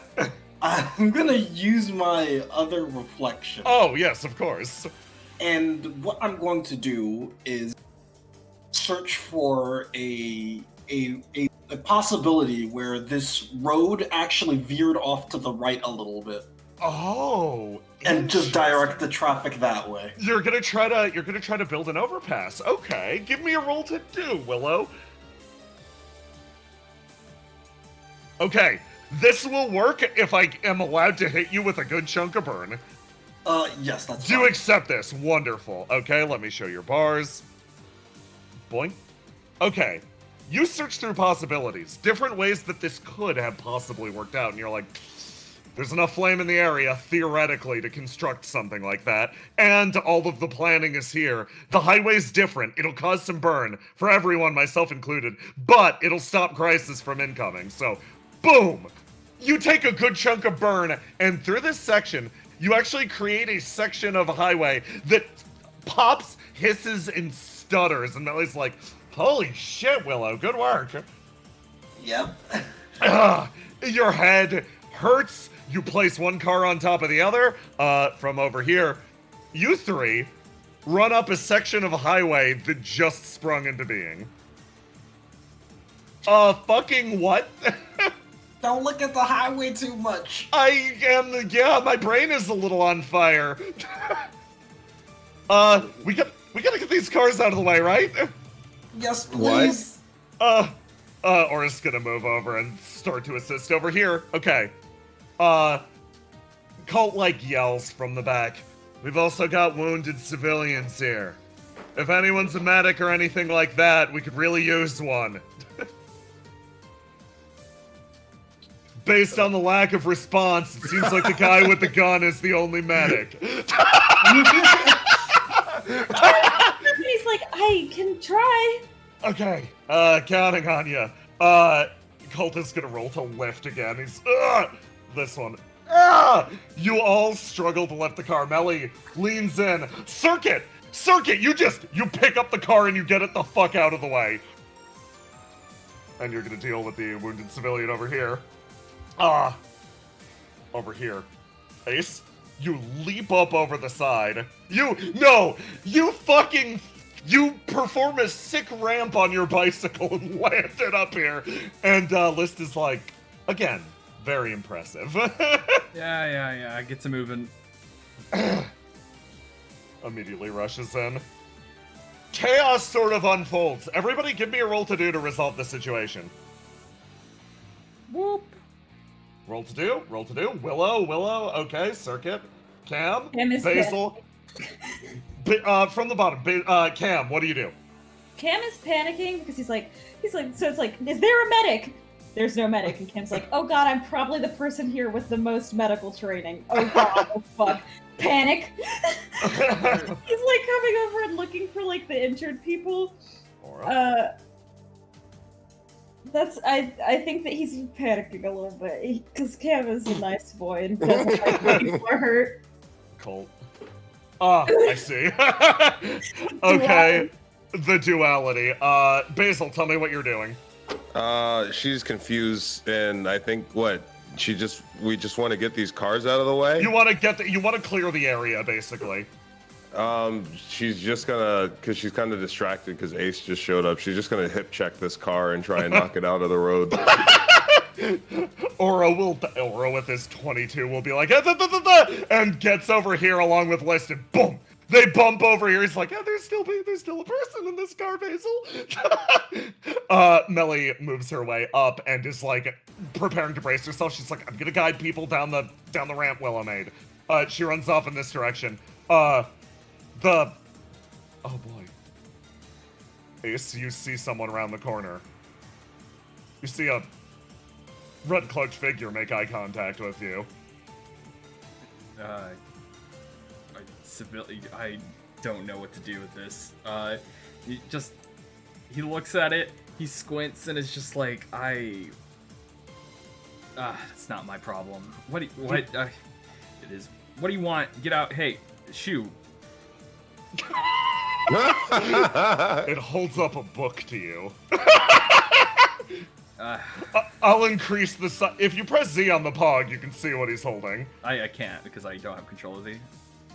I'm gonna use my other reflection. Oh, yes, of course. And what I'm going to do is search for a possibility where this road actually veered off to the right a little bit. Oh. And just direct the traffic that way. You're gonna try to build an overpass. Okay, give me a roll to do, Willow. Okay, this will work if I am allowed to hit you with a good chunk of burn. Yes, that's Do fine. accept this. Wonderful. Okay, let me show your bars. Boink. Okay, you search through possibilities, different ways that this could have possibly worked out, and you're like, there's enough flame in the area, theoretically, to construct something like that, and all of the planning is here. The highway's different. It'll cause some burn, for everyone, myself included, but it'll stop Crisis from incoming, so... Boom! You take a good chunk of burn, and through this section, you actually create a section of highway that pops, hisses, and stutters. And Melly's like, holy shit, Willow, good work. Yep. Your head hurts. You place one car on top of the other. From over here, you three run up a section of highway that just sprung into being. Fucking what? Don't look at the highway too much. Yeah, my brain is a little on fire. We gotta get these cars out of the way, right? Yes, please. Aura's gonna move over and start to assist over here. Okay. Colt, like, yells from the back. We've also got wounded civilians here. If anyone's a medic or anything like that, we could really use one. Based on the lack of response, it seems like the guy with the gun is the only medic. He's like, I can try. Okay, counting on you. Colt is gonna roll to lift again. He's, this one. You all struggle to lift the car. Melly leans in. Circuit, you pick up the car and you get it the fuck out of the way. And you're gonna deal with the wounded civilian over here. Over here. Ace, you leap up over the side. You perform a sick ramp on your bicycle and land it up here. And, List is like, again, very impressive. Yeah, I get to moving. Immediately rushes in. Chaos sort of unfolds. Everybody give me a roll to do to resolve the situation. Whoop. Roll to do. Willow, okay, Circuit. Cam, is Basil. From the bottom, Cam, what do you do? Cam is panicking because he's like, so it's like, is there a medic? There's no medic. And Cam's like, oh god, I'm probably the person here with the most medical training. Oh god, oh fuck. Panic. He's like coming over and looking for like the injured people. I think that he's panicking a little bit because Cam is a nice boy and doesn't like getting more hurt. Colt. I see. Okay. The duality. Basil, tell me what you're doing. She's confused, and I think we just want to get these cars out of the way. You want to clear the area, basically. She's just gonna, because she's kind of distracted because Ace just showed up. She's just gonna hip check this car and try and knock it out of the road. Aura with his 22 will be like, and gets over here along with List, and boom, they bump over here. He's like, there's still a person in this car, Basil. Melly moves her way up and is like preparing to brace herself. She's like, I'm gonna guide people down the ramp Willow made. She runs off in this direction. Oh boy. Ace, you see someone around the corner. You see a red-cloaked figure make eye contact with you. I don't know what to do with this. He looks at it, he squints, and is just like, it's not my problem. It is. What do you want? Get out. Hey, shoo. It holds up a book to you. I'll increase the size. If you press Z on the pog, you can see what he's holding. I can't because I don't have control of the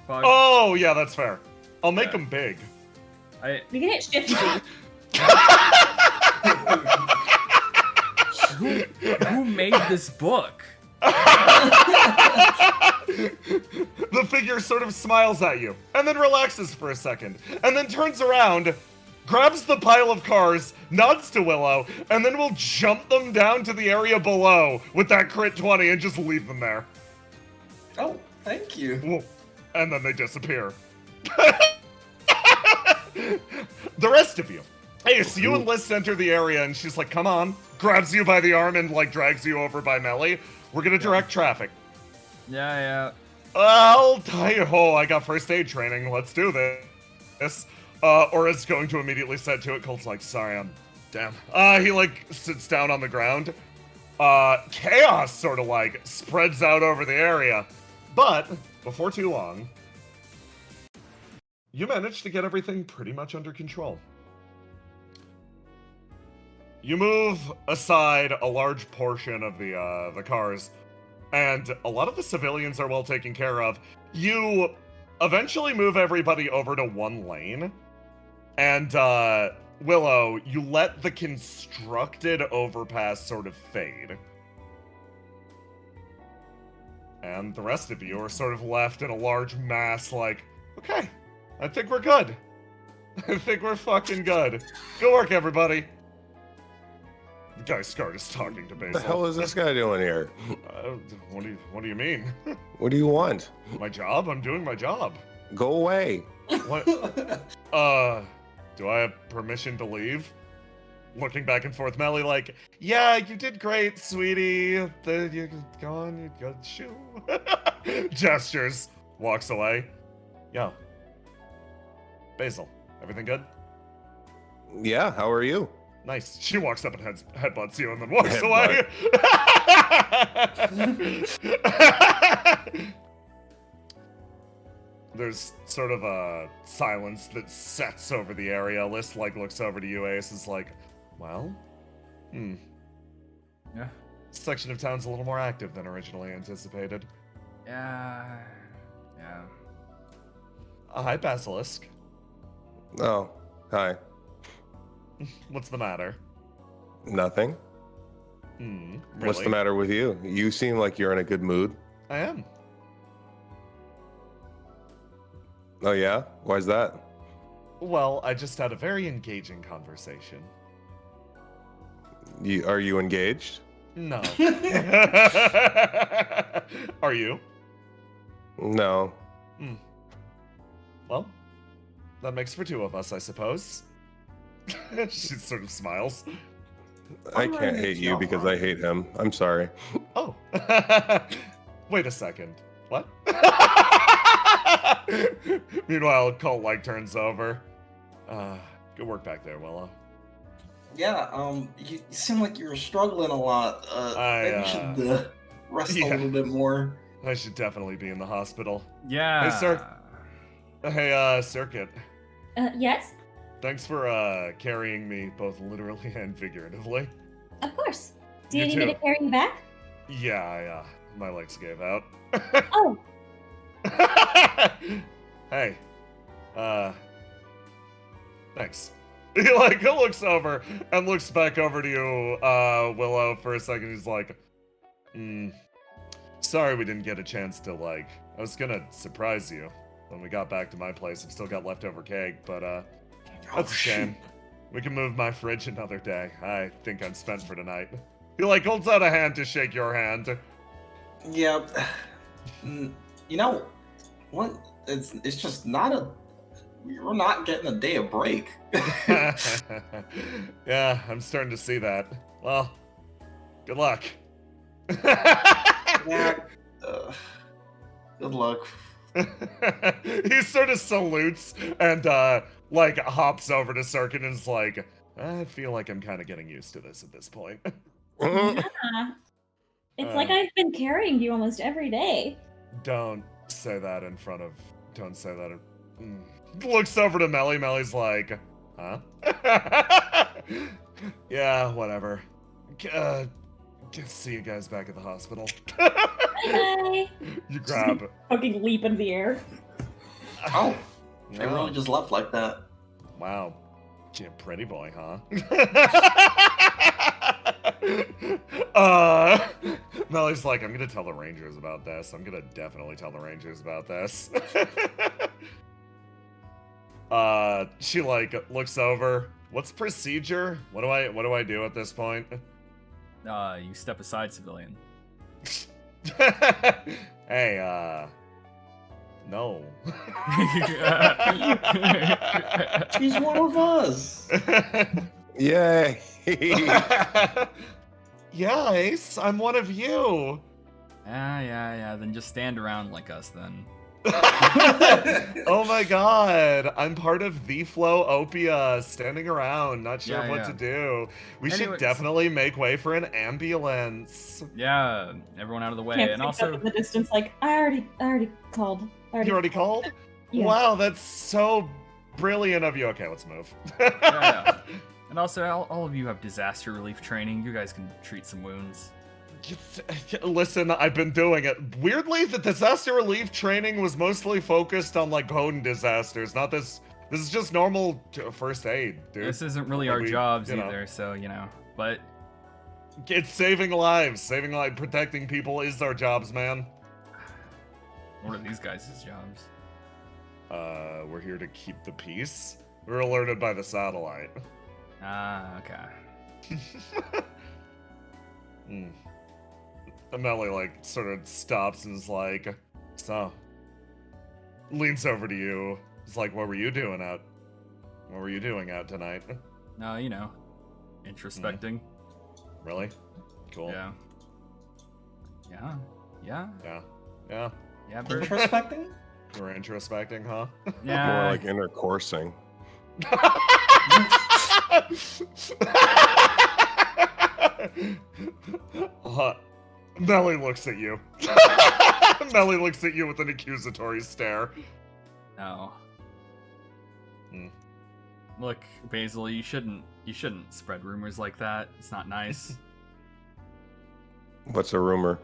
pog. Oh, yeah, that's fair. I'll make him big. You can hit shift. Who made this book? The figure sort of smiles at you, and then relaxes for a second, and then turns around, grabs the pile of cars, nods to Willow, and then will jump them down to the area below with that crit 20 and just leave them there. Oh, thank you. And then they disappear. The rest of you. Hey, so you and Liz enter the area, and she's like, come on, grabs you by the arm and like drags you over by Melly. We're gonna direct traffic. Yeah. I'll tell you, I got first aid training. Let's do this. Aura's going to immediately set to it. Colt's like, sorry, I'm damn. He like sits down on the ground. Chaos sort of like spreads out over the area. But before too long, you manage to get everything pretty much under control. You move aside a large portion of the cars, and a lot of the civilians are well taken care of. You eventually move everybody over to one lane, and Willow, you let the constructed overpass sort of fade. And the rest of you are sort of left in a large mass like, okay, I think we're good. I think we're fucking good. Good work, everybody. The guy Scarred is talking to Basil. What the hell is this guy doing here? What do you mean? What do you want? My job? I'm doing my job. Go away. What? Do I have permission to leave? Looking back and forth, Melly like, yeah, you did great, sweetie. You go on, you go shoo. Gestures. Walks away. Yo. Basil, everything good? Yeah, how are you? Nice. She walks up and headbutts you and then walks Headbutt. away. There's sort of a silence that sets over the area. Liz like looks over to you, Ace, is like, well, Yeah. this section of town's a little more active than originally anticipated. Yeah. Hi, Basilisk. Oh, hi. What's the matter? Nothing. Really? What's the matter with you? You seem like you're in a good mood. I am. Oh yeah? Why's that? Well, I just had a very engaging conversation. Are you engaged? No. Are you? No. Well, that makes for two of us, I suppose. She sort of smiles. I can't hate you because I hate him. I'm sorry. Oh. Wait a second. What? Meanwhile, Colt like turns over. Good work back there, Willow. Yeah, you seem like you're struggling a lot. Maybe you should rest a little bit more. I should definitely be in the hospital. Yeah. Hey, sir. Hey, Circuit. Yes? Thanks for carrying me both literally and figuratively. Of course. Do you You need me too. to carry you back? Yeah, my legs gave out. Oh, Hey, thanks. He looks over and looks back over to you, Willow, for a second. He's like, sorry we didn't get a chance to, I was gonna surprise you when we got back to my place. I've still got leftover cake, but, that's a shame. We can move my fridge another day. I think I'm spent for tonight. He, holds out a hand to shake your hand. Yeah. You know, what? It's just not a... We're not getting a day of break. Yeah, I'm starting to see that. Well, good luck. Yeah. Good luck. He sort of salutes and, hops over to Circuit and is like, I feel like I'm kind of getting used to this at this point. yeah. It's like I've been carrying you almost every day. Don't say that in front of... Don't say that Looks over to Melly. Melly's like, huh? Yeah, whatever. See you guys back at the hospital. Bye. You grab... Fucking leap in the air. Oh. They really just left like that. Wow. Yeah, pretty boy, huh? Melly's like, I'm gonna tell the Rangers about this. I'm gonna definitely tell the Rangers about this. She looks over. What's procedure? What do I do at this point? You step aside, civilian. Hey, no. She's one of us. Yay! Yeah, Ace, I'm one of you. Yeah. Then just stand around like us, then. Oh my god, I'm part of the Flow Opia, standing around, not sure what to do. We should definitely make way for an ambulance. Yeah, everyone out of the way. Can't and pick also up in the distance, I already called. You already called? Yeah. Wow, that's so brilliant of you. Okay, let's move. yeah. And also, all of you have disaster relief training. You guys can treat some wounds. Listen, I've been doing it. Weirdly, the disaster relief training was mostly focused on CODA disasters, not this. This is just normal first aid, dude. This isn't really our jobs either, so but it's saving lives. Protecting people is our jobs, man. What are these guys' jobs? We're here to keep the peace. We're alerted by the satellite. Ah, okay. Melly sort of stops and is like, so, leans over to you. It's like, what were you doing out tonight? No, introspecting. Really? Cool. Yeah. Introspecting? You were introspecting, huh? Yeah. More like intercoursing. Melly looks at you. Melly looks at you with an accusatory stare. No. Look, Basil, you shouldn't spread rumors like that. It's not nice. What's a rumor?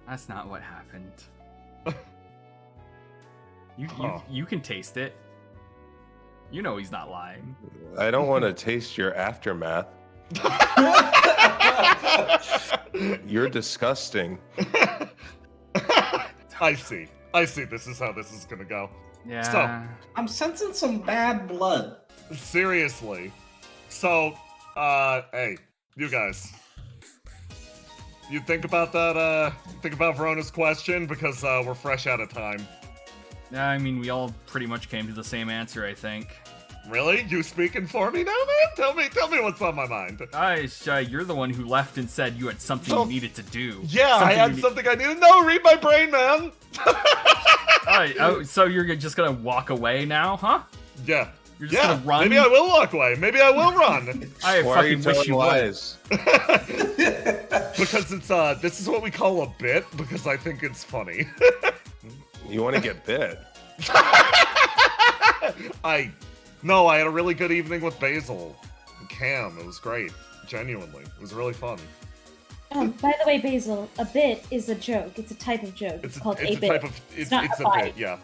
That's not what happened. You can taste it. You know he's not lying. I don't want to taste your aftermath. You're disgusting. I see. This is how this is gonna go. Yeah. So, I'm sensing some bad blood. Seriously. So, hey, you guys. You think about that, think about Verona's question, because, we're fresh out of time. Yeah, I mean, we all pretty much came to the same answer, I think. Really? You speaking for me now, man? Tell me what's on my mind. You're the one who left and said you had something you needed to do. Yeah, I had something I needed. No, read my brain, man. So you're just gonna walk away now, huh? Yeah. You're just gonna run? Maybe I will walk away. Maybe I will run. I Why fucking wish you would. Because it's this is what we call a bit, because I think it's funny. You want to get bit? No, I had a really good evening with Basil and Cam. It was great. Genuinely. It was really fun. By the way, Basil, a bit is a joke. It's a type of joke. It's called a bit. It's not a a bite. bit, yeah.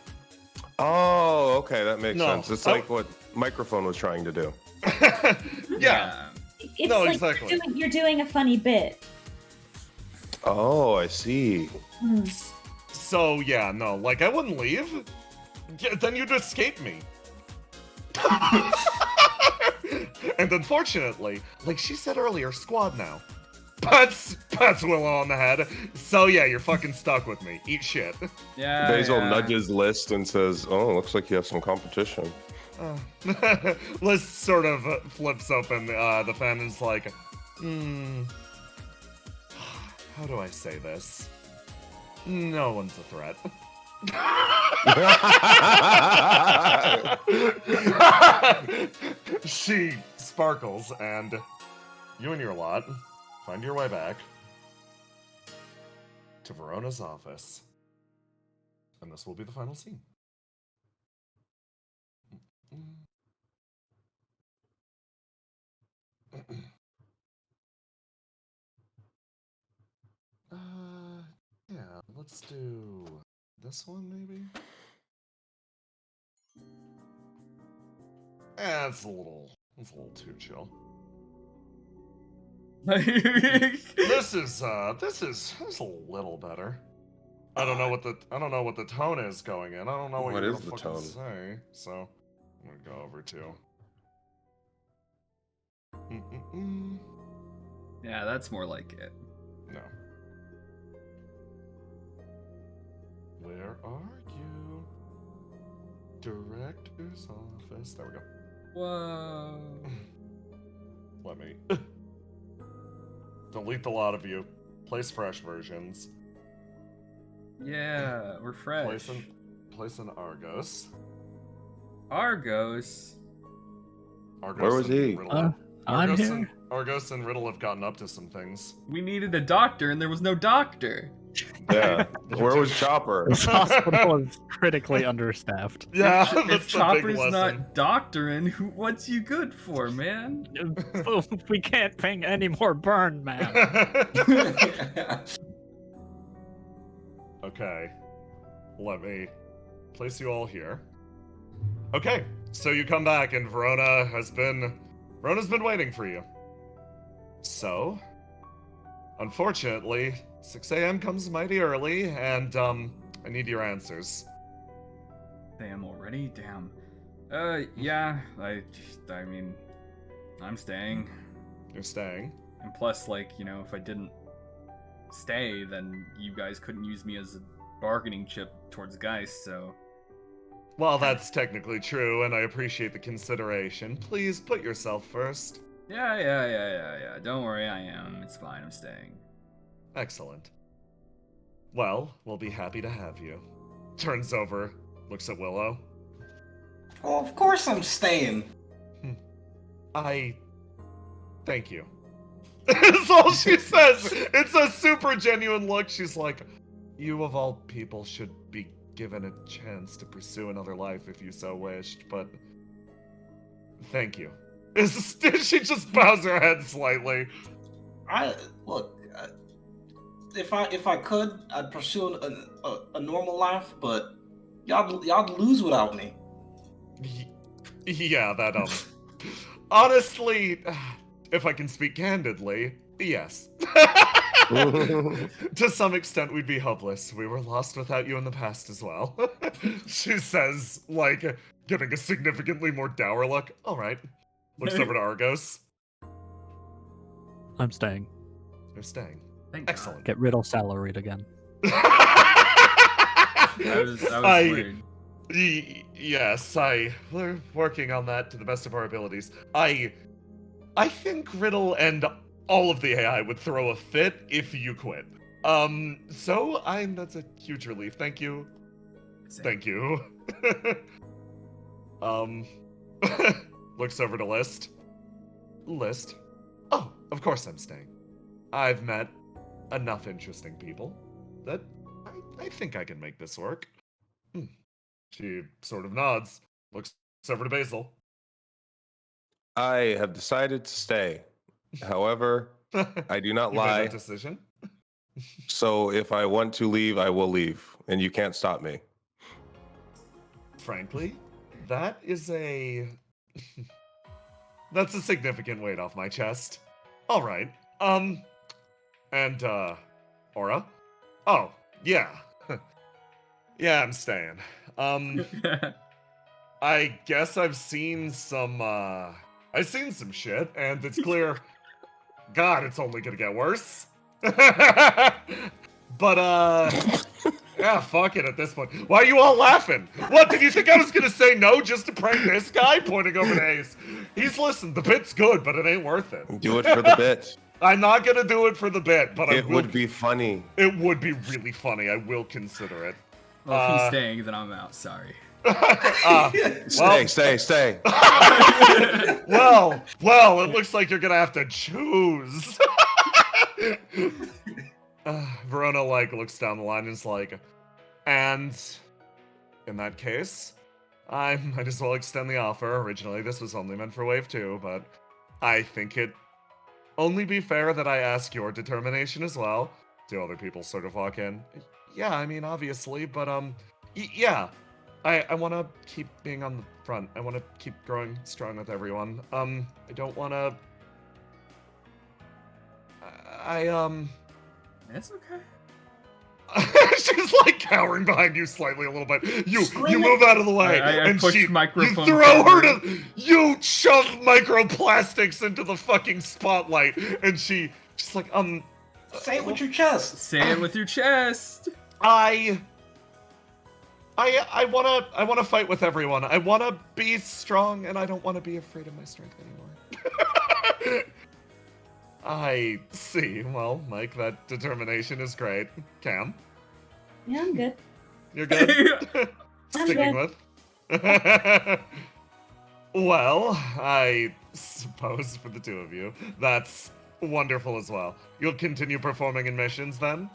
Oh, okay, that makes No, sense. It's like what microphone was trying to do. Yeah. It's No, like exactly. you're doing a funny bit. Oh, I see. So yeah, no, like I wouldn't leave. Yeah, then you'd escape me. And unfortunately, like she said earlier, squad now. Pats Willow on the head. So yeah, you're fucking stuck with me. Eat shit. Yeah. Basil yeah. nudges List and says, "Oh, looks like you have some competition." Liz sort of flips open the fan and is like, how do I say this? No one's a threat. She sparkles, and you and your lot find your way back to Verona's office. And this will be the final scene. Yeah, let's do this one maybe. It's a little too chill. This is a little better. I don't know what the tone is going in. I don't know what What you're is gonna the fucking tone? say. So I'm gonna go over to. Yeah, that's more like it. No. Where are you? Director's office. There we go. Whoa. Let me delete the lot of you. Place fresh versions. Yeah, we're fresh. Place an Argos. Argos? Argos Where was and he? Riddle I'm here. Argos and Riddle have gotten up to some things. We needed a doctor and there was no doctor. Yeah. Where was Chopper? This hospital is critically understaffed. Yeah, If that's the big Chopper's lesson. not doctoring, what's you good for, man? We can't ping any more burn, man. Okay. Let me place you all here. Okay, so you come back and Verona's been waiting for you. So, unfortunately, 6 a.m. comes mighty early, and I need your answers. Damn already? Damn. Yeah, I mean, I'm staying. You're staying. And plus, like, you know, if I didn't stay, then you guys couldn't use me as a bargaining chip towards Geist, so... Well, that's technically true, and I appreciate the consideration. Please put yourself first. Yeah. Don't worry, I am. It's fine, I'm staying. Excellent. Well, we'll be happy to have you. Turns over, looks at Willow. Well, of course I'm staying. Thank you. That's all she says. It's a super genuine look. She's like, you of all people should be given a chance to pursue another life if you so wished, but thank you. She just bows her head slightly. If I could, I'd pursue a normal life, but y'all lose without me. Yeah, that honestly, if I can speak candidly, yes. To some extent, we'd be hopeless. We were lost without you in the past as well. She says, like, giving a significantly more dour look. All right. Looks over to Argos. I'm staying. You're staying. Thank Excellent. Get Riddle salaried again. That was weird. Yes, we're working on that to the best of our abilities. I think Riddle and all of the AI would throw a fit if you quit. So that's a huge relief. Thank you. Thank you. Looks over to List. List. Oh, of course I'm staying. I've met enough interesting people that I think I can make this work. She sort of nods, looks over to Basil. I have decided to stay. However, I do not You made lie. that decision. So if I want to leave, I will leave, and you can't stop me. Frankly, that is a that's a significant weight off my chest. All right. And Aura? Oh, yeah. Yeah, I'm staying. I guess I've seen some shit, and it's clear God, it's only gonna get worse. But yeah, fuck it at this point. Why are you all laughing? What, did you think I was gonna say no just to prank this guy? Pointing over to Ace. He's listened, the bit's good, but it ain't worth it. Do it for the bit. I'm not gonna do it for the bit, but It would be funny. It would be really funny. I will consider it. Well, if he's staying, then I'm out. Sorry. Stay. well, it looks like you're gonna have to choose. Verona looks down the line and is like, and in that case, I might as well extend the offer. Originally, this was only meant for Wave 2, but I think it only be fair that I ask your determination as well. Do other people sort of walk in? Yeah, I mean, obviously, but yeah. I want to keep being on the front. I want to keep growing strong with everyone. I don't want to... It's okay. She's cowering behind you slightly a little bit. You move out of the way, I push microphone. You throw her to... You shove microplastics into the fucking spotlight, and she's like, Say it with your chest. Say it with your chest. I wanna fight with everyone. I wanna be strong, and I don't wanna be afraid of my strength anymore. I see. Well, Mike, that determination is great. Cam? Yeah, I'm good. You're good? I'm Sticking good. with? Well, I suppose for the two of you, that's wonderful as well. You'll continue performing in missions then?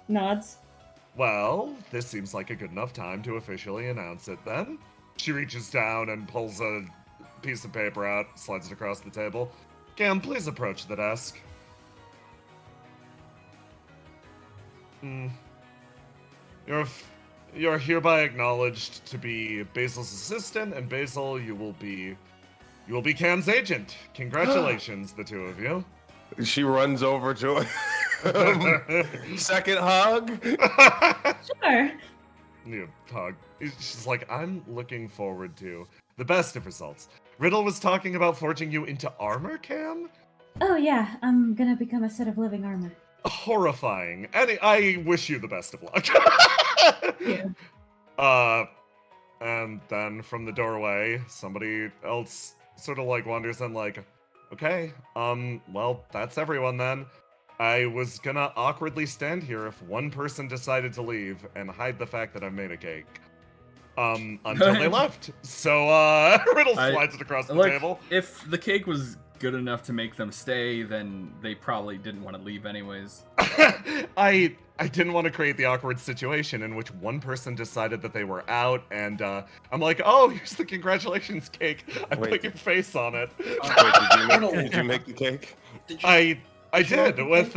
Nods. Well, this seems like a good enough time to officially announce it then. She reaches down and pulls a piece of paper out, slides it across the table. Cam, please approach the desk. You're hereby acknowledged to be Basil's assistant, and Basil, you will be Cam's agent. Congratulations, the two of you. She runs over to second hug. Sure. You hug. She's like, I'm looking forward to the best of results. Riddle was talking about forging you into armor, Cam? Oh yeah, I'm gonna become a set of living armor. Horrifying. I wish you the best of luck. Yeah. And then from the doorway, somebody else sort of wanders in okay, well, that's everyone then. I was gonna awkwardly stand here if one person decided to leave and hide the fact that I've made a cake. Until they left. So, Riddle slides it across the table. If the cake was good enough to make them stay, then they probably didn't want to leave anyways. I didn't want to create the awkward situation in which one person decided that they were out, and I'm like, oh, here's the congratulations cake. I put your face on it. Did you make the cake? I did. With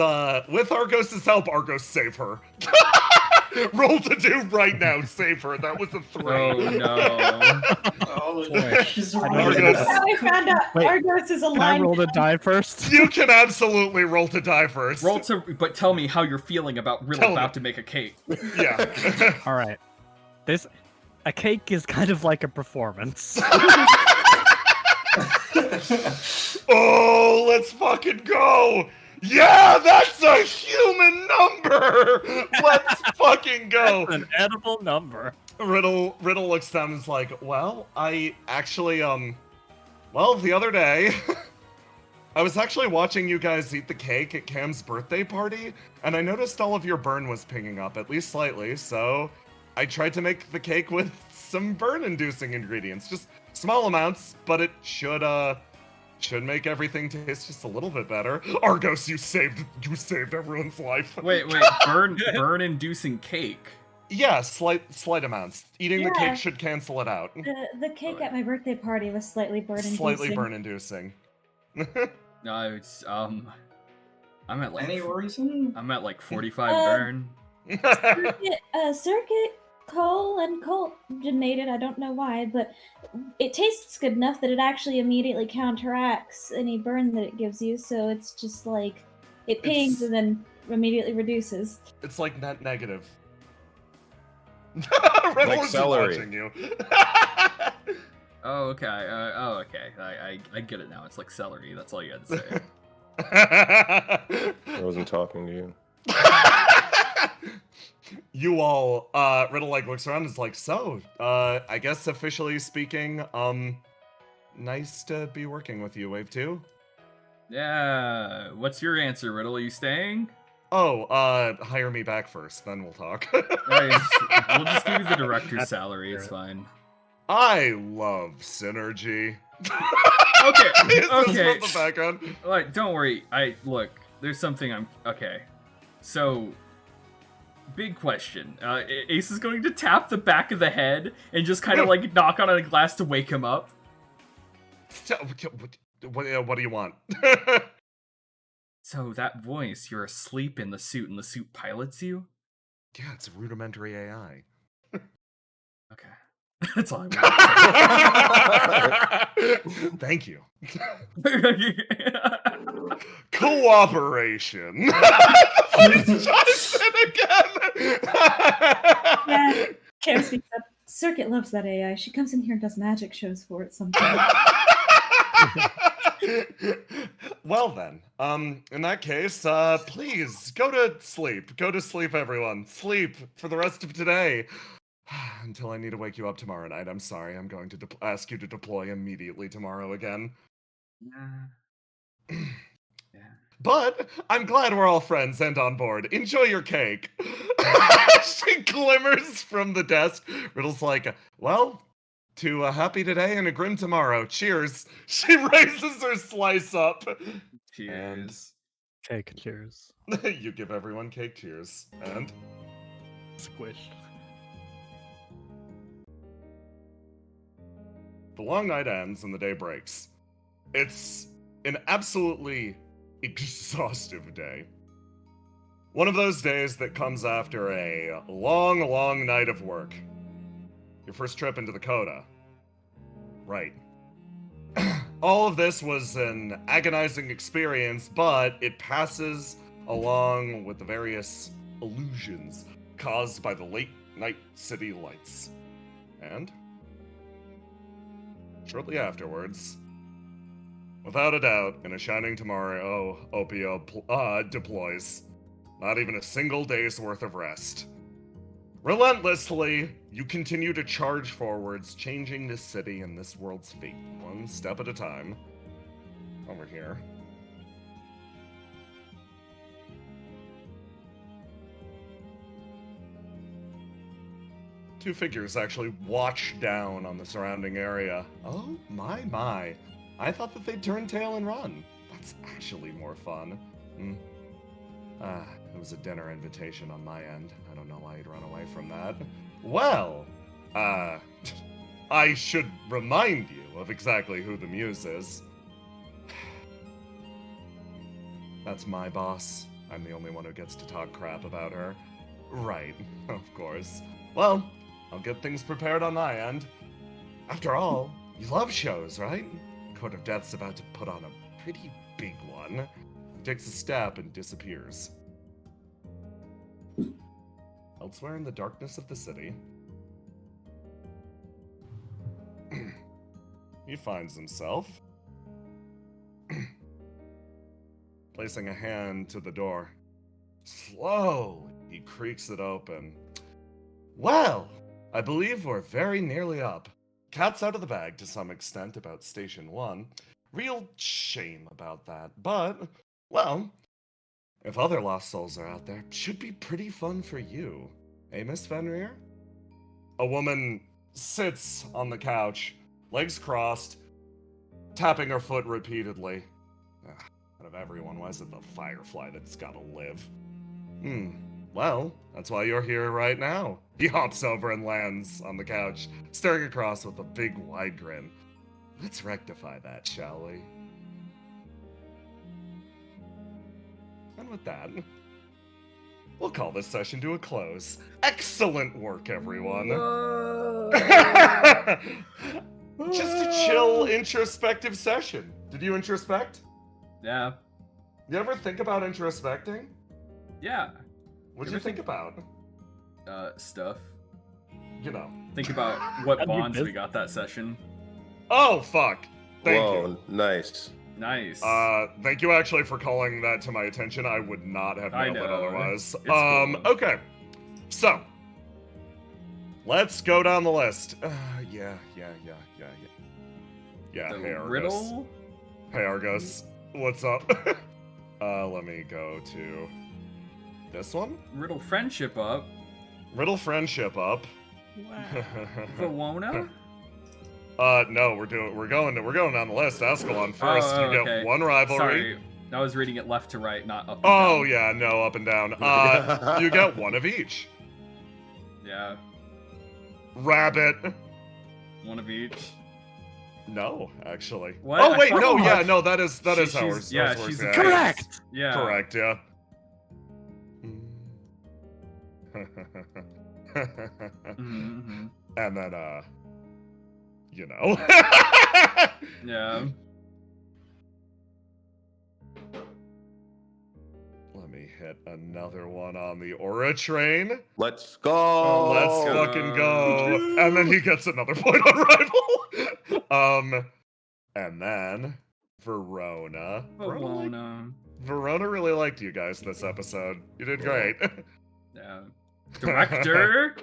Argos's help, Argos save her. Roll to do right now, save her. That was a 3. Oh no. She's Argos. I found out Wait, Argos is a Can I line. roll to die first? You can absolutely roll to die first. But tell me how you're feeling about Riddle about to make a cake. Yeah. All right. A cake is kind of like a performance. Oh, let's fucking go! Yeah, that's a human number! Let's fucking go! An edible number. Riddle looks down and is like, well, I actually, well, the other day, I was actually watching you guys eat the cake at Cam's birthday party, and I noticed all of your burn was picking up, at least slightly, so I tried to make the cake with some burn-inducing ingredients. Just small amounts, but it should make everything taste just a little bit better. Argos, you saved everyone's life. Wait, burn-inducing cake? Yeah, slight amounts. Eating the cake should cancel it out. The cake at my birthday party was slightly burn-inducing. Slightly burn-inducing. No, it's I'm at like Any reason? I'm at like 45 burn. Circuit collagenated, I don't know why, but it tastes good enough that it actually immediately counteracts any burn that it gives you, so it's just like, it pings and then immediately reduces. It's like net negative. Like celery. Watching you. Oh, okay. Okay. I get it now. It's like celery. That's all you had to say. I wasn't talking to you. You all, Riddle like looks around and is like, so, I guess officially speaking, nice to be working with you, Wave 2. Yeah. What's your answer, Riddle? Are you staying? Oh, hire me back first, then we'll talk. Right, we'll just give you the director's salary. It's fine. I love synergy. Okay. Is this Okay. from the background? Like, don't worry. Look. There's something okay. So, big question. Ace is going to tap the back of the head and just kind of like knock on a glass to wake him up. What do you want? So that voice, you're asleep in the suit and the suit pilots you? Yeah, it's rudimentary AI. Okay. That's all I want. Thank you. Cooperation. Please chime in again. Yeah, Kara speaks up. Circuit loves that AI. She comes in here and does magic shows for it sometimes. Well then, in that case, please go to sleep. Go to sleep, everyone. Sleep for the rest of today. Until I need to wake you up tomorrow night. I'm sorry. I'm going to ask you to deploy immediately tomorrow again. Yeah. But I'm glad we're all friends and on board. Enjoy your cake. She glimmers from the desk. Riddle's like, well, to a happy today and a grim tomorrow. Cheers. She raises her slice up. Cheers. Cake cheers. You give everyone cake cheers. And? Squish. The long night ends and the day breaks. It's an absolutely exhaustive day. One of those days that comes after a long, long night of work. Your first trip into the CODA. Right. All of this was an agonizing experience, but it passes along with the various illusions caused by the late night city lights. And shortly afterwards, without a doubt, in a shining tomorrow, Opio deploys. Not even a single day's worth of rest. Relentlessly, you continue to charge forwards, changing this city and this world's fate, one step at a time. Over here. Two figures actually watch down on the surrounding area. Oh, my. I thought that they'd turn tail and run. That's actually more fun. It was a dinner invitation on my end. I don't know why you'd run away from that. Well, I should remind you of exactly who the muse is. That's my boss. I'm the only one who gets to talk crap about her. Right, of course. Well, I'll get things prepared on my end. After all, you love shows, right? Code of Death's about to put on a pretty big one. He takes a step and disappears. Elsewhere in the darkness of the city, he finds himself placing a hand to the door. Slowly, he creaks it open. Well, I believe we're very nearly up. Cat's out of the bag to some extent about Station 1. Real shame about that, but, well, if other lost souls are out there, should be pretty fun for you. Eh, Miss Fenrir? A woman sits on the couch, legs crossed, tapping her foot repeatedly. Out of everyone, why is it the Firefly that's gotta live? Well, that's why you're here right now. He hops over and lands on the couch, staring across with a big, wide grin. Let's rectify that, shall we? with that, we'll call this session to a close. Excellent work, everyone. Just a chill, introspective session. Did you introspect? Yeah. You ever think about introspecting? Yeah. What'd you think about? Stuff. You know. Think about what That'd be bonds we bus- got that session. Oh, fuck. Thank Whoa, you. nice. Nice. Thank you actually for calling that to my attention. I would not have I known that know. otherwise. It's cool. Okay. So, let's go down the list. Yeah, the hey, Argos. riddle. Hey, Argos. What's up? Let me go to this one. Riddle friendship up. Riddle friendship up. Verona. No, we're going down the list. Ascalon first. Oh, You okay. get one rivalry. Sorry, I was reading it left to right, not up. And Oh down. yeah, no, up and down. You get one of each. Yeah. Rabbit. One of each. No, actually. What? Oh I wait, thought- no, yeah, no, that is how She's- ours yeah, works. she's Yeah, Correct! Yeah. Correct, yeah. Mm-hmm. And then, you know. Yeah. Let me hit another one on the Aura train. Let's go. Let's fucking go. And then he gets another point on rival. And then Verona. Verona really liked you guys this episode. You did great. Yeah. Director.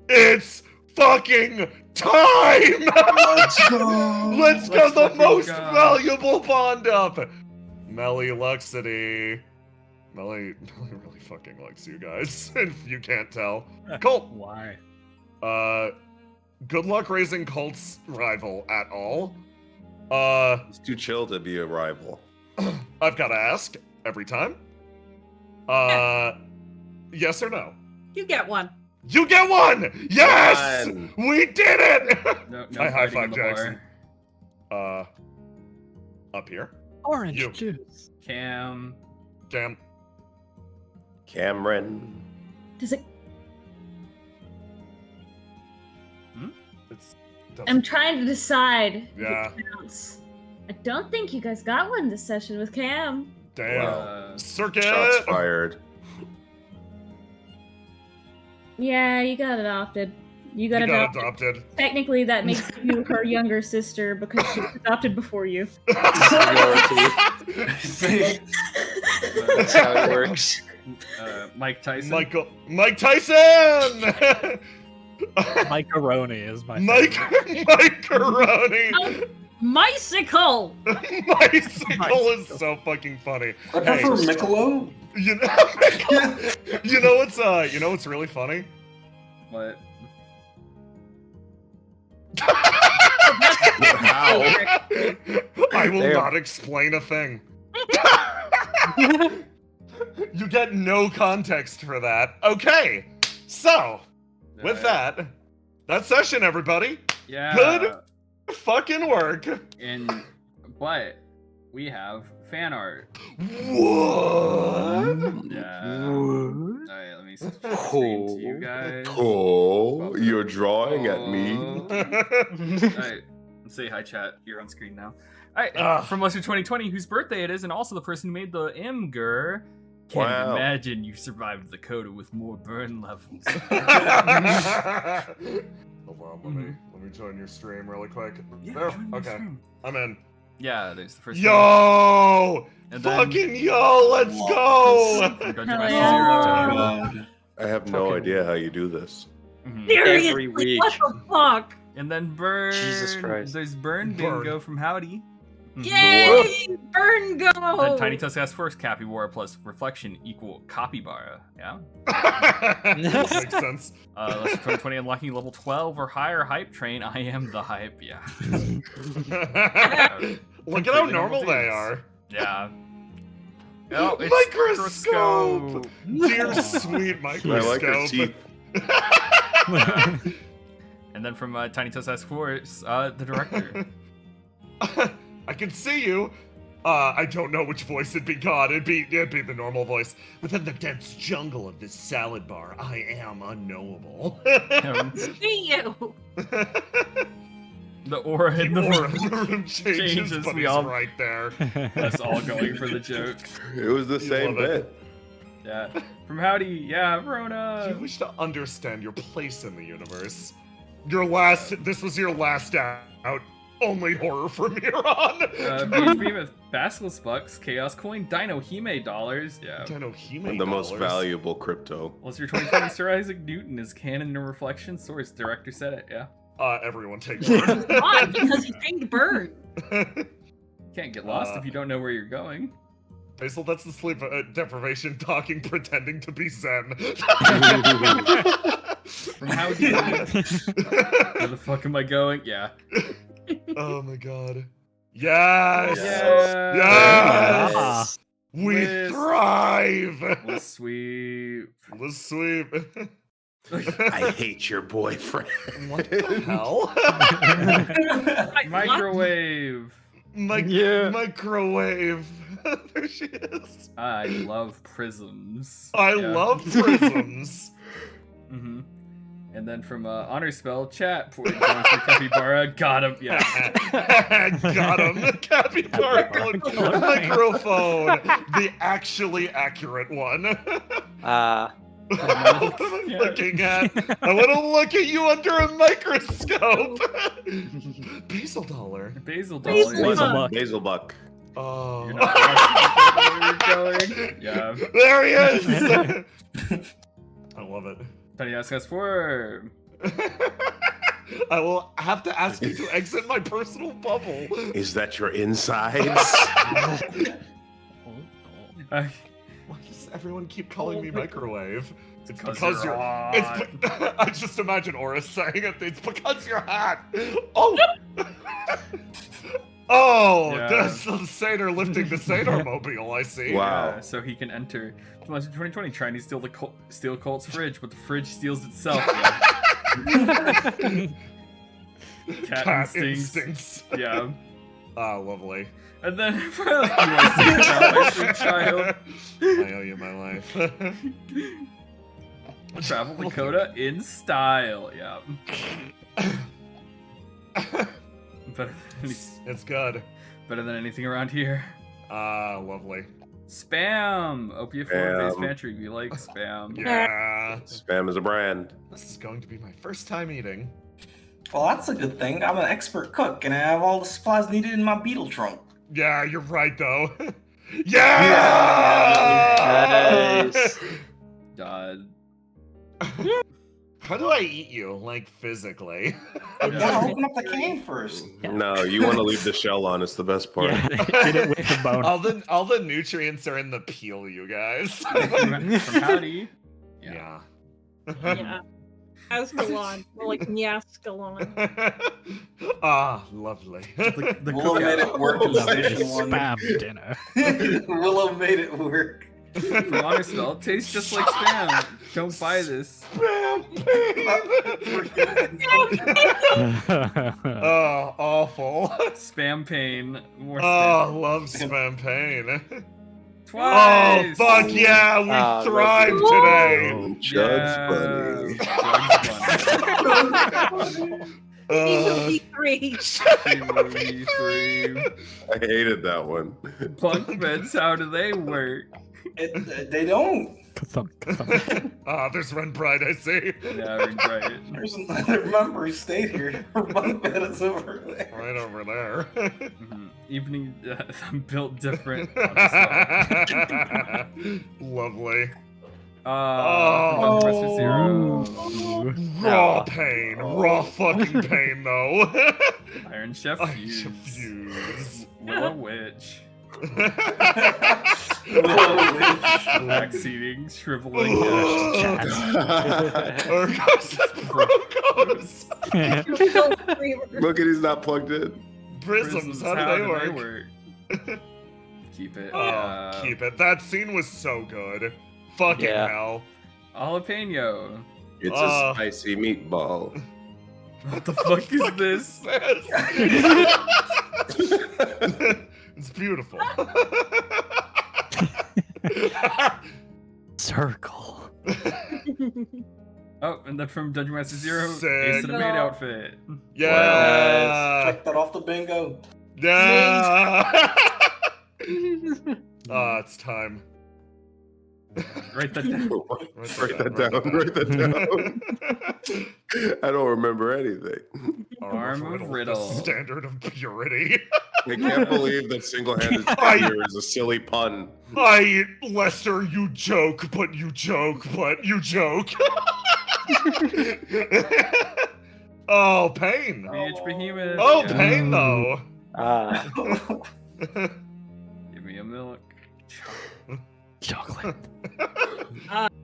It's fucking time! Let's go! Let's go, Let's the fucking most go. valuable bond up! Melly Luxity. Melly really fucking likes you guys, if you can't tell. Colt! Why? Good luck raising Colt's rival at all. It's too chill to be a rival. I've gotta ask every time. Yes or no? You get one. You get one! Yes! One. We did it! No I high fighting in five the Jackson. bar. Up here. Orange You. juice. Cam. Cam. Cameron. Does it? It's. I'm trying to decide. Yeah. If it counts. I don't think you guys got one this session with Cam. Damn. Wow. Circuit. Shots fired. Yeah, you got adopted. You got You got adopted. adopted. Technically, that makes you her younger sister because she was adopted before you. That's how it works. Mike Tyson. Mike Tyson! Macaroni is my Mike favorite. Macaroni! Mycicle! Bicycle is so fucking funny. I prefer Michelob. You know what's really funny? What? I will Damn. not explain a thing. You get no context for that. Okay, so with that session, everybody, Yeah. good fucking work. But we have fan art. What? Yeah. Alright, let me screen to you guys. Oh, you're drawing at me. Alright, let's say hi, chat. You're on screen now. Alright, from Lester 2020, whose birthday it is, and also the person who made the Imgur. Can't Wow. imagine you survived the CODA with more burn levels. Hold on, let me join your stream really quick. Yeah, There, join the okay, stream. I'm in. Yeah, there's the first Yo! And then- Fucking yo, let's go! one. Go Hell to yeah. Zero. I have no Fucking- idea how you do this. Mhm. Seriously, Every week. what the fuck? And then burn. Jesus Christ. There's burn Burn. bingo from Howdy. Mhm. Yay! Burn go! Then Tiny Tusk asks first, Capybara plus reflection equal Capybara. Yeah. Makes sense. Lester 2020 unlocking level 12 or higher hype train. I am the hype. Yeah. Look at how Completely normal they dudes. are. Yeah. Oh, it's Microscope! Dear sweet I like her microscope. teeth. And then from Tiny Tusk asks first, the director. I can see you. I don't know which voice it'd be. God, it'd be the normal voice. Within the dense jungle of this salad bar, I am unknowable. See you. The aura in the room changes, but we he's all right there. Us all going for the joke. It was the same love it. bit. Yeah. From Howdy, yeah, Verona. You wish to understand your place in the universe. This was your last out. Only horror from here on. BHB with Basilisk Bucks, Chaos Coin, Dino Hime dollars. Yeah. Dino Hime The most valuable crypto. What's your 2020 Sir Isaac Newton is canon and reflection source. Director said it, yeah. Everyone take Bird. Odd, because he named Bird. Can't get lost if you don't know where you're going. Basil, that's the sleep deprivation talking, pretending to be Zen. From Howdy. Where the fuck am I going? Yeah. Oh my god. Yes! Yes! Yes! We Liz. thrive! Let's sweep. Let's sweep. I hate your boyfriend. What the hell? Microwave. Microwave. There she is. I love prisms. I love prisms. Mm-hmm. And then from Honor Spell, chat, going for Capybara, got him, yeah. Got him. Capybara microphone. The actually accurate one. Ah. What am I looking at? I want to look at you under a microscope. Basil dollar. Basil Basil dollar. buck. Basil buck. Oh. You're not where you're going. Yeah. There he is. I love it. Penny asks for. I will have to ask you to exit my personal bubble. Is that your insides? Why does everyone keep calling me microwave? It's because you're you're. hot. I just imagine Aura saying it. It's because you're hot. Oh. Oh, Yeah. that's the Satyr lifting the Satyr mobile. I see. Wow. Yeah, so he can enter. From 2020, trying to steal Colt's fridge, but the fridge steals itself. Yeah. Cat instincts. Yeah. Ah, lovely. And then for you want to see my sweet child. I owe you my life. Travel to CODA in style. Yeah. Better than, It's good. better than anything around here. Ah, lovely. Spam! Opiate base Spam. pantry. We like spam. Yeah. Spam is a brand. This is going to be my first time eating. Well, that's a good thing. I'm an expert cook, and I have all the supplies needed in my beetle trunk. Yeah, you're right though. Yeah! Nice. God. How do I eat you, like physically? You gotta open up the can first. No, you want to leave the shell on. It's the best part. Yeah, get it with the bone. all the nutrients are in the peel, you guys. From Howdy. Yeah. Yeah. Ascalon. More like Nyascalon. Ah, lovely. The Willow made it work in Lovely section one. spam dinner. Willow made it work. From Honor Spell, tastes just like spam. Don't buy this. Oh, awful. Spam pain. More Oh, spam. love spam pain. Twice! Oh, fuck yeah, we thrive today. Oh, Chug's funny. P3. TV3. I hated that one. Bunk beds, how do they work? They don't. Ah, there's Ren Pride, I see. Yeah, right. There's another member who stayed here. Her bunk bed is over there. Right over there. Mhm. Evening, I'm built different. Lovely. From Professor Zero. Raw pain. Raw fucking pain, though. Iron Chef I Fuse. confuse. Willow Witch. Back seating, shriveling. Look at he's not plugged in. Prisms, how do they work? Keep it. Oh, keep it. That scene was so good. Fucking hell. Jalapeno. It's a spicy meatball. What the fuck is this? It's beautiful. Circle. Oh, and then from Dungeon Master Zero, Sick. Ace of the Maid outfit. Yeah. Check that off the bingo. Yeah. It's time. Write that down. Write that down. I don't remember anything. Arm of Riddle. The standard of purity. I can't believe that single-handed fire is a silly pun. Lester, you joke, but you joke, but you joke. Oh, pain. BH Behemoth. Oh, yeah. pain, though. Give me a milk. Chocolate.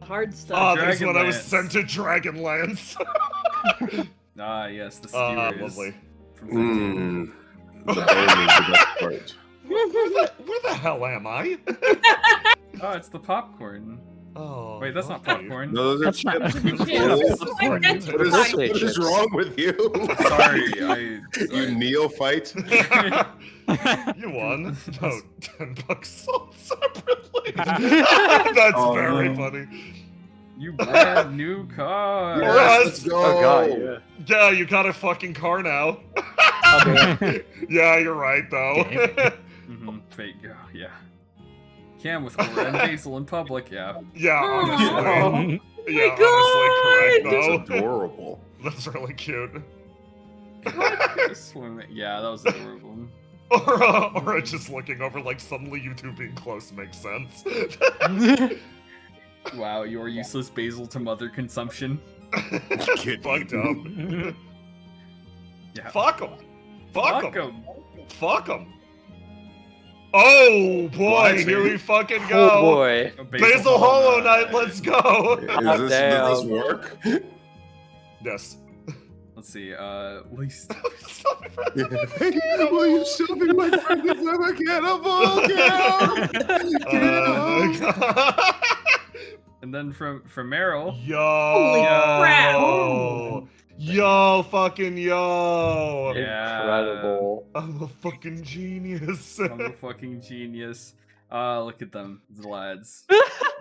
Hard Oh, stuff. that's when I was Dragonlance. sent to Dragonlance. Yes, the steers. Lovely. From Mmm. The bone is the best part. Where the hell am I? Oh, it's the popcorn. Oh, Wait, that's not lovely. popcorn. No, those are That's not- chips. Identify. What is wrong with you? Sorry, You neophyte. You won. No, $10 sold separately. That's Oh, very no. funny. You brand new car. Yes, Let's go. Oh god, yeah. Yeah, you got a fucking car now. Okay. Yeah, you're right though. Fate go, yeah. Cam with Cora and Basil in public, yeah. Yeah, honestly. Oh Yeah, my honestly, correct It's though. adorable. That's really cute. Swimming. Yeah, that was adorable. Or just looking over like suddenly you two being close makes sense. Wow, your useless basil to mother consumption. Fucked up. Yeah. Fuck them. Fuck Fuck them. 'em. Fuck them. Oh boy, What? here we fucking go. Oh boy. Basil Hollow Knight, let's go. Does this work? Yes. Let's see, least. Will you still be my friend if I'm a cannibal? And then from Meryl. Yo. Holy crap. Yo, fucking yo. Yeah. Incredible. I'm a fucking genius. I'm a fucking genius. Look at them, the lads.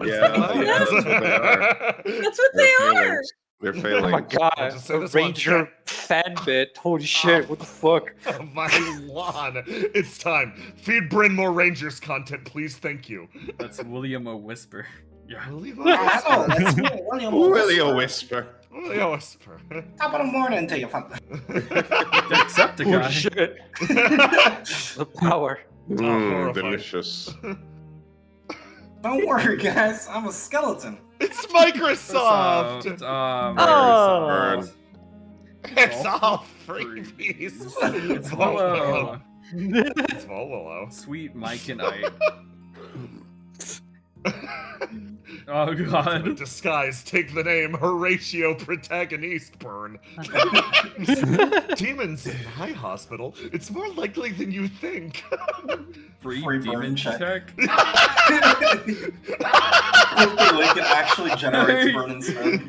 Yeah, that's what they are. That's what they are. They're Oh failing. my god. I'll just say A this one Ranger fan bit. Holy shit, what the fuck? My lawn. It's time. Feed Bryn more Rangers content, please. Thank you. That's William O. Whisper. Yeah. William Oh, that's me, William. Really a whisper. Whisper. Top of the morning to you. Decepticon. Holy shit. The power. horrifying. Delicious. Don't worry, guys. I'm a skeleton. It's Microsoft. Burn. It's all freebies. It's Willow. It's Volwillow. Sweet Mike and Ike. Oh god. Disguise, take the name Horatio Protagonist Burn. Demons in my hospital. It's more likely than you think. Free Free burn demon check. check. Hopefully, it actually generates burn instead.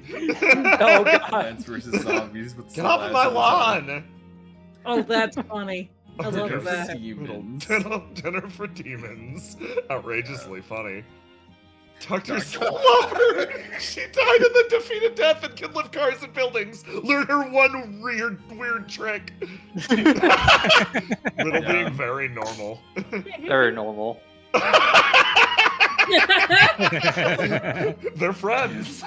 Oh god. Plants versus zombies with Get off of my lawn! Oh, that's funny. I Dinner love for that. demons. Dinner for demons. Outrageously funny. Dr. Slover! She died in the defeated death and can lift cars and buildings. Learn her one weird trick. Little being very normal. Very normal. They're friends.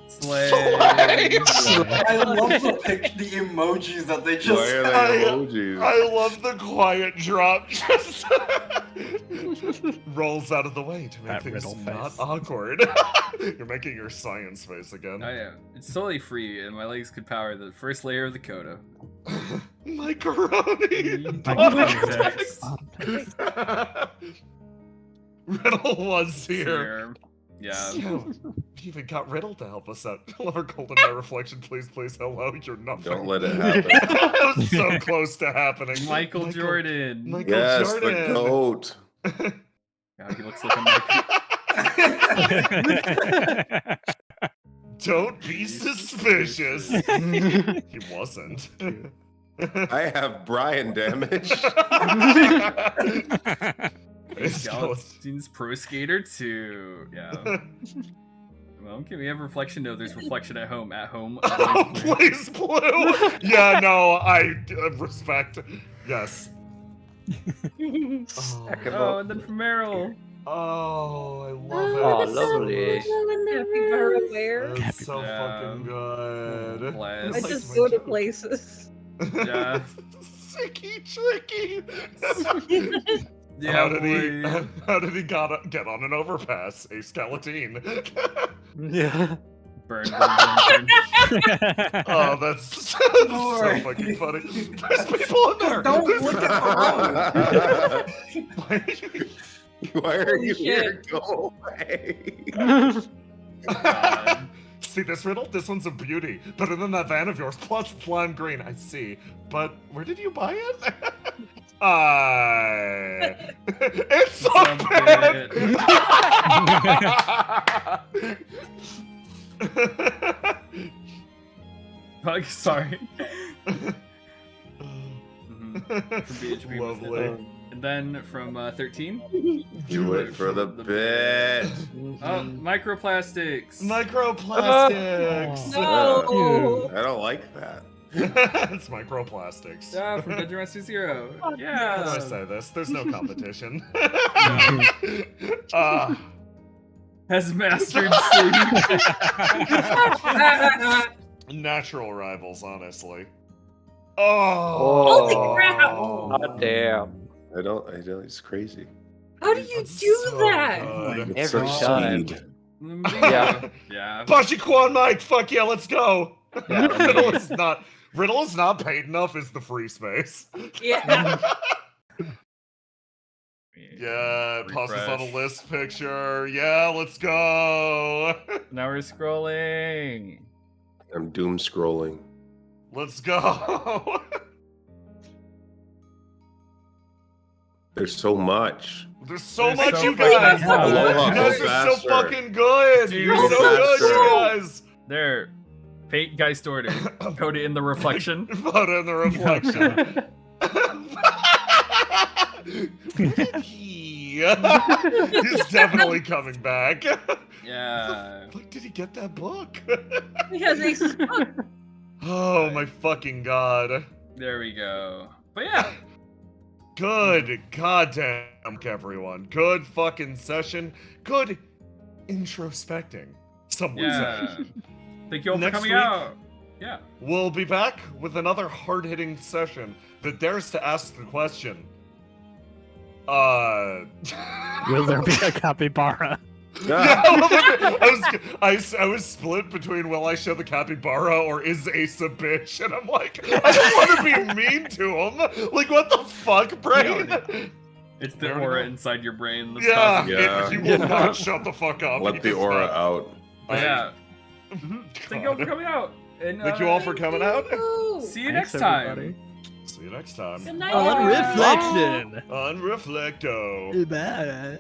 Slay. I love the emojis that they Why just are have. they emojis? I love the quiet drop. Just rolls out of the way to make That things riddle not face. awkward. You're making your science face again. I am. It's totally free, and my legs could power the first layer of the CODA. Macaroni. Context. Riddle was here. Yeah. Yo, you even got Riddle to help us out. Lover Golden Eye Reflection, please, hello, you're nothing. Don't let it happen. That was so close to happening. Michael Jordan. Michael Yes, Jordan. the goat. God, he looks like a Michael. Don't be suspicious. He wasn't. I have Brian damage. Skeleton's Pro Skater 2. Yeah. Well, can we have reflection? No, there's reflection at home. At home. Oh, please, blue. Yeah, no, I respect. Yes. Oh, and then from Meryl. Oh, I love it. Oh, lovely. That's so fucking good. Bless. I just go to places. Yeah. Sicky tricky. Yeah, how did he get on an overpass? A skeleton. Yeah. Burn. Oh, that's so fucking funny. There's people in there. Don't look at the road. Why are you here? Go away. See this riddle? This one's a beauty. Better than that van of yours. Plus it's lime green. I see. But where did you buy it? It's so bad. Sorry. From BHP. Lovely. And then from 13. Do it for the bit. Oh, microplastics. Microplastics. No. I don't like that. It's microplastics. Yeah, from Dungeon Master Zero. How do I Yeah. say this? There's no competition. Has mastered Natural rivals, honestly. Holy crap! God damn. I don't. It's crazy. How do you That's do so that? good. It's Every so time. speed. Yeah. Yeah. Bashiquan Mike, fuck yeah, let's go. Yeah. Riddle is not paid enough is the free space. Yeah. Yeah, it passes on a Refresh. list picture. Yeah, let's go. Now we're scrolling. I'm doom scrolling. Let's go. There's so much. There's so There's much, so you much. guys. Aloha, You guys go are so faster. fucking good. Dude, You're go so good, faster. you guys. There. Fate Geist Order. Code it in the reflection. Put in the reflection. He's definitely coming back. Yeah. Like, did he get that book? Because Ace's book. Oh my fucking god. There we go. But yeah. Good goddamn, everyone. Good fucking session. Good introspecting. Some would Yeah. say. Thank you all for Next coming week- out. Yeah. We'll be back with another hard-hitting session that dares to ask the question. Will there be a capybara? Yeah, I was split between will I show the capybara or is Ace a bitch, and I'm like, I don't want to be mean to him. Like, what the fuck, brain? It's the There we aura go. inside your brain. That's Yeah, causing Yeah. he will not shut the fuck up. Let He the does aura not. out. But yeah. Thank you all for coming out. And, Thank you all for coming out. See you Thanks, next time. everybody. See you next time. Good night. On reflection. On Reflecto. Bye.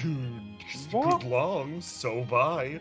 Good long, so bye.